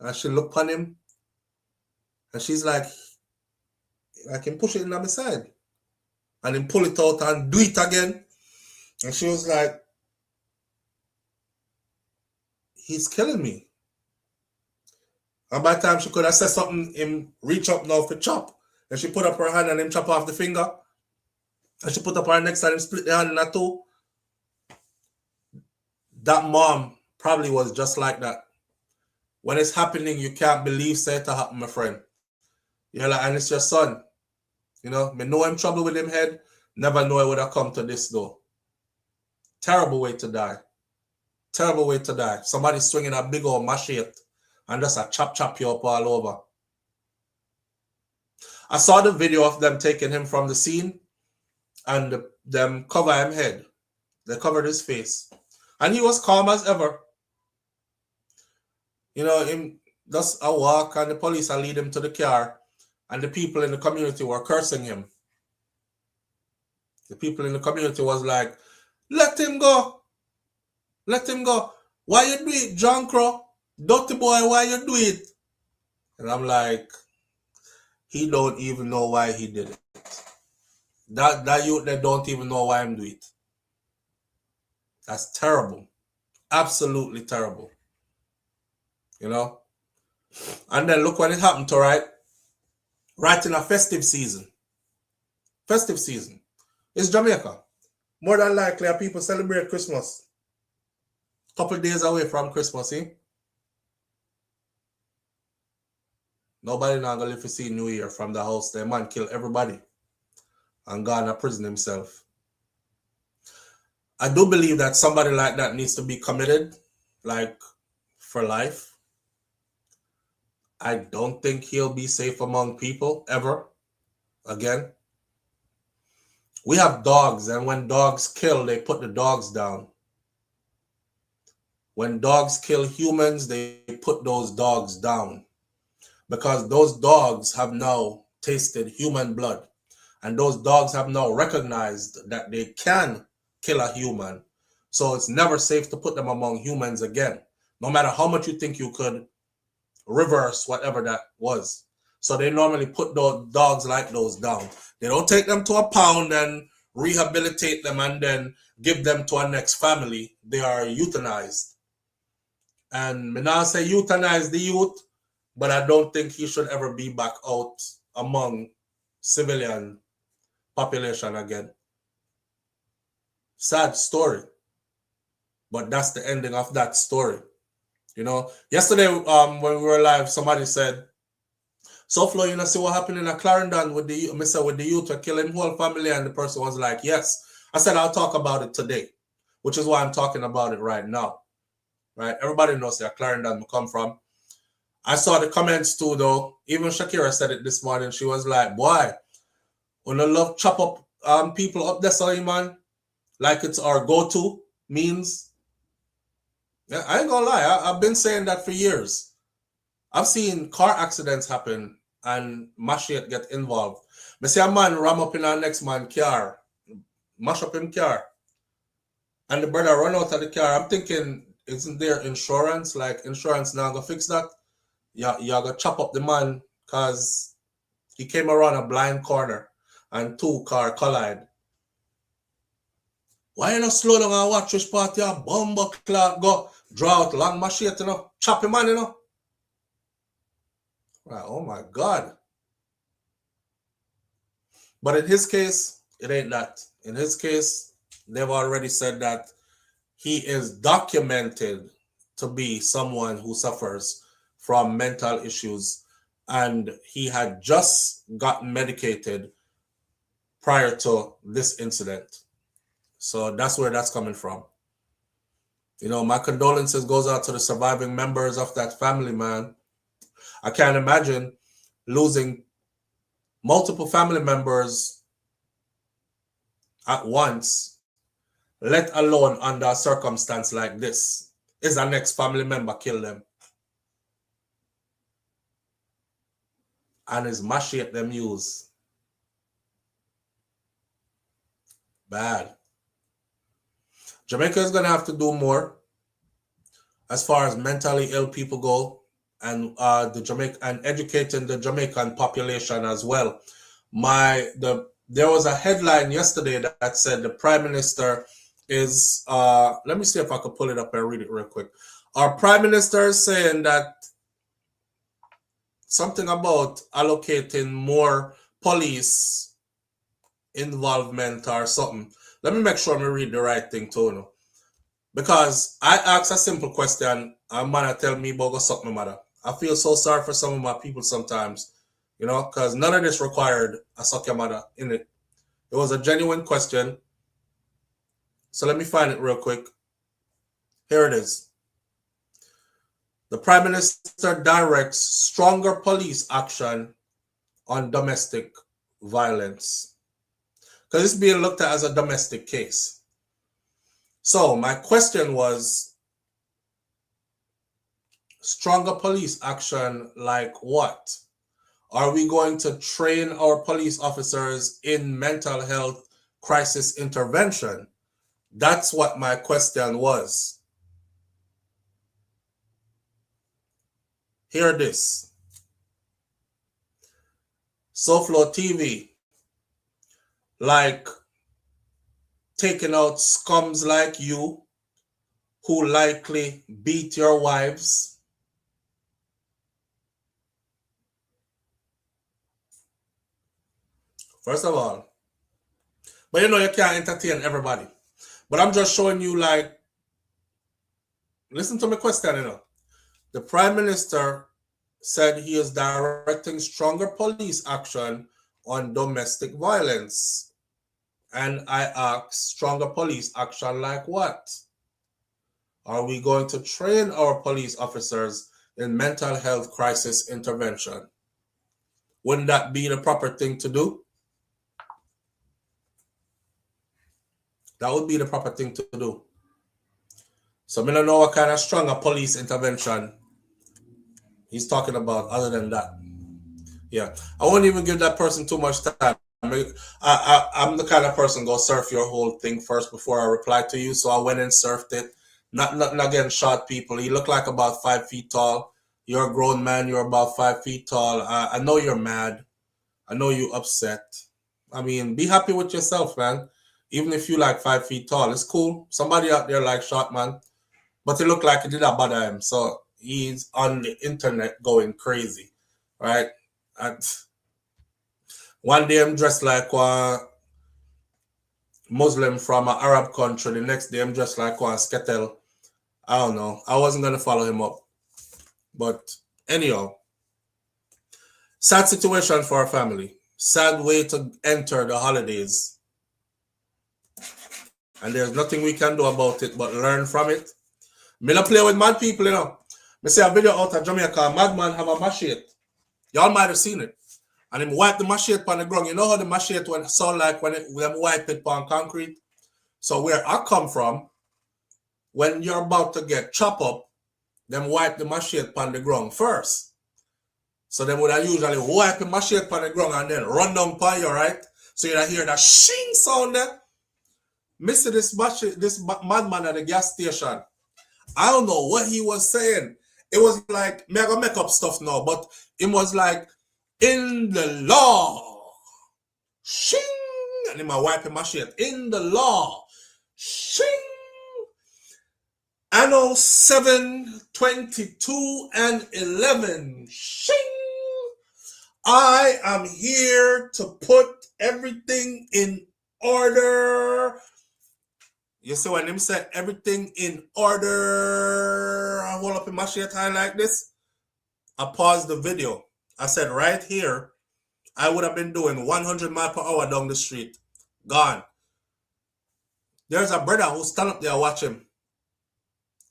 And she looked on him. And she's like, I can push it in on my side. And then pull it out and do it again. And she was like, he's killing me. And by the time she could have said something, him reach up now for chop. And she put up her hand and him chop off the finger. And she put up her next and him split the hand in two. That mom probably was just like that. When it's happening, you can't believe say it to happen, my friend. You're like, and it's your son. You know, me know I'm trouble with him head. Never know I would have come to this though. Terrible way to die. Terrible way to die. Somebody swinging a big old machete and just a chop you up all over. I saw the video of them taking him from the scene and them cover him head. They covered his face. And he was calm as ever. You know, him just a walk and the police will lead him to the car and the people in the community were cursing him. The people in the community was like, let him go. Let him go. Why you do it, John Crow? Dirty boy, why you do it? And I'm like, he don't even know why he did it. That youth, they don't even know why I'm doing it. That's terrible. Absolutely terrible. You know? And then look what it happened to, right? Right in a festive season. Festive season. It's Jamaica. More than likely, people celebrate Christmas. Couple days away from Christmas, see? Nobody not gonna live to see New Year from the house. The man kill everybody and gone to prison himself. I do believe that somebody like that needs to be committed, like for life. I don't think he'll be safe among people ever again. We have dogs, and when dogs kill, they put the dogs down. When dogs kill humans, they put those dogs down. Because those dogs have now tasted human blood. And those dogs have now recognized that they can kill a human. So it's never safe to put them among humans again. No matter how much you think you could reverse whatever that was. So they normally put those dogs like those down. They don't take them to a pound and rehabilitate them and then give them to our next family. They are euthanized. And me now say euthanize the youth, but I don't think he should ever be back out among civilian population again. Sad story. But that's the ending of that story. You know, yesterday when we were live, somebody said, Souflotv, you know, see what happened in a Clarendon with the youth were killing whole family, and the person was like, yes. I said, I'll talk about it today, which is why I'm talking about it right now. Right? Everybody knows where Clarendon we come from. I saw the comments too, though. Even Shakira said it this morning. She was like, boy, when I love chop up people up there, sorry, man, like it's our go-to means. Yeah, I ain't gonna lie. I've been saying that for years. I've seen car accidents happen and machete get involved. I see a man ram up in our next man's car, mash up him car, and the brother run out of the car. I'm thinking, isn't there insurance? Like insurance now gonna fix that? Yeah, you gonna chop up the man because he came around a blind corner and two cars collide. Why you not slow down and watch which part your bumbo clock go draw out long machete, you know? Chop him man, you know? Right, oh my God. But in his case, it ain't that. In his case, they've already said that he is documented to be someone who suffers from mental issues, and he had just gotten medicated prior to this incident. So that's where that's coming from. You know, my condolences goes out to the surviving members of that family, man. I can't imagine losing multiple family members at once, let alone under a circumstance like this. Is our next family member kill them? And his machete them use. Bad. Jamaica is going to have to do more as far as mentally ill people go and educating the Jamaican population as well. There was a headline yesterday that said the Prime Minister is let me see if I could pull it up and read it real quick. Our Prime Minister is saying that something about allocating more police involvement or something. Let me make sure I read the right thing too. Because I asked a simple question, and man tell me about something matter. I feel so sorry for some of my people sometimes, because none of this required a suck your mother in it. It was a genuine question. So let me find it real quick. Here it is. The Prime Minister directs stronger police action on domestic violence. Because it's being looked at as a domestic case. So my question was, stronger police action like what? Are we going to train our police officers in mental health crisis intervention? That's what my question was. Hear this. Souflotv, like taking out scums like you who likely beat your wives. First of all, but you can't entertain everybody. But I'm just showing you, like, listen to my question, The Prime Minister said he is directing stronger police action on domestic violence. And I asked, stronger police action like what? Are we going to train our police officers in mental health crisis intervention? Wouldn't that be the proper thing to do? That would be the proper thing to do. So I don't know what kind of stronger police intervention he's talking about other than that. Yeah, I won't even give that person too much time. I'm the kind of person go surf your whole thing first before I reply to you. So I went and surfed it. Nothing against short people. You look like about 5 feet tall. You're a grown man. You're about 5 feet tall. I know you're mad. I know you're upset. I mean, be happy with yourself, man. Even if you like 5 feet tall, it's cool. Somebody out there like short man, but it looked like it did not bother him. So he's on the internet going crazy, right? And one day I'm dressed like a Muslim from an Arab country. The next day I'm dressed like a Sketel. I don't know. I wasn't going to follow him up. But anyhow, sad situation for our family. Sad way to enter the holidays. And there's nothing we can do about it but learn from it. Me not play with mad people, Me see a video out of Jamaica. Madman have a machete. Y'all might have seen it. And him wipe the machete on the ground. You know how the machete sound like when them wipe it on concrete? So where I come from, when you're about to get chopped up, them wipe the machete on the ground first. So them would usually wipe the machete on the ground and then run down by you, right? So you hear that shing sound there. Mr. This madman at the gas station. I don't know what he was saying. It was like, me gonna make up stuff now, but it was like, in the law, shing, and then my wipe my shit. In the law, shing. Anno 7/22 and 11, shing. I am here to put everything in order. You see when him say everything in order, I hold up in my shit high like this. I paused the video. I said right here, I would have been doing 100 miles per hour down the street. Gone. There's a brother who stand up there watch him.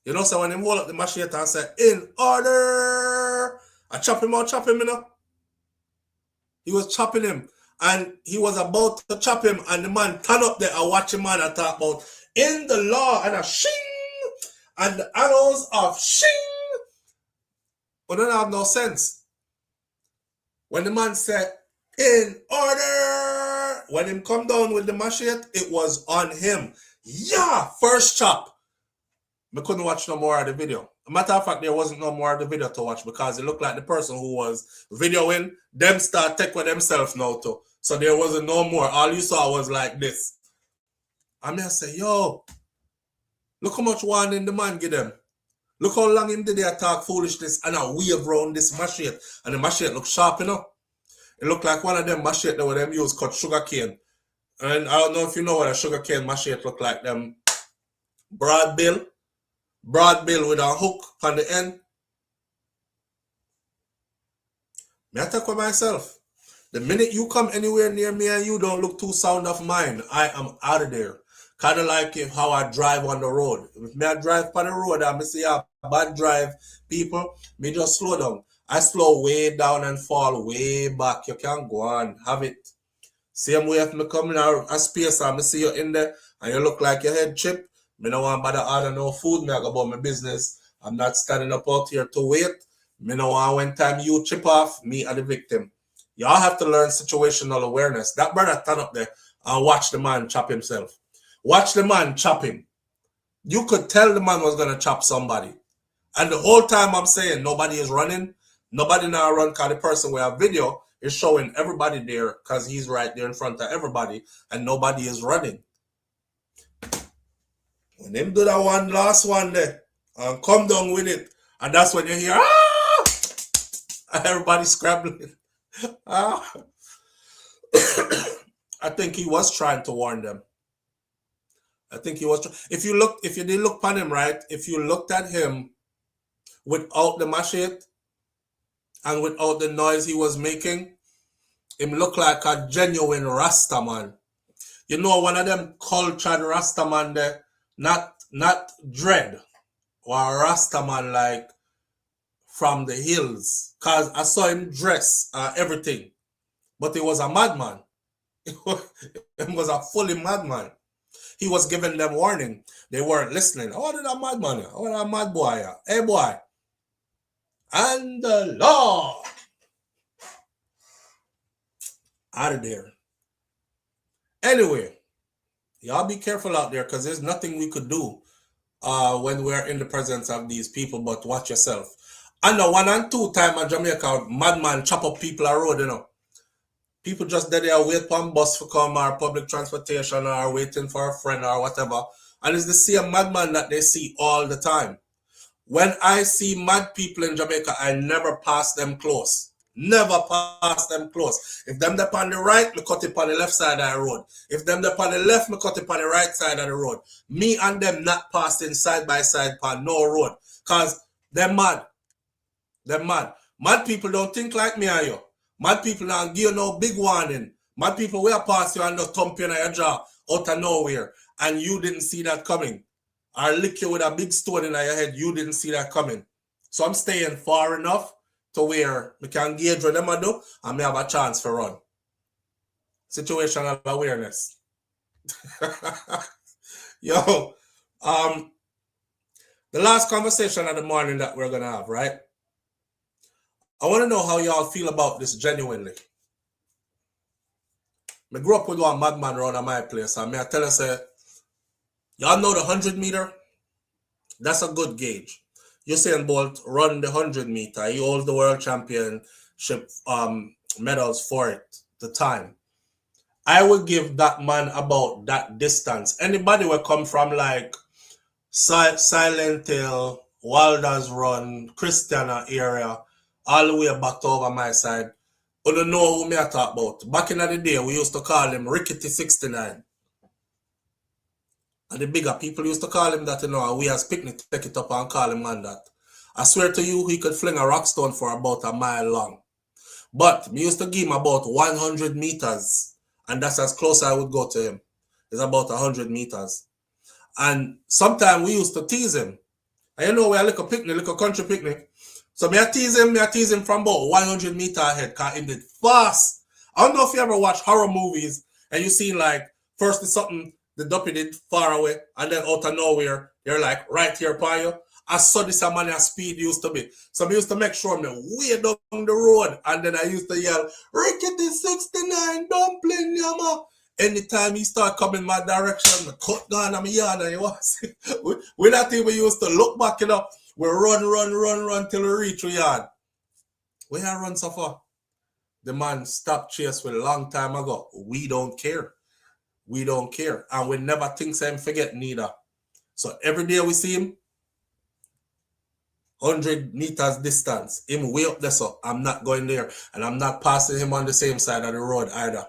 You know, so when him hold up the machete and say, in order, I chop him, He was chopping him. And he was about to chop him, and the man turn up there and watch him man and talk about in the law and a shing and the arrows of shing. But don't have no sense. When the man said in order, when him come down with the machete, it was on him. Yeah, first chop. I couldn't watch no more of the video. matter of fact, there wasn't no more of the video to watch because it looked like the person who was videoing them start take with themselves now too. So there wasn't no more. All you saw was like this. I mean, I say, yo, look how much warning the man give them. Look how long him did they talk foolishness and I wave around this machete. And the machete look sharp, you know. It looked like one of them machete that them use cut sugar cane. And I don't know if you know what a sugar cane machete look like. Them broad bill with a hook on the end. Me I talk with myself. The minute you come anywhere near me and you don't look too sound of mind, I am out of there. Kind of like how I drive on the road. If me I drive on the road and I see a bad drive, people, me just slow down. I slow way down and fall way back. You can go on, have it. Same way if me come in a space and I see you in there and you look like your head chip, me no want bother order no food, me I go about my business. I'm not standing up out here to wait. Me no want when time you chip off, me are the victim. Y'all have to learn situational awareness. That brother stand up there and watch the man chop himself. Watch the man chop him. You could tell the man was going to chop somebody. And the whole time I'm saying nobody is running. Nobody now run because the person with a video is showing everybody there because he's right there in front of everybody and nobody is running. When them do that one last one there and come down with it, and that's when you hear, ah! And everybody scrambling. Ah. I think he was trying to warn them. I think he was. If you did look at him right, if you looked at him without the machete and without the noise he was making, him looked like a genuine Rasta man. You know, one of them cultured Rasta man there, not dread, or a Rasta man like from the hills. Cause I saw him dress everything, but he was a madman. He was a fully madman. He was giving them warning. They weren't listening. Oh, did a madman? Oh, a mad boy. Hey, boy. And the law. Out of there. Anyway, y'all be careful out there because there's nothing we could do when we're in the presence of these people, but watch yourself. I know 1 and 2 times in Jamaica, madman chop up people on road, you know. People just dead there wait for a bus to come or public transportation or waiting for a friend or whatever. And it's the same madman that they see all the time. When I see mad people in Jamaica, I never pass them close. Never pass them close. If them up on the right, me cut it on the left side of the road. If them up on the left, me cut it on the right side of the road. Me and them not passing side by side on no road. Because they're mad. They're mad. Mad people don't think like me and you. Mad people don't give you no big warning. Mad people will pass you and just thump you in your jaw out of nowhere. And you didn't see that coming. Or lick you with a big stone in your head. You didn't see that coming. So I'm staying far enough to where we can gauge what them I do and me have a chance for run. Situational awareness. Yo, the last conversation of the morning that we're going to have, right? I want to know how y'all feel about this genuinely. I grew up with one madman around at my place, and I tell you, say, y'all know the 100 meter? That's a good gauge. Usain Bolt run the 100 meter. He holds the world championship medals for it, the time. I would give that man about that distance. Anybody will come from like Silent Hill, Walder's Run, Christiana area, all the way back to over my side. You don't know who me I talk about. Back in the day, we used to call him Rickety 69. And the bigger people used to call him that, you know, and we as picnic take it up and call him man that. I swear to you, he could fling a rock stone for about a mile long. But we used to give him about 100 meters. And that's as close I would go to him. It's about 100 meters. And sometimes we used to tease him. And you know, we're like a picnic, like a country picnic. So me I tease him from about 100 meters ahead, because he did fast. I don't know if you ever watch horror movies and you see like, first is something the duppy did far away, and then out of nowhere, they're like right here by you. I saw this man at speed used to be. So I used to make sure I'm way down the road, and then I used to yell, Rickety 69, dumpling, yama. Anytime he start coming my direction, I cut down on my yard and you was we not even used to look back, you know. We run till we reach the yard. Where I run so far? The man stopped chase with a long time ago. We don't care. We don't care. And we never think him forget neither. So every day we see him, 100 meters distance, him way up there, so I'm not going there. And I'm not passing him on the same side of the road either.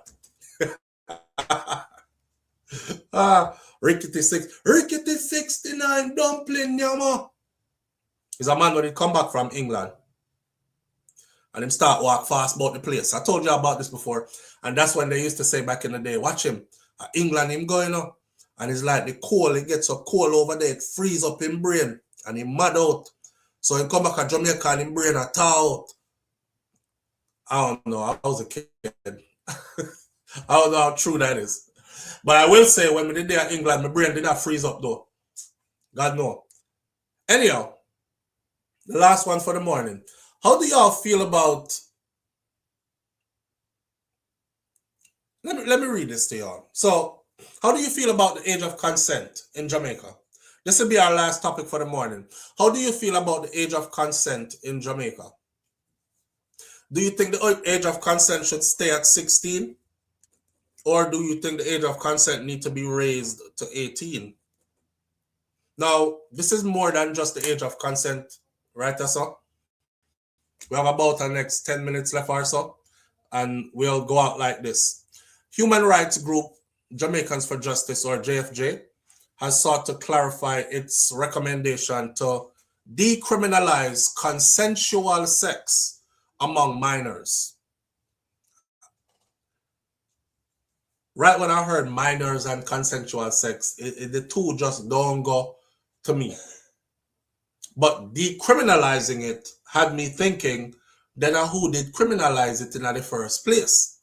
Rickety 69 dumpling, yama. He's a man when he come back from England. And him start walk fast about the place. I told you about this before. And that's when they used to say back in the day, watch him. England, him going up. And it's like the cold, it gets so cold over there, it freeze up in brain. And he mad out. So he come back to Jamaica and him brain a thaw out. I don't know. I was a kid. I don't know how true that is. But I will say, when we did there in England, my brain did not freeze up though. God no. Anyhow, the last one for the morning. How do y'all feel about... Let me read this to y'all. So, how do you feel about the age of consent in Jamaica? This will be our last topic for the morning. How do you feel about the age of consent in Jamaica? Do you think the age of consent should stay at 16? Or do you think the age of consent need to be raised to 18? Now, this is more than just the age of consent, right, so? We have about the next 10 minutes left or so, and we'll go out like this. Human rights group Jamaicans for Justice, or JFJ, has sought to clarify its recommendation to decriminalize consensual sex among minors. Right when I heard minors and consensual sex, the two just don't go to me. But decriminalizing it had me thinking, then who did criminalize it in the first place?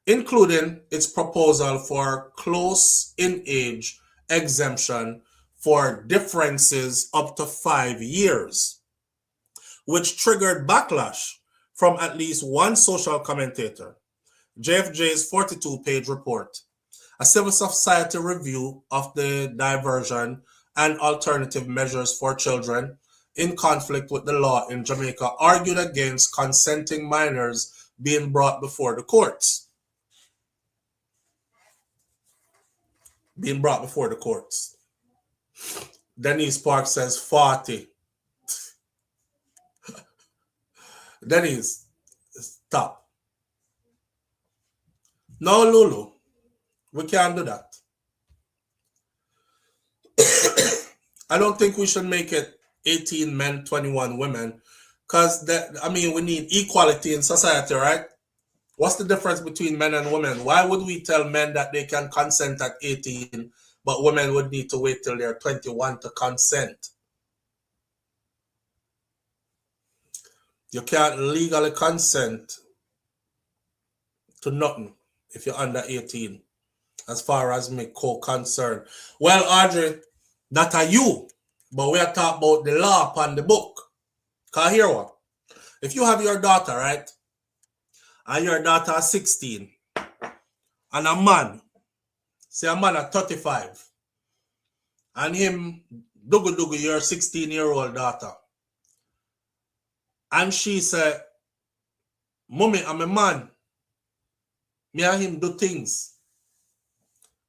Including its proposal for close in age exemption for differences up to 5 years, which triggered backlash from at least one social commentator. JFJ's 42-page report, a civil society review of the diversion and alternative measures for children in conflict with the law in Jamaica, argued against consenting minors being brought before the courts. Denise Park says 40. Denise, stop. No, Lulu, we can't do that. I don't think we should make it 18 men, 21 women, because we need equality in society, right? What's the difference between men and women? Why would we tell men that they can consent at 18, but women would need to wait till they're 21 to consent? You can't legally consent to nothing if you're under 18, as far as me concerned. Well, Audrey, that are you, but we are talking about the law upon the book. Because here what? If you have your daughter, right, and your daughter is 16, and a man, say a man at 35, and him, dugu, your 16-year-old daughter, and she said, Mommy, I'm a man, me and him do things.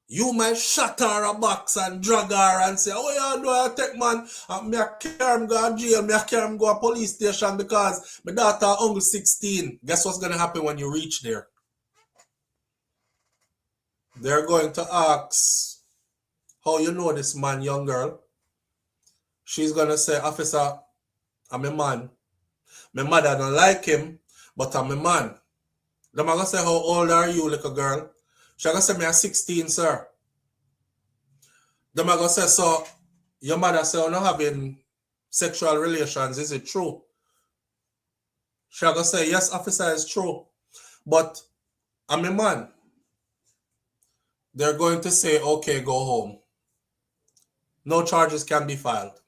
You might shut her a box and drag her and say, oh, you do I take man, and me carry him go to jail, me carry him go to police station because my daughter only 16. Guess what's going to happen when you reach there? They're going to ask, how you know this man, young girl? She's going to say, officer, I'm a man. My mother don't like him, but I'm a man. They're going to say, how old are you, little girl? She's going to say, I'm 16, sir. They're going to say, so your mother said you're not having sexual relations. Is it true? She's going to say, yes, officer, it's true. But I'm a man. They're going to say, okay, go home. No charges can be filed.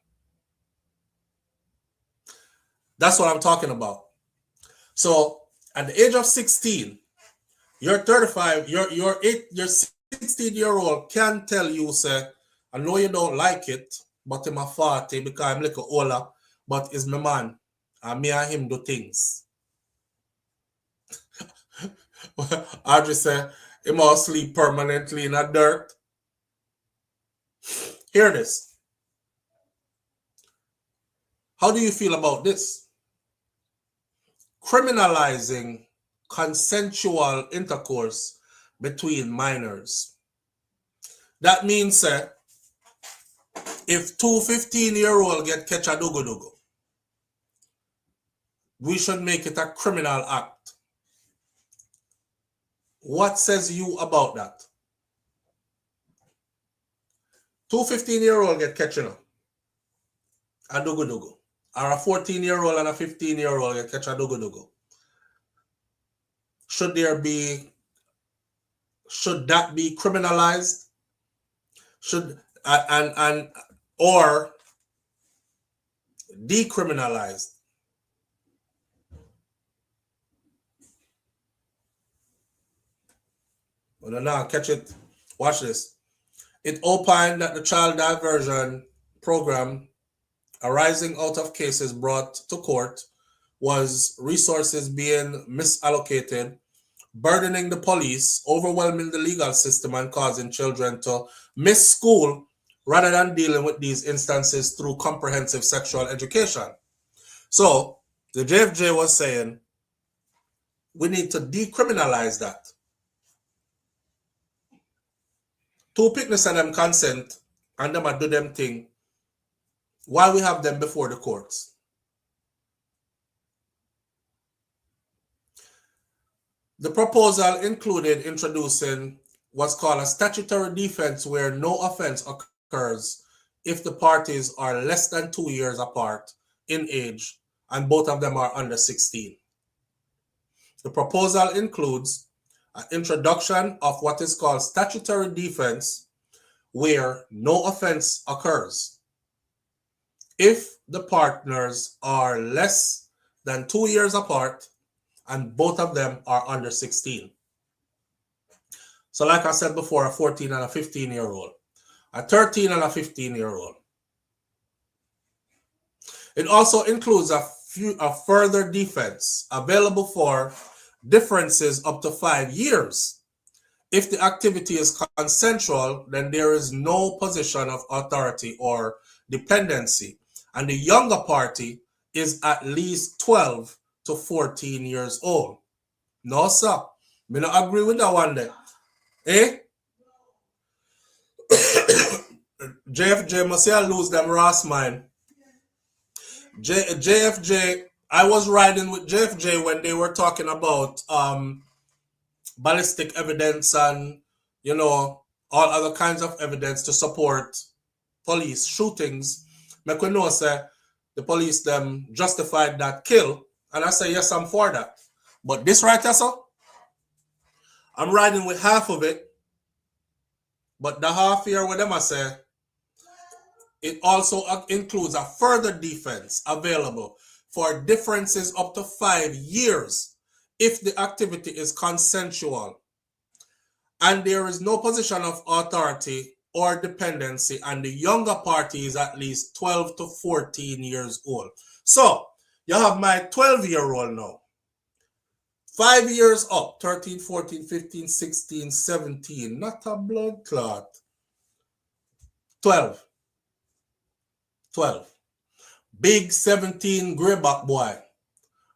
That's what I'm talking about. So at the age of 16, you're 35, your 16-year-old can tell you, say, I know you don't like it, but I'm a 40 because I'm little older, but is my man. And me and him do things. Audrey said, he must sleep permanently in the dirt. Hear this. How do you feel about this? Criminalizing consensual intercourse between minors. That means if two 15-year-olds get catch a dugu, we should make it a criminal act. What says you about that? Two 15-year-olds get catch a dugu. Or a 14-year-old and a 15-year-old get catch a dugu. Should that be criminalized? Or decriminalized? Well, now catch it. Watch this. It opined that the child diversion program arising out of cases brought to court was resources being misallocated, burdening the police, overwhelming the legal system, and causing children to miss school rather than dealing with these instances through comprehensive sexual education. So the JFJ was saying we need to decriminalize that. Two picnics and them consent and them do them thing while we have them before the courts. The proposal included introducing what's called a statutory defense where no offense occurs if the parties are less than 2 years apart in age and both of them are under 16. The proposal includes an introduction of what is called statutory defense where no offense occurs if the partners are less than 2 years apart and both of them are under 16. So like I said before, a 14 and a 15-year-old, a 13 and a 15-year-old. It also includes a further defense available for differences up to 5 years. If the activity is consensual, then there is no position of authority or dependency, and the younger party is at least 12 to 14 years old. No, sir. Me not agree with that one there. Eh? JFJ must say I lose them Ross mind. JFJ, I was riding with JFJ when they were talking about ballistic evidence and, you know, all other kinds of evidence to support police shootings. Make we know say the police them justified that kill, and I say yes, I'm for that. But this right here, so I'm riding with half of it, but the half here with them I say it also includes a further defense available for differences up to 5 years if the activity is consensual and there is no position of authority or dependency and the younger party is at least 12 to 14 years old. So you have my 12-year-old now. 5 years up, 13, 14, 15, 16, 17, not a blood clot. 12. Big 17 greyback boy.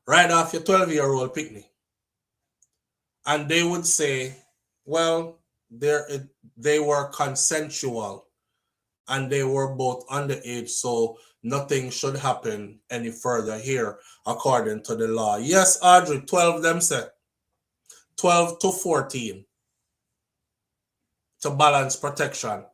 Right off your 12-year-old picnic. And they would say, well, they were consensual and they were both underage, so nothing should happen any further here according to the law. Yes, Audrey, 12 them said. 12 to 14 to balance protection.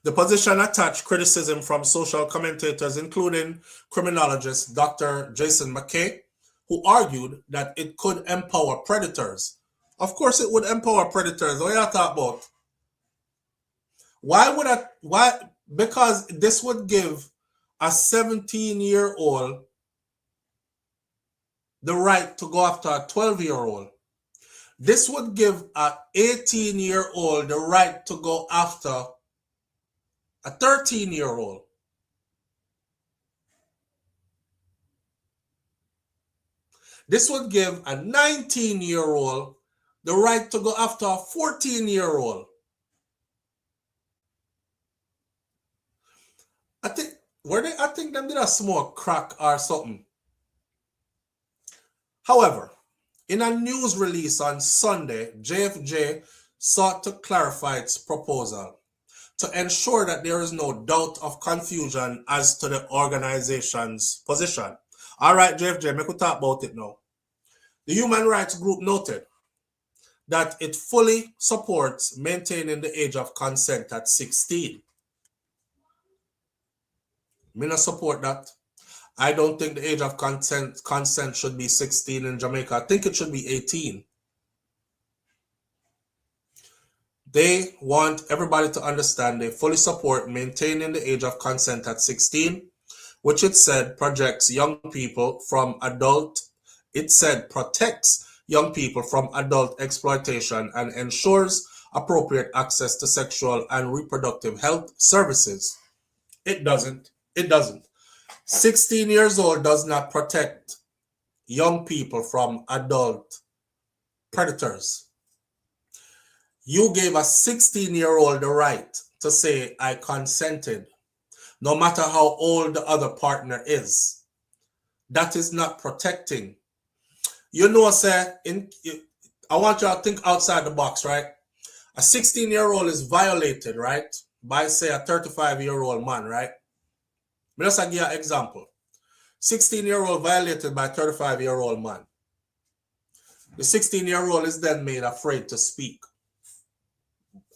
The position attached criticism from social commentators, including criminologist Dr. Jason McKay, who argued that it could empower predators. Of course it would empower predators. What are you talking about? Why? Because this would give a 17-year-old the right to go after a 12-year-old. This would give an 18-year-old the right to go after a 13-year-old. This would give a 19-year-old the right to go after a 14-year-old. I think them did a smoke crack or something. However, in a news release on Sunday, JFJ sought to clarify its proposal to ensure that there is no doubt of confusion as to the organization's position. All right, JFJ, make we talk about it now. The human rights group noted that it fully supports maintaining the age of consent at 16. Me not support that. I don't think the age of consent should be 16 in Jamaica. I think it should be 18. They want everybody to understand they fully support maintaining the age of consent at 16, which it said protects young people from adult exploitation and ensures appropriate access to sexual and reproductive health services. It doesn't. 16 years old does not protect young people from adult predators. You gave a 16-year-old the right to say, I consented, no matter how old the other partner is. That is not protecting. You know, sir, I want you to think outside the box, right? A 16-year-old is violated, right, by, say, a 35-year-old man, right? Let me just give you an example. 16-year-old violated by a 35-year-old man. The 16-year-old is then made afraid to speak.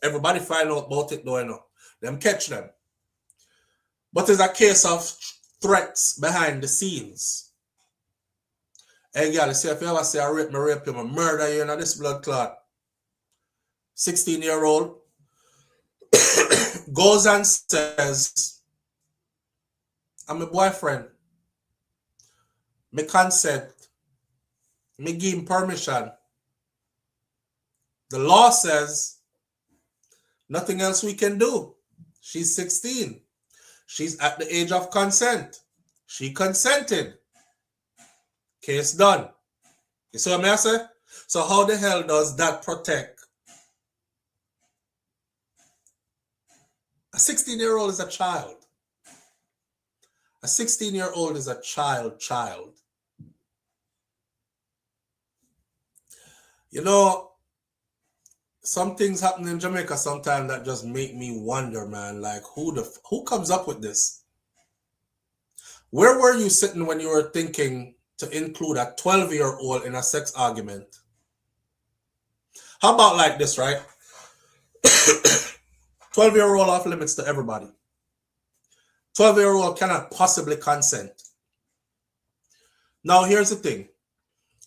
Everybody find out about it, though, you know. Them catch them. But it's a case of threats behind the scenes. Hey, girl, see, if you ever say I rape you, I murder you, this blood clot. 16-year-old goes and says, I'm a boyfriend. Me consent. Me give him permission. The law says nothing else we can do. She's 16. She's at the age of consent. She consented. Case done. You see what I say? So how the hell does that protect? A 16-year-old is a child. A 16-year-old is a child. You know, some things happen in Jamaica sometimes that just make me wonder, man, like who comes up with this? Where were you sitting when you were thinking to include a 12-year-old in a sex argument? How about like this, right? 12-year-old off limits to everybody. 12-year-old cannot possibly consent. Now, here's the thing.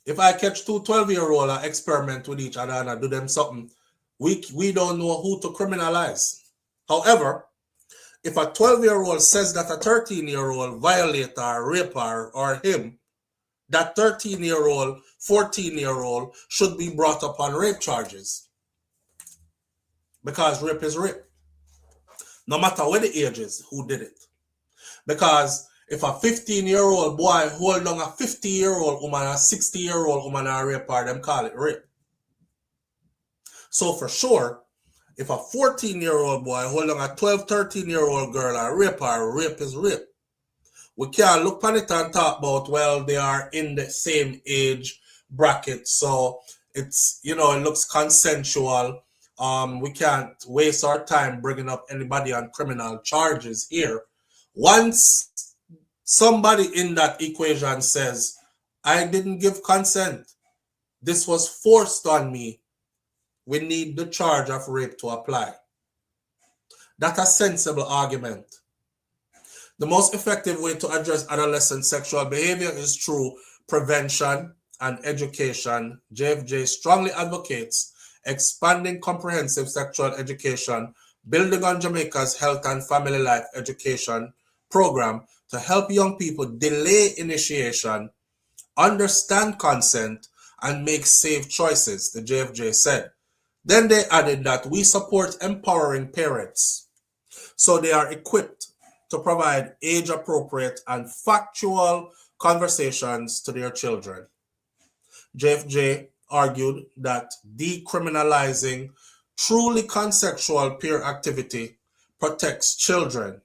If I catch two 12-year-old and experiment with each other and I do them something, we don't know who to criminalize. However, if a 12-year-old says that a 13-year-old violates or rape her or him, that 13-year-old, 14-year-old should be brought up on rape charges. Because rape is rape. No matter what the age is, who did it. Because if a 15-year-old boy hold on a 50-year-old woman, a 60-year-old woman and rape her, them call it rape. So for sure, if a 14-year-old boy hold on a 12, 13-year-old girl and rape her, rape is rape. We can't look on it and talk about, well, they are in the same age bracket, so it's, you know, it looks consensual. We can't waste our time bringing up anybody on criminal charges here. Once somebody in that equation says, I didn't give consent, this was forced on me, we need the charge of rape to apply. That's a sensible argument. The most effective way to address adolescent sexual behavior is through prevention and education. JFJ strongly advocates expanding comprehensive sexual education, building on Jamaica's health and family life education program to help young people delay initiation, understand consent, and make safe choices, the JFJ said. Then they added that we support empowering parents so they are equipped to provide age-appropriate and factual conversations to their children. JFJ argued that decriminalizing truly consensual peer activity protects children,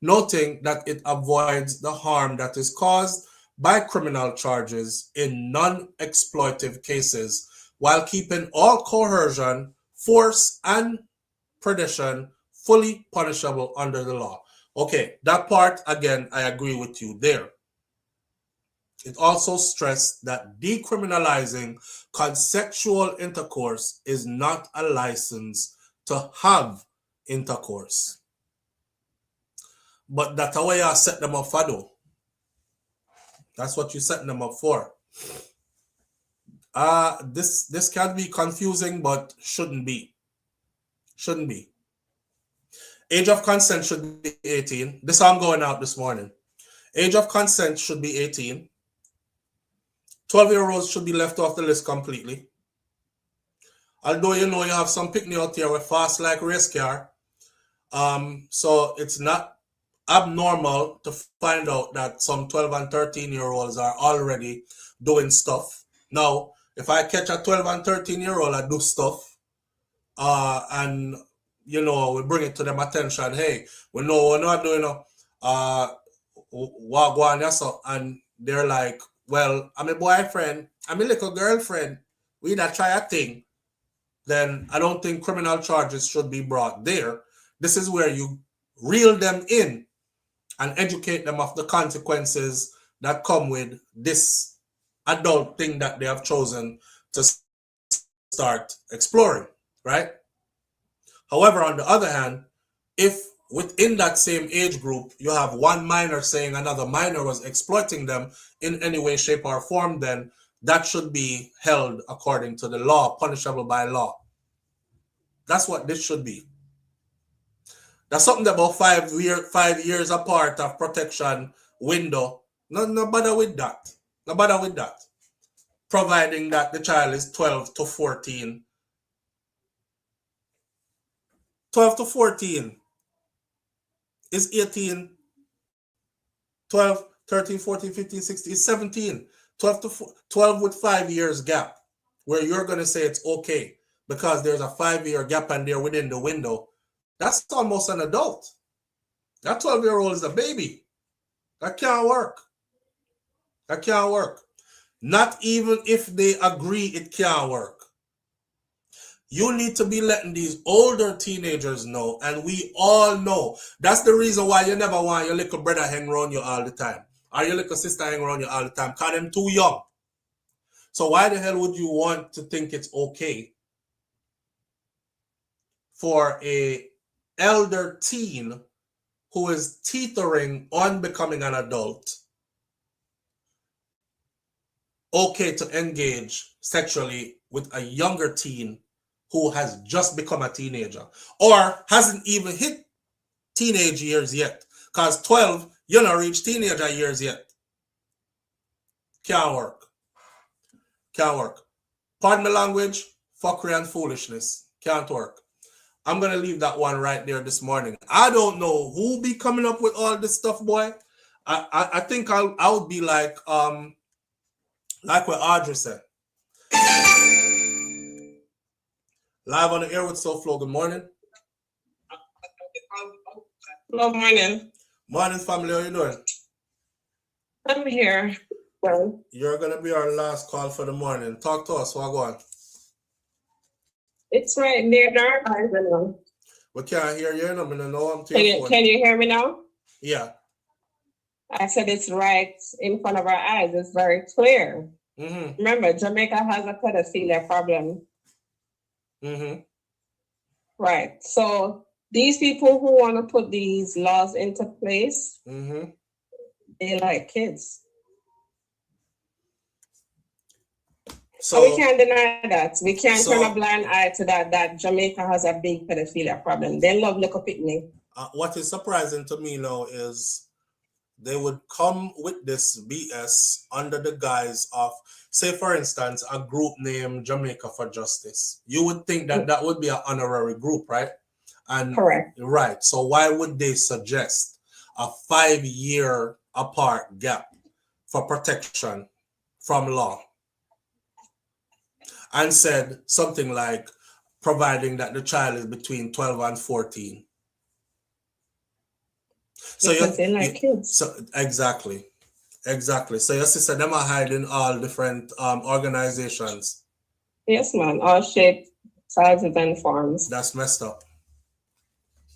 noting that it avoids the harm that is caused by criminal charges in non-exploitive cases while keeping all coercion, force, and predation fully punishable under the law. Okay, that part, again, I agree with you there. It also stressed that decriminalizing consensual intercourse is not a license to have intercourse. But that's how you set them up for, though. That's what you set them up for. This can be confusing, but shouldn't be. Shouldn't be. Age of consent should be 18. This is how I'm going out this morning. Age of consent should be 18. 12-year-olds should be left off the list completely. Although you know you have some picnic out here with fast like race car. So it's not abnormal to find out that some 12 and 13-year-olds are already doing stuff. Now, if I catch a 12 and 13-year-old that do stuff, and you know, we bring it to them attention, hey, we know we're not doing and they're like, well, I'm a boyfriend, I'm a little girlfriend, we not try a thing, then I don't think criminal charges should be brought there. This is where you reel them in and educate them of the consequences that come with this adult thing that they have chosen to start exploring, right? However, on the other hand, if within that same age group, you have one minor saying another minor was exploiting them in any way, shape, or form, then that should be held according to the law, punishable by law. That's what this should be. That's something about 5 years apart of protection window. No bother with that. No bother with that. Providing that the child is 12 to 14. 12 to 14 is 18. 12, 13, 14, 15, 16, 17. 12 with 5 years gap, where you're going to say it's okay because there's a 5-year gap and they're within the window. That's almost an adult. That 12-year-old is a baby. That can't work. That can't work. Not even if they agree it can't work. You need to be letting these older teenagers know, and we all know. That's the reason why you never want your little brother hang around you all the time, or your little sister hang around you all the time, because they're too young. So why the hell would you want to think it's okay for a elder teen who is teetering on becoming an adult okay to engage sexually with a younger teen who has just become a teenager or hasn't even hit teenage years yet? Because 12, you don't reach teenager years yet. Can't work. Can't work. Pardon my language, fuckery and foolishness. Can't work. I'm going to leave that one right there this morning. I don't know who be coming up with all this stuff, boy. I think I would be like what Audrey said. Live on the air with Souflotv. Good morning. Hello, morning. Morning, family. How you doing? I'm here. Well, you're going to be our last call for the morning. Talk to us. What's going on? It's right near our eyes. We can't hear you. I'm gonna know I'm Can you hear me now? Yeah. I said it's right in front of our eyes. It's very clear. Mm-hmm. Remember, Jamaica has a pedophilia problem. Mm-hmm. Right. So these people who want to put these laws into place, mm-hmm. they like kids. So we can't deny that. We can't turn a blind eye to that Jamaica has a big pedophilia problem. They love little picnic. What is surprising to me now is they would come with this BS under the guise of, say, for instance, a group named Jamaica for Justice. You would think that that would be an honorary group, right? And correct. Right. So why would they suggest a 5-year apart gap for protection from law? and said something like, providing that the child is between 12 and 14. So because they like kids. So exactly. So your sister, them are hiding all different organizations. Yes, man. All shapes, sizes, and forms. That's messed up.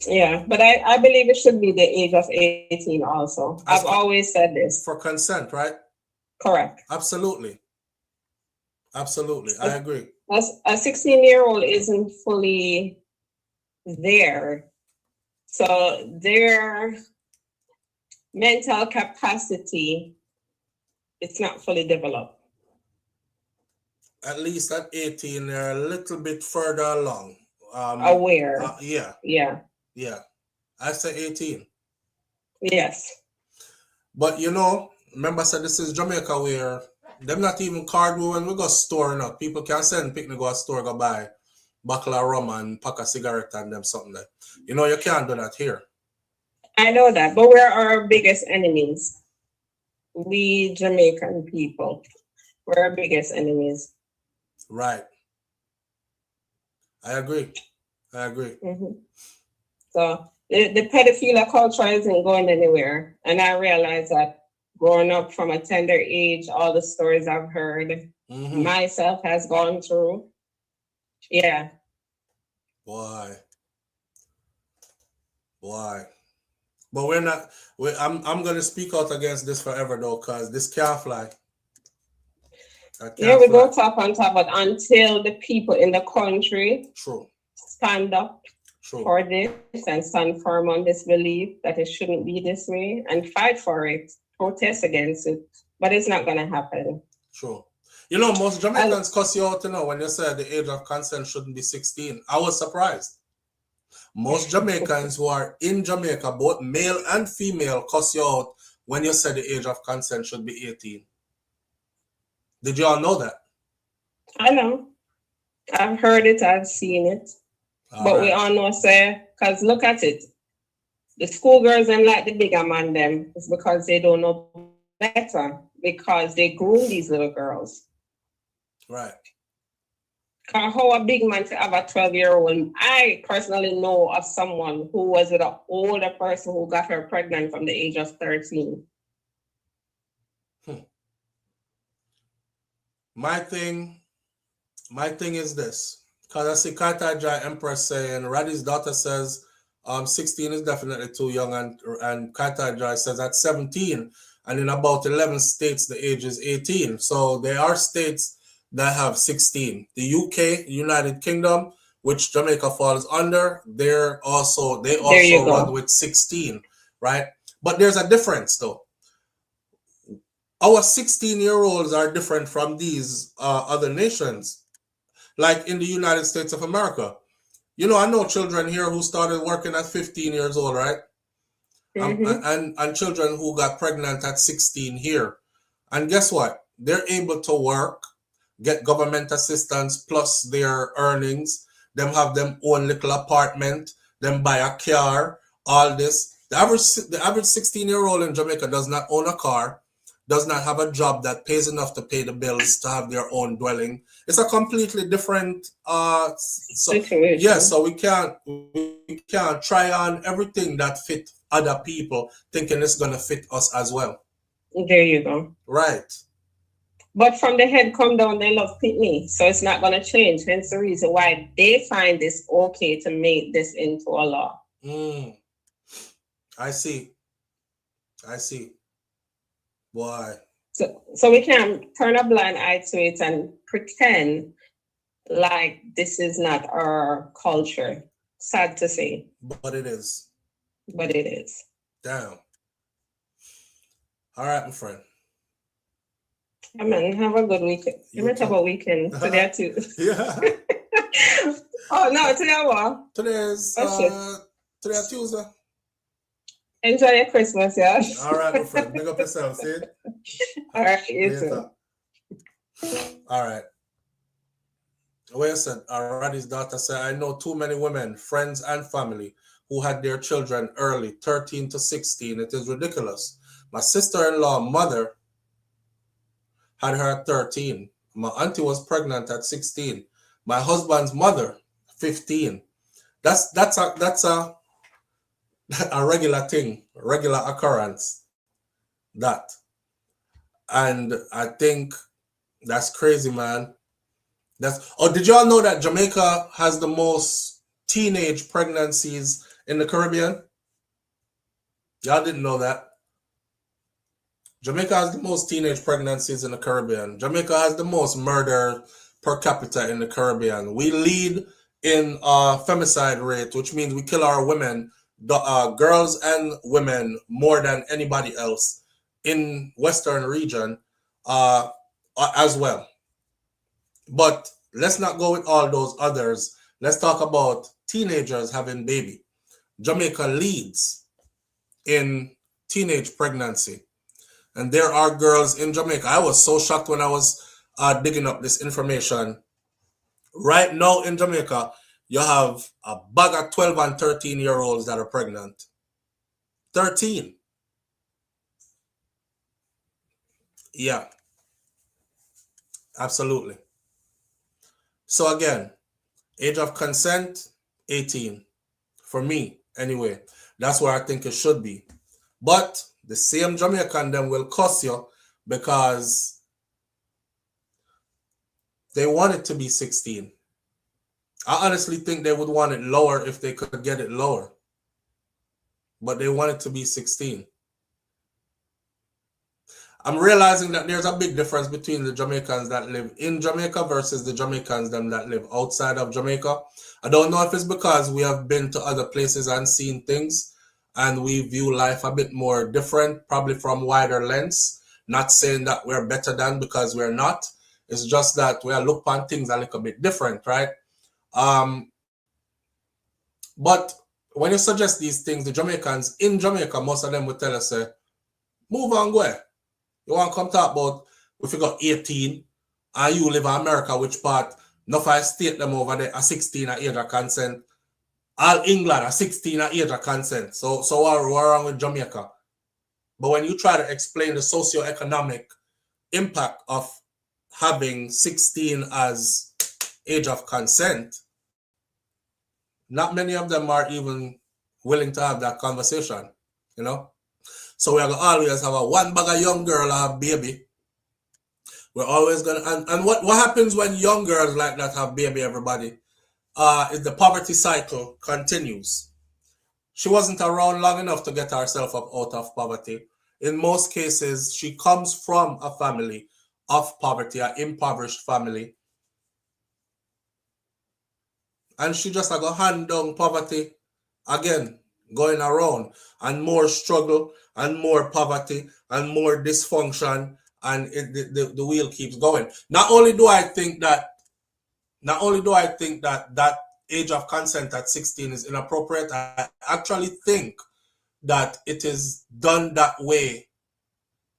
Yeah, but I believe it should be the age of 18 also. I've always said this. For consent, right? Correct. Absolutely. I agree. A 16-year-old isn't fully there. So their mental capacity, it's not fully developed. At least at 18, they're a little bit further along. Aware. Yeah. I say 18. Yes. But remember I said this is Jamaica where them not even card when we go store enough. People can send picnic go to store go buy buckle of rum and pack a cigarette and them something like. You can't do that here. I know that, but we're our biggest enemies. We Jamaican people. We're our biggest enemies. Right. I agree. Mm-hmm. So the pedophilia culture isn't going anywhere. And I realize that growing up from a tender age, all the stories I've heard, myself has gone through. Yeah. Why? But we're not. I'm gonna speak out against this forever though, cause this can't fly. We go top on top, but until the people in the country stand up for this and stand firm on this belief that it shouldn't be this way and fight for it, protest against it, but it's not gonna happen. True. Most Jamaicans cuss you out, when you said the age of consent shouldn't be 16. I was surprised. Most Jamaicans who are in Jamaica, both male and female, cuss you out when you said the age of consent should be 18. Did you all know that? I know. I've heard it, I've seen it. But we all know, because look at it. The schoolgirls and like the bigger man them, it's because they don't know better, because they groom these little girls. Right. How a big man to have a 12-year-old? I personally know of someone who was with an older person who got her pregnant from the age of 13. My thing is this. Because I see Kata Jai Empress saying, Raddy's daughter says 16 is definitely too young, and Kata Jai says at 17, and in about 11 states the age is 18. So there are states that have 16. The UK, United Kingdom, which Jamaica falls under, they also run with 16, right? But there's a difference though. Our 16-year-olds are different from these other nations. Like in the United States of America. I know children here who started working at 15 years old, right? And children who got pregnant at 16 here. And guess what? They're able to work, get government assistance plus their earnings. Them have them own little apartment, them buy a car, all this. The average 16-year-old in Jamaica does not own a car, does not have a job that pays enough to pay the bills to have their own dwelling. It's a completely different situation. Yeah, so we can't try on everything that fit other people thinking it's gonna fit us as well. There you go. Right. But from the head come down, they love pitney. So it's not gonna change. Hence the reason why they find this okay to make this into a law. I see. Why? So we can't turn a blind eye to it and pretend like this is not our culture. Sad to say. But it is. Damn. All right, my friend. I mean, have a good weekend. You might have a weekend today too. Yeah. Oh no, today what? Today's today Tuesday. Enjoy your Christmas, yeah. All right, my friend. Big up yourself, see? All right, you too. All right. Well said. Raddy's daughter said, I know too many women, friends and family, who had their children early, 13 to 16. It is ridiculous. My sister-in-law mother had her at 13. my auntie was pregnant at 16. My husband's mother, 15. That's a regular thing, regular occurrence. That. And I think that's crazy, man. Did y'all know that Jamaica has the most teenage pregnancies in the Caribbean? Y'all didn't know that. Jamaica has the most teenage pregnancies in the Caribbean. Jamaica has the most murder per capita in the Caribbean. We lead in femicide rate, which means we kill our women, girls and women, more than anybody else in Western region as well. But let's not go with all those others. Let's talk about teenagers having baby. Jamaica leads in teenage pregnancy. And there are girls in Jamaica. I was so shocked when I was digging up this information. Right now in Jamaica, you have a bag of 12 and 13-year-olds that are pregnant. 13. Yeah. Absolutely. So again, age of consent, 18. For me, anyway. That's where I think it should be. But the same Jamaican them will cuss you because they want it to be 16. I honestly think they would want it lower if they could get it lower. But they want it to be 16. I'm realizing that there's a big difference between the Jamaicans that live in Jamaica versus the Jamaicans them that live outside of Jamaica. I don't know if it's because we have been to other places and seen things and we view life a bit more different, probably from wider lens. Not saying that we're better than, because we're not. It's just that we look upon things a little bit different, right? But when you suggest these things, the Jamaicans in Jamaica, most of them will tell us, move on, go ahead. You want to come talk about if you got 18 and you live in America, which part? Enough I state them over there, a 16 at age of consent. All England, a 16 at age of consent. So what's wrong with Jamaica? But when you try to explain the socio-economic impact of having 16 as age of consent, not many of them are even willing to have that conversation, you know? So we're going to always have a one bag of young girl have baby. We're always going to... And what happens when young girls like that have baby, everybody, is the poverty cycle continues. She wasn't around long enough to get herself up out of poverty. In most cases, she comes from a family of poverty, an impoverished family. And she just like a hand down poverty again, going around, and more struggle and more poverty and more dysfunction, and the wheel keeps going. Not only do I think that that age of consent at 16 is inappropriate, I actually think that it is done that way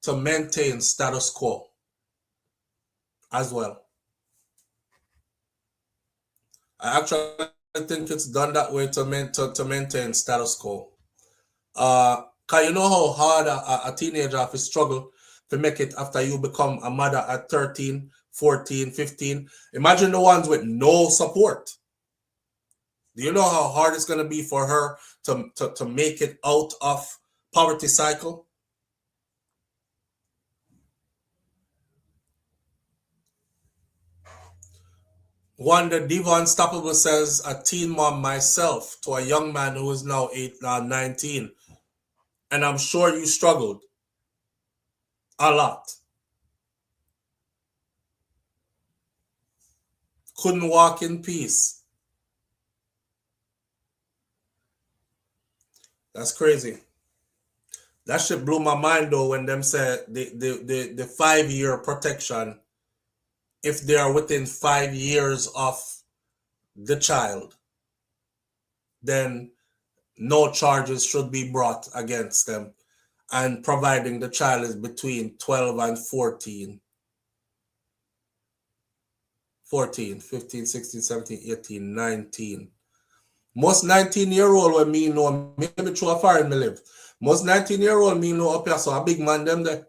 to maintain status quo as well. I actually think it's done that way to maintain status quo. Cause you know how hard a teenager has to struggle to make it after you become a mother at 13, 14, 15. Imagine the ones with no support. Do you know how hard it's going to be for her to make it out of poverty cycle? One, the Diva Unstoppable says, a teen mom myself to a young man who is now 19. And I'm sure you struggled a lot. Couldn't walk in peace. That's crazy. That shit blew my mind though when them said the 5-year protection if they are within 5 years of the child, then no charges should be brought against them, and providing the child is between 12 and 14. 14, 15, 16, 17, 18, 19. Most 19-year-old when me know, maybe through a foreign me live. Most 19-year-old me know up here, so a big man them there.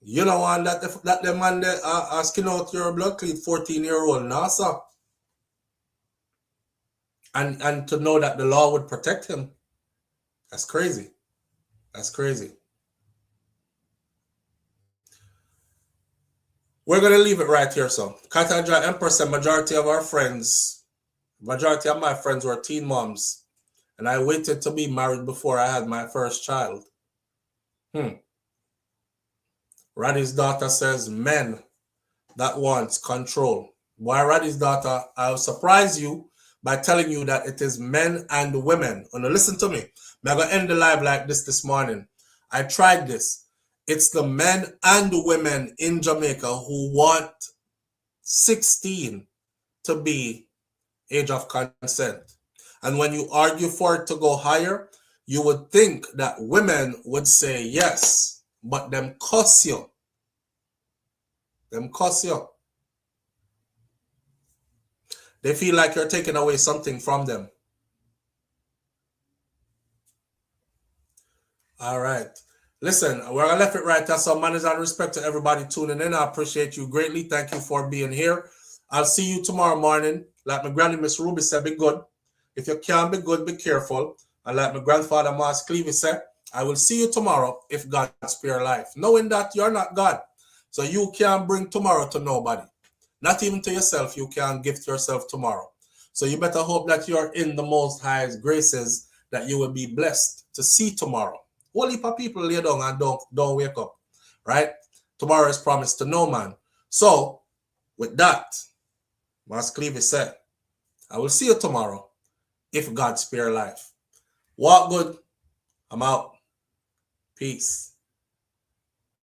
You don't want that the man there asking out your blood clean 14-year-old now, sir. And to know that the law would protect him. That's crazy. That's crazy. We're going to leave it right here, so. Katanja Empress and majority of my friends were teen moms. And I waited to be married before I had my first child. Raddy's daughter says, men that wants control. Why, Raddy's daughter, I'll surprise you by telling you that it is men and women. And listen to me. I'm going to end the live like this morning. I tried this. It's the men and the women in Jamaica who want 16 to be age of consent. And when you argue for it to go higher, you would think that women would say yes, but them cuss you. Them cuss you. They feel like you're taking away something from them. All right. Listen, we're going to leave it right there. So manners and respect to everybody tuning in. I appreciate you greatly. Thank you for being here. I'll see you tomorrow morning. Like my granny, Miss Ruby said, be good. If you can't be good, be careful. And like my grandfather, Marnz Malone, said, I will see you tomorrow if God spare life. Knowing that you're not God. So you can't bring tomorrow to nobody. Not even to yourself. You can't gift yourself tomorrow. So you better hope that you're in the Most High's graces, that you will be blessed to see tomorrow. Whole heap of people lay down and don't wake up. Right? Tomorrow is promised to no man. So, with that, Marnz Malone said, I will see you tomorrow if God spare life. Walk good. I'm out. Peace.